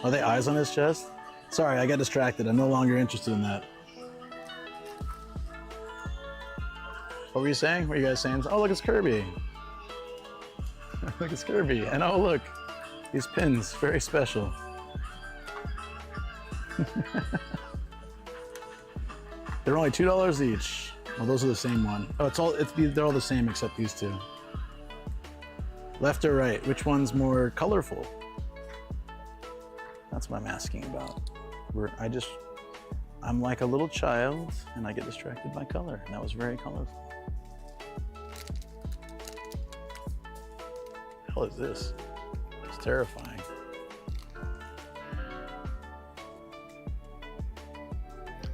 Are they eyes on his chest? Sorry, I got distracted. I'm no longer interested in that. What were you saying? What were you guys saying? Oh, look, it's Kirby. Look, it's Kirby. And oh, look, these pins, very special. They're only $2 each. Well, those are the same one. Oh, they're all the same except these two. Left or right? Which one's more colorful? That's what I'm asking about. I'm like a little child and I get distracted by color, and that was very colorful. What the hell is this? It's terrifying.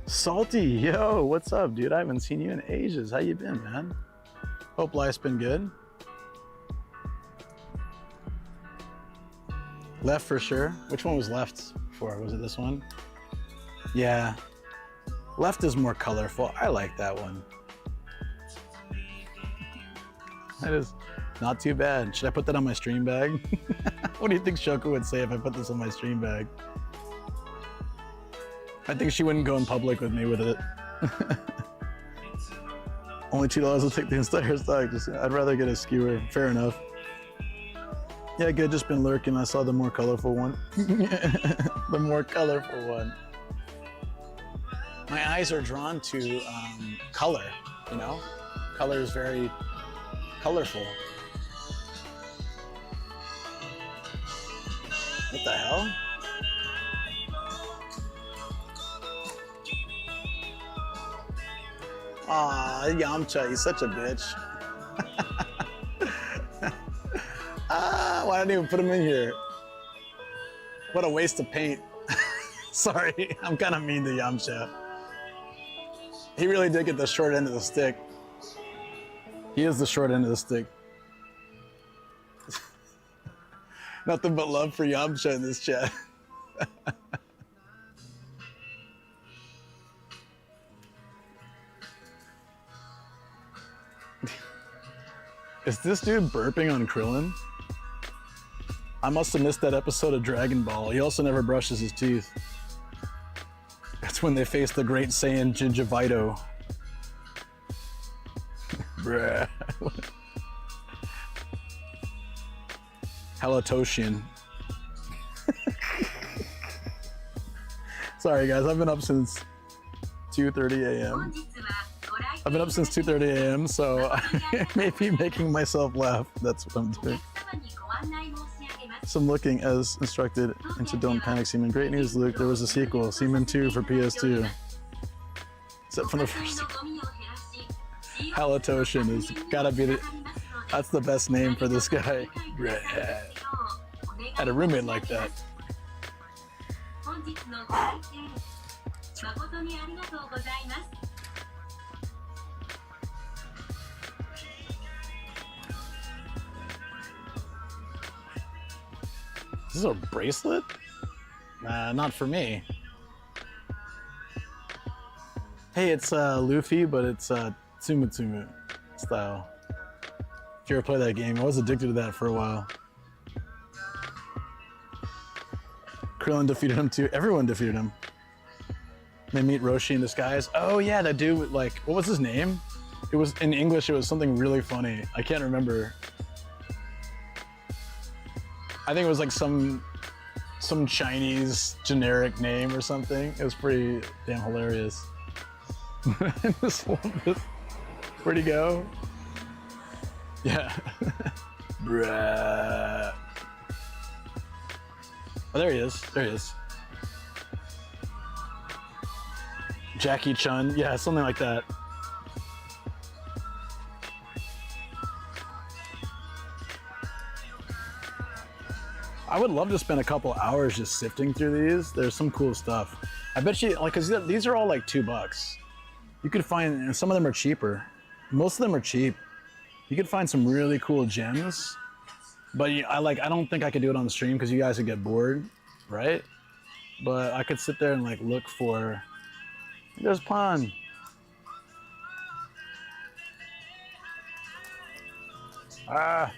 Salty, yo, what's up, dude? I haven't seen you in ages. How you been, man? Hope life's been good. Left for sure. Which one was left before? Was it this one? Yeah. Left is more colorful. I like that one. That is not too bad. Should I put that on my stream bag? What do you think Shoko would say if I put this on my stream bag? I think she wouldn't go in public with me with it. Only $2 will take the entire stock. I'd rather get a skewer. Fair enough. Yeah, good. Just been lurking. I saw the more colorful one. The more colorful one. My eyes are drawn to color, you know? Color is very colorful. What the hell? Aw, Yamcha, he's such a bitch. Why didn't I even put him in here? What a waste of paint. Sorry, I'm kind of mean to Yamcha. He really did get the short end of the stick. He is the short end of the stick. Nothing but love for Yamcha in this chat. Is this dude burping on Krillin? I must have missed that episode of Dragon Ball. He also never brushes his teeth. That's when they face the great Saiyan Gingivitis. Bruh. Halitoshин. Sorry guys, I've been up since 2:30 a.m. I've been up since 2:30 a.m. so I may be making myself laugh. That's what I'm doing. Some looking as instructed into Don't Panic Seaman. Great news, Luke. There was a sequel, Seaman 2 for PS2. Except for the first. Halitoshин is gotta be the. That's the best name for this guy. I had a roommate like that. Is this a bracelet? Nah, not for me. Hey, it's Luffy, but it's Tsumu Tsumu style. If you ever play that game, I was addicted to that for a while. Krillin defeated him too. Everyone defeated him. They meet Roshi in disguise. Oh yeah, that dude with like, what was his name? It was in English, it was something really funny. I can't remember. I think it was like some Chinese generic name or something. It was pretty damn hilarious. Where'd he go? Yeah. Bruh. Oh, there he is. There he is. Jackie Chun. Yeah, something like that. I would love to spend a couple hours just sifting through these. There's some cool stuff. I bet you, like, cause these are all like $2. You could find, and some of them are cheaper. Most of them are cheap. You could find some really cool gems, but I don't think I could do it on the stream because you guys would get bored, right? But I could sit there and like look for, there's Pond. Ah.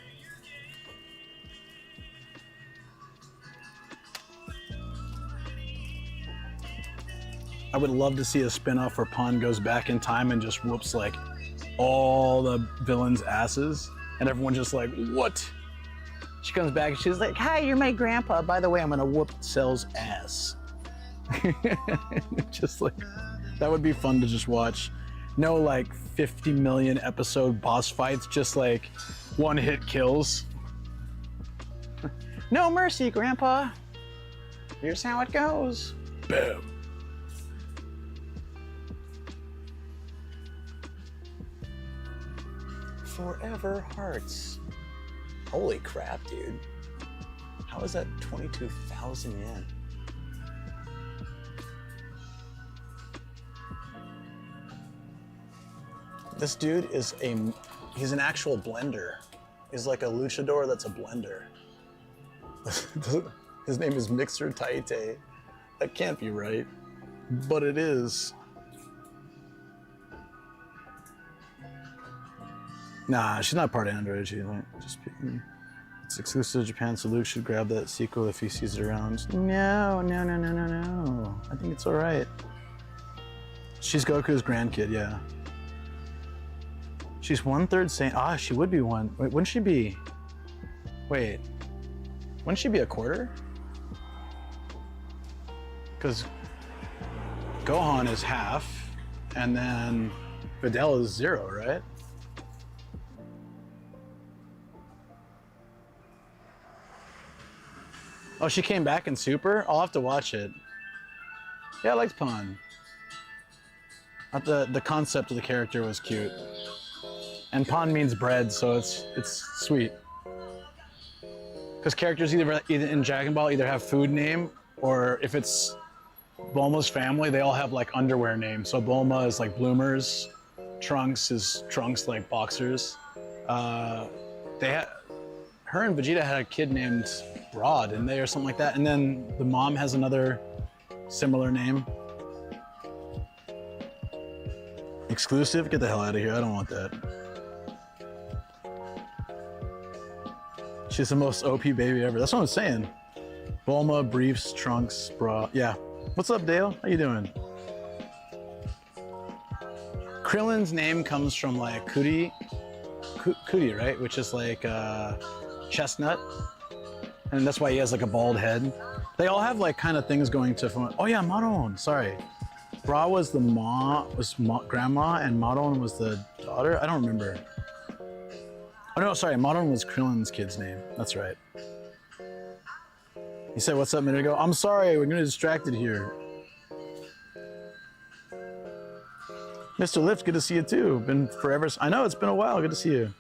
I would love to see a spin-off where Pond goes back in time and just whoops like all the villains' asses, and everyone just like, what? She comes back and she's like, hi, you're my grandpa. By the way, I'm gonna whoop Cell's ass. Just like, that would be fun to just watch. No like 50 million episode boss fights, just like one-hit kills. No mercy, Grandpa. Here's how it goes. Boom. Forever Hearts. Holy crap, dude. How is that 22,000 yen? This dude is he's an actual blender. He's like a luchador that's a blender. His name is Mixer Taite. That can't be right, but it is. Nah, she's not part of Android. She's like, just it's exclusive to Japan, so Luke should grab that sequel if he sees it around. No. I think it's all right. She's Goku's grandkid, yeah. She's 1/3 Saint. Ah, she would be one. Wait, wouldn't she be? Wait, wouldn't she be a quarter? Because Gohan is half, and then Videl is 0, right? Oh, she came back in Super? I'll have to watch it. Yeah, I liked Pan. The concept of the character was cute. And Pan means bread, so it's sweet. Because characters either in Dragon Ball either have food name, or if it's Bulma's family, they all have like underwear names. So Bulma is like Bloomers, Trunks is Trunks like boxers. Her and Vegeta had a kid named Broad, didn't they, or something like that? And then the mom has another similar name. Exclusive? Get the hell out of here. I don't want that. She's the most OP baby ever. That's what I'm saying. Bulma, Briefs, Trunks, Bra. Yeah. What's up, Dale? How you doing? Krillin's name comes from like Kuti, right? Which is like chestnut. And that's why he has like a bald head. They all have like kind of things going to, oh yeah, Maron, sorry. Bra was the grandma, and Maron was the daughter. I don't remember. Oh no, sorry, Maron was Krillin's kid's name. That's right. He said, what's up a minute ago? I'm sorry, we're getting distracted here. Mr. Lift, good to see you too. Been forever. I know, it's been a while. Good to see you.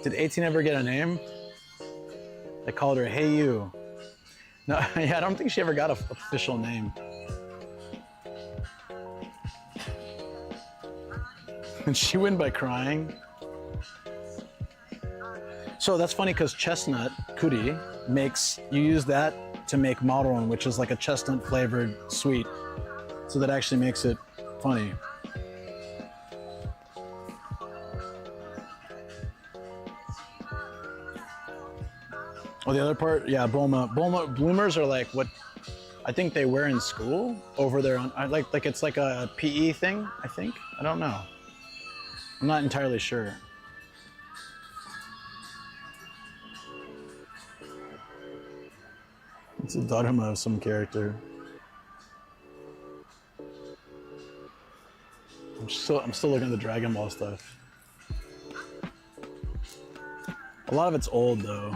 Did 18 ever get a name? They called her Hey You. No, yeah, I don't think she ever got an official name. And she went by crying. So that's funny because chestnut, Kuti, you use that to make Maron, which is like a chestnut flavored sweet. So that actually makes it funny. Oh, the other part, yeah, Bulma, bloomers are like what I think they wear in school over there on, like it's like a PE thing, I think. I don't know. I'm not entirely sure. It's a Dharma of some character. I'm still looking at the Dragon Ball stuff. A lot of it's old though.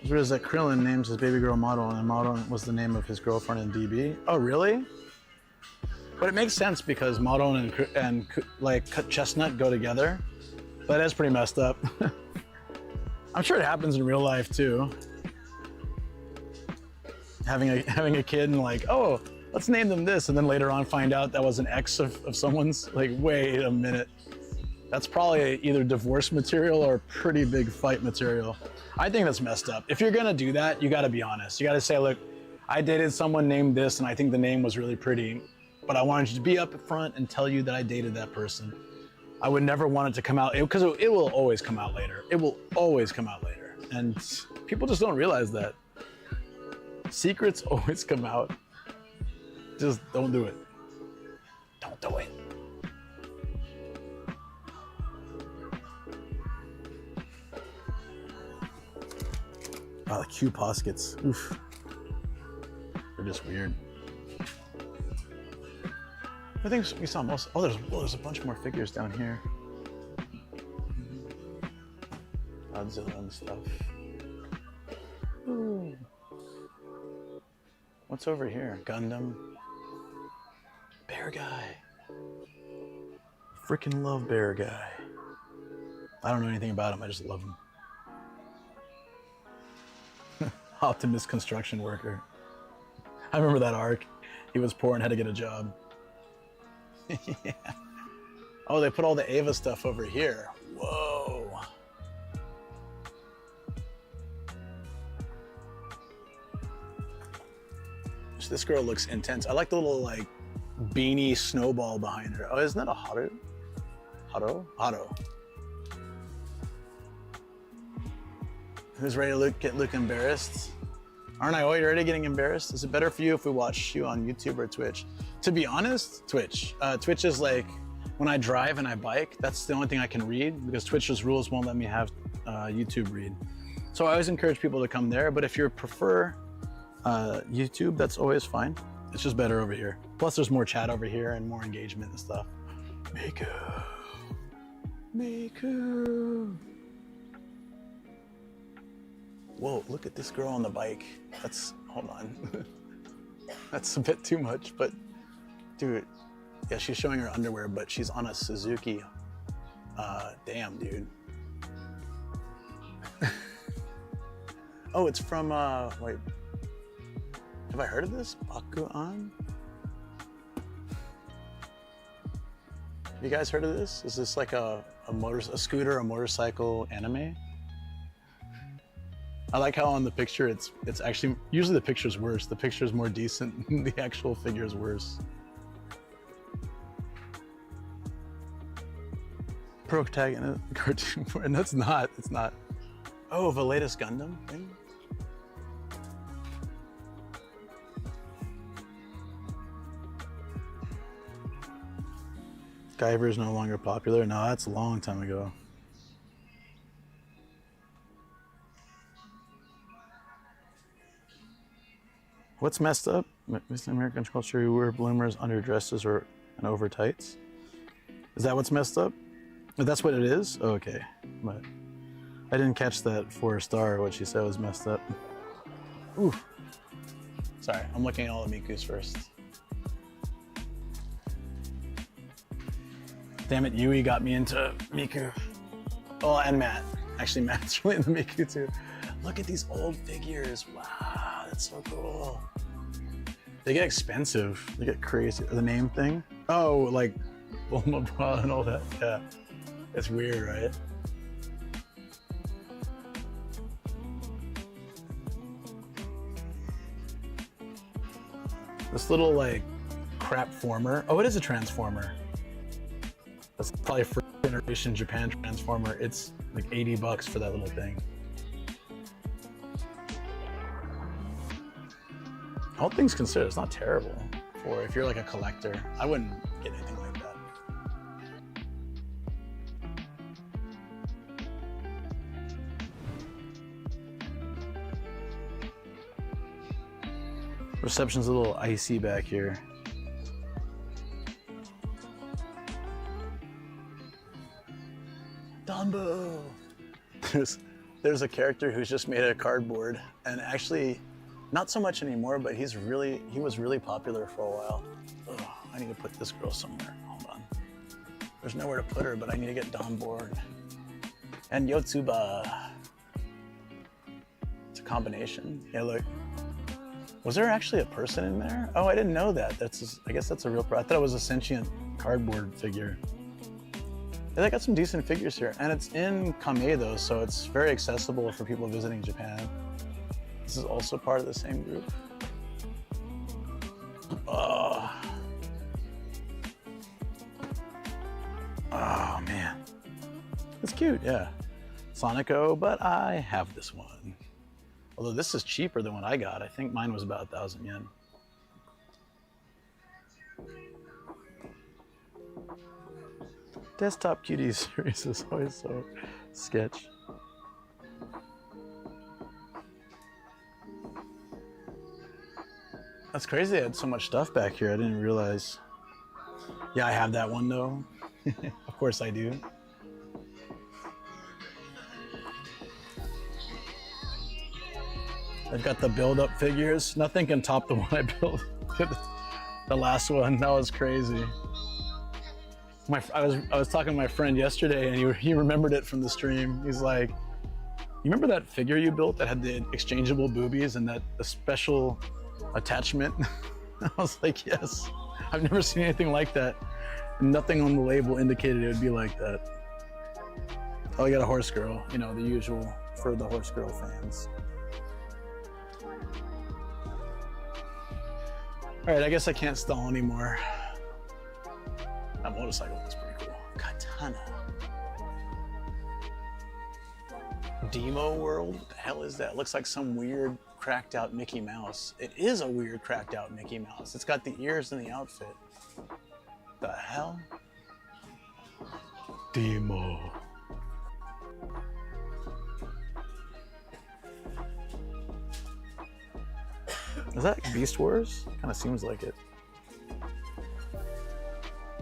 There is that Krillin names his baby girl Maron, and Maron was the name of his girlfriend in DB. Oh, really? But it makes sense because Maron and like Chestnut go together. But that's pretty messed up. I'm sure it happens in real life too. Having a kid and like, oh, let's name them this, and then later on find out that was an ex of someone's. Like, wait a minute. That's probably either divorce material or pretty big fight material. I think that's messed up. If you're gonna do that, you gotta be honest. You gotta say, look, I dated someone named this and I think the name was really pretty, but I wanted you to be up front and tell you that I dated that person. I would never want it to come out, because it will always come out later. It will always come out later. And people just don't realize that. Secrets always come out. Just don't do it. Don't do it. Oh, the Q poskets. Oof. They're just weird. I think we saw most. Oh, there's a bunch more figures down here. Godzilla and stuff. Ooh. What's over here? Gundam. Bear Guy. Freaking love Bear Guy. I don't know anything about him. I just love him. Optimist construction worker. I remember that arc. He was poor and had to get a job. Yeah. Oh, they put all the Ava stuff over here. Whoa. This girl looks intense. I like the little like beanie snowball behind her. Oh, isn't that a Haru? Haru. Who's ready to look embarrassed? Aren't I already getting embarrassed? Is it better for you if we watch you on YouTube or Twitch? To be honest, Twitch. Twitch is like when I drive and I bike, that's the only thing I can read because Twitch's rules won't let me have YouTube read. So I always encourage people to come there, but if you prefer YouTube, that's always fine. It's just better over here. Plus there's more chat over here and more engagement and stuff. Miku. Whoa, look at this girl on the bike. Hold on. That's a bit too much, but dude, yeah, she's showing her underwear, but she's on a Suzuki. Damn, dude. Oh, it's from, wait. Have I heard of this? Bakuan? You guys heard of this? Is this like a scooter, a motorcycle anime? I like how on the picture it's actually, usually the picture's worse. The picture's more decent, the actual figure's worse. Protagonist cartoon, and it's not. Oh, the latest Gundam thing? Guyver is no longer popular? No, that's a long time ago. What's messed up? Miss American culture, you wear bloomers, underdresses, and over tights. Is that what's messed up? That's what it is? Oh, okay. But I didn't catch that 4-star, what she said was messed up. Ooh. Sorry, I'm looking at all the Mikus first. Damn it, Yui got me into Miku. Oh, and Matt. Actually, Matt's really into Miku too. Look at these old figures. Wow, that's so cool. They get expensive. They get crazy. The name thing? Oh, like Bulma Bra and all that. Yeah. It's weird, right? This little like crap former. Oh, it is a transformer. That's probably first generation Japan transformer. It's like 80 bucks for that little thing. All things considered, it's not terrible for if you're like a collector. I wouldn't get anything like that. Reception's a little icy back here. Dumbo! There's a character who's just made out of cardboard, and actually, not so much anymore, but he was really popular for a while. Ugh, I need to put this girl somewhere. Hold on. There's nowhere to put her, but I need to get Don board. And Yotsuba. It's a combination. Yeah, look. Was there actually a person in there? Oh, I didn't know that. I guess that's a real I thought it was a sentient cardboard figure. Yeah, they got some decent figures here. And it's in Kameido, so it's very accessible for people visiting Japan. This is also part of the same group. Oh, man. It's cute, yeah. Sonico, but I have this one. Although this is cheaper than what I got. I think mine was about 1,000 yen. Desktop Cutie series is always so sketch. That's crazy they had so much stuff back here. I didn't realize. Yeah, I have that one though. Of course I do. I've got the build-up figures. Nothing can top the one I built. The last one, that was crazy. I was talking to my friend yesterday, and he remembered it from the stream. He's like, "You remember that figure you built that had the exchangeable boobies and that the special attachment?" I was like, "Yes, I've never seen anything like that. Nothing on the label indicated it would be like that." Oh, you got a horse girl. You know, the usual for the horse girl fans. All right, I guess I can't stall anymore. That motorcycle looks pretty cool. Katana. Demo World? What the hell is that? Looks like some weird cracked out Mickey Mouse. It is a weird cracked out Mickey Mouse. It's got the ears and the outfit. The hell? Demo. Is that Beast Wars? Kind of seems like it.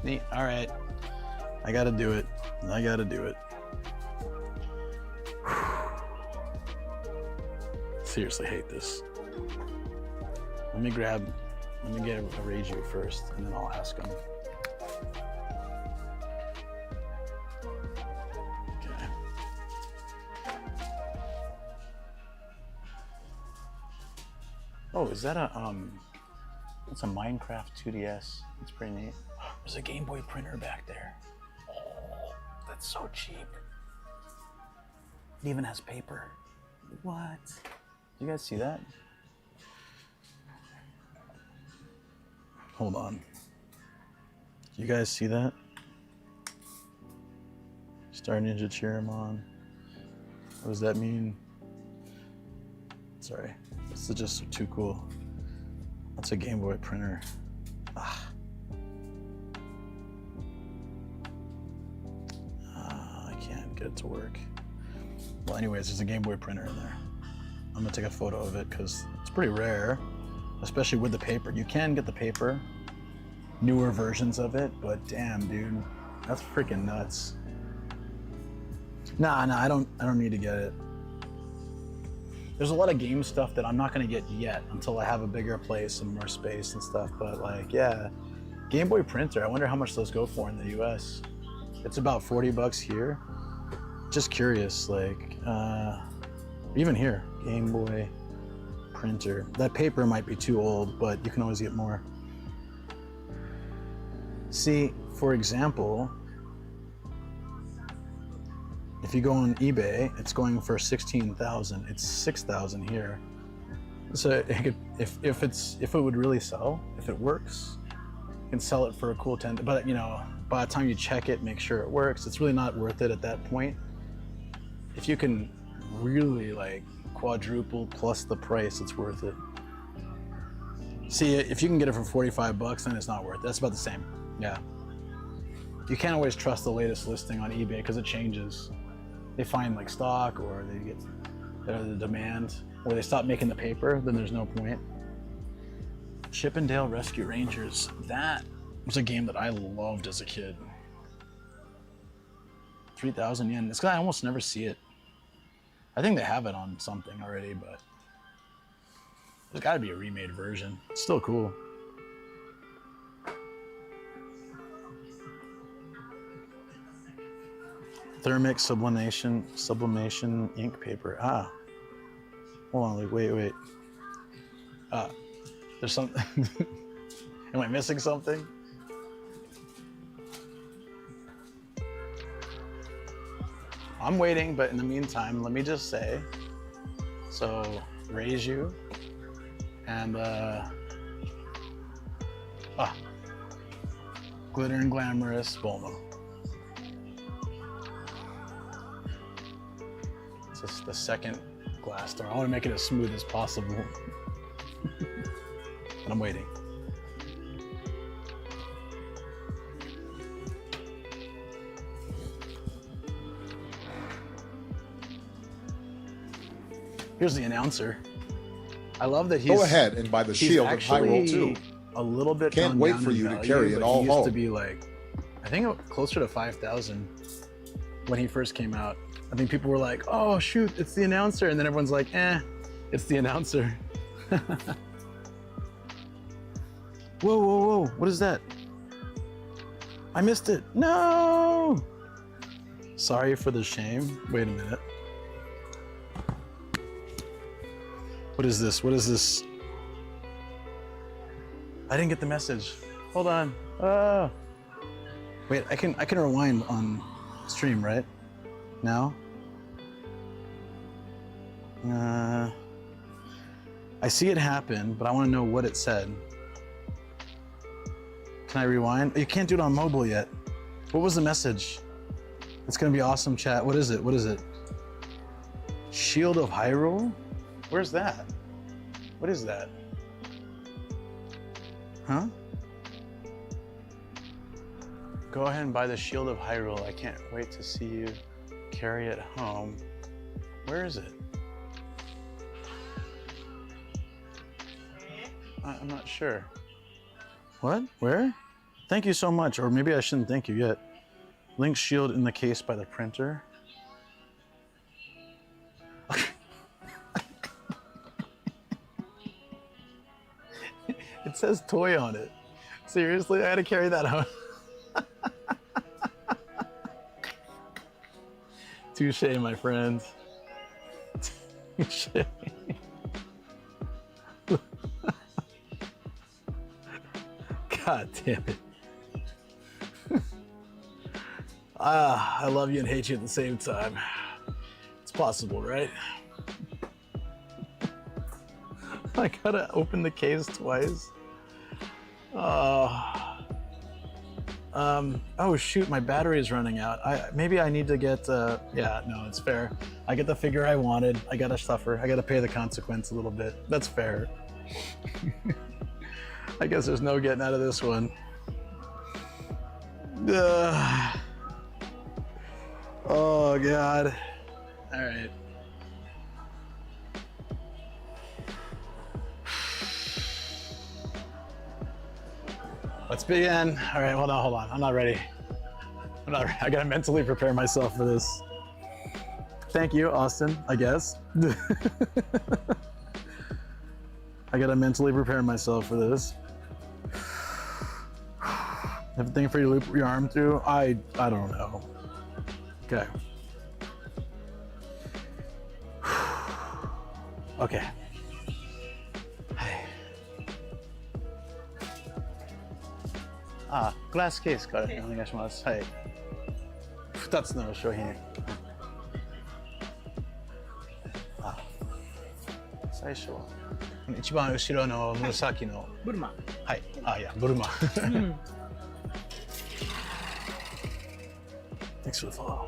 Neat. All right. I gotta do it. I gotta do it. Seriously hate this. Let me get a Reiju first, and then I'll ask him. Okay. Oh, is that it's a Minecraft 2DS. It's pretty neat. There's a Game Boy printer back there. Oh, that's so cheap. It even has paper. What? You guys see that? Hold on. You guys see that? Star Ninja Chiramon. What does that mean? Sorry, this is just too cool. That's a Game Boy printer. I can't get it to work. Well, anyways, there's a Game Boy printer in there. I'm gonna take a photo of it because it's pretty rare, especially with the paper. You can get the paper, newer versions of it, but damn, dude, that's freaking nuts. Nah, I don't need to get it. There's a lot of game stuff that I'm not gonna get yet until I have a bigger place and more space and stuff. But like, yeah, Game Boy printer. I wonder how much those go for in the U.S. It's about $40 here. Just curious, like, even here, Game Boy printer. That paper might be too old, but you can always get more. See, for example, if you go on eBay, it's going for 16,000. It's 6,000 here. So if it would really sell, if it works, you can sell it for a cool 10. But you know, by the time you check it, make sure it works. It's really not worth it at that point. If you can really like quadruple plus the price, it's worth it. See, if you can get it for $45, then it's not worth it. That's about the same. Yeah. You can't always trust the latest listing on eBay because it changes. They find like stock, or they get the demand, or they stop making the paper, then there's no point. Chippendale Rescue Rangers. That was a game that I loved as a kid. 3,000 yen. It's 'cause I almost never see it. I think they have it on something already, but there's got to be a remade version. It's still cool. Thermic sublimation ink paper. Ah, hold on, wait. There's something. Am I missing something? I'm waiting, but in the meantime, let me just say, so Reiju and Glitter and Glamorous Bulma. It's just the second glass door. I want to make it as smooth as possible. But I'm waiting. Here's the announcer. I love that he's. Go ahead and buy the shield of Hyrule too. A little bit. Can't wait for you to carry it all home. He used to home. be like, I think closer to 5,000 when he first came out. I think people were like, "Oh shoot, it's the announcer," and then everyone's like, it's the announcer." Whoa! What is that? I missed it. No! Sorry for the shame. Wait a minute. What is this? What is this? I didn't get the message. Hold on. Wait, I can rewind on stream, right? Now? I see it happen, but I want to know what it said. Can I rewind? You can't do it on mobile yet. What was the message? It's gonna be awesome, chat. What is it? What is it? Shield of Hyrule? Where's that? What is that? Huh? Go ahead and buy the Shield of Hyrule. I can't wait to see you carry it home. Where is it? I'm not sure. What? Where? Thank you so much. Or maybe I shouldn't thank you yet. Link Shield in the case by the printer. It says toy on it. Seriously, I had to carry that home. Touche, my friends. Touche. God damn it. I love you and hate you at the same time. It's possible, right? I gotta open the case twice. Oh shoot, my battery is running out. Maybe I need to get, yeah, no, it's fair. I get the figure I wanted. I gotta suffer. I gotta pay the consequence a little bit. That's fair. I guess there's no getting out of this one. Oh God. All right. Let's begin. All right, hold on. I'm not ready. I gotta mentally prepare myself for this. Thank you, Austin, I guess. I gotta mentally prepare myself for this. Have a thing for you to loop your arm through? I don't know. Okay. Okay.グラスケースからお願いします。はい。2つの商品。最初は一番後ろの紫の。ブルマ。はい。いや、ブルマ。Thanks for the follow.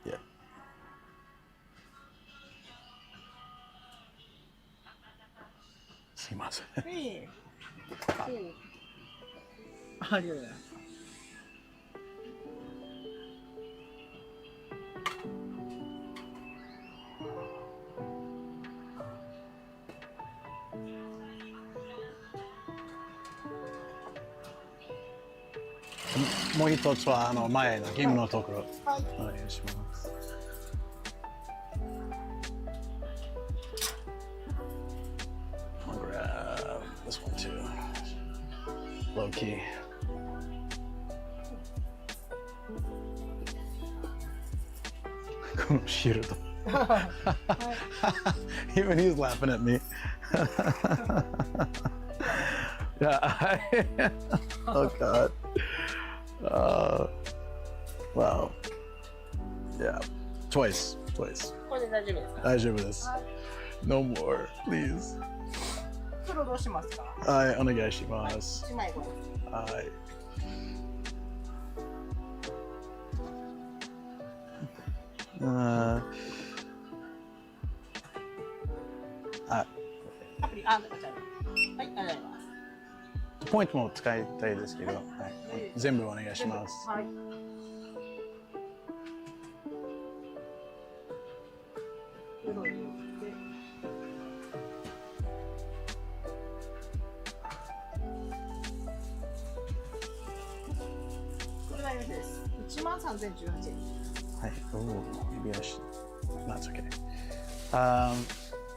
Yeah. Sumimasen. Hey. Cool. ありがとうございます。もう一つは前のゲームのところ、お願いします。I'll grab this one too. Low key. Shield. Even he's laughing at me. Yeah. Oh God. Wow. Yeah. Twice. これで大丈夫ですか？大丈夫です。No more, please. 黒どうしますか？はい、お願いします。1枚ございます。はい。アプリ、こちらで。はい、ありがとうございます。ポイントも使いたいですけど、はい、全部お願いします。はい。これがよしです。13,018円。はい。Oh, maybe I should. That's okay.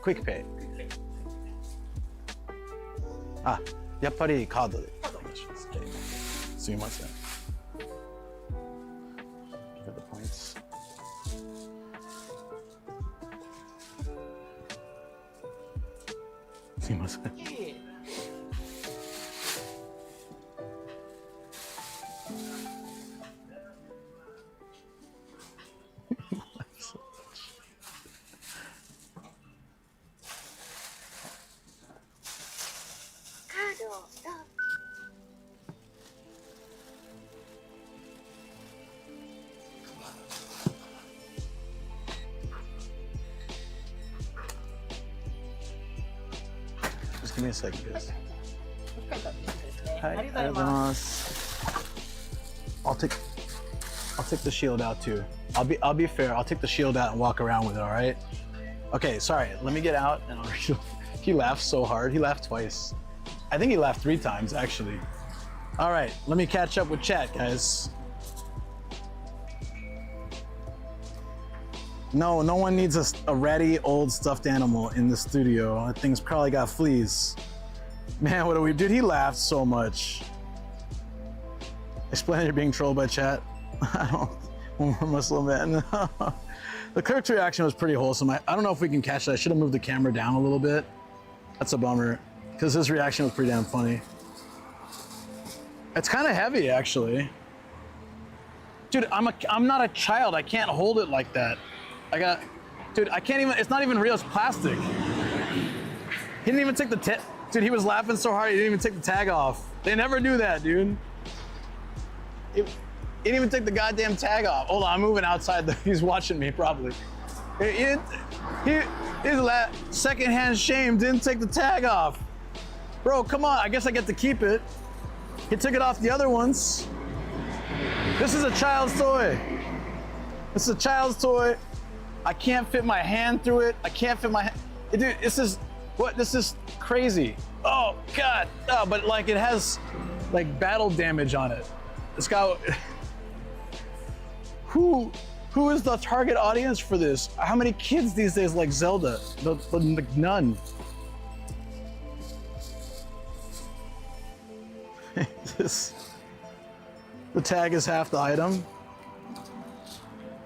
Quick pay. あ、やっぱりカードでお願いします。すみません。For the points. すみません。Just give me a second, guys. はい、ありがとうございます。I'll take the shield out too. I'll be fair. I'll take the shield out and walk around with it. All right. Okay. Sorry. Let me get out and I'll. He laughed so hard. He laughed twice. I think he laughed 3 times actually. All right. Let me catch up with chat, guys. No one needs a ratty old stuffed animal in the studio. That thing's probably got fleas. Man, what do we do? He laughed so much. Explain you're being trolled by chat. I don't. One more Muslim man. The clerk's reaction was pretty wholesome. I don't know if we can catch that. I should have moved the camera down a little bit. That's a bummer, because his reaction was pretty damn funny. It's kind of heavy, actually. Dude, I'm not a child. I can't hold it like that. Dude, I can't even, it's not even real, it's plastic. He didn't even take the dude, he was laughing so hard, he didn't even take the tag off. They never do that, dude. He didn't even take the goddamn tag off. Hold on, I'm moving outside, he's watching me, probably. His secondhand shame didn't take the tag off. Bro, come on, I guess I get to keep it. He took it off the other ones. This is a child's toy. This is a child's toy. I can't fit my hand through it. I can't fit my hand. Dude, this is crazy. Oh, God. Oh, but like it has like battle damage on it. This guy, who is the target audience for this? How many kids these days like Zelda? None. The tag is half the item.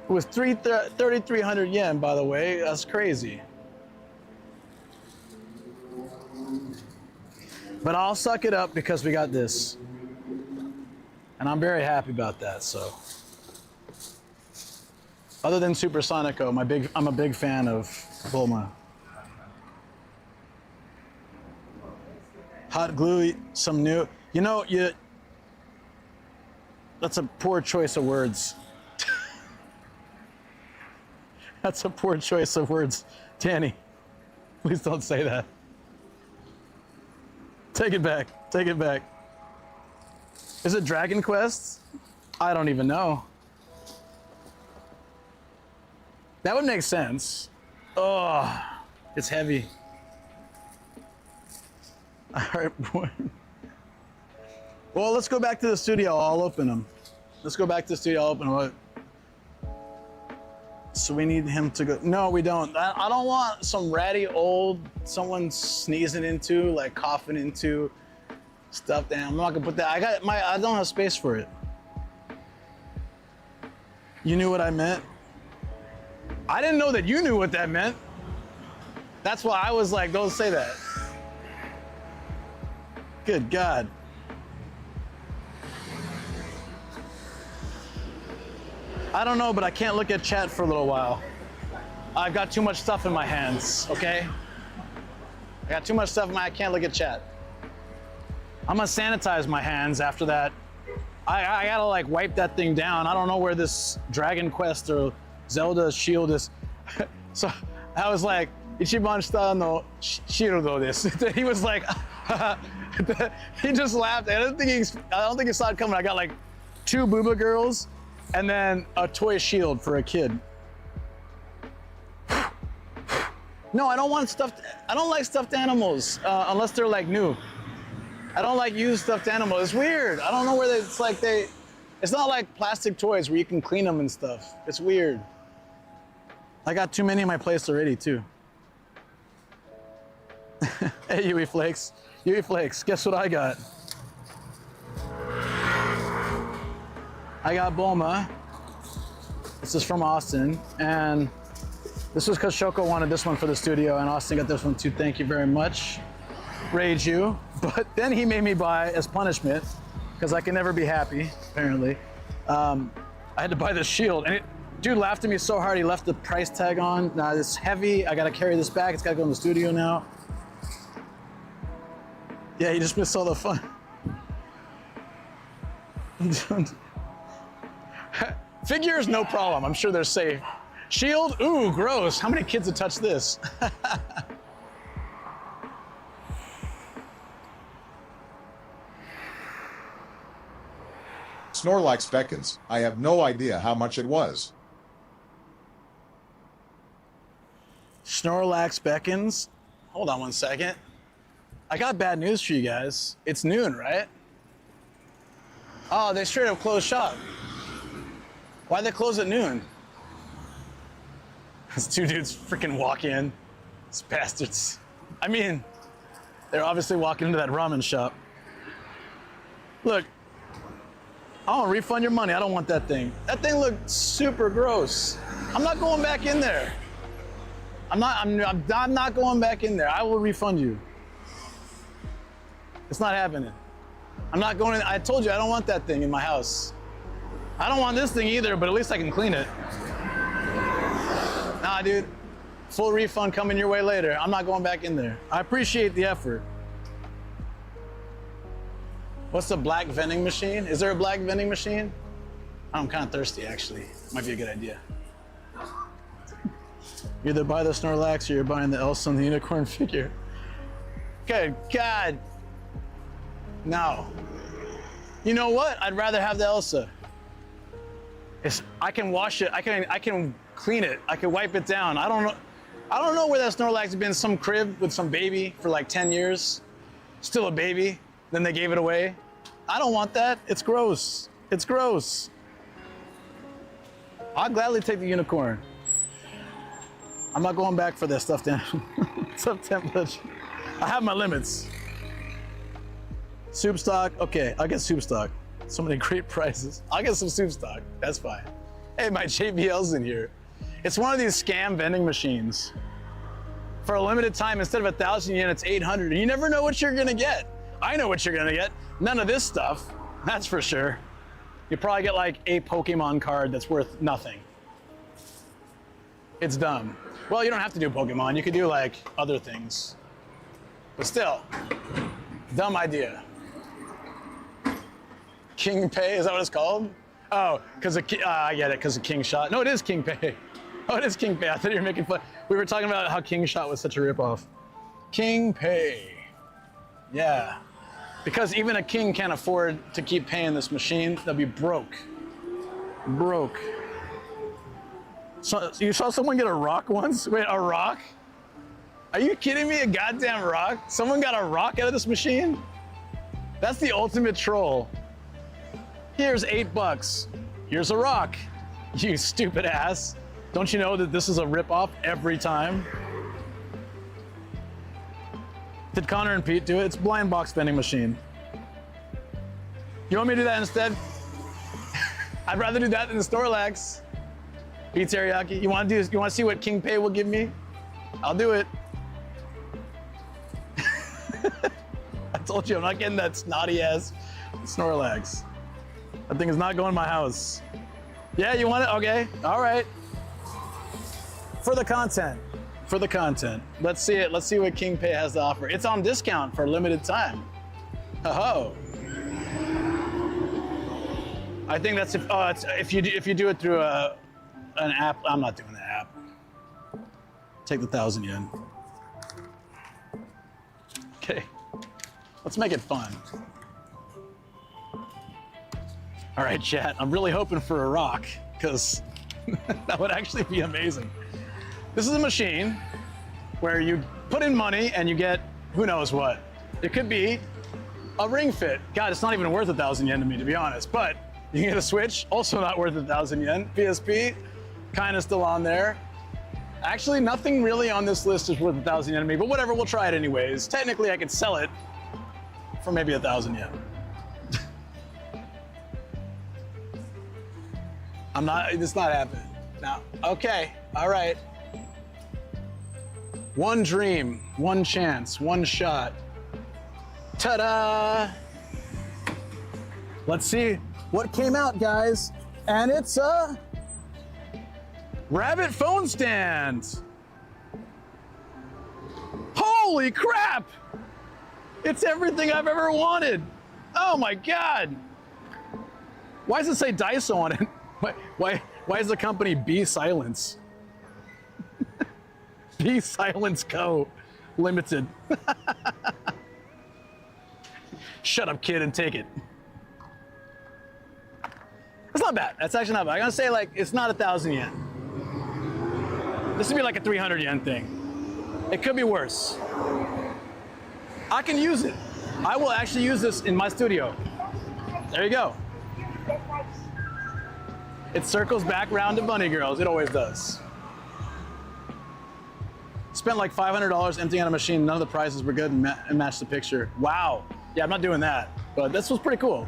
It was 3,300 yen, by the way. That's crazy. But I'll suck it up because we got this. And I'm very happy about that, so. Other than Supersonico, I'm a big fan of Bulma. Hot glue, some new. You know, that's a poor choice of words. That's a poor choice of words. Tanny, please don't say that. Take it back, take it back. Is it Dragon Quest? I don't even know. That would make sense. Oh, it's heavy. All right, boy. Well, let's go back to the studio. I'll open them. Let's go back to the studio. I'll open them. So we need him to go. No, we don't. I don't want some ratty old someone sneezing into, like coughing into stuff. Damn, I'm not gonna put that. I don't have space for it. You knew what I meant? I didn't know that you knew what that meant. That's why I was like, don't say that. Good God. I don't know, but I can't look at chat for a little while. I've got too much stuff in my hands, okay? I got too much stuff in my, I can't look at chat. I'm gonna sanitize my hands after that. I gotta like wipe that thing down. I don't know where this Dragon Quest or Zelda shield is. So I was like, Ichiban shita no shieldo desu. He was like, he just laughed. I don't think he saw it coming. I got like 2 booba girls and then a toy shield for a kid. No, I don't want I don't like stuffed animals unless they're like new. I don't like used stuffed animals. It's weird. I don't know where it's like it's not like plastic toys where you can clean them and stuff. It's weird. I got too many in my place already too. Hey, Yui Flakes. Yui Flakes, guess what I got? I got Bulma. This is from Austin, and this was because Shoko wanted this one for the studio, and Austin got this one too. Thank you very much. Rage you. But then he made me buy, as punishment, because I can never be happy, apparently. I had to buy this shield, and dude laughed at me so hard he left the price tag on. Now it's heavy, I gotta carry this back, it's gotta go in the studio now. Yeah, you just missed all the fun. Figures, no problem, I'm sure they're safe. Shield, ooh, gross. How many kids have touched this? Snorlax beckons. I have no idea how much it was. Snorlax beckons. Hold on one second. I got bad news for you guys. It's noon, right? Oh, they straight up closed shop. Why'd they close at noon? These two dudes freaking walk in. These bastards. I mean, they're obviously walking into that ramen shop. Look, I want to refund your money. I don't want that thing. That thing looked super gross. I'm not going back in there. I'm not going back in there. I will refund you. It's not happening. I'm not going in. I told you I don't want that thing in my house. I don't want this thing either, but at least I can clean it. Nah, dude. Full refund coming your way later. I'm not going back in there. I appreciate the effort. What's the black vending machine? Is there a black vending machine? I'm kind of thirsty, actually. Might be a good idea. You either buy the Snorlax or you're buying the Elsa and the unicorn figure. Good God. No. You know what? I'd rather have the Elsa. I can wash it. I can clean it. I can wipe it down. I don't know where that Snorlax has been. Some crib with some baby for like 10 years. Still a baby. Then they gave it away. I don't want that. It's gross. It's gross. I'll gladly take the unicorn. I'm not going back for that stuffed animal. Stuffed template. I have my limits. Soup stock. Okay, I'll get soup stock. So many great prices. I'll get some soup stock. That's fine. Hey, my JBL's in here. It's one of these scam vending machines. For a limited time, instead of 1,000 yen, it's 800. You never know what you're gonna get. I know what you're gonna get. None of this stuff, that's for sure. You probably get like a Pokemon card that's worth nothing. It's dumb. Well, you don't have to do Pokemon. You could do like other things. But still, dumb idea. King Pay, is that what it's called? Oh, because I get it, because of King Shot. No, it is King Pay. Oh, it is King Pay. I thought you were making fun. We were talking about how King Shot was such a ripoff. King Pay. Yeah. Because even a king can't afford to keep paying this machine. They'll be broke. Broke. So, you saw someone get a rock once? Wait, a rock? Are you kidding me? A goddamn rock? Someone got a rock out of this machine? That's the ultimate troll. Here's $8. Here's a rock. You stupid ass. Don't you know that this is a ripoff every time? Did Connor and Pete do it? It's blind box vending machine. You want me to do that instead? I'd rather do that than the Snorlax. Pete Teriyaki, you want to see what King Pay will give me? I'll do it. I told you I'm not getting that snotty ass Snorlax. That thing is not going in my house. Yeah, you want it? Okay, all right. For the content. For the content. Let's see it. Let's see what King Pay has to offer. It's on discount for a limited time. Oh. I think that's if you do it through an app. I'm not doing the app. Take the 1,000 yen. Okay. Let's make it fun. All right, chat. I'm really hoping for a rock because that would actually be amazing. This is a machine where you put in money and you get who knows what. It could be a Ring Fit. God, it's not even worth 1,000 yen to me, to be honest. But you can get a Switch, also not worth 1,000 yen. PSP, kind of still on there. Actually, nothing really on this list is worth 1,000 yen to me, but whatever, we'll try it anyways. Technically, I could sell it for maybe 1,000 yen. It's not happening. No, okay, all right. One dream, one chance, one shot. Ta-da! Let's see what came out, guys. And it's a rabbit phone stand. Holy crap! It's everything I've ever wanted. Oh my God. Why does it say Daiso on it? Why is the company Be Silence? Be Silence Co. Limited. Shut up, kid, and take it. That's not bad. That's actually not bad. I'm gonna say like it's not 1,000 yen. This would be like a 300 yen thing. It could be worse. I can use it. I will actually use this in my studio. There you go. It circles back around to Bunny Girls. It always does. Spent like $500 emptying out a machine. None of the prizes were good and matched the picture. Wow. Yeah, I'm not doing that. But this was pretty cool.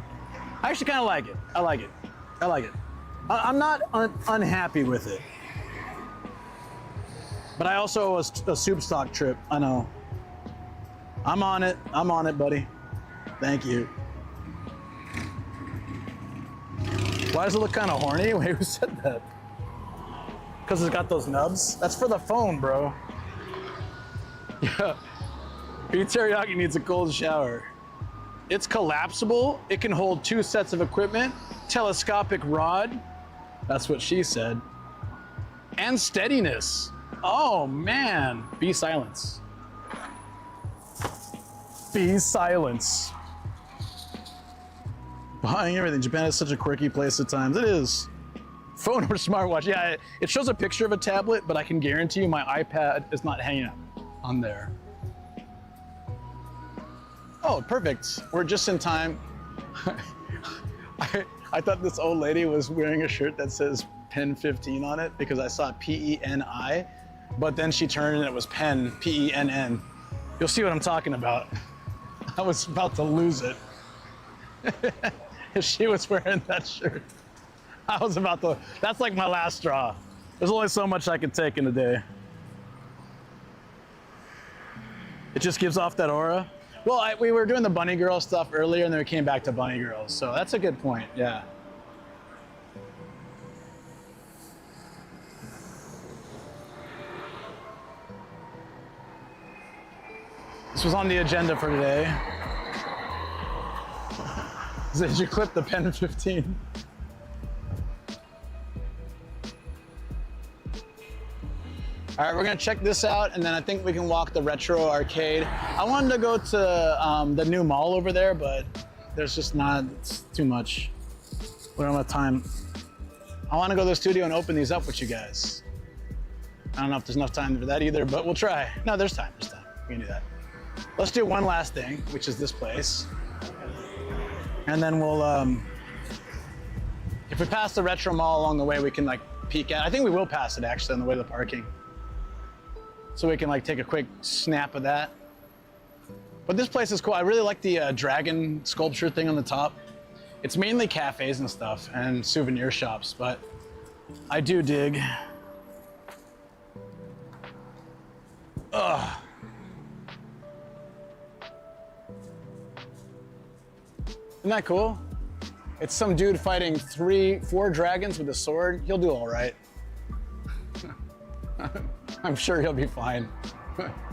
I actually kind of like it. I like it. I like it. I'm not unhappy with it. But I also owe a soup stock trip. I know. I'm on it. I'm on it, buddy. Thank you. Why does it look kind of horny? Wait, who said that? Because it's got those nubs? That's for the phone, bro. Yeah. Beef teriyaki needs a cold shower. It's collapsible. It can hold 2 sets of equipment. Telescopic rod. That's what she said. And steadiness. Oh, man. Be silence. Be silence. Buying everything. Japan is such a quirky place at times. It is. Phone or smartwatch. Yeah, it shows a picture of a tablet, but I can guarantee you my iPad is not hanging up on there. Oh, perfect. We're just in time. I thought this old lady was wearing a shirt that says Pen 15 on it because I saw P-E-N-I, but then she turned and it was Pen, P-E-N-N. You'll see what I'm talking about. I was about to lose it. If she was wearing that shirt, I was about to, that's like my last straw. There's only so much I can take in a day. It just gives off that aura. Well, we were doing the bunny girl stuff earlier and then we came back to bunny girls. So that's a good point, yeah. This was on the agenda for today. Did you clip the Pen 15? All right, we're gonna check this out and then I think we can walk the retro arcade. I wanted to go to the new mall over there, but there's just not, it's too much. We don't have time. I wanna go to the studio and open these up with you guys. I don't know if there's enough time for that either, but we'll try. No, there's time, we can do that. Let's do one last thing, which is this place. And then we'll, if we pass the retro mall along the way, we can like peek at, I think we will pass it actually on the way to the parking. So we can like take a quick snap of that. But this place is cool. I really like the dragon sculpture thing on the top. It's mainly cafes and stuff and souvenir shops, but I do dig. Ugh. Isn't that cool? It's some dude fighting 4 dragons with a sword. He'll do all right. I'm sure he'll be fine.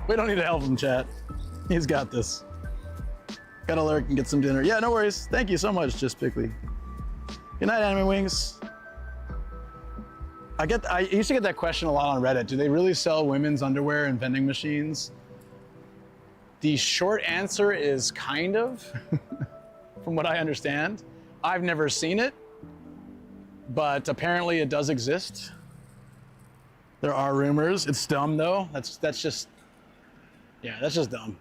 We don't need to help him, chat. He's got this. Gotta lurk and get some dinner. Yeah, no worries. Thank you so much, Just Pickly. Good night, Anime Wings. I used to get that question a lot on Reddit. Do they really sell women's underwear in vending machines? The short answer is kind of. From what I understand. I've never seen it, but apparently it does exist. There are rumors. It's dumb though. That's just, yeah, that's just dumb.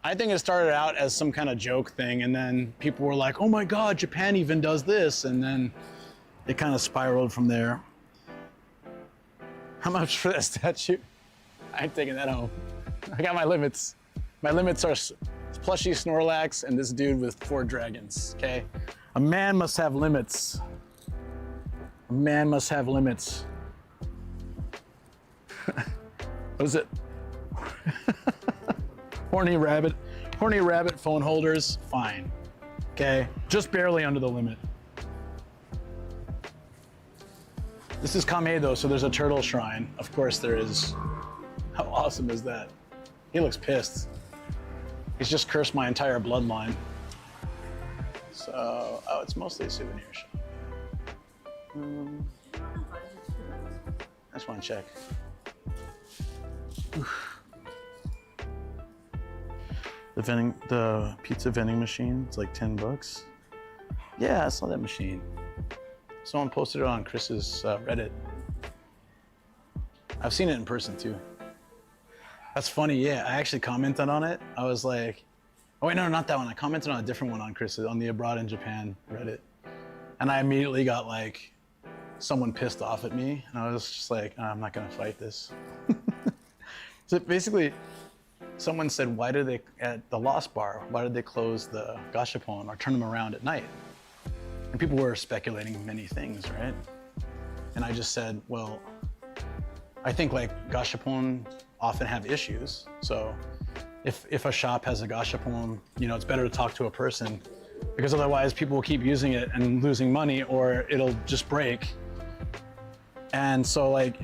I think it started out as some kind of joke thing and then people were like, oh my God, Japan even does this. And then it kind of spiraled from there. How much for that statue? I ain't taking that home. I got my limits. My limits are plushie Snorlax and this dude with 4 dragons, okay? A man must have limits. A man must have limits. What is it? Horny rabbit phone holders, fine. Okay, just barely under the limit. This is Kameido, so there's a turtle shrine. Of course there is. How awesome is that? He looks pissed. He's just cursed my entire bloodline. So, oh, it's mostly a souvenir shop. I just want to check. Oof. The pizza vending machine, it's like 10 bucks. Yeah, I saw that machine. Someone posted it on Chris's Reddit. I've seen it in person too. That's funny, yeah, I actually commented on it. I was like, oh wait, no, not that one. I commented on a different one on Chris's, on the Abroad in Japan Reddit. And I immediately got like, someone pissed off at me. And I was just like, I'm not gonna fight this. So basically, someone said, why did they, at the Lost Bar, why did they close the gashapon or turn them around at night? And people were speculating many things, right? And I just said, well, I think like gashapon often have issues. So if a shop has a gashapon, you know, it's better to talk to a person because otherwise people will keep using it and losing money or it'll just break. And so like,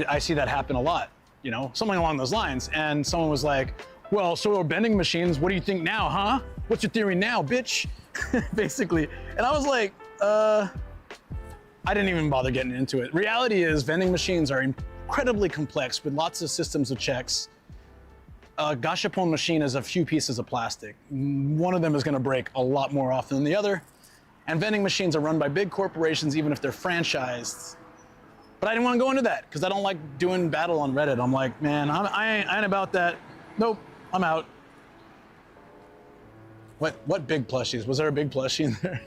I see that happen a lot, you know, something along those lines. And someone was like, well, so are vending machines, what do you think now, huh? What's your theory now, bitch? Basically. And I was like, I didn't even bother getting into it. Reality is vending machines are incredibly complex with lots of systems of checks. A gashapon machine is a few pieces of plastic. One of them is gonna break a lot more often than the other. And vending machines are run by big corporations, even if they're franchised. But I didn't wanna go into that because I don't like doing battle on Reddit. I'm like, man, I ain't about that. Nope, I'm out. What big plushies? Was there a big plushie in there?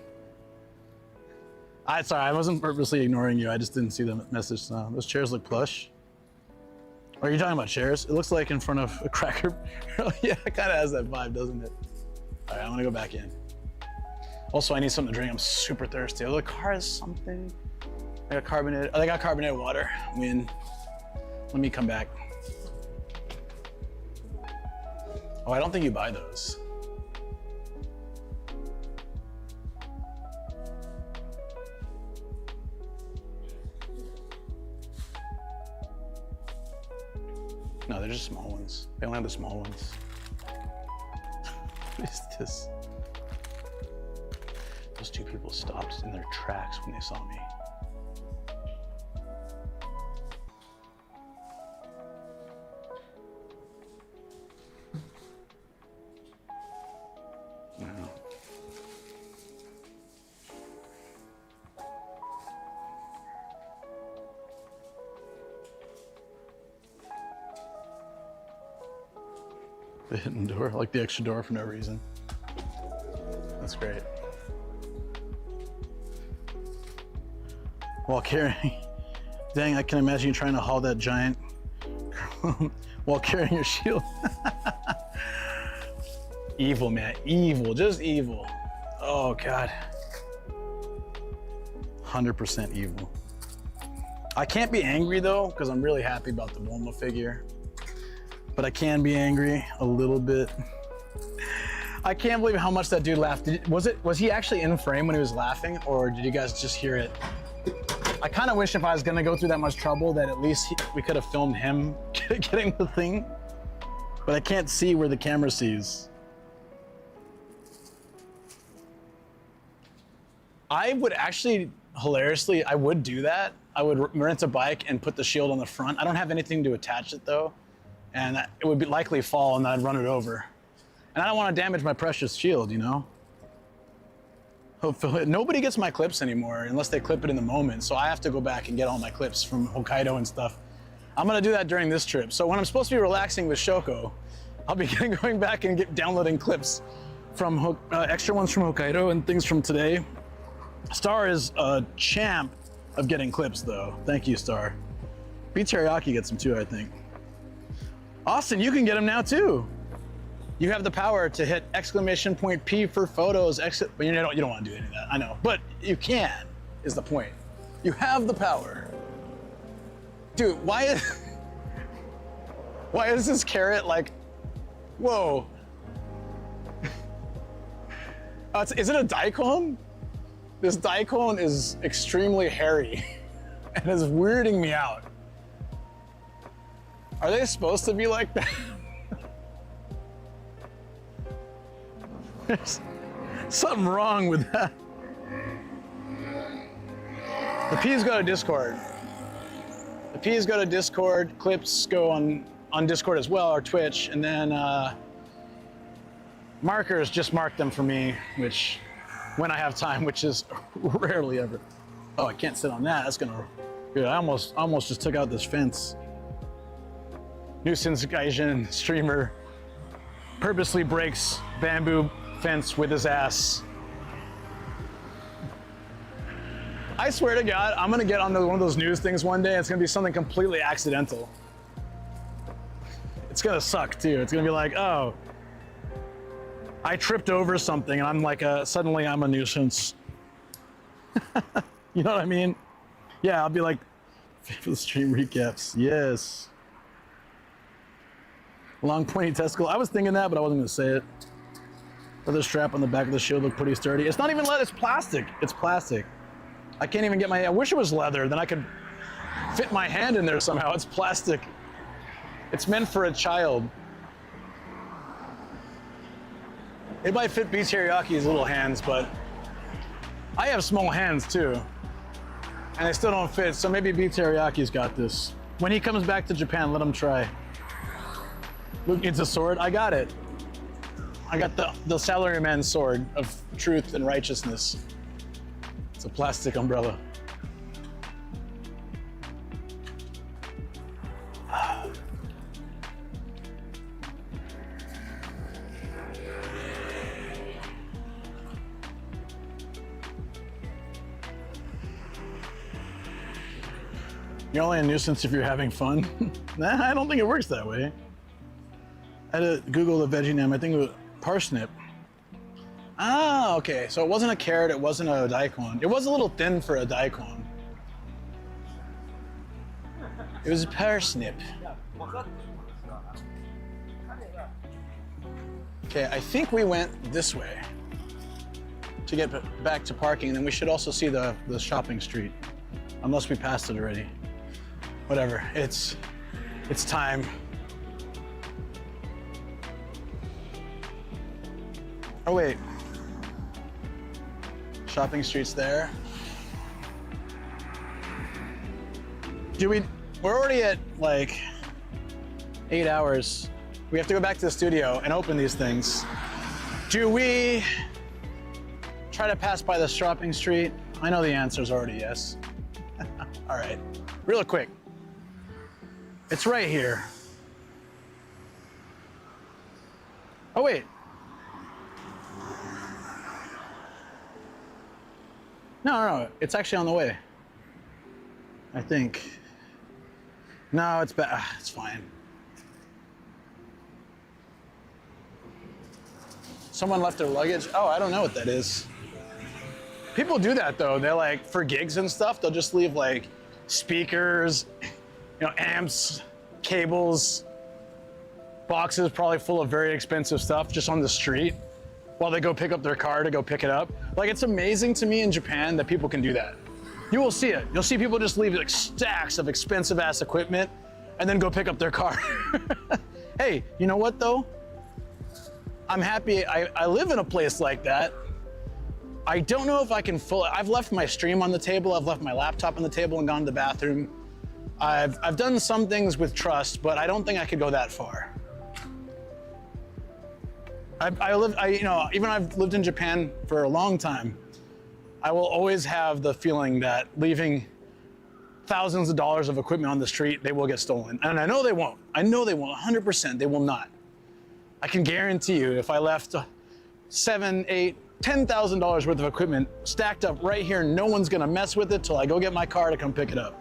Sorry, I wasn't purposely ignoring you. I just didn't see the message. No, those chairs look plush. Are you talking about chairs? It looks like in front of a cracker. Yeah, it kind of has that vibe, doesn't it? All right, I'm gonna go back in. Also, I need something to drink. I'm super thirsty. Oh, the car has something. I got carbonated. Oh, they got carbonated water. Win. Let me come back. Oh, I don't think you buy those. No, they're just small ones. They only have the small ones. What is this? Those two people stopped in their tracks when they saw me. Wow. The hidden door, like the extra door for no reason. That's great. While carrying, dang, I can imagine you trying to haul that giant while carrying your shield. Evil, man, evil, just evil. Oh God. 100% evil. I can't be angry though, because I'm really happy about the Bulma figure. But I can be angry a little bit. I can't believe how much that dude laughed. Was he actually in frame when he was laughing, or did you guys just hear it? I kind of wish if I was gonna go through that much trouble that at least we could have filmed him getting the thing, but I can't see where the camera sees. I would actually, hilariously, I would do that. I would rent a bike and put the shield on the front. I don't have anything to attach it though. And it would likely fall and then I'd run it over. And I don't want to damage my precious shield, you know? Hopefully, nobody gets my clips anymore unless they clip it in the moment. So I have to go back and get all my clips from Hokkaido and stuff. I'm gonna do that during this trip. So when I'm supposed to be relaxing with Shoko, I'll be going back and downloading clips from extra ones from Hokkaido and things from today. Star is a champ of getting clips though. Thank you, Star. Beef Teriyaki gets them too, I think. Austin, you can get them now too. You have the power to hit !P for photos. But you don't want to do any of that, I know. But you can, is the point. You have the power. Dude, why is this carrot like, whoa. Is it a daikon? This daikon is extremely hairy and is weirding me out. Are they supposed to be like that? There's something wrong with that. The P's go to Discord. The P's go to Discord, clips go on Discord as well, or Twitch, and then markers just mark them for me, which, when I have time, which is rarely ever. Oh, I can't sit on that. That's gonna, dude, I almost just took out this fence. Nuisance Gaijin streamer purposely breaks bamboo fence with his ass. I swear to God, I'm gonna get on one of those news things one day. It's gonna be something completely accidental. It's gonna suck too. It's gonna be like, oh, I tripped over something and I'm like, suddenly I'm a nuisance. You know what I mean? Yeah, I'll be like, for the stream recaps, yes. Long pointy testicle. I was thinking that, but I wasn't gonna say it. Leather strap on the back of the shield look pretty sturdy. It's not even leather, it's plastic. It's plastic. I can't even get I wish it was leather, then I could fit my hand in there somehow. It's plastic. It's meant for a child. It might fit Beef Teriyaki's little hands, but I have small hands too. And they still don't fit, so maybe Beef Teriyaki's got this. When he comes back to Japan, let him try. Luke needs a sword. I got it. I got the salaryman's sword of truth and righteousness. It's a plastic umbrella. You're only a nuisance if you're having fun. Nah, I don't think it works that way. I had to Google the veggie name. I think it was parsnip. Ah, okay. So it wasn't a carrot. It wasn't a daikon. It was a little thin for a daikon. It was a parsnip. Okay, I think we went this way to get back to parking, and then we should also see the shopping street, unless we passed it already. Whatever. It's time. Oh wait. Shopping street's there. We're already at like 8 hours. We have to go back to the studio and open these things. Do we try to pass by the shopping street? I know the answer is already yes. All right, real quick. It's right here. Oh wait. No, it's actually on the way. I think. No, it's bad. It's fine. Someone left their luggage. Oh, I don't know what that is. People do that though. They're like, for gigs and stuff, they'll just leave like speakers, amps, cables, boxes probably full of very expensive stuff just on the street while they go pick up their car to go pick it up. Like, it's amazing to me in Japan that people can do that. You will see it. You'll see people just leave like stacks of expensive ass equipment and then go pick up their car. Hey, you know what though? I'm happy I live in a place like that. I don't know if I can I've left my stream on the table, I've left my laptop on the table and gone to the bathroom. I've done some things with trust, but I don't think I could go that far. Even I've lived in Japan for a long time. I will always have the feeling that leaving thousands of dollars of equipment on the street, they will get stolen. And I know they won't. I know they won't, 100%, they will not. I can guarantee you if I left $7,000, $8,000, $10,000 worth of equipment stacked up right here, no one's gonna mess with it till I go get my car to come pick it up.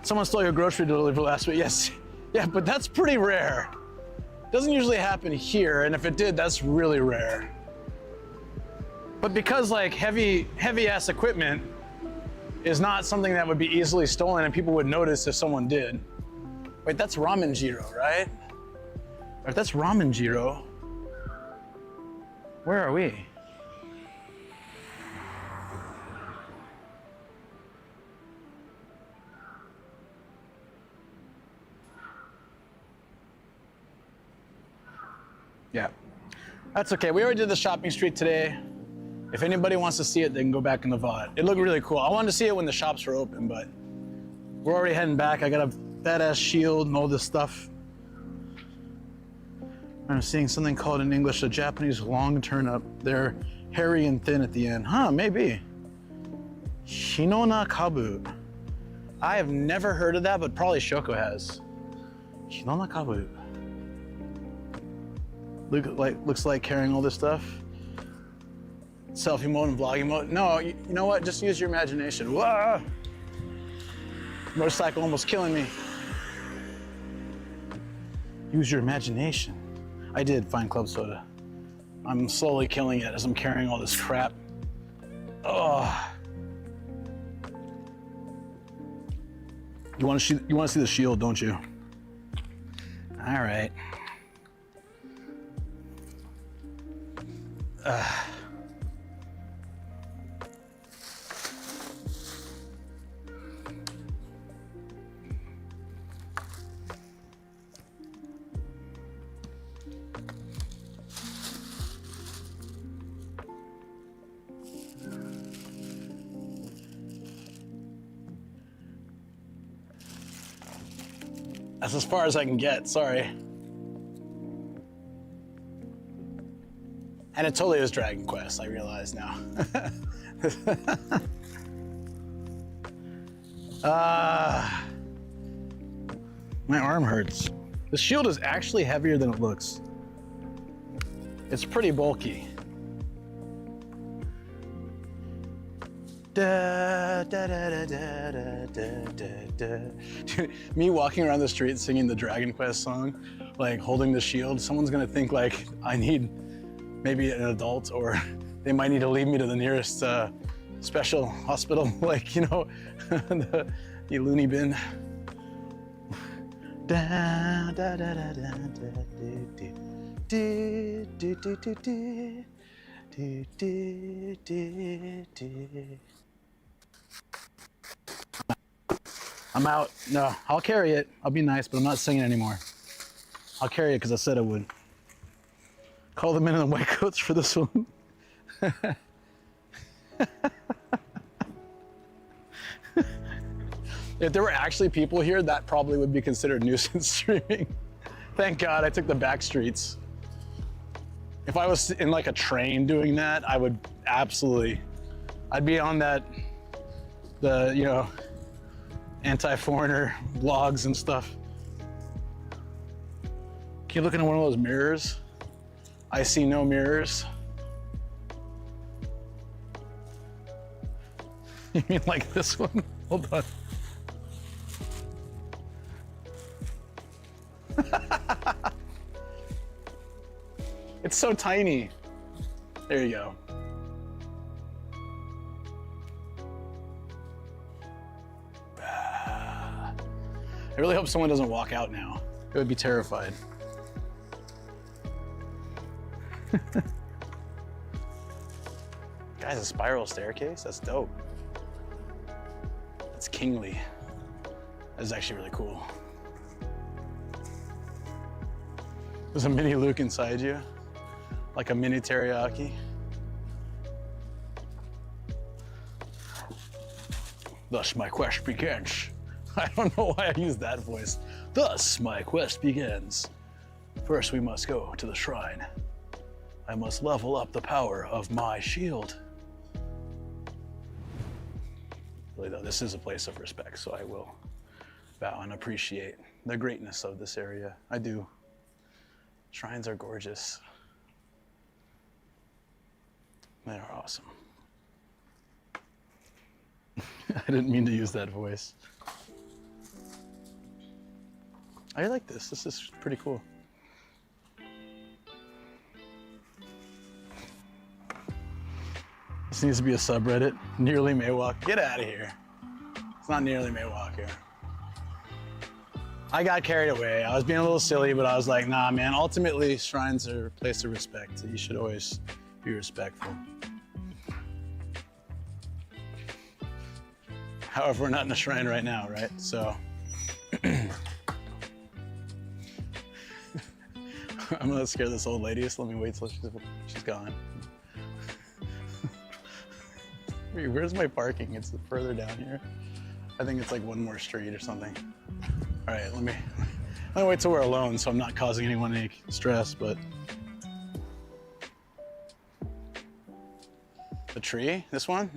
Someone stole your grocery delivery last week. Yes. Yeah, but that's pretty rare. Doesn't usually happen here, and if it did, that's really rare. But because like heavy ass equipment is not something that would be easily stolen and people would notice if someone did. Wait, that's Ramen Jiro, right? Or if that's Ramen Jiro, where are we? Yeah, that's okay. We already did the shopping street today. If anybody wants to see it, they can go back in the VOD. It looked really cool. I wanted to see it when the shops were open, but we're already heading back. I got a badass shield and all this stuff. I'm seeing something called in English a Japanese long turnip. They're hairy and thin at the end. Huh, maybe. Hinona Kabu. I have never heard of that, but probably Shoko has. Hinona Kabu. Looks like carrying all this stuff. Selfie mode and vlogging mode. No, you know what? Just use your imagination. Whoa! Motorcycle almost killing me. Use your imagination. I did find club soda. I'm slowly killing it as I'm carrying all this crap. Oh. You want to see the shield, don't you? All right. That's as far as I can get, sorry. And it totally is Dragon Quest, I realize now. My arm hurts. The shield is actually heavier than it looks. It's pretty bulky. Da, da, da, da, da, da, da, da. Dude, me walking around the street singing the Dragon Quest song, like holding the shield, someone's gonna think like I need maybe an adult, or they might need to lead me to the nearest special hospital, like, you know, the loony bin. Da, da, da, da, da, da, do, do, do, do, do, do, do, do, do. I'm out. No, I'll carry it. I'll be nice, but I'm not singing anymore. I'll carry it because I said I would. Call the men in the white coats for this one. If there were actually people here, that probably would be considered nuisance streaming. Thank God I took the back streets. If I was in like a train doing that, I would absolutely, I'd be on that, the, you know, anti-foreigner blogs and stuff. Can you look into one of those mirrors? I see no mirrors. You mean like this one? Hold on. It's so tiny. There you go. I really hope someone doesn't walk out now. I would be terrified. Guys, a spiral staircase? That's dope. That's kingly. That's actually really cool. There's a mini Luke inside you, like a mini teriyaki. Thus my quest begins. I don't know why I used that voice. Thus my quest begins. First we must go to the shrine. I must level up the power of my shield. Really though, this is a place of respect, so I will bow and appreciate the greatness of this area. I do. Shrines are gorgeous. They are awesome. I didn't mean to use that voice. I like this. This is pretty cool. This needs to be a subreddit. Nearly Maywalk. Get out of here. It's not nearly Maywalk here. I got carried away. I was being a little silly, but I was like, nah, man. Ultimately, shrines are a place of respect. You should always be respectful. However, we're not in a shrine right now, right? So I'm gonna scare this old lady, so let me wait till she's gone. Wait, where's my parking? It's further down here. I think it's like one more street or something. All right, let me wait till we're alone so I'm not causing anyone any stress, but. The tree, this one?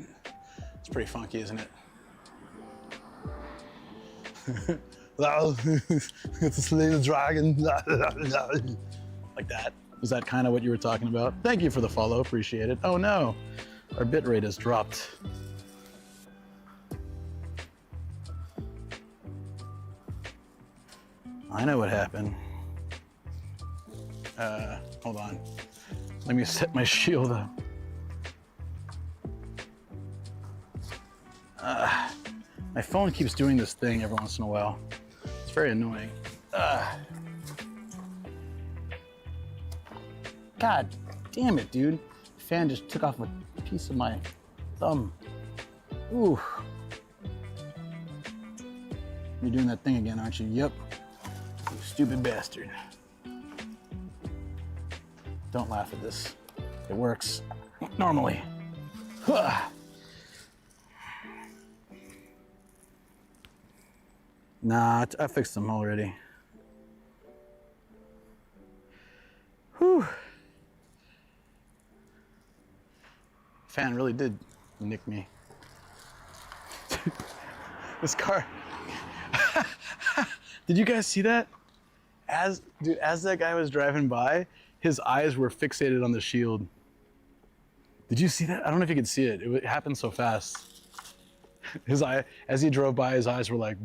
It's pretty funky, isn't it? It's a slave dragon. Like that. Is that kind of what you were talking about? Thank you for the follow, appreciate it. Oh no, our bitrate has dropped. I know what happened. Hold on. Let me set my shield up. My phone keeps doing this thing every once in a while. It's very annoying. God damn it, dude. The fan just took off a piece of my thumb. Ooh. You're doing that thing again, aren't you? Yep. You stupid bastard. Don't laugh at this. It works normally. Nah, I fixed them already. Whew. Fan really did nick me. This car. Did you guys see that? As that guy was driving by, his eyes were fixated on the shield. Did you see that? I don't know if you could see it. It happened so fast. His eye, as he drove by, his eyes were like.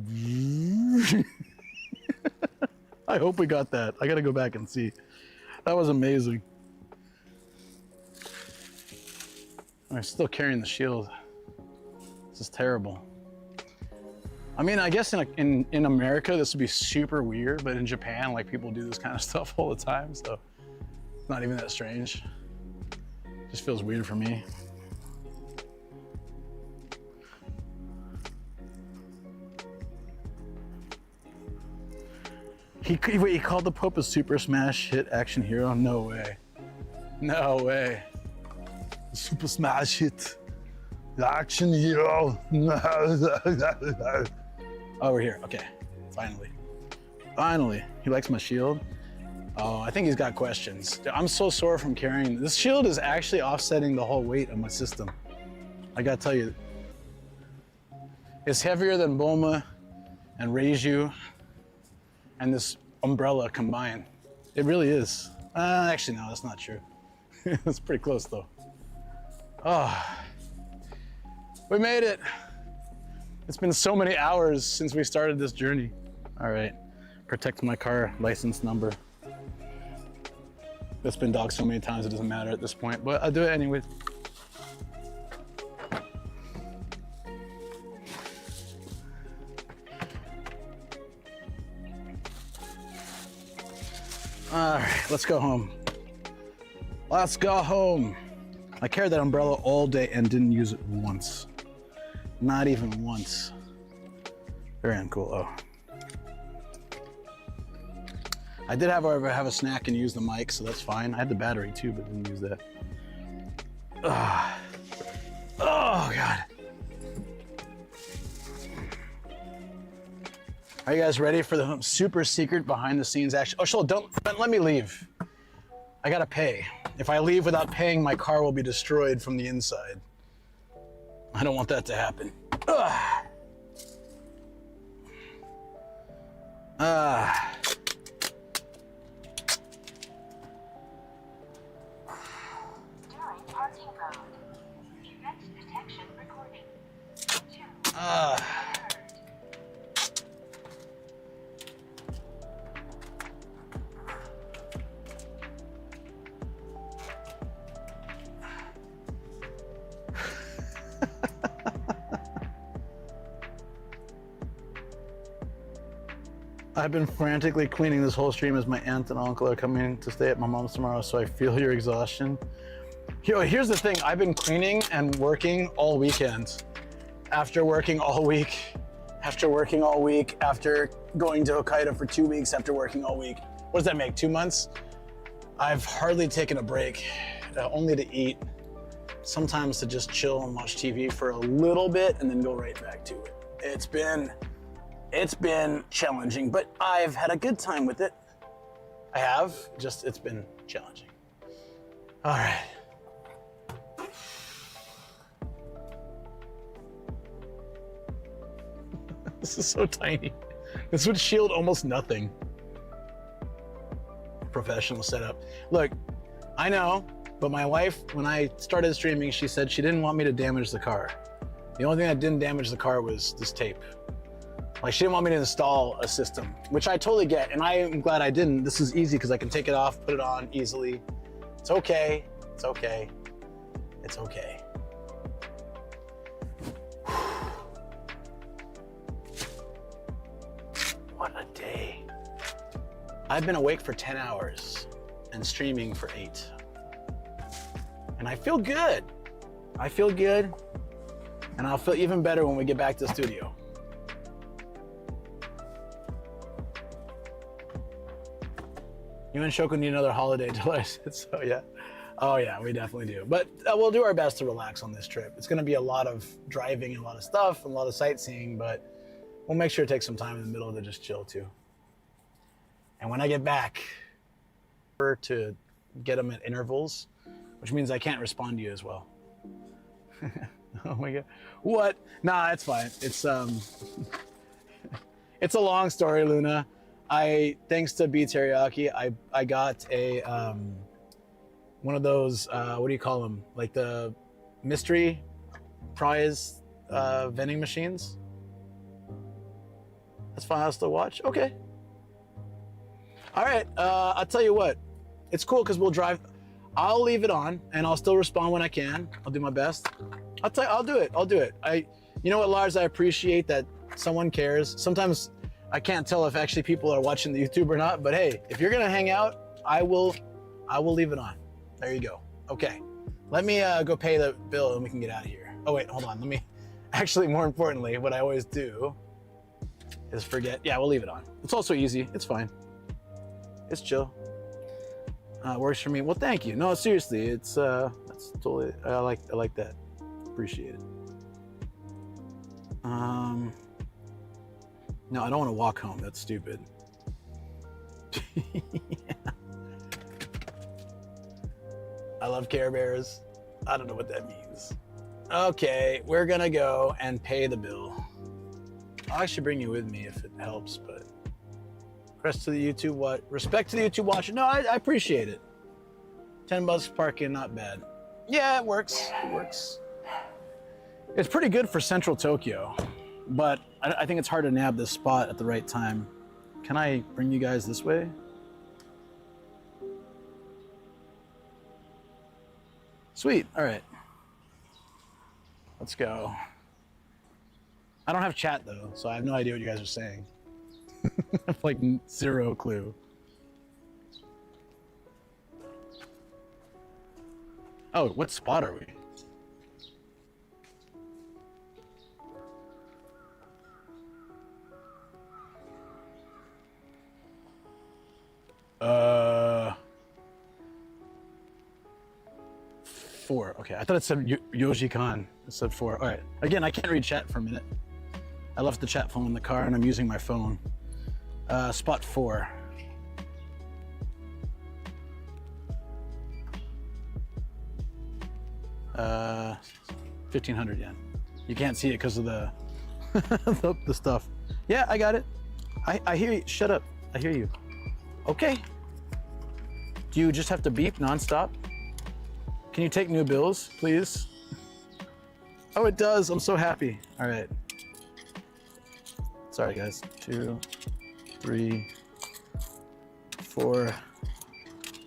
I hope we got that. I gotta go back and see. That was amazing. I'm still carrying the shield. This is terrible. I mean, I guess in America this would be super weird, but in Japan, like, people do this kind of stuff all the time, so it's not even that strange. It just feels weird for me. He called the Pope a Super Smash hit action hero? No way. No way. Super Smash hit. The action hero. Oh, we're here. Okay. Finally. Finally. He likes my shield. Oh, I think he's got questions. I'm so sore from carrying. This shield is actually offsetting the whole weight of my system. I gotta tell you. It's heavier than Bulma and Reiju and this umbrella combined. It really is. Actually, no, that's not true. It's pretty close though. Oh, we made it. It's been so many hours since we started this journey. All right, protect my car license number. That's been dogged so many times it doesn't matter at this point, but I'll do it anyway. All right, let's go home. Let's go home. I carried that umbrella all day and didn't use it once. Not even once. Very uncool. Oh. I did have a snack and use the mic, so that's fine. I had the battery too, but didn't use that. Oh, God. Are you guys ready for the super secret behind the scenes action? Oh, Shoal, don't let me leave. I gotta pay. If I leave without paying, my car will be destroyed from the inside. I don't want that to happen. During parking mode. Event detection recording. 2. I've been frantically cleaning this whole stream as my aunt and uncle are coming to stay at my mom's tomorrow, so I feel your exhaustion. Here's the thing, I've been cleaning and working all weekend. After working all week, after going to Hokkaido for 2 weeks, after working all week. What does that make, 2 months? I've hardly taken a break, only to eat, sometimes to just chill and watch TV for a little bit and then go right back to it. It's been challenging, but I've had a good time with it. I have, just it's been challenging. All right. This is so tiny. This would shield almost nothing. Professional setup. Look, I know, but my wife, when I started streaming, she said she didn't want me to damage the car. The only thing that didn't damage the car was this tape. Like, she didn't want me to install a system, which I totally get, and I am glad I didn't. This is easy because I can take it off, put it on easily. It's okay, it's okay, it's okay. What a day. I've been awake for 10 hours and streaming for 8. And I feel good. I feel good. And I'll feel even better when we get back to the studio. You and Shoko need another holiday till I said so, yeah. Oh yeah, we definitely do. But we'll do our best to relax on this trip. It's gonna be a lot of driving and a lot of stuff and a lot of sightseeing, but we'll make sure to take some time in the middle to just chill too. And when I get back, to get them at intervals, which means I can't respond to you as well. Oh my God. What? Nah, it's fine. It's it's a long story, Luna. Thanks to B Teriyaki, I got a one of those what do you call them? Like the mystery prize vending machines. That's fine. I'll still watch. Okay. All right. I'll tell you what. It's cool because we'll drive. I'll leave it on and I'll still respond when I can. I'll do my best. I'll do it. I'll do it. You know what, Lars? I appreciate that someone cares. Sometimes I can't tell if actually people are watching the YouTube or not, but hey, if you're gonna hang out, I will leave it on. There you go. Okay. Let me go pay the bill and we can get out of here. Oh wait, hold on. Let me, actually more importantly, what I always do is forget. Yeah, we'll leave it on. It's also easy. It's fine. It's chill. Works for me. Well, thank you. No, seriously, it's that's totally. I like that. Appreciate it. No, I don't want to walk home. That's stupid. Yeah. I love Care Bears. I don't know what that means. Okay, we're gonna go and pay the bill. I'll actually bring you with me if it helps, but respect to the YouTube watcher. No, I appreciate it. $10 parking, not bad. Yeah, it works. It works. It's pretty good for central Tokyo, but I think it's hard to nab this spot at the right time. Can I bring you guys this way? Sweet. All right. Let's go. I don't have chat though, so I have no idea what you guys are saying. I have like zero clue. Oh, what spot are we? Four. Okay, I thought it said Yoji-kan. It said 4. All right. Again, I can't read chat for a minute. I left the chat phone in the car and I'm using my phone. Spot 4. Uh, 1,500 yen. You can't see it because of the the stuff. Yeah, I got it. I hear you. Shut up. I hear you. Okay. Do you just have to beep nonstop? Can you take new bills, please? Oh, it does. I'm so happy. All right. Sorry, guys. 2, 3, 4,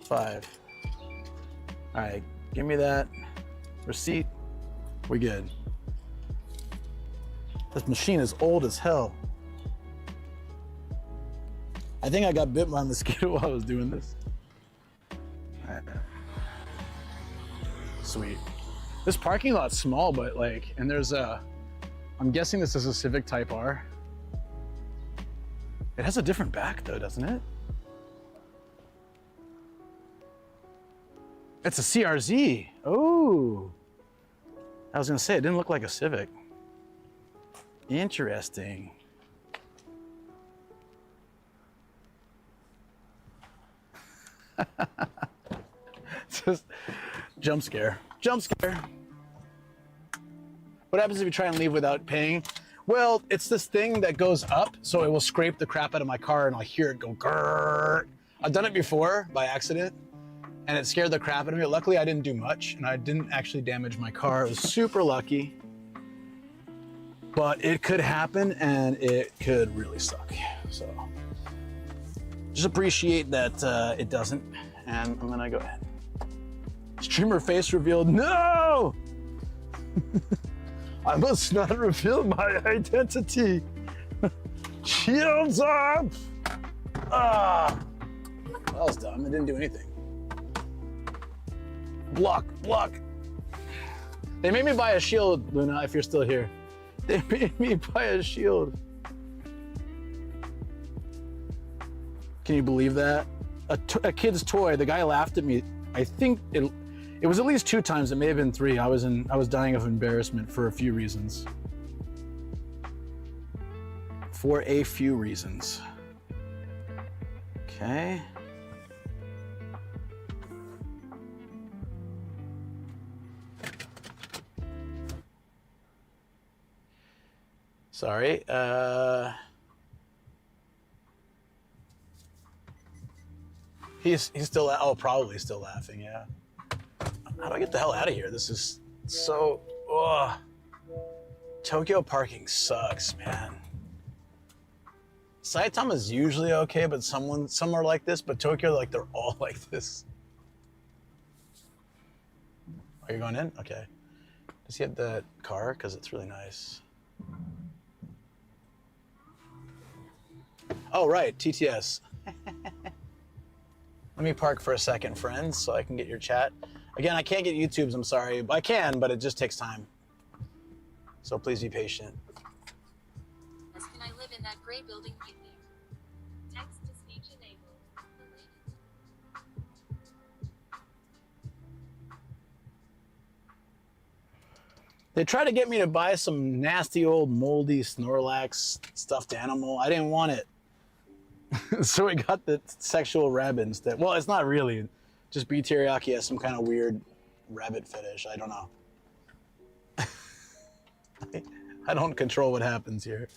5. All right. Give me that receipt. We're good. This machine is old as hell. I think I got bit by a mosquito while I was doing this. All right. Sweet. This parking lot's small, but like, and there's a, I'm guessing this is a Civic Type R. It has a different back though, doesn't it? It's a CRZ. Oh. I was gonna say, it didn't look like a Civic. Interesting. Just jump scare. Jump scare. What happens if you try and leave without paying? Well, it's this thing that goes up, so it will scrape the crap out of my car and I'll hear it go grrr. I've done it before by accident and it scared the crap out of me. Luckily, I didn't do much and I didn't actually damage my car. I was super lucky, but it could happen and it could really suck. So just appreciate that it doesn't. And I'm gonna go ahead. Streamer face revealed, no! I must not reveal my identity. Shields up! Ah! That was dumb, it didn't do anything. Block, block. They made me buy a shield, Luna, if you're still here. They made me buy a shield. Can you believe that? A kid's toy, the guy laughed at me. I think it was at least 2 times, it may have been 3. I was dying of embarrassment for a few reasons. For a few reasons. Okay. Sorry, he's still, probably still laughing, yeah. How do I get the hell out of here? This is so, ugh. Tokyo parking sucks, man. Saitama's usually okay, but some are like this, but Tokyo, like, they're all like this. Are you going in? Okay. Does he have the car? Because it's really nice. Oh, right, TTS. Let me park for a second, friends, so I can get your chat. Again, I can't get YouTube's, I'm sorry. I can, but it just takes time. So please be patient. Can I live in that gray building with you? Text to speech enabled. They tried to get me to buy some nasty old moldy Snorlax stuffed animal. I didn't want it. So we got the sexual rabbit instead. Well, it's not really. Just B Teriyaki has some kind of weird rabbit fetish. I don't know. I don't control what happens here.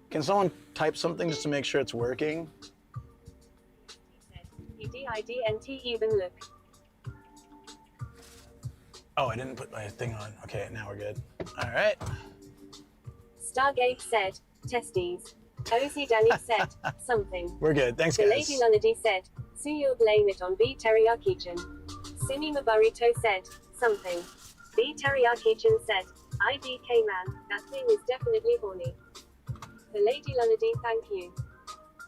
Can someone type something just to make sure it's working? EDIDNT even look. Oh, I didn't put my thing on. Okay, now we're good. All right. Stargate said, testes. Ozzy Danny said, something. We're good. Thanks, the guys. Lady Lunady said, so you'll blame it on B Teriyaki-chan. Simi Maburito said, something. B Teriyaki-chan said, IDK man, that thing is definitely horny. The Lady Lunady, thank you.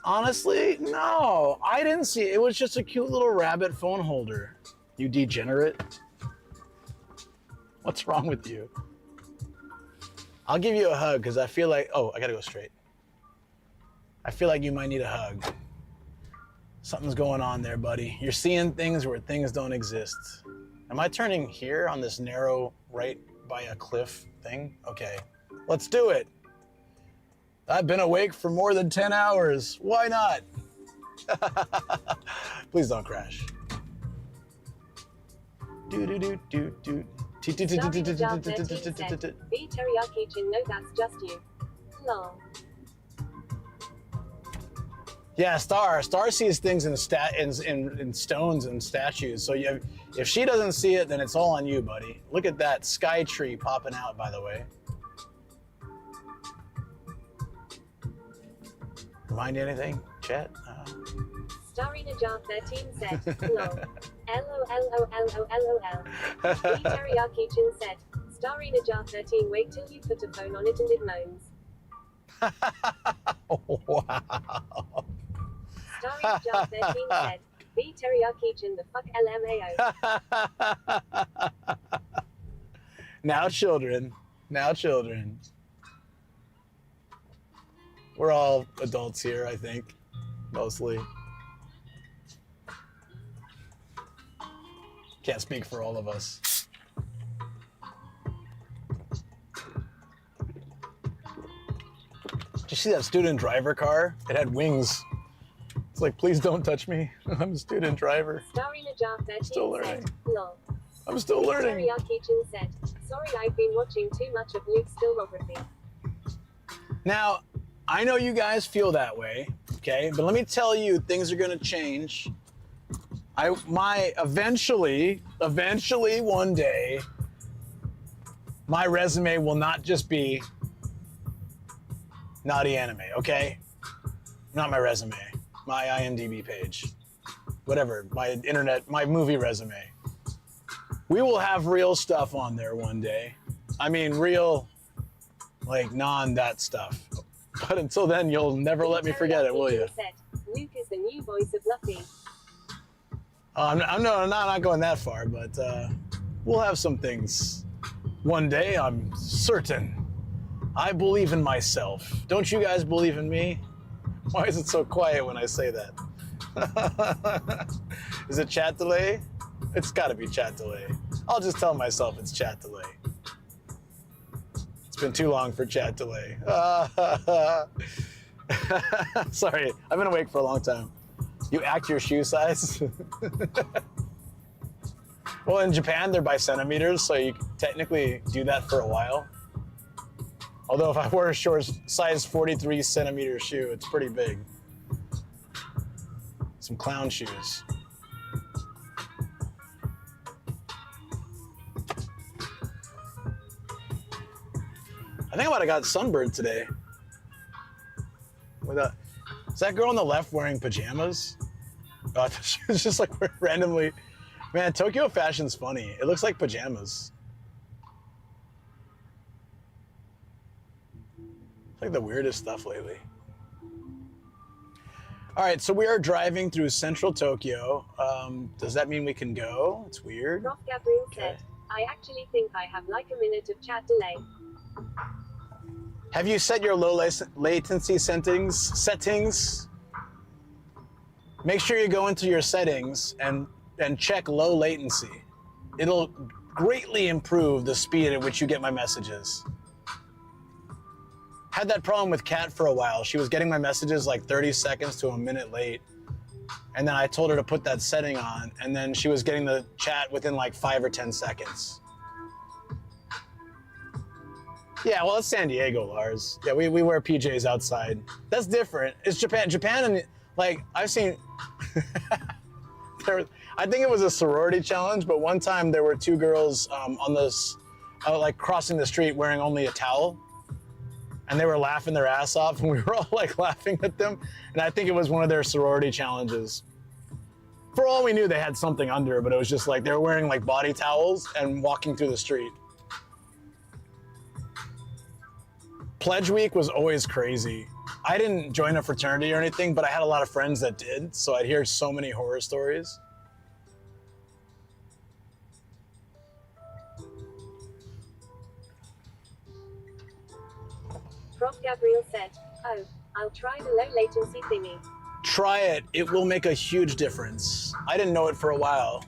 Honestly, no. I didn't see it. It was just a cute little rabbit phone holder. You degenerate. What's wrong with you? I'll give you a hug because I feel like, oh, I gotta go straight. I feel like you might need a hug. Something's going on there, buddy. You're seeing things where things don't exist. Am I turning here on this narrow right by a cliff thing? Okay, let's do it. I've been awake for more than 10 hours. Why not? Please don't crash. Do do do do do. B Teriyaki-chan, no, that's just you. Lol. Yeah, Star sees things in stones and statues. So if she doesn't see it, then it's all on you, buddy. Look at that SkyTree popping out, by the way. Remind you anything, chat? Starry Najjar 13 said, lol. LOLOLOLOL. B Teriyaki-chan said, Starry Najar 13, wait till you put a phone on it and it moans. Wow. Starry Najar 13 said, B teriyaki-chin the fuck LMAO. Now children. Now children. We're all adults here, I think. Mostly. Can't speak for all of us. Did you see that student driver car? It had wings. It's like, please don't touch me. I'm a student driver. Starry Najar 13 Still learning. said, lol. I'm still learning. Teriyaki-chin said, sorry I've been watching too much of Luke's filmography. Now, I know you guys feel that way, okay? But let me tell you, things are gonna change. Eventually one day, my resume will not just be naughty anime, okay? Not my resume, my IMDb page, whatever, my internet, my movie resume. We will have real stuff on there one day. I mean, real, like that stuff. But until then, you'll never let me forget it, will you? Said, Luke is the new voice of Luffy. I'm not going that far, but we'll have some things. One day, I'm certain. I believe in myself. Don't you guys believe in me? Why is it so quiet when I say that? Is it chat delay? It's gotta be chat delay. I'll just tell myself it's chat delay. It's been too long for chat delay. Sorry, I've been awake for a long time. You act your shoe size? Well, in Japan, they're by centimeters, so you can technically do that for a while. Although if I wear a short size 43 centimeter shoe, it's pretty big. Some clown shoes. I think I might have got sunburned today. Is that girl on the left wearing pajamas? Oh, I thought she was just like randomly. Man, Tokyo fashion's funny. It looks like pajamas. It's like the weirdest stuff lately. All right, so we are driving through central Tokyo. Does that mean we can go? It's weird. Prof. Gabriel said, I actually think I have like a minute of chat delay. Have you set your low latency settings? Make sure you go into your settings and check low latency. It'll greatly improve the speed at which you get my messages. Had that problem with Kat for a while. She was getting my messages like 30 seconds to a minute late. And then I told her to put that setting on, and then she was getting the chat within like 5 or 10 seconds. Yeah, well, it's San Diego, Lars. Yeah, we wear PJs outside. That's different. It's Japan. Japan, and like, I've seen, I think it was a sorority challenge, but one time there were two girls on this, like crossing the street wearing only a towel. And they were laughing their ass off, and we were all like laughing at them. And I think it was one of their sorority challenges. For all we knew, they had something under, but it was just like they were wearing like body towels and walking through the street. Pledge week was always crazy. I didn't join a fraternity or anything, but I had a lot of friends that did, so I'd hear so many horror stories. Prof. Gabriel said, oh, I'll try the low latency thingy. Try it. It will make a huge difference. I didn't know it for a while.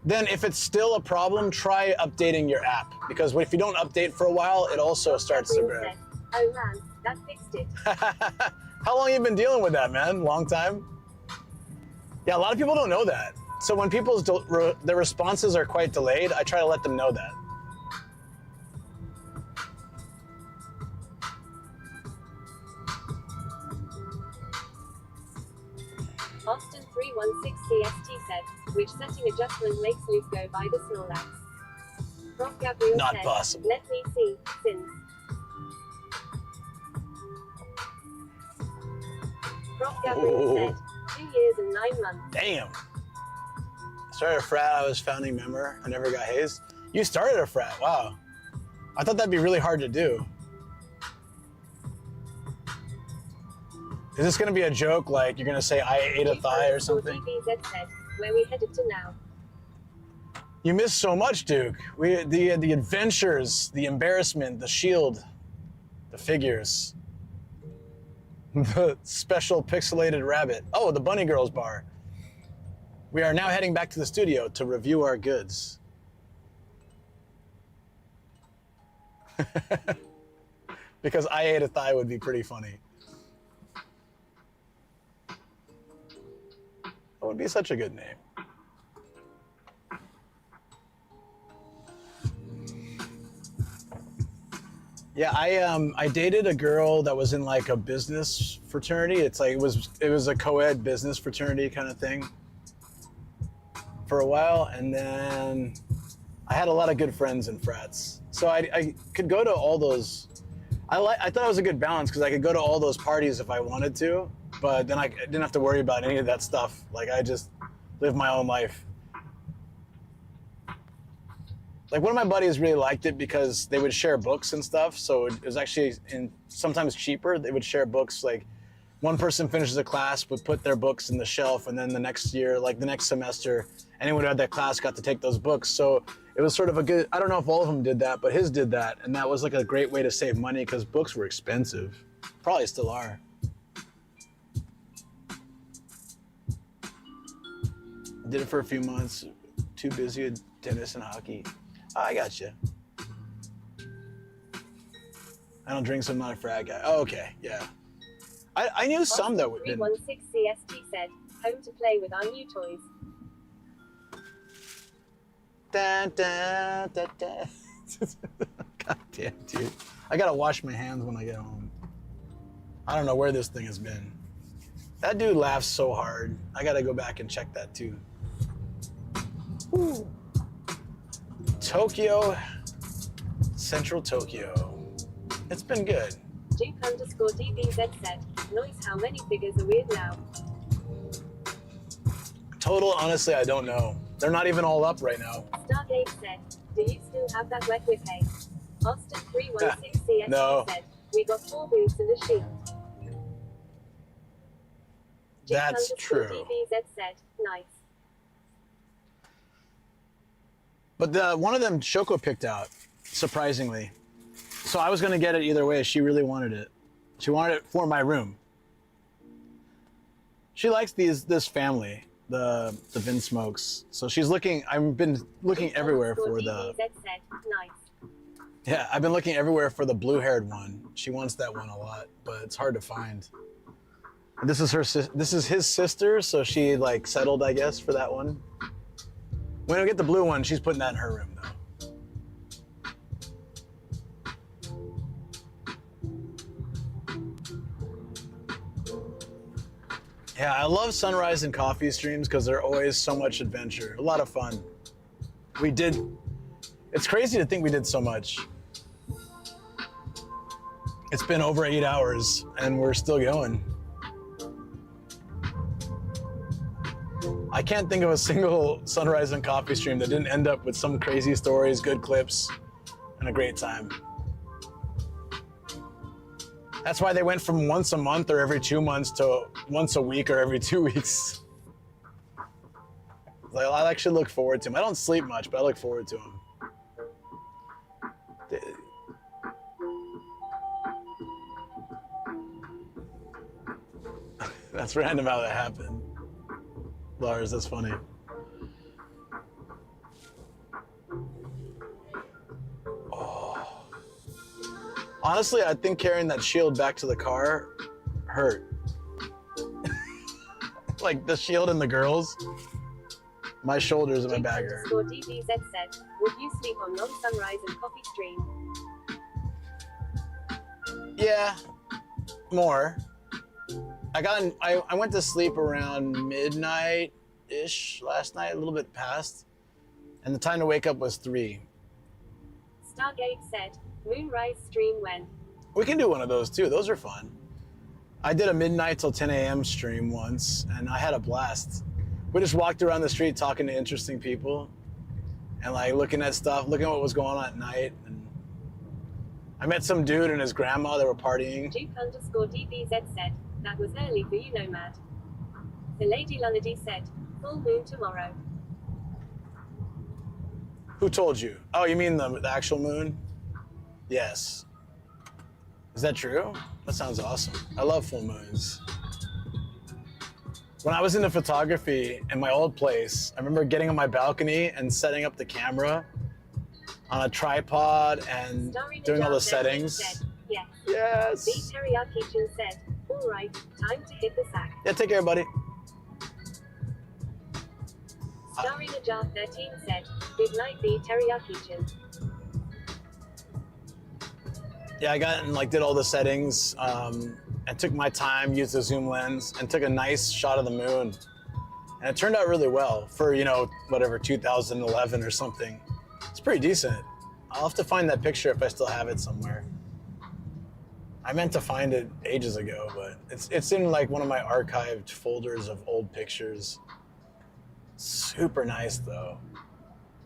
Then if it's still a problem, try updating your app. Because if you don't update for a while, it also starts to break. Oh man, that fixed it. How long have you been dealing with that, man? Long time? Yeah, a lot of people don't know that. So when people's their responses are quite delayed, I try to let them know that. Austin 316 CST said, which setting adjustment makes Luke go by the Snorlax? Prof. Gabriel Not said, possible. let me see, since. Prof. Gabriel said, 2 years and 9 months. Damn. Started a frat, I was founding member. I never got hazed. You started a frat, wow. I thought that'd be really hard to do. Is this gonna be a joke, like you're gonna say I ate a thigh or something? DBZ said, where we headed to now. You missed so much, Duke. The adventures, the embarrassment, the shield, the figures, the special pixelated rabbit. Oh, the Bunny Girls bar. We are now heading back to the studio to review our goods. Because I ate a thigh would be pretty funny. That would be such a good name. Yeah, I dated a girl that was in like a business fraternity. It's like it was a co-ed business fraternity kind of thing for a while, and then I had a lot of good friends in frats. So I could go to all those. I thought it was a good balance because I could go to all those parties if I wanted to, but then I didn't have to worry about any of that stuff. Like I just lived my own life. Like one of my buddies really liked it because they would share books and stuff. So it was actually sometimes cheaper. They would share books. Like one person finishes a class, would put their books in the shelf, and then the next year, like the next semester, anyone who had that class got to take those books. So it was sort of a good, I don't know if all of them did that, but his did that. And that was like a great way to save money because books were expensive. Probably still are. Did it for a few months. Too busy with tennis and hockey. I got you. I don't drink, so I'm not a frat guy. Oh, okay, yeah. I knew some that would. 316 CST said, home to play with our new toys. Dun, dun, dun, dun. God damn, dude. I gotta wash my hands when I get home. I don't know where this thing has been. That dude laughs so hard. I gotta go back and check that too. Woo. Tokyo, Central Tokyo. It's been good. Duke_DBZ said, noise, how many figures are weird now? Total, honestly, I don't know. They're not even all up right now. Stargate said, do you still have that wet whip hay? Austin 316 CST No. said, we got 4 boots and a sheet. That's true. DBZ said, nice. But one of them Shoko picked out, surprisingly. So I was gonna get it either way. She really wanted it. She wanted it for my room. She likes this family, the Vin Smokes. So she's looking. I've been looking everywhere for the. DBZ said, nice. Yeah, I've been looking everywhere for the blue-haired one. She wants that one a lot, but it's hard to find. And this is his sister, so she like settled, I guess, for that one. When we get the blue one, she's putting that in her room, though. Yeah, I love sunrise and coffee streams because they're always so much adventure. A lot of fun. It's crazy to think we did so much. It's been over 8 hours and we're still going. I can't think of a single sunrise and coffee stream that didn't end up with some crazy stories, good clips, and a great time. That's why they went from once a month or every 2 months to once a week or every 2 weeks. Like, I actually look forward to them. I don't sleep much, but I look forward to them. That's random how that happened. Lars, that's funny. Oh. Honestly, I think carrying that shield back to the car hurt. Like the shield and the girls. My shoulders and my back hurt. DBZ said, would you sleep on non-sunrise and coffee stream? Yeah, more. I went to sleep around midnight-ish last night, a little bit past, and the time to wake up was 3. Stargate said, moonrise stream when? We can do one of those too. Those are fun. I did a midnight till 10 a.m. stream once, and I had a blast. We just walked around the street talking to interesting people, and like looking at stuff, looking at what was going on at night. And I met some dude and his grandma that were partying. Duke_DBZ said, that was early for you, Nomad. The Lady Lunady said, full moon tomorrow. Who told you? Oh, you mean the actual moon? Yes. Is that true? That sounds awesome. I love full moons. When I was into photography in my old place, I remember getting on my balcony and setting up the camera on a tripod and doing all the settings. Said, yes. Yes. The Teriyaki-chan said, all right, time to hit the sack. Yeah, take care, buddy. Starry Najah 13 said, good night, the Teriyaki-chan. Yeah, I got and like did all the settings and took my time, used the zoom lens, and took a nice shot of the moon. And it turned out really well for, you know, whatever, 2011 or something. It's pretty decent. I'll have to find that picture if I still have it somewhere. I meant to find it ages ago, but it's in like one of my archived folders of old pictures. Super nice though.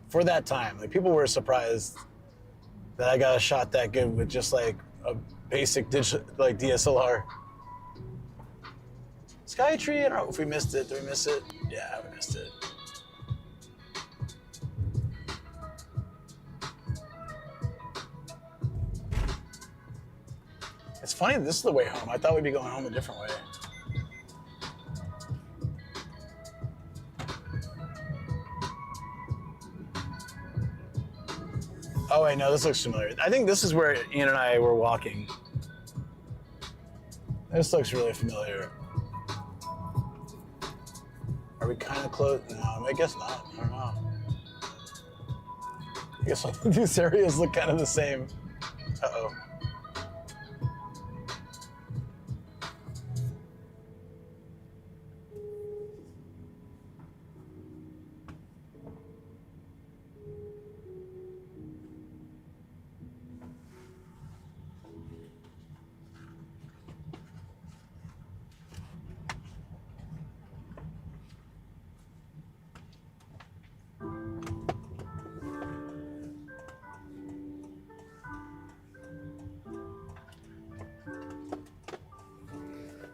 For that time, like people were surprised that I got a shot that good with just like a basic digital, like DSLR. SkyTree, I don't know if we missed it. Did we miss it? Yeah, we missed it. It's funny, this is the way home. I thought we'd be going home a different way. Oh wait, no, this looks familiar. I think this is where Ian and I were walking. This looks really familiar. Are we kind of close? No, I guess not. I don't know. I guess these areas look kind of the same. Uh-oh.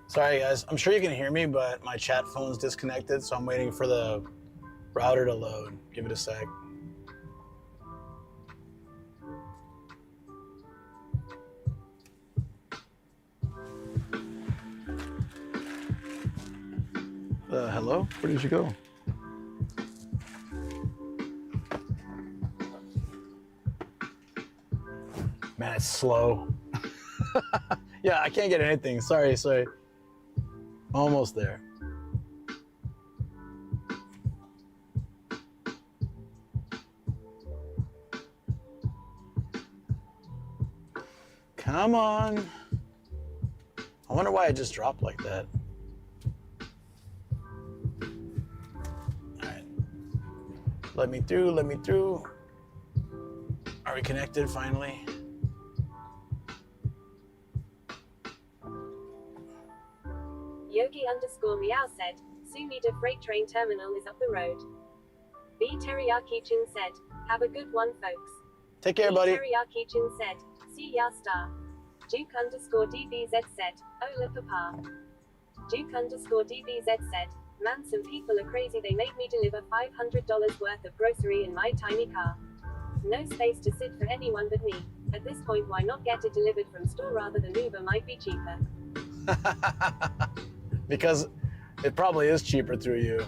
Sorry guys, I'm sure you can hear me, but my chat phone's disconnected, so I'm waiting for the router to load. Give it a sec. Hello? Where did you go? Man, it's slow. Yeah, I can't get anything. Sorry. Almost there. Come on. I wonder why I just dropped like that. All right. Let me through. Are we connected finally? Yogi_meow said, Sumida Freight Train Terminal is up the road. B Teriyaki-chan said, have a good one, folks. Take care, buddy. Teriyaki-chan said, see ya, star. Duke_DBZ said, Ola papa. Duke_DBZ said, man, some people are crazy. They made me deliver $500 worth of grocery in my tiny car. No space to sit for anyone but me. At this point, why not get it delivered from store rather than Uber? Might be cheaper. Because it probably is cheaper through you.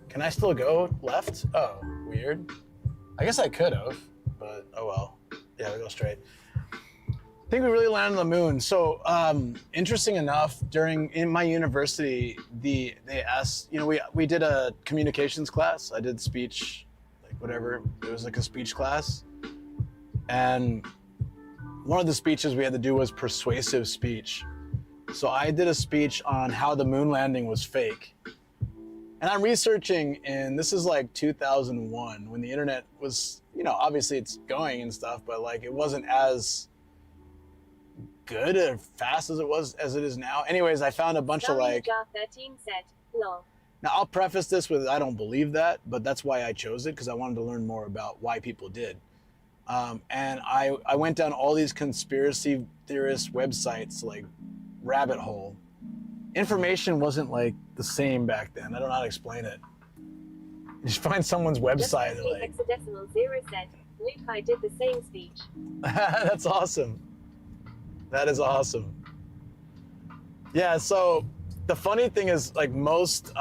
Can I still go left? Oh, weird. I guess I could have, but oh well. Yeah, we go straight. I think we really landed on the moon. So interesting enough, in my university, they asked, you know, we did a communications class. I did speech, like whatever. It was like a speech class. And one of the speeches we had to do was persuasive speech. So I did a speech on how the moon landing was fake. And I'm researching, and this is like 2001 when the internet was, you know, obviously it's going and stuff, but like it wasn't as good or fast as it is now. Anyways, I found a bunch of like 13 said, lol. Now, I'll preface this with I don't believe that, but that's why I chose it, because I wanted to learn more about why people did. And I went down all these conspiracy theorist websites, like rabbit hole. Information wasn't like the same back then. I don't know how to explain it. You just find someone's website and like... Hexadecimal zero said, Luke, I did the same speech. That's awesome. That is awesome. Yeah, so the funny thing is, like, most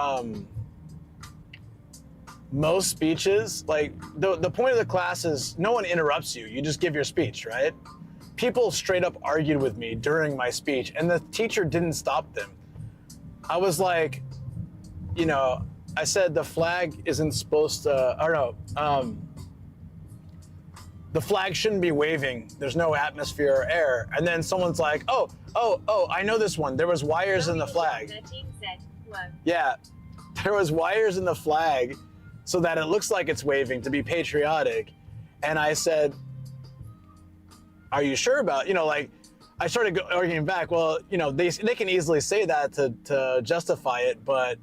speeches, like, the point of the class is no one interrupts you. You just give your speech, right? People straight up argued with me during my speech, and the teacher didn't stop them. I was like, you know, I said the flag isn't supposed to, or no, the flag shouldn't be waving. There's no atmosphere or air. And then someone's like, oh, I know this one. There was wires in the flag. Yeah, there was wires in the flag so that it looks like it's waving to be patriotic. And I said, are you sure about, you know, like, I started arguing back, well, you know, they can easily say that to justify it, but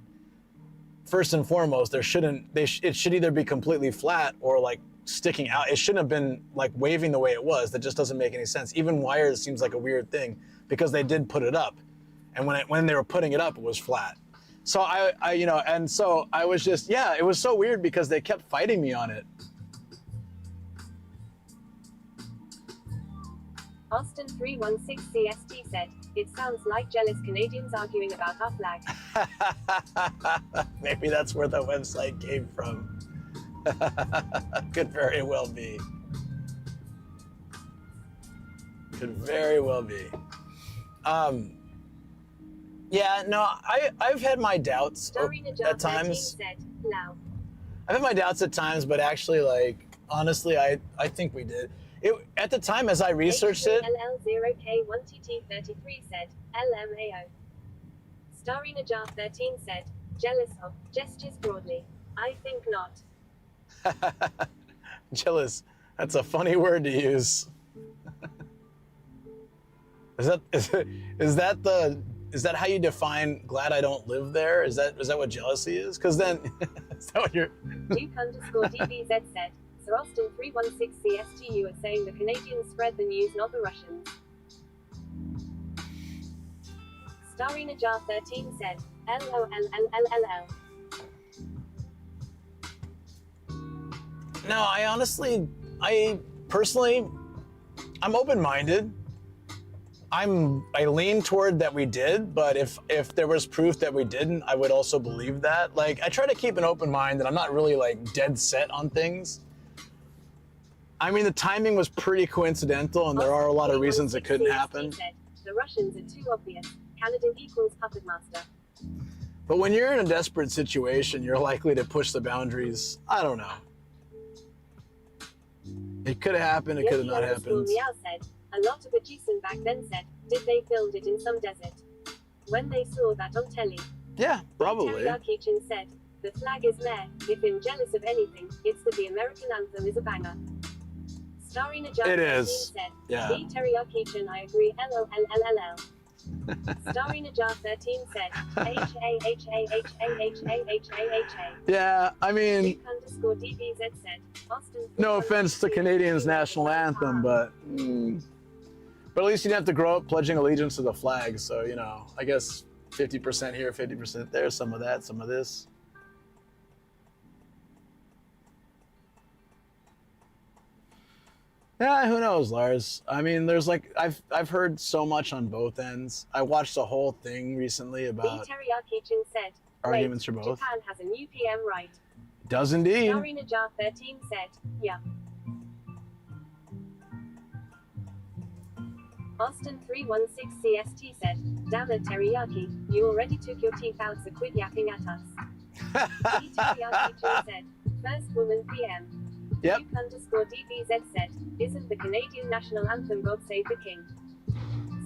first and foremost, it should either be completely flat or like sticking out. It shouldn't have been like waving the way it was. That just doesn't make any sense. Even wires seems like a weird thing because they did put it up, and when they were putting it up, it was flat. So I you know, and so I was just, yeah, it was so weird because they kept fighting me on it. Austin 316 CST said, it sounds like jealous Canadians arguing about our flag. Maybe that's where the website came from. Could very well be. Could very well be. Yeah, no, I've had my doubts at times. Said, no. I've had my doubts at times, but actually, like, honestly, I think we did. At the time, as I researched it... LL0K1TT33 said, LMAO. Starry Najar 13 said, jealous of, gestures broadly. I think not. Jealous. That's a funny word to use. Is that how you define glad I don't live there? Is that what jealousy is? Because then, is that what you're... Duke_DBZ said, Sir Austin 316 CST, you are saying the Canadians spread the news, not the Russians. Starry Najar 13 said, LOLLLLL. No, I personally, I'm open-minded. I lean toward that we did, but if there was proof that we didn't, I would also believe that. Like, I try to keep an open mind, and I'm not really like dead set on things. I mean, the timing was pretty coincidental, and there are a lot of reasons it couldn't happen. Said, the Russians are too obvious. Canada equals puppet master. But when you're in a desperate situation, you're likely to push the boundaries. I don't know. It could have happened, it could have not happened. Said, a lot of Ajisen back then said, did they build it in some desert? When they saw that on telly. Yeah, probably. Teriyaki-chan said, the flag is there. If I'm jealous of anything, it's that the American anthem is a banger. Starry Najar it is. Said, yeah. The Teriyaki-chan, I agree. LOLLLL. Starry Najar 13 said, HAHAHAHAHAHA. Yeah, I mean, _DBZ said, Austin. No offense to Canadians' national anthem, but at least you'd have to grow up pledging allegiance to the flag. So, you know, I guess 50% here, 50% there, some of that, some of this. Yeah, who knows, Lars? I mean, there's like, I've heard so much on both ends. I watched a whole thing recently about Teriyaki-chan said, arguments for both. Japan has a new PM, right? Does indeed. Starry Najar 13 said, yeah. Austin 316 CST said, damn it, Teriyaki, you already took your teeth out, so quit yapping at us. Teriyaki-chan said, first woman PM. Yep. Duke_DBZ said, isn't the Canadian national anthem God Save the King?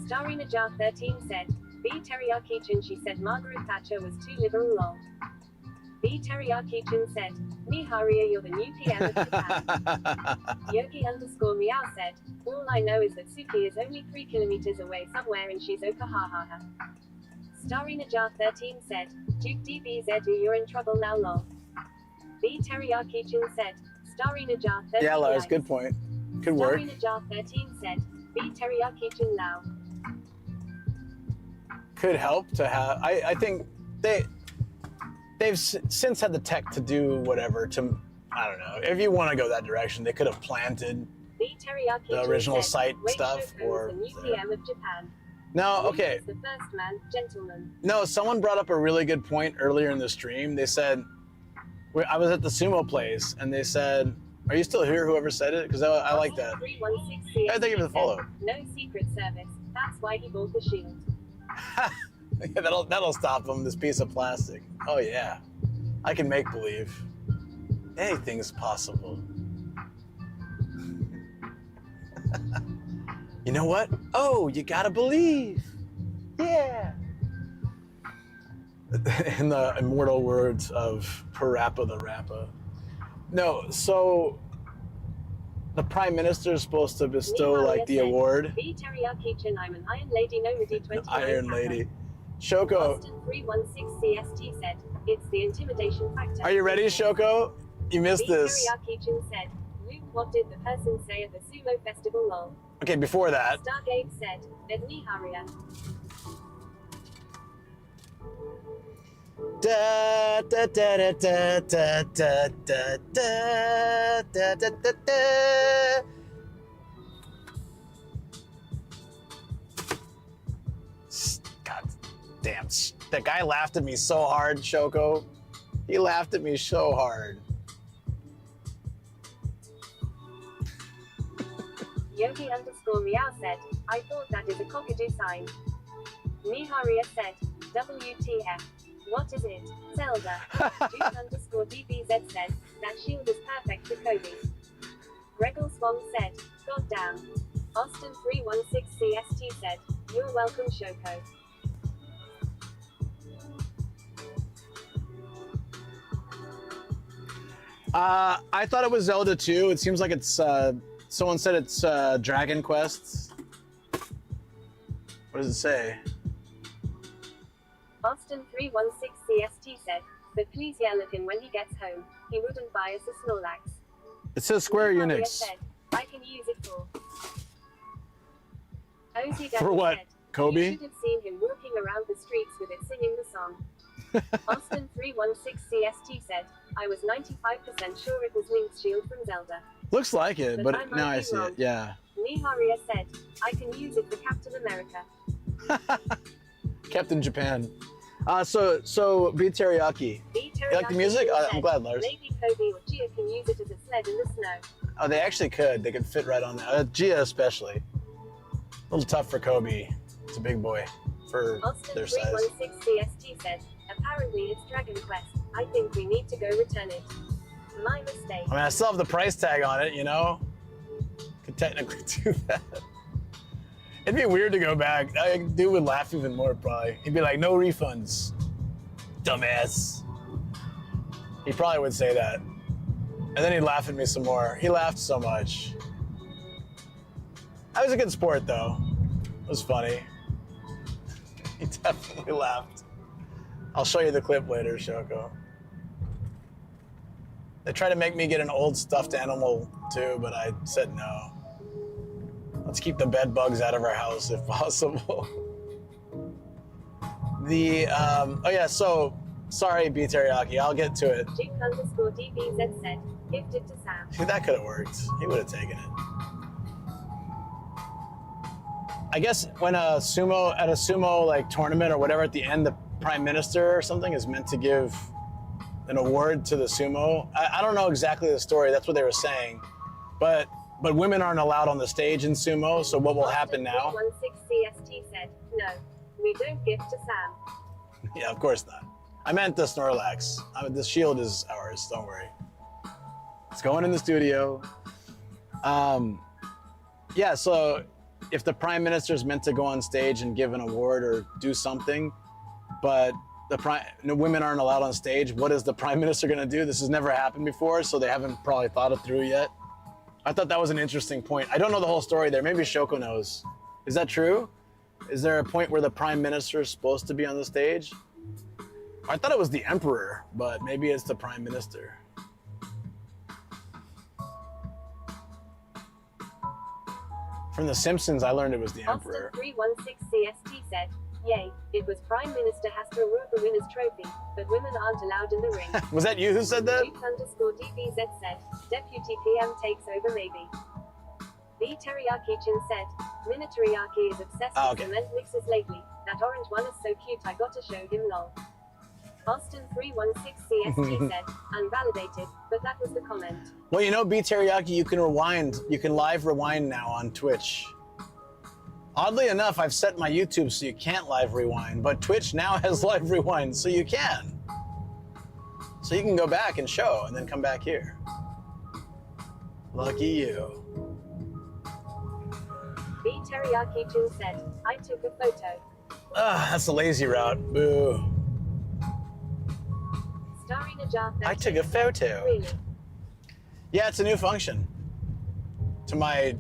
Starry Najar 13 said, B Teriyaki-chan, she said Margaret Thatcher was too liberal lol. B Teriyaki-chan said, Miharia, you're the new PM of Japan. Yogi_meow said, all I know is that Suki is only 3 kilometers away somewhere in Shizuoka, ha ha ha. Starinajar13 said, Duke DBZ, you're in trouble now, lol. B Teriyaki-chan said, Starinajar13. Yeah, Lars, good point. Could work. Starinajar13 said, B Teriyaki-chan lao. Could help to have. I think they've since had the tech to do whatever to. I don't know. If you want to go that direction, they could have planted the original site stuff or. The Museum of Japan. No, okay. The first man, gentleman. No, someone brought up a really good point earlier in the stream. They said, I was at the sumo place, and they said, "Are you still here?" Whoever said it, because I like that. 316 Thank you for the follow. No Secret Service. That's why he bought the shield. Yeah, that'll stop them. This piece of plastic. Oh yeah, I can make believe. Anything's possible. You know what? Oh, you gotta believe. Yeah. In the immortal words of Parappa the Rappa. No, so the Prime Minister is supposed to bestow like the award. B Teriyaki-chan, I'm an Iron Lady, Nomadic 29. Iron Lady. Shoko. Austin 316 CST said, it's the intimidation factor. Are you ready, Shoko? You missed this. Teriyaki-chan said, Luke, what did the person say at the sumo festival, lol? Okay, before that. Stargate said, Bedni Haria. Da da da da da da da da da da da da da. God damn, that guy laughed at me so hard, Shoko. He laughed at me so hard. Yogi _ Meow said, I thought that is a cockatoo sign. Niharia said, WTF. What is it? Zelda. Duke _ DBZ said, that shield is perfect for Kobe. Regal Swong said, God damn. Austin 316 CST said, you're welcome, Shoko. I thought it was Zelda 2. It seems like it's, someone said it's Dragon Quest. What does it say? Austin 316 CST said, but please yell at him when he gets home. He wouldn't buy us a Snorlax. It says Square Niharia Enix. said, I can use it for. Ozzy For what? said, Kobe? you should have seen him walking around the streets with it singing the song. Austin 316 CST said, I was 95% sure it was Link's shield from Zelda. Looks like it, But but now I see it. Yeah. Niharia said, I can use it for Captain America. Captain Japan. So B Teriyaki. B You like the music? said, I'm glad, Lars. maybe Kobe or Gia can use it as a sled in the snow. Oh, they actually could. They could fit right on that. Gia especially. A little tough for Kobe. It's a big boy for Austin their size. 316 CST said, apparently it's Dragon Quest. I think we need to go return it. My mistake. I mean, I still have the price tag on it, you know? Could technically do that. It'd be weird to go back. Dude would laugh even more, probably. He'd be like, no refunds, dumbass. He probably would say that. And then he'd laugh at me some more. He laughed so much. That was a good sport, though. It was funny. He definitely laughed. I'll show you the clip later, Shoko. They tried to make me get an old stuffed animal, too, but I said no. Let's keep the bed bugs out of our house if possible. Oh yeah, so, sorry, B Teriyaki, I'll get to it. Duke _ DBZ said, gifted to Sam. That could have worked. He would have taken it. I guess when at a sumo like tournament or whatever, at the end, the prime minister or something is meant to give an award to the sumo. I don't know exactly the story. That's what they were saying, but women aren't allowed on the stage in sumo. So what will happen now? 316 CST said, no, we don't gift to Sam. Yeah, of course not. I meant the Snorlax. The shield is ours. Don't worry. It's going in the studio. Yeah. So if the prime minister is meant to go on stage and give an award or do something, but women aren't allowed on stage, what is the prime minister going to do? This has never happened before, so they haven't probably thought it through yet. I thought that was an interesting point. I don't know the whole story there. Maybe Shoko knows. Is that true? Is there a point where the prime minister is supposed to be on the stage? I thought it was the emperor, but maybe it's the prime minister. From The Simpsons, I learned it was the emperor. Austin316CST said, "Yay, it was Prime Minister has to award the winner's trophy, but women aren't allowed in the ring." Was that you who said that? Duke_DBZ said, "Deputy PM takes over maybe." The Teriyaki-chin said, "Minotauriyaki is obsessed with cement mixes lately. That orange one is so cute I gotta show him lol." Austin316CST said, "Unvalidated, but that was the comment." Well, you know, B Teriyaki, you can rewind. You can live rewind now on Twitch. Oddly enough, I've set my YouTube so you can't live rewind, but Twitch now has live rewind, so you can. So you can go back and show, and then come back here. Lucky you. The Teriyaki-chin said, "I took a photo." That's the lazy route. Boo. Starring a jar. I took a photo. Really? Yeah, it's a new function. To my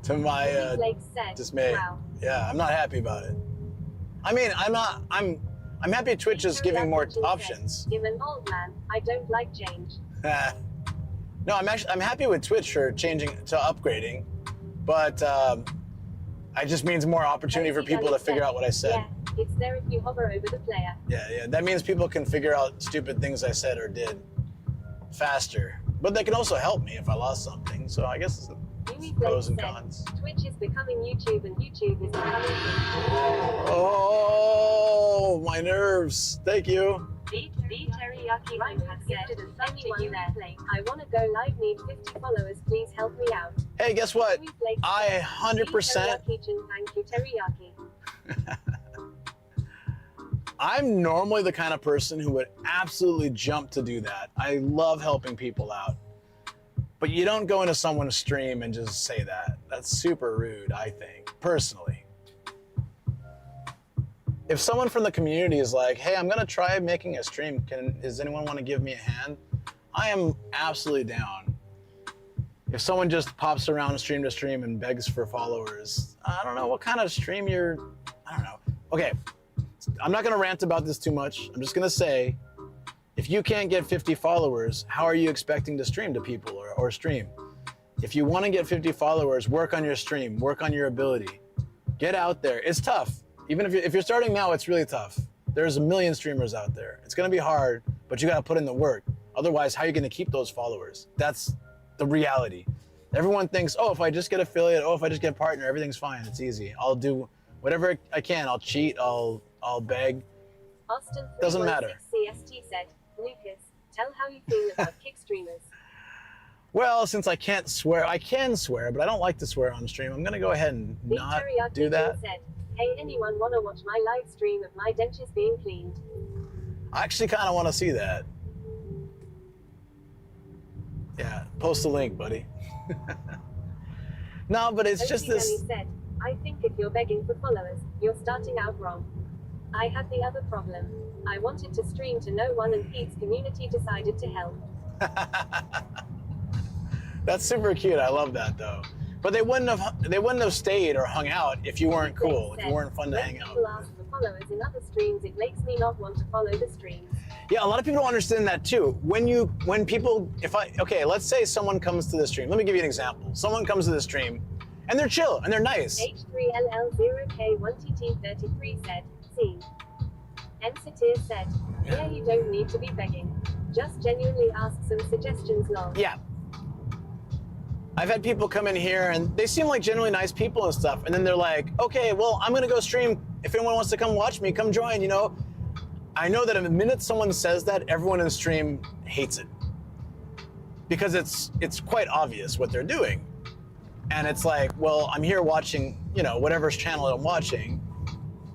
Blake said, dismay. "Wow." Yeah, I'm not happy about it. I mean, I'm happy Twitch is giving more options. "I'm an old man. I don't like change." No, I'm happy with Twitch for changing to upgrading, but it just means more opportunity for people to figure out what I said. Yeah, it's there if you hover over the player. Yeah, that means people can figure out stupid things I said or did faster. But they can also help me if I lost something, so I guess it's pros and cons. "Twitch is becoming YouTube and YouTube is becoming Twitch." Oh, my nerves. Thank you. The Teriyaki Rhyme has gifted a sub to you there. "I wanna go live, need 50 followers, please help me out." Hey, guess what? I 100%. Teriyaki-chin, thank you, Teriyaki. I'm normally the kind of person who would absolutely jump to do that. I love helping people out. But you don't go into someone's stream and just say that. That's super rude, I think, personally. If someone from the community is like, "Hey, I'm gonna try making a stream. Does anyone want to give me a hand?" I am absolutely down. If someone just pops around stream to stream and begs for followers, I don't know what kind of stream I don't know. Okay, I'm not gonna rant about this too much. I'm just gonna say, if you can't get 50 followers, how are you expecting to stream to people or stream? If you want to get 50 followers, work on your stream, work on your ability. Get out there. It's tough. Even if you're starting now, it's really tough. There's a million streamers out there. It's gonna be hard, but you gotta put in the work. Otherwise, how are you gonna keep those followers? That's the reality. Everyone thinks, oh, if I just get affiliate, oh, if I just get partner, everything's fine, it's easy. I'll do whatever I can. I'll cheat, I'll beg. Austin Doesn't matter. CST said, "Lucas, tell how you feel about kick streamers." Well, since I can't swear, I can swear, but I don't like to swear on stream. I'm gonna go ahead and not do that. Said, "Hey, anyone wanna watch my live stream of my dentures being cleaned?" I actually kind of want to see that. Yeah, post the link, buddy. No, but it's just this. Said, "I think if you're begging for followers, you're starting out wrong. I had the other problem. I wanted to stream to no one and Pete's community decided to help." That's super cute. I love that though. But they wouldn't have stayed or hung out if you weren't cool, if you weren't fun to hang out. When people ask for followers in other streams, it makes me not want to follow the streams. Yeah, a lot of people don't understand that too. Okay, let's say someone comes to the stream. Let me give you an example. Someone comes to the stream and they're chill and they're nice. H3LL0K1TT33 said, "See." Ensitir said, "Yeah, you don't need to be begging. Just genuinely ask some suggestions, lol." Yeah. I've had people come in here and they seem like genuinely nice people and stuff, and then they're like, "Okay, well, I'm gonna go stream. If anyone wants to come watch me, come join, you know?" I know that the minute someone says that, everyone in the stream hates it. Because it's quite obvious what they're doing. And it's like, well, I'm here watching, you know, whatever channel I'm watching.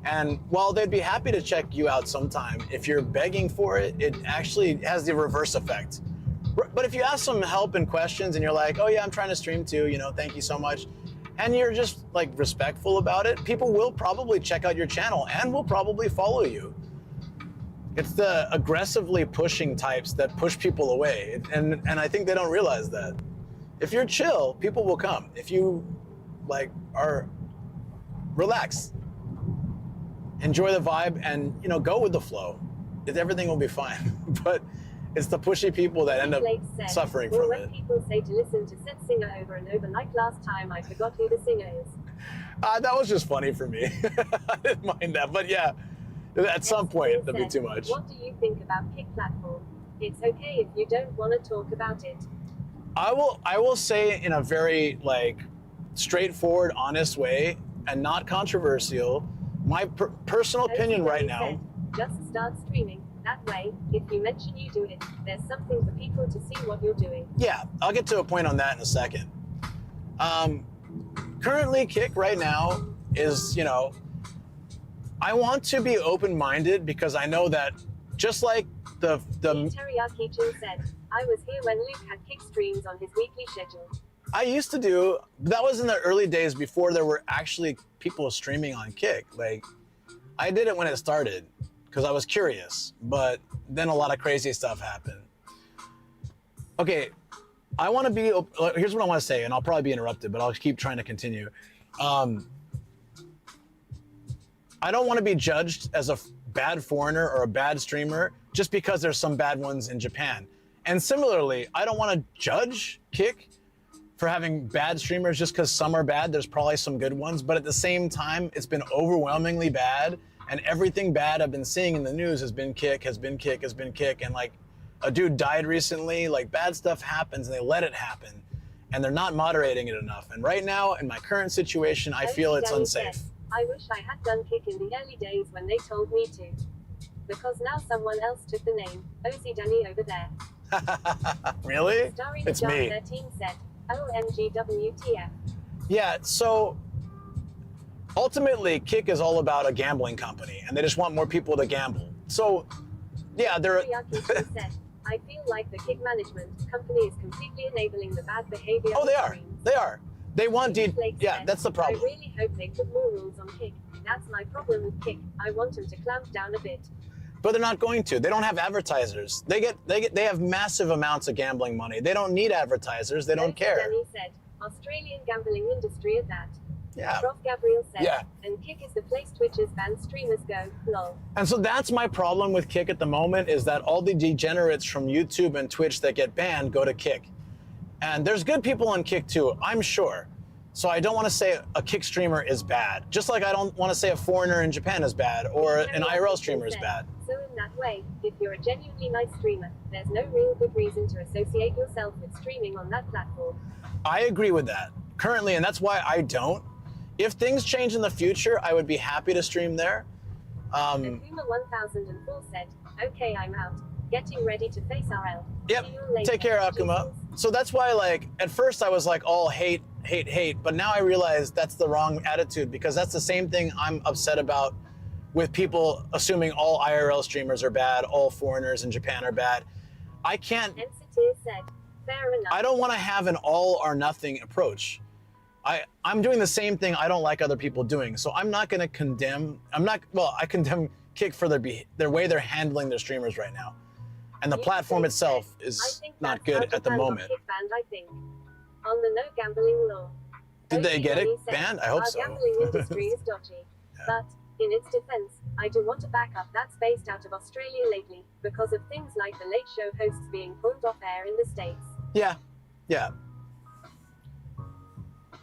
And while they'd be happy to check you out sometime, if you're begging for it, it actually has the reverse effect. But if you ask some help and questions and you're like, "Oh yeah, I'm trying to stream too, you know, thank you so much," and you're just like respectful about it, people will probably check out your channel and will probably follow you. It's the aggressively pushing types that push people away, and I think they don't realize that. If you're chill, people will come. If you like are relaxed, enjoy the vibe and, you know, go with the flow. Everything will be fine. But it's the pushy people that end up Blake said, suffering or from when it. people say to listen to said singer over and over, like last time, I forgot who the singer is. That was just funny for me. I didn't mind that, but yeah, at some point that'd be said, too much. What do you think about Kick platform? It's okay if you don't want to talk about it. I will say in a very like straightforward, honest way and not controversial, my personal opinion right now. Said, just start streaming. That way, if you mention you do it, there's something for people to see what you're doing. Yeah, I'll get to a point on that in a second. Currently, Kick right now is, you know, I want to be open-minded because I know that just like the Teriyaki Chin said, I was here when Luke had Kick streams on his weekly schedule. I used to do, that was in the early days before there were actually people streaming on Kick. Like, I did it when it started because I was curious, but then a lot of crazy stuff happened. Okay, I want to be, here's what I want to say, and I'll probably be interrupted, but I'll keep trying to continue. I don't want to be judged as a bad foreigner or a bad streamer just because there's some bad ones in Japan. And similarly, I don't want to judge Kick for having bad streamers just because some are bad. There's probably some good ones, but at the same time, it's been overwhelmingly bad, and everything bad I've been seeing in the news has been Kick, and like a dude died recently. Like, bad stuff happens and they let it happen, and they're not moderating it enough. And right now, in my current situation, I feel it's unsafe. Said, I wish I had done Kick in the early days when they told me to. Because now someone else took the name. Ozy Danny over there. Really? Starring It's me. 13 said, OMG WTF. Yeah, so ultimately, Kick is all about a gambling company, and they just want more people to gamble. So, yeah, they're... said, I feel like the Kick management company is completely enabling the bad behavior. Oh, they are. They are. They want yeah, said, that's the problem. I really hope they put more rules on Kick. That's my problem with Kick. I want them to clamp down a bit. But they're not going to. They don't have advertisers. They have massive amounts of gambling money. They don't need advertisers. They don't care. Danny said, Australian gambling industry at that. Yeah. Prof. Gabriel said, yeah. And Kick is the place Twitch's banned streamers go, lol. And so that's my problem with Kick at the moment, is that all the degenerates from YouTube and Twitch that get banned go to Kick. And there's good people on Kick too, I'm sure. So I don't want to say a Kick streamer is bad. Just like I don't want to say a foreigner in Japan is bad or an IRL streamer is bad. So in that way, if you're a genuinely nice streamer, there's no real good reason to associate yourself with streaming on that platform. I agree with that currently, and that's why I don't. If things change in the future, I would be happy to stream there. Akuma 1004 said, okay, I'm out. Getting ready to face RL. Yep, take care, Akuma. So that's why, like, at first I was like, all hate, but now I realize that's the wrong attitude, because that's the same thing I'm upset about with people assuming all IRL streamers are bad, all foreigners in Japan are bad. I can't, said, fair enough. I don't want to have an all or nothing approach. I'm doing the same thing I don't like other people doing, so I'm not going to condemn, I condemn Kick for their way they're handling their streamers right now. And the platform itself is not good at the moment. Banned, I think. On the no gambling law. Did they get it banned? I hope so. Our gambling industry is dodgy. Yeah. But, in its defense, I do want to back up that's based out of Australia lately, because of things like the Late Show hosts being pulled off air in the States. Yeah, yeah.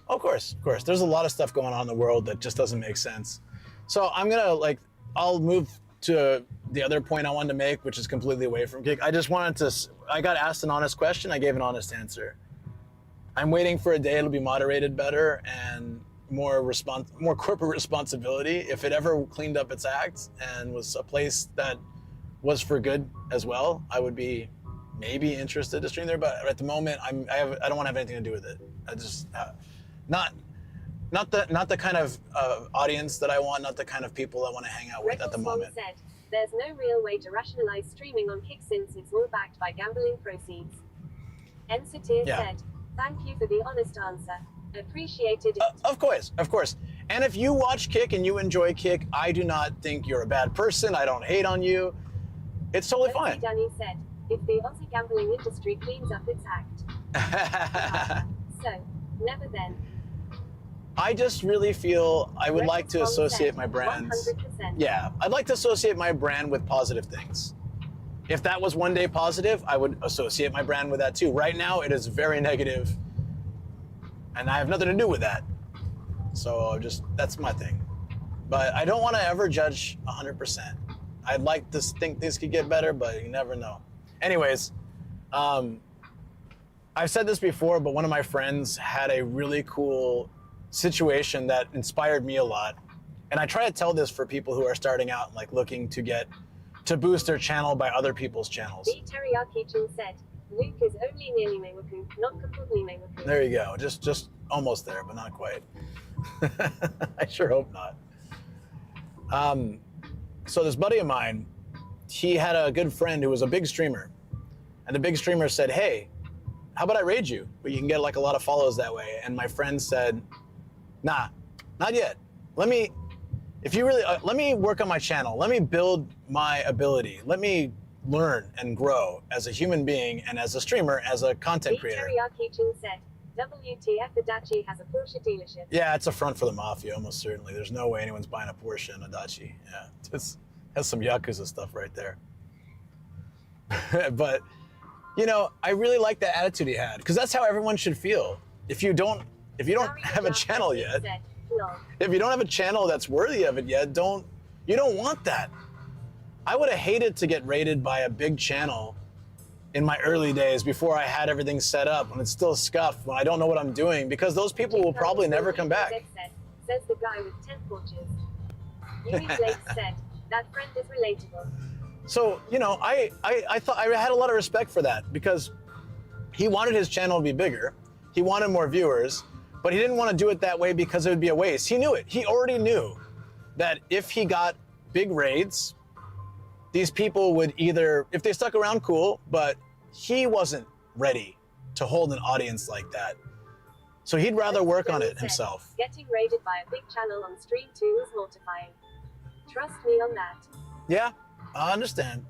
Of course. There's a lot of stuff going on in the world that just doesn't make sense. So I'm gonna, I'll move to the other point I wanted to make, which is completely away from Kick. I got asked an honest question, I gave an honest answer. I'm waiting for a day it'll be moderated better and more corporate responsibility. If it ever cleaned up its act and was a place that was for good as well, I would be maybe interested to stream there. But at the moment, I don't want to have anything to do with it. I just not the kind of audience that I want, not the kind of people I want to hang out with at the moment. Said, there's no real way to rationalize streaming on Kick since it's all backed by gambling proceeds. Ensatir said, thank you for the honest answer. Appreciated it. Of course. And if you watch Kick and you enjoy Kick, I do not think you're a bad person. I don't hate on you. It's totally fine. Danny said, if the Aussie gambling industry cleans up its act. So, never then. I just really feel I would like to associate my brands. 100%. Yeah, I'd like to associate my brand with positive things. If that was one day positive, I would associate my brand with that too. Right now, it is very negative, and I have nothing to do with that. So that's my thing. But I don't want to ever judge 100%. I'd like to think things could get better, but you never know. Anyways, I've said this before, but one of my friends had a really cool situation that inspired me a lot. And I try to tell this for people who are starting out and like looking to boost their channel by other people's channels. The Teriyaki-chan said, Luke is only nearly Meiwaku, not completely Meiwaku. There you go. Just almost there, but not quite. I sure hope not. So this buddy of mine, he had a good friend who was a big streamer. And the big streamer said, hey, how about I raid you? But you can get like a lot of follows that way. And my friend said, nah, not yet. Let me work on my channel. Let me build my ability. Let me learn and grow as a human being and as a streamer, as a content creator. Teriyaki-chan said, WTF, Adachi has a Porsche dealership. Yeah, it's a front for the mafia, almost certainly. There's no way anyone's buying a Porsche and a Dachi. Yeah, it has some Yakuza stuff right there. But, you know, I really like that attitude he had, because that's how everyone should feel. If you don't have a channel yet, if you don't have a channel that's worthy of it yet, you don't want that. I would have hated to get raided by a big channel in my early days before I had everything set up, when it's still scuffed, when I don't know what I'm doing, because those people will probably never come back. Says the guy with 10 Porsches. Yumi Blake said, that friend is relatable. So, you know, I thought I had a lot of respect for that, because he wanted his channel to be bigger. He wanted more viewers, but he didn't want to do it that way because it would be a waste. He knew it. He already knew that if he got big raids, these people would either, if they stuck around, cool, but he wasn't ready to hold an audience like that. So he'd rather work on it himself. Getting raided by a big channel on stream too is mortifying. Trust me on that. Yeah, I understand.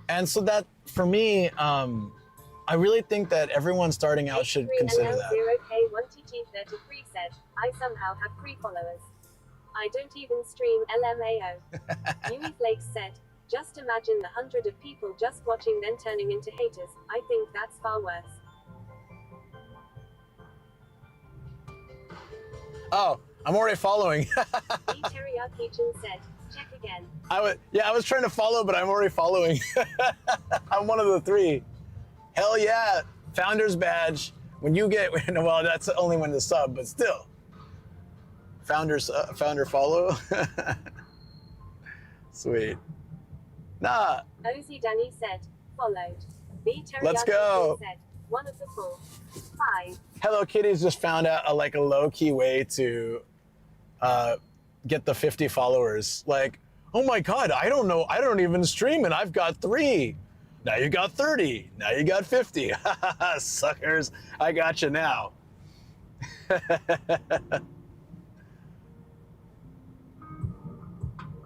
And so that, for me, I really think that everyone starting out should consider that. 0K1TT33 said, I somehow have 3 followers. I don't even stream LMAO. Yumi Flake said, just imagine the 100 of people just watching then turning into haters. I think that's far worse. Oh, I'm already following. Teriyaki-chan said, check again. I was trying to follow, but I'm already following. I'm one of the 3. Hell yeah, founder's badge. When you get, well, that's only when the sub, but still. Founder follow. Sweet. Nah. Ozzy Danny said, followed. B Let's go. Said, one of the 4. 5. Hello Kitty's just found out a low-key way to get the 50 followers. Like, oh my God, I don't know, I don't even stream and I've got 3. Now you got 30. Now you got 50. Suckers, I got you now.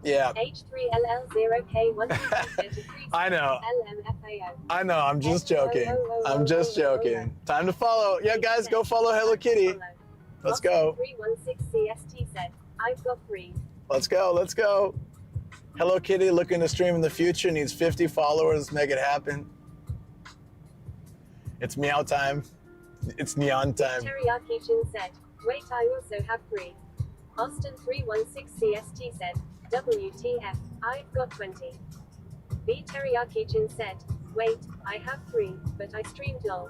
Yeah. H3LL0K123. I know. LMFAO. I know, I'm just joking. I'm just joking. Time to follow. Yeah, guys, go follow Hello Kitty. Let's go. 316CST said, I've got 3. Let's go. Hello Kitty looking to stream in the future, needs 50 followers, make it happen. It's meow time. It's neon time. Teriyaki-chan said, wait, I also have 3. Austin 316CST said, WTF, I've got 20. B Teriyaki-chan said, wait, I have 3, but I streamed lol.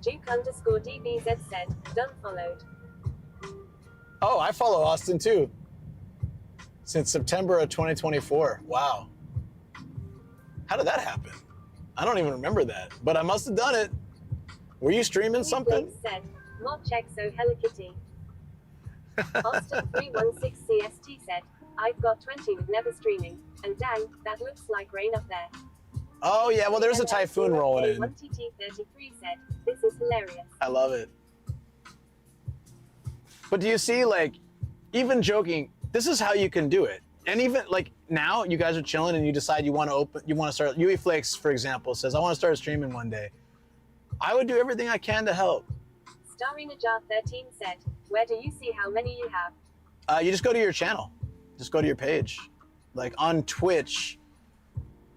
Duke_DBZ said, done followed. Oh, I follow Austin too. Since September of 2024. Wow. How did that happen? I don't even remember that, but I must have done it. Were you streaming something? Said, mod check so Hello Kitty. Austin 316CST said, I've got 20 with never streaming, and dang, that looks like rain up there. Oh yeah, well there's a typhoon rolling in. 1TT33 said, this is hilarious. I love it. But do you see, like, even joking, this is how you can do it. And even like now you guys are chilling and you decide you want to start, Yui Flakes, for example, says, I want to start streaming one day. I would do everything I can to help. Starinajar13 said, where do you see how many you have? You just go to your channel. Just go to your page. Like on Twitch,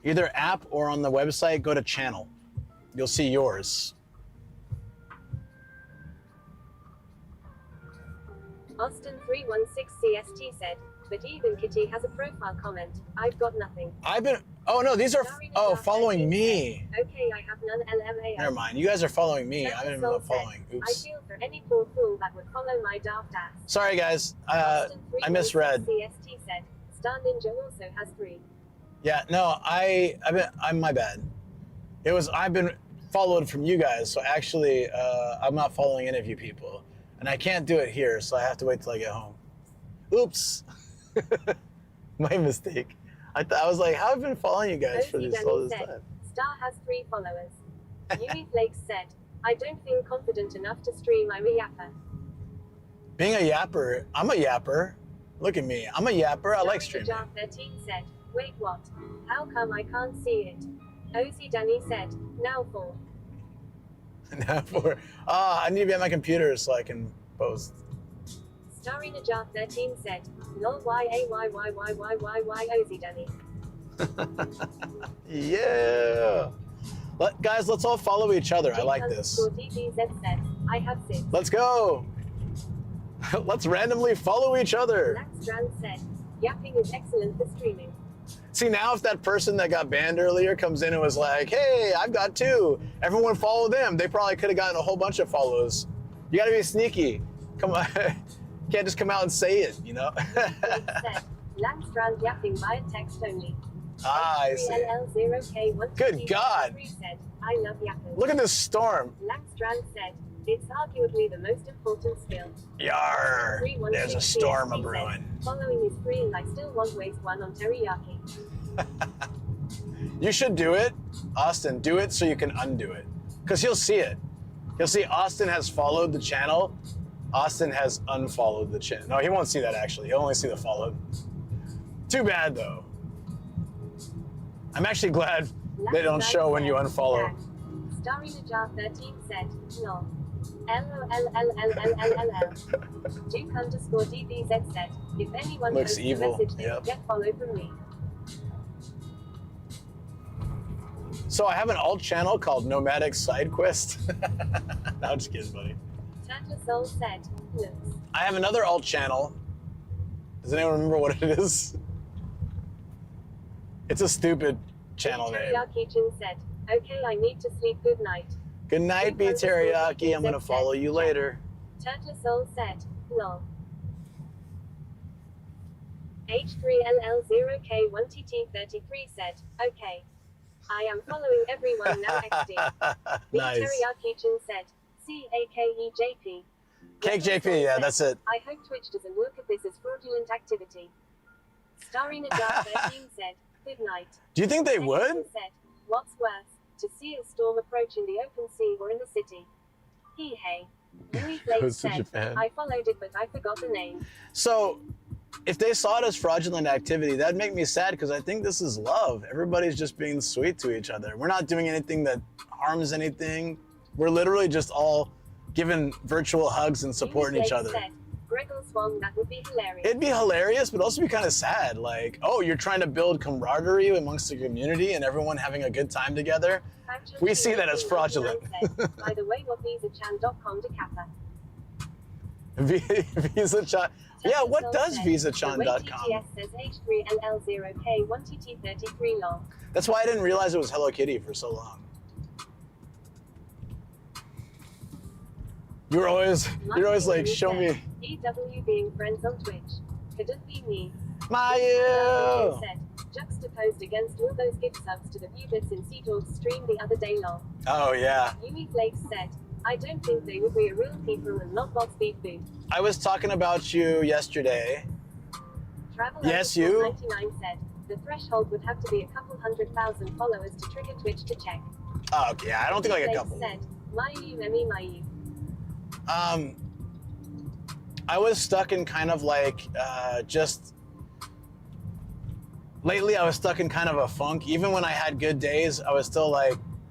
either app or on the website, go to channel. You'll see yours. Austin316CST said, but even Kitty has a profile comment. I've got nothing. Oh no, these are, following me. Okay, I have none LMAO. Never mind, you guys are following me. I'm not even following. I Oops. feel for any poor fool that would follow my daft ass. Sorry guys, I misread. CST said, Star Ninja also has 3. Yeah, no, I'm my bad. I've been followed from you guys, so actually, I'm not following any of you people. And I can't do it here, so I have to wait till I get home. Oops. My mistake. I was like, how have I been following you guys for all this time? Star has 3 followers. Yui Flakes said, I don't feel confident enough to stream. I'm a yapper. Being a yapper, I'm a yapper. Look at me, I'm a yapper. I like streaming. Jar 13 said, wait, what? How come I can't see it? Ozzy Danny said, now 4. Now 4. I need to be at my computer so I can post. Starinajar 13 said, lol YAYYYYYY Ozzy Danny. Yeah. Guys, let's all follow each other. I like this. DBZ said, I have 6. Let's go. Let's randomly follow each other. Max Strand said, yapping is excellent for streaming. See, now if that person that got banned earlier comes in and was like, hey, I've got 2, everyone follow them. They probably could have gotten a whole bunch of follows. You gotta be sneaky. Come on. Can't just come out and say it, you know? said, Langstrand yapping via text only. I see. LL0K1 Good God. Said, I love yappers. Look at this storm. Langstrand said, it's arguably the most important skill. Yar, there's a storm a-brewing. Following is free and I still won't waste one on teriyaki. You should do it. Austin, do it so you can undo it. Because you'll see it. You'll see Austin has followed the channel. Austin has unfollowed the channel. No, he won't see that actually. He'll only see the followed. Too bad though. I'm actually glad they don't show when you unfollow. Starinajar 13 said, no. LOLLLLLLL. Duke_DBZ said, if anyone looks posts evil. a message, they will get follow from me. So I have an alt channel called Nomadic Side Quest. No, I'm just kidding, buddy. Soul said, looks. I have another alt channel. Does anyone remember what it is? It's a stupid channel name. Teriyaki said, okay, I need to sleep. Good night. Good night, B Teriyaki. I'm gonna follow you later. Turtle Soul said, lol. H3LL0K1TT33 said, okay. I am following everyone now XD. Nice. B Teriyaki said, CAKEJP. Cake JP, yeah, that's it. I hope Twitch doesn't look at this as fraudulent activity. Starinajar 13 said, good night. Do you think they would? Said, what's worse, to see a storm approach in the open sea or in the city? Hey. Louis Blake said, I followed it but I forgot the name. So, if they saw it as fraudulent activity, that'd make me sad because I think this is love. Everybody's just being sweet to each other. We're not doing anything that harms anything. We're literally just all giving virtual hugs and supporting each other. Said, Gregor Swang, that would be hilarious. It'd be hilarious, but also be kind of sad. Like, oh, you're trying to build camaraderie amongst the community and everyone having a good time together. We see that as fraudulent. By the way, what VisaChan.com to Kappa? VisaChan. Yeah, what does VisaChan.com? TTS says H3LL0K1TT33 long. That's why I didn't realize it was Hello Kitty for so long. You're always like, show me. EW being friends on Twitch. Couldn't be me. Mayu! Said, juxtaposed against all those gift subs to the view bits in Seedor's stream the other day long. Oh yeah. Yumi Flakes said, I don't think they would be real people and not bots beef food. I was talking about you yesterday. Travel yes, you. 99 said, the threshold would have to be a couple 100,000 followers to trigger Twitch to check. Oh, okay, I don't think like a couple. Said, Mayu Memi Mayu. I was stuck in kind of like, lately I was stuck in kind of a funk. Even when I had good days, I was still like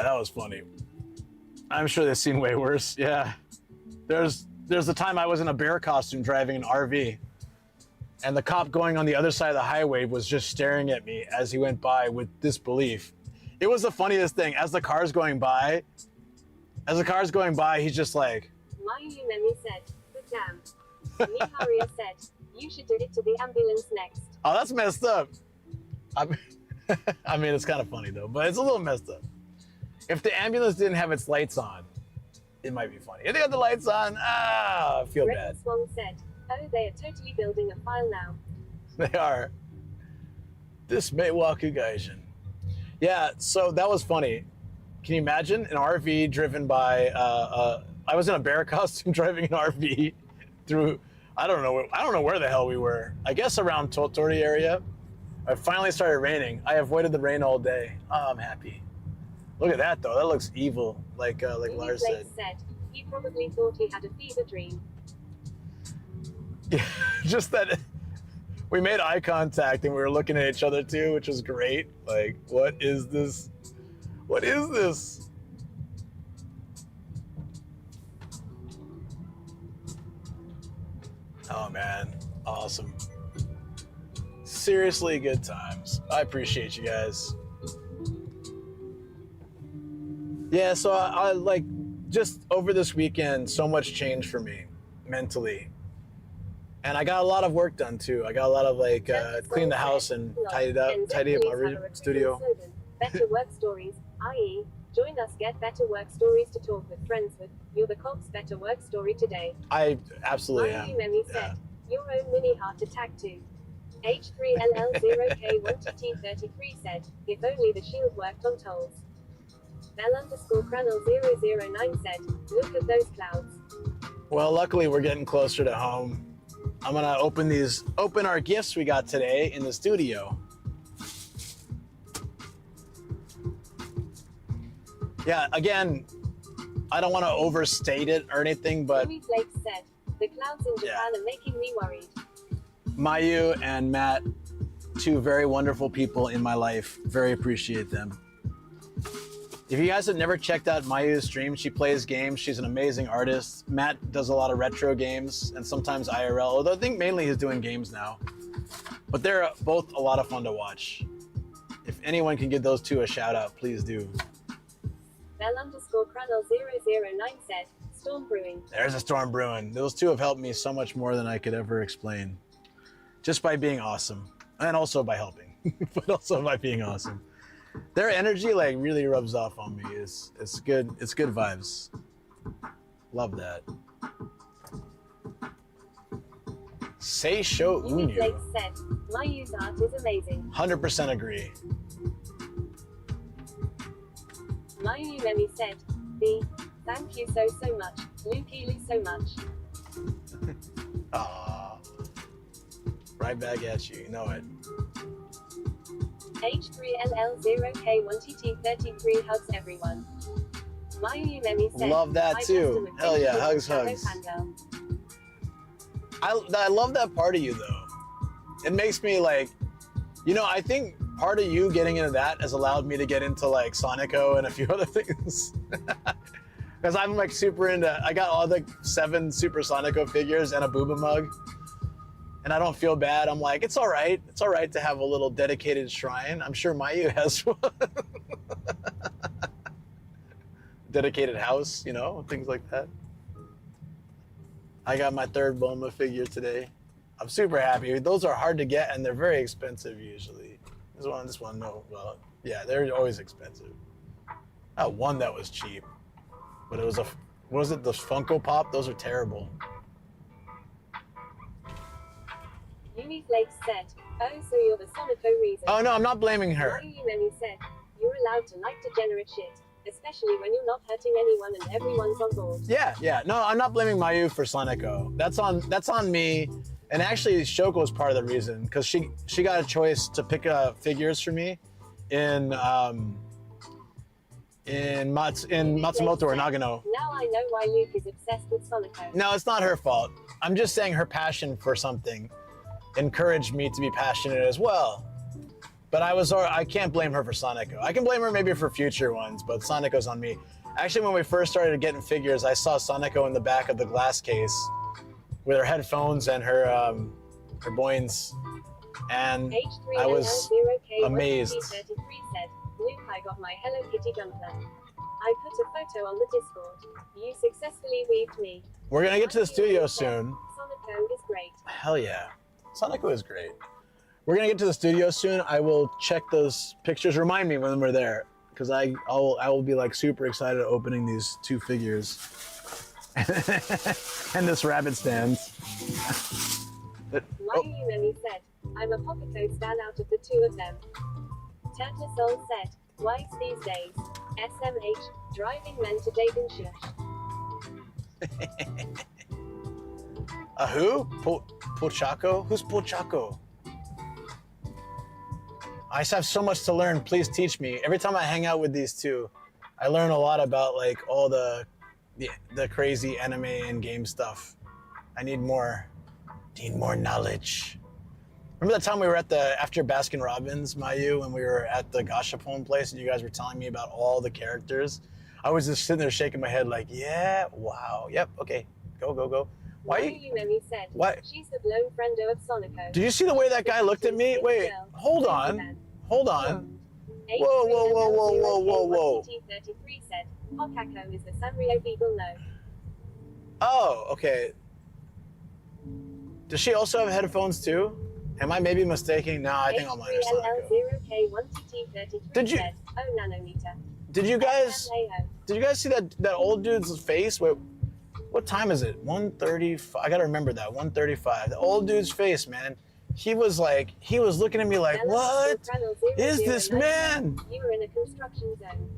Yeah, that was funny. I'm sure they've seen way worse. Yeah. There's the time I was in a bear costume driving an RV, and the cop going on the other side of the highway was just staring at me as he went by with disbelief. It was the funniest thing. As the car's going by, he's just like, Mayumi said, but damn. Miharia said, you should do it to the ambulance next. oh, that's messed up. I mean, it's kind of funny though, but it's a little messed up. If the ambulance didn't have its lights on, it might be funny. If they had the lights on, I feel Red bad. Swan said, oh, they are totally building a file now. They are. This Maywaku Gaijin. Yeah, so that was funny. Can you imagine an RV driven by, I was in a bear costume driving an RV through, I don't know where the hell we were. I guess around Totori area. It finally started raining. I avoided the rain all day. Oh, I'm happy. Look at that though, that looks evil, like Lars said. He probably thought he had a fever dream. Yeah, just that we made eye contact and we were looking at each other too, which was great. Like, what is this? What is this? Oh man, awesome. Seriously good times. I appreciate you guys. Yeah, so I like just over this weekend, so much changed for me mentally. And I got a lot of work done too. I got a lot of like clean the house and tidy up my studio. Better work stories, i.e., join us, get better work stories to talk with friends with. You're the Cops better work story today. I absolutely am. Memi said, your own mini heart attack too. H3LL0K1TT33 said, if only the shield worked on tolls. Bell_Cranel009 said, look at those clouds. Well, luckily we're getting closer to home. I'm gonna open our gifts we got today in the studio. Yeah, again, I don't want to overstate it or anything, but Jimmy Flake said, the clouds in Japan are making me worried. Mayu and Matt, two very wonderful people in my life. Very appreciate them. If you guys have never checked out Mayu's stream, she plays games. She's an amazing artist. Matt does a lot of retro games and sometimes IRL, although I think mainly he's doing games now. But they're both a lot of fun to watch. If anyone can give those two a shout out, please do. Bell_Cranel009 said, storm brewing. There's a storm brewing. Those two have helped me so much more than I could ever explain. Just by being awesome. And also by helping, but also by being awesome. Their energy like really rubs off on me. It's good. It's good vibes. Love that. Seisho Jimmy Flake Unyu. said, Mayu's art is amazing. 100% agree. Mayu Memi said, thank you so much, Lukili so much. Ah, right back at you. You know it. H3LL0K1TT33 hugs everyone. Mayu Memi said, Love that I too. just am a Hell yeah, big hugs, shadow hugs. fangirl. I love that part of you though. It makes me like, you know, I think part of you getting into that has allowed me to get into like Sonico and a few other things. Because I'm like super into, I got all the 7 Super Sonico figures and a Booba mug. And I don't feel bad. I'm like, it's all right. It's all right to have a little dedicated shrine. I'm sure Mayu has one. Dedicated house, you know, things like that. I got my 3rd Bulma figure today. I'm super happy. Those are hard to get and they're very expensive usually. This one, no, well, yeah, they're always expensive. I had one that was cheap, but it was what was it, the Funko Pop? Those are terrible. Jimmy Flake said, oh, so you're the Sonico reason. Oh no, I'm not blaming her. Mayu Memi said, you're allowed to like degenerate shit, especially when you're not hurting anyone and everyone's on board. Yeah. No, I'm not blaming Mayu for Sonico. That's on me. And actually, Shoko's part of the reason because she got a choice to pick figures for me in Matsumoto or Nagano. Now I know why Luke is obsessed with Sonico. No, it's not her fault. I'm just saying her passion for something encouraged me to be passionate as well. But I can't blame her for Sonico. I can blame her maybe for future ones, but Sonico's on me. Actually, when we first started getting figures, I saw Sonico in the back of the glass case with her headphones and her boins, and I was amazed. Said, Luke, I got my Hello Kitty jumper. I put a photo on the Discord. You successfully weaved me. We're gonna get to the studio soon. Sonico is great. Hell yeah, Sonico is great. We're gonna get to the studio soon. I will check those pictures. Remind me when we're there, because I will be like super excited opening these 2 figures. And this rabbit stand. Mayu Memi said, I'm a Pocketto stan out of the 2 of them. Tetlasol said, wives these days. SMH, driving men to date and shush. Who? Pochaco? Who's Pochaco? I just have so much to learn. Please teach me. Every time I hang out with these two, I learn a lot about like all the crazy anime and game stuff. I need more knowledge. Remember that time we were after Baskin Robbins, Mayu, when we were at the Gashapon place and you guys were telling me about all the characters? I was just sitting there shaking my head like, yeah, wow, yep, okay, go. Why Mayu Memi said, what? She's the blown friendo of Sonico. Did you see the way that guy looked at me? Wait, hold on. Whoa, whoa, whoa, whoa, whoa, whoa, whoa. T33 said, Hokako is the Sanrio Beagle no. Oh, okay. Does she also have headphones too? Am I maybe mistaken? No, I think all mine are Sonic. H3LL0K1TT33 Did you- said, oh nanometer. Did you guys see that old dude's face? Wait, what time is it? 1:35. I gotta remember that. 1:35. The old dude's face, man. He was looking at me like, what is this man? You were in a construction zone.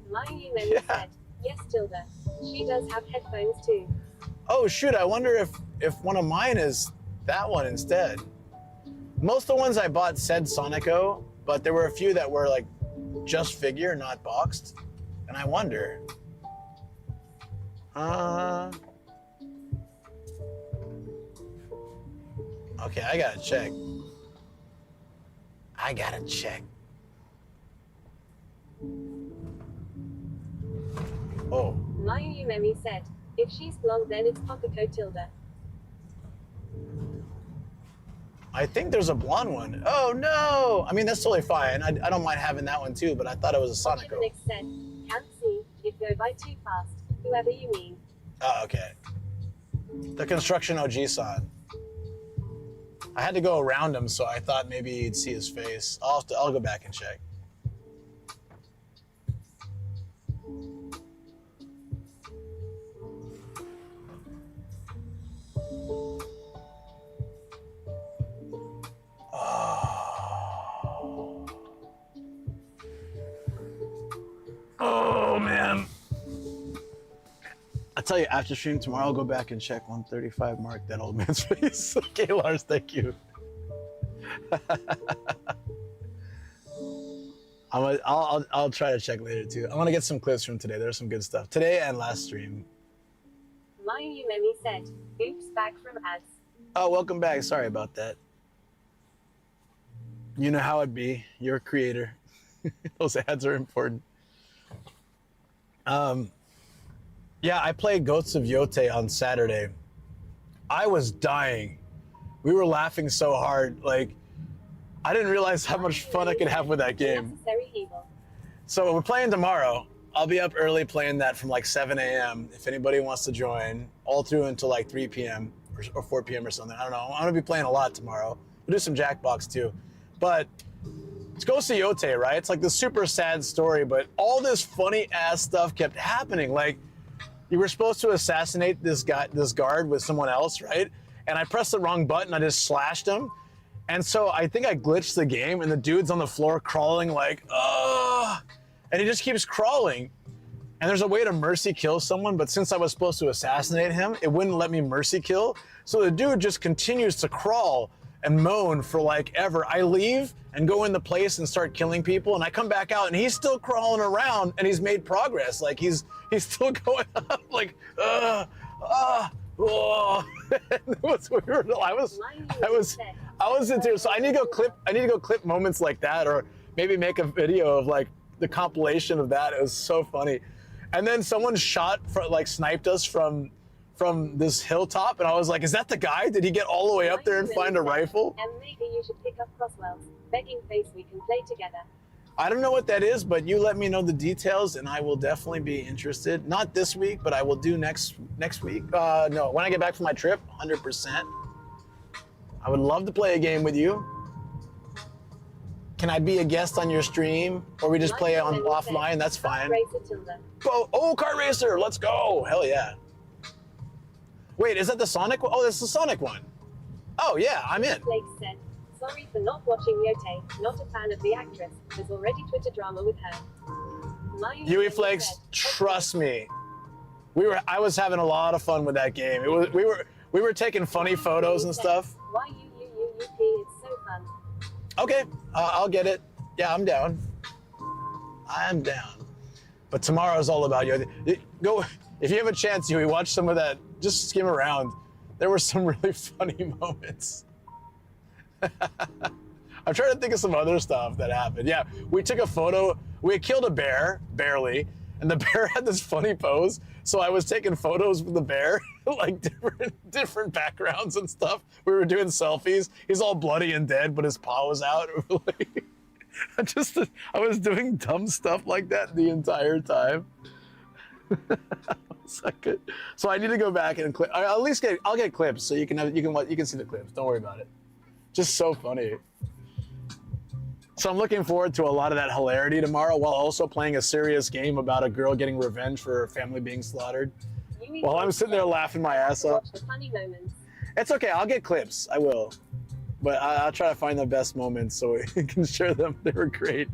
Mayu Memi Yeah. said, yes Tilda. She does have headphones too. Oh shoot, I wonder if one of mine is that one instead. Most of the ones I bought said Sonico, but there were a few that were like just figure, not boxed. And I wonder. Okay, I gotta check. Oh. Mayu Memi said, if she's blonde then it's Hokako Tilda. I think there's a blonde one. Oh no! I mean, that's totally fine. I don't mind having that one too, but I thought it was a Sonico. Chickenick said, can't see, it go by too fast, whoever you mean. Oh, okay. The construction OG-san. I had to go around him, so I thought maybe you'd see his face. I'll go back and check. Oh man. I tell you, after stream tomorrow, I'll go back and check 135 mark that old man's face. Okay, Lars, thank you. I'll try to check later too. I want to get some clips from today. There's some good stuff today and last stream. Mayu Memi said, oops, back from ads. Oh, welcome back. Sorry about that. You know how it be. You're a creator. Those ads are important. Yeah, I played Goats of Yote on Saturday. I was dying. We were laughing so hard. Like, I didn't realize how much fun I could have with that game. Necessary evil. So we're playing tomorrow. I'll be up early playing that from like 7 a.m. if anybody wants to join, all through until like 3 p.m. or 4 p.m. or something. I don't know. I'm gonna be playing a lot tomorrow. We'll do some Jackbox too. But it's Ghost of Yote, right? It's like this super sad story, but all this funny ass stuff kept happening. Like, you were supposed to assassinate this guard with someone else, right? And I pressed the wrong button. I just slashed him. And so I think I glitched the game, and the dude's on the floor crawling like, ugh. And he just keeps crawling. And there's a way to mercy kill someone, but since I was supposed to assassinate him, it wouldn't let me mercy kill. So the dude just continues to crawl and moan for like ever. I leave and go in the place and start killing people, and I come back out and he's still crawling around, and he's made progress. Like he's still going up like, oh. It was weird. I was in tears. So I need to go clip moments like that, or maybe make a video of like the compilation of that. It was so funny. And then someone sniped us from this hilltop, and I was like, is that the guy? Did he get all the way up there and find a rifle? And maybe you should pick up Crosswell's begging face, we can play together. I don't know what that is, but you let me know the details and I will definitely be interested. Not this week, but I will do next week. No, when I get back from my trip, 100%. I would love to play a game with you. Can I be a guest on your stream? Or we just play on offline? That's fine. Go, oh, kart racer, let's go. Hell yeah. Wait, is that the Sonic one? Oh, that's the Sonic one. Oh yeah, I'm in. Blake said, sorry for not watching Yote, not a fan of the actress. There's already Twitter drama with her. Yui Flakes, trust me. I was having a lot of fun with that game. We were taking funny photos and stuff. Why it's so fun. Okay, I'll get it. Yeah, I'm down. I'm down. But tomorrow's all about you. Go, if you have a chance, Yui, watch some of that. Just skim around. There were some really funny moments. I'm trying to think of some other stuff that happened. Yeah, we took a photo. We had killed a bear, barely, and the bear had this funny pose. So I was taking photos with the bear, like different backgrounds and stuff. We were doing selfies. He's all bloody and dead, but his paw was out. I was doing dumb stuff like that the entire time. So I need to go back and clip. I'll at least I'll get clips so you can see the clips. Don't worry about it. Just so funny. So I'm looking forward to a lot of that hilarity tomorrow while also playing a serious game about a girl getting revenge for her family being slaughtered. While I'm sitting there laughing my ass off. Watch the funny moments. It's okay, I'll get clips, I will. But I'll try to find the best moments so we can share them. They were great.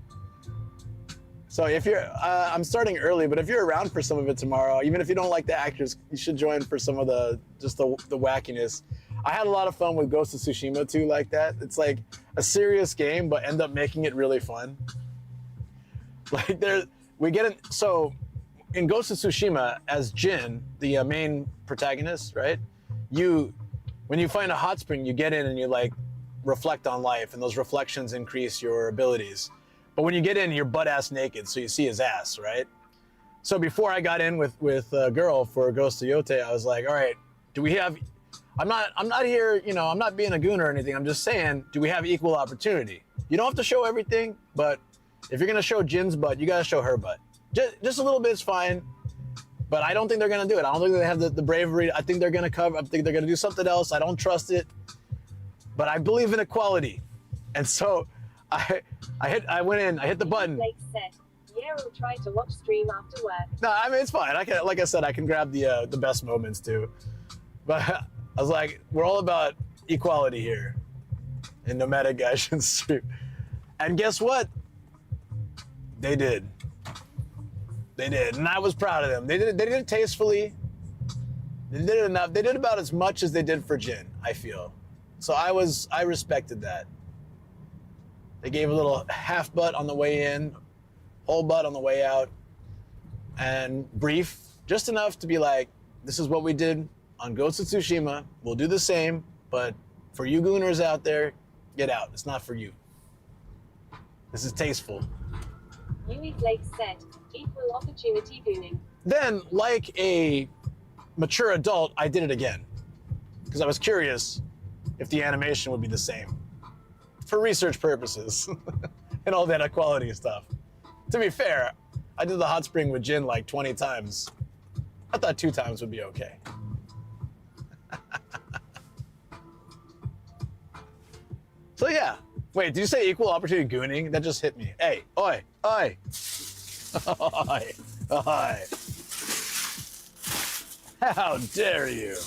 So if you're, I'm starting early, but if you're around for some of it tomorrow, even if you don't like the actors, you should join for some of the wackiness. I had a lot of fun with Ghost of Tsushima too, like that. It's like a serious game, but end up making it really fun. Like so in Ghost of Tsushima, as Jin, the main protagonist, right? When you find a hot spring, you get in and you like reflect on life, and those reflections increase your abilities. But when you get in, you're butt-ass naked, so you see his ass, right? So before I got in with a girl for Ghost of Yote, I was like, all right, do we have, I'm not here, you know, I'm not being a goon or anything, I'm just saying, do we have equal opportunity? You don't have to show everything, but if you're gonna show Jin's butt, you gotta show her butt. Just a little bit's fine, but I don't think they're gonna do it. I don't think they have the bravery. I think they're gonna do something else. I don't trust it, but I believe in equality. And so I went in, I hit the button. Blake said, yeah, we'll try to watch stream after work. No, I mean, it's fine. Like I said, I can grab the best moments too. But I was like, we're all about equality here in Nomadic Gaijin stream. And guess what? They did. They did, and I was proud of them. They did it tastefully. They did it enough. They did about as much as they did for Jin, I feel. So I respected that. They gave a little half butt on the way in, whole butt on the way out, and brief, just enough to be like, this is what we did on Ghost of Tsushima. We'll do the same, but for you gooners out there, get out. It's not for you. This is tasteful. Yui Flake said, equal opportunity gooning. Then, like a mature adult, I did it again. Because I was curious if the animation would be the same. For research purposes. And all that equality stuff. To be fair, I did the hot spring with Jin like 20 times. I thought 2 times would be okay. So yeah. Wait, did you say equal opportunity gooning? That just hit me. Hey, oi, oi. Oi, oi. How dare you?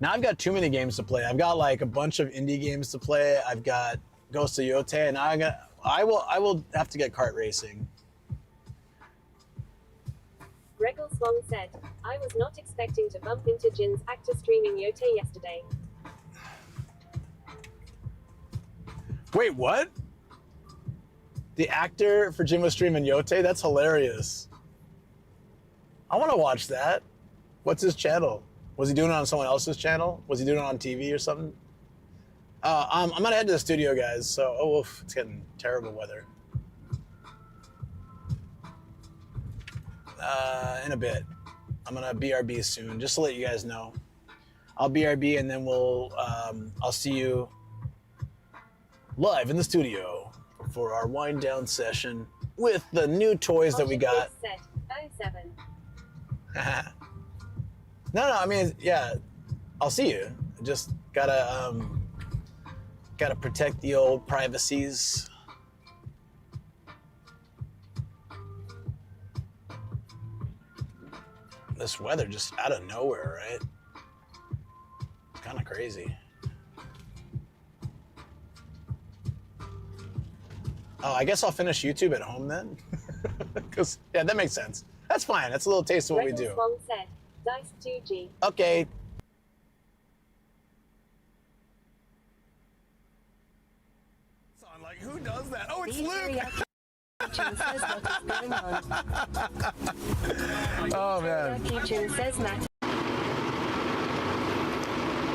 Now I've got too many games to play. I've got like a bunch of indie games to play. I've got Ghost of Yote, and I will have to get kart racing. Regel Swan said, I was not expecting to bump into Jin's actor streaming Yote yesterday. Wait, what? The actor for Jin was streaming Yote? That's hilarious. I want to watch that. What's his channel? Was he doing it on someone else's channel? Was he doing it on TV or something? I'm gonna head to the studio, guys. So, it's getting terrible weather. In a bit. I'm gonna BRB soon, just to let you guys know. I'll BRB and then I'll see you live in the studio for our wind down session with the new toys that we got. Said, 07. No, I mean, yeah, I'll see you. Just gotta protect the old privacies. This weather just out of nowhere, right? It's kind of crazy. Oh, I guess I'll finish YouTube at home then. Because, yeah, that makes sense. That's fine. That's a little taste of what we do. Swan said, Dice 2G. Okay. So I'm like, who does that? Oh, it's Luke! Says what is going on. Oh, man. Kitchen says Matt.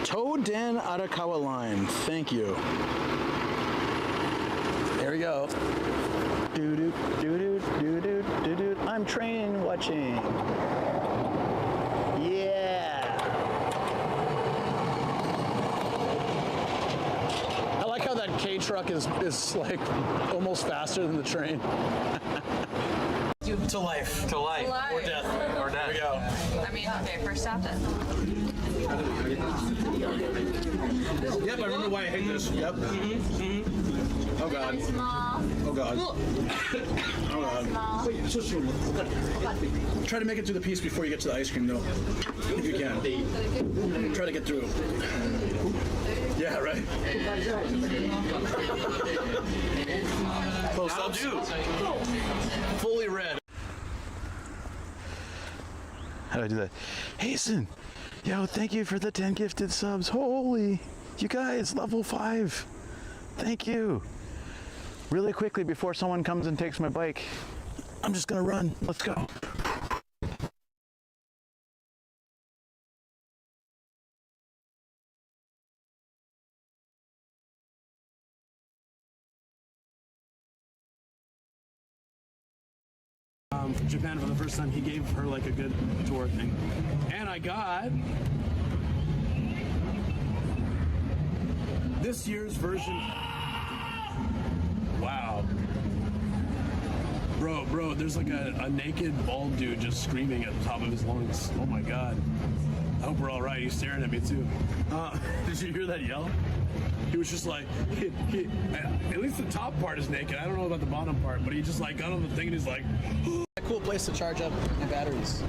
Toden Arakawa line. Thank you. There we go. Doo-doo, doo-doo, doo-doo, doo-doo. I'm train watching. Yeah. truck is like almost faster than the train. To life. To life. Or death. Or death. There we go. I mean, okay, first stop death. Yep, I remember why I hate this. Yep. Oh god. Oh god. Oh god. Try to make it through the piece before you get to the ice cream though. If you can. Try to get through. Yeah, right. Close ups. Fully red. How do I do that? Hasten! Yo, thank you for the 10 gifted subs. Holy, you guys, level 5. Thank you. Really quickly before someone comes and takes my bike, I'm just gonna run. Let's go. From Japan for the first time, he gave her like a good tour thing. And I got this year's version. Wow. Bro, there's like a naked bald dude just screaming at the top of his lungs. Oh my god. I hope we're all right. He's staring at me too. Did you hear that yell? He was just like, at least the top part is naked. I don't know about the bottom part, but he just like got on the thing and he's like, a cool place to charge up my batteries.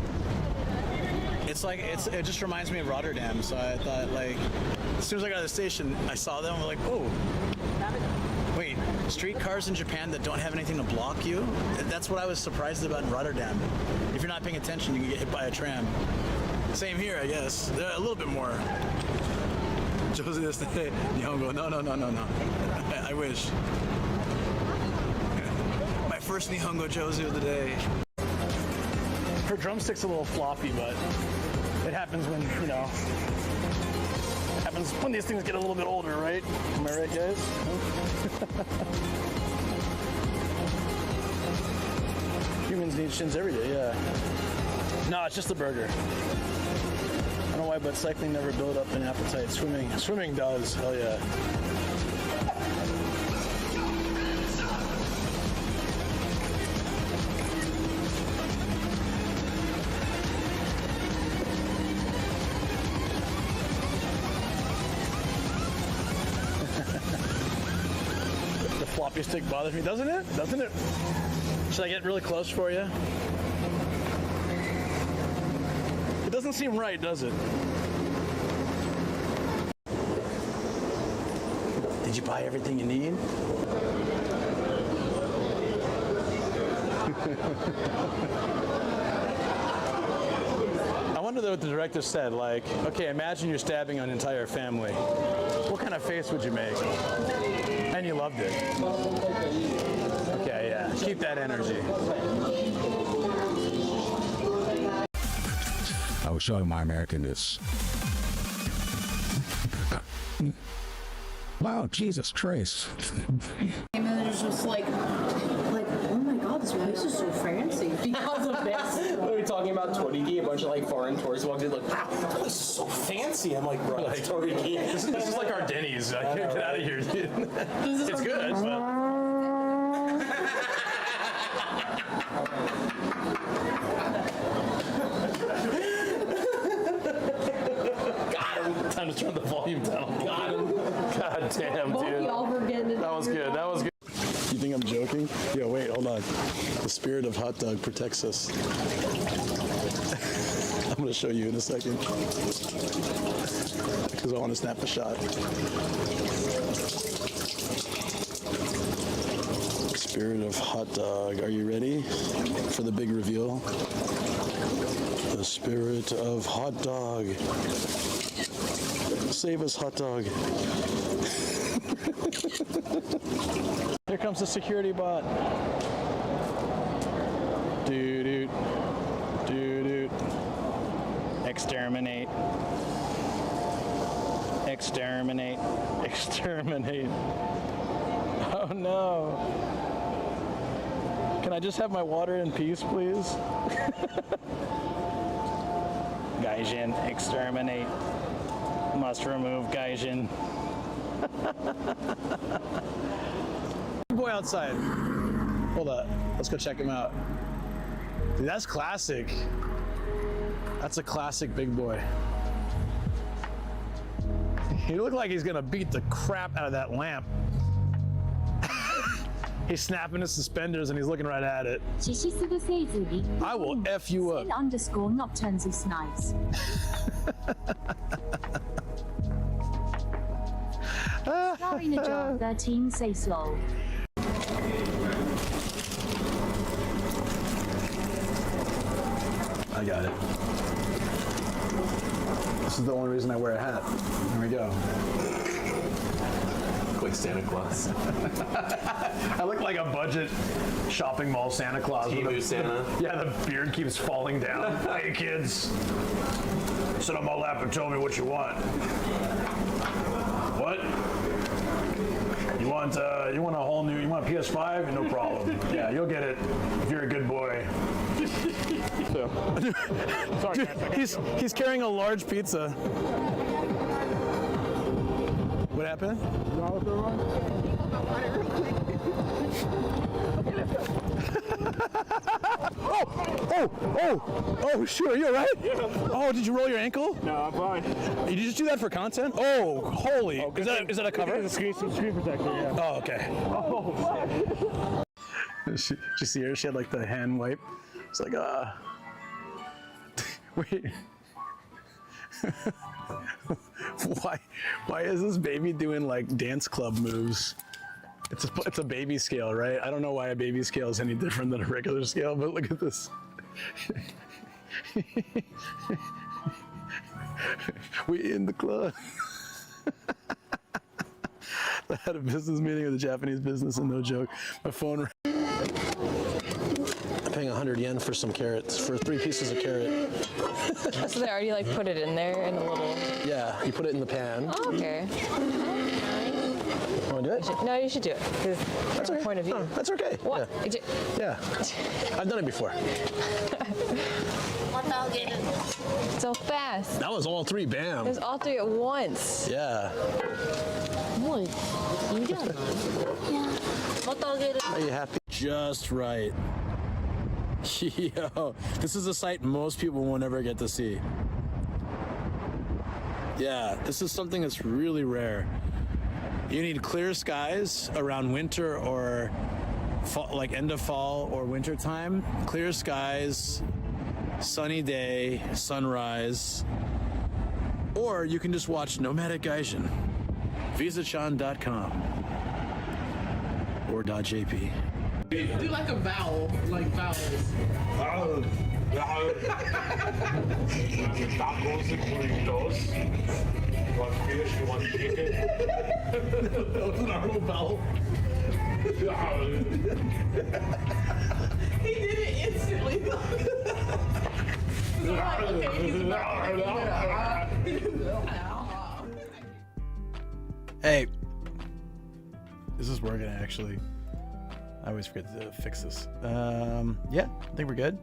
It's like, it just reminds me of Rotterdam. So I thought like, as soon as I got to the station, I saw them. I'm like, oh, wait, streetcars in Japan that don't have anything to block you? That's what I was surprised about in Rotterdam. If you're not paying attention, you can get hit by a tram. Same here, I guess. They're a little bit more. Josie this day, Nihongo. No. I wish. My first Nihongo Josie of the day. Her drumstick's a little floppy, but it happens when, you know, happens when these things get a little bit older, right? Am I right, guys? Humans need shins every day, yeah. No, it's just the burger. I don't know why, but cycling never built up an appetite. Swimming does. Hell yeah. The floppy stick bothers me, doesn't it? Doesn't it? Should I get really close for you? It doesn't seem right, does it? Did you buy everything you need? I wonder though what the director said, like, okay, imagine you're stabbing an entire family. What kind of face would you make? And you loved it. Okay, yeah, keep that energy. I will show you my Americanness. Wow, Jesus Christ. And then there's just like, oh my god, this place is so fancy because of this. What are we talking about? Toriki? A bunch of like foreign tourists walked in like, wow, this is so fancy. I'm like, bro, it's Toriki. This is like our Denny's. I can't get out of here, dude. It's good, but... Time to turn the volume down. Got him. God damn, dude. That was good. That was good. You think I'm joking? Yo, wait, hold on. The spirit of hot dog protects us. I'm gonna show you in a second. Because I want to snap a shot. Spirit of hot dog. Are you ready for the big reveal? The spirit of hot dog. Save us, hot dog. Here comes the security bot. Doo-doo. Doo-doo. Exterminate. Exterminate. Exterminate. Oh no. Can I just have my water in peace, please? Gaijin, exterminate. Must remove Gaijin. Boy outside. Hold up. Let's go check him out. Dude, that's classic. That's a classic big boy. He looked like he's gonna beat the crap out of that lamp. He's snapping his suspenders and he's looking right at it. I will F you up. _nocturnes is nice. Star in a jar 13 say slow. I got it. This is the only reason I wear a hat. There we go. Like Santa Claus. I look like a budget shopping mall Santa Claus. Timu Santa. Yeah, the beard keeps falling down. Hey kids, sit on my lap and tell me what you want. What? You want a whole new? You want a PS5? No problem. Yeah, you'll get it if you're a good boy. Sorry, Dude, he's carrying a large pizza. What happened? Oh, sure, you all right? Yeah. Oh, did you roll your ankle? No, I'm fine. Did you just do that for content? Oh, holy. Is that a cover? It's a screen protector, yeah. Oh, okay. Oh, Did you see her? She had like the hand wipe. It's like, wait. Why is this baby doing like dance club moves? It's a baby scale, right? I don't know why a baby scale is any different than a regular scale, but look at this. We in the club. I had a business meeting with a Japanese business and no joke. My phone. I'm paying 100 yen for some carrots, for 3 pieces of carrot. So they already like put it in there in a little. Yeah, you put it in the pan. Oh, okay. You want to do it? No, you should do it. Because that's okay. a point of view. No, that's okay. What? Yeah. I've done it before. So fast. That was all 3, bam. It was all 3 at once. Yeah. Are you happy? Just right. Yo, this is a sight most people will never get to see. Yeah, this is something that's really rare. You need clear skies around winter or fall, like end of fall or winter time. Clear skies, sunny day, sunrise. Or you can just watch Nomadic Gaijin. Visachan.com or .jp. Do like a vowel, like vowels. Tacos and burritos. You want fish? You want chicken? That was an Arnold vowel. He did it instantly. Hey, this is working actually. I always forget to fix this. Yeah, I think we're good.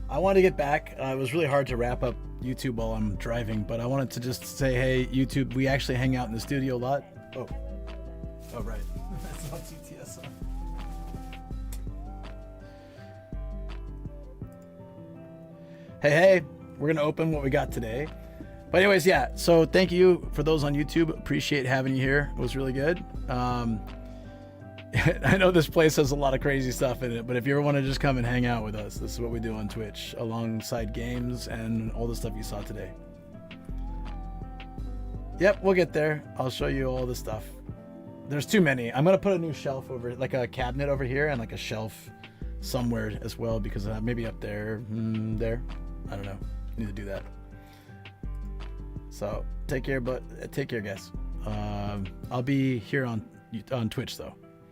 I wanted to get back. It was really hard to wrap up YouTube while I'm driving, but I wanted to just say, hey, YouTube, we actually hang out in the studio a lot. Oh, right. That's not TTS. Hey, we're gonna open what we got today. But anyways, yeah, so thank you for those on YouTube. Appreciate having you here. It was really good. I know this place has a lot of crazy stuff in it, but if you ever want to just come and hang out with us, this is what we do on Twitch, alongside games and all the stuff you saw today. Yep, we'll get there. I'll show you all the stuff. There's too many. I'm going to put a new shelf over, like a cabinet over here and like a shelf somewhere as well, because maybe up there, there. I don't know. Need to do that. So take care, guys. I'll be here on Twitch though.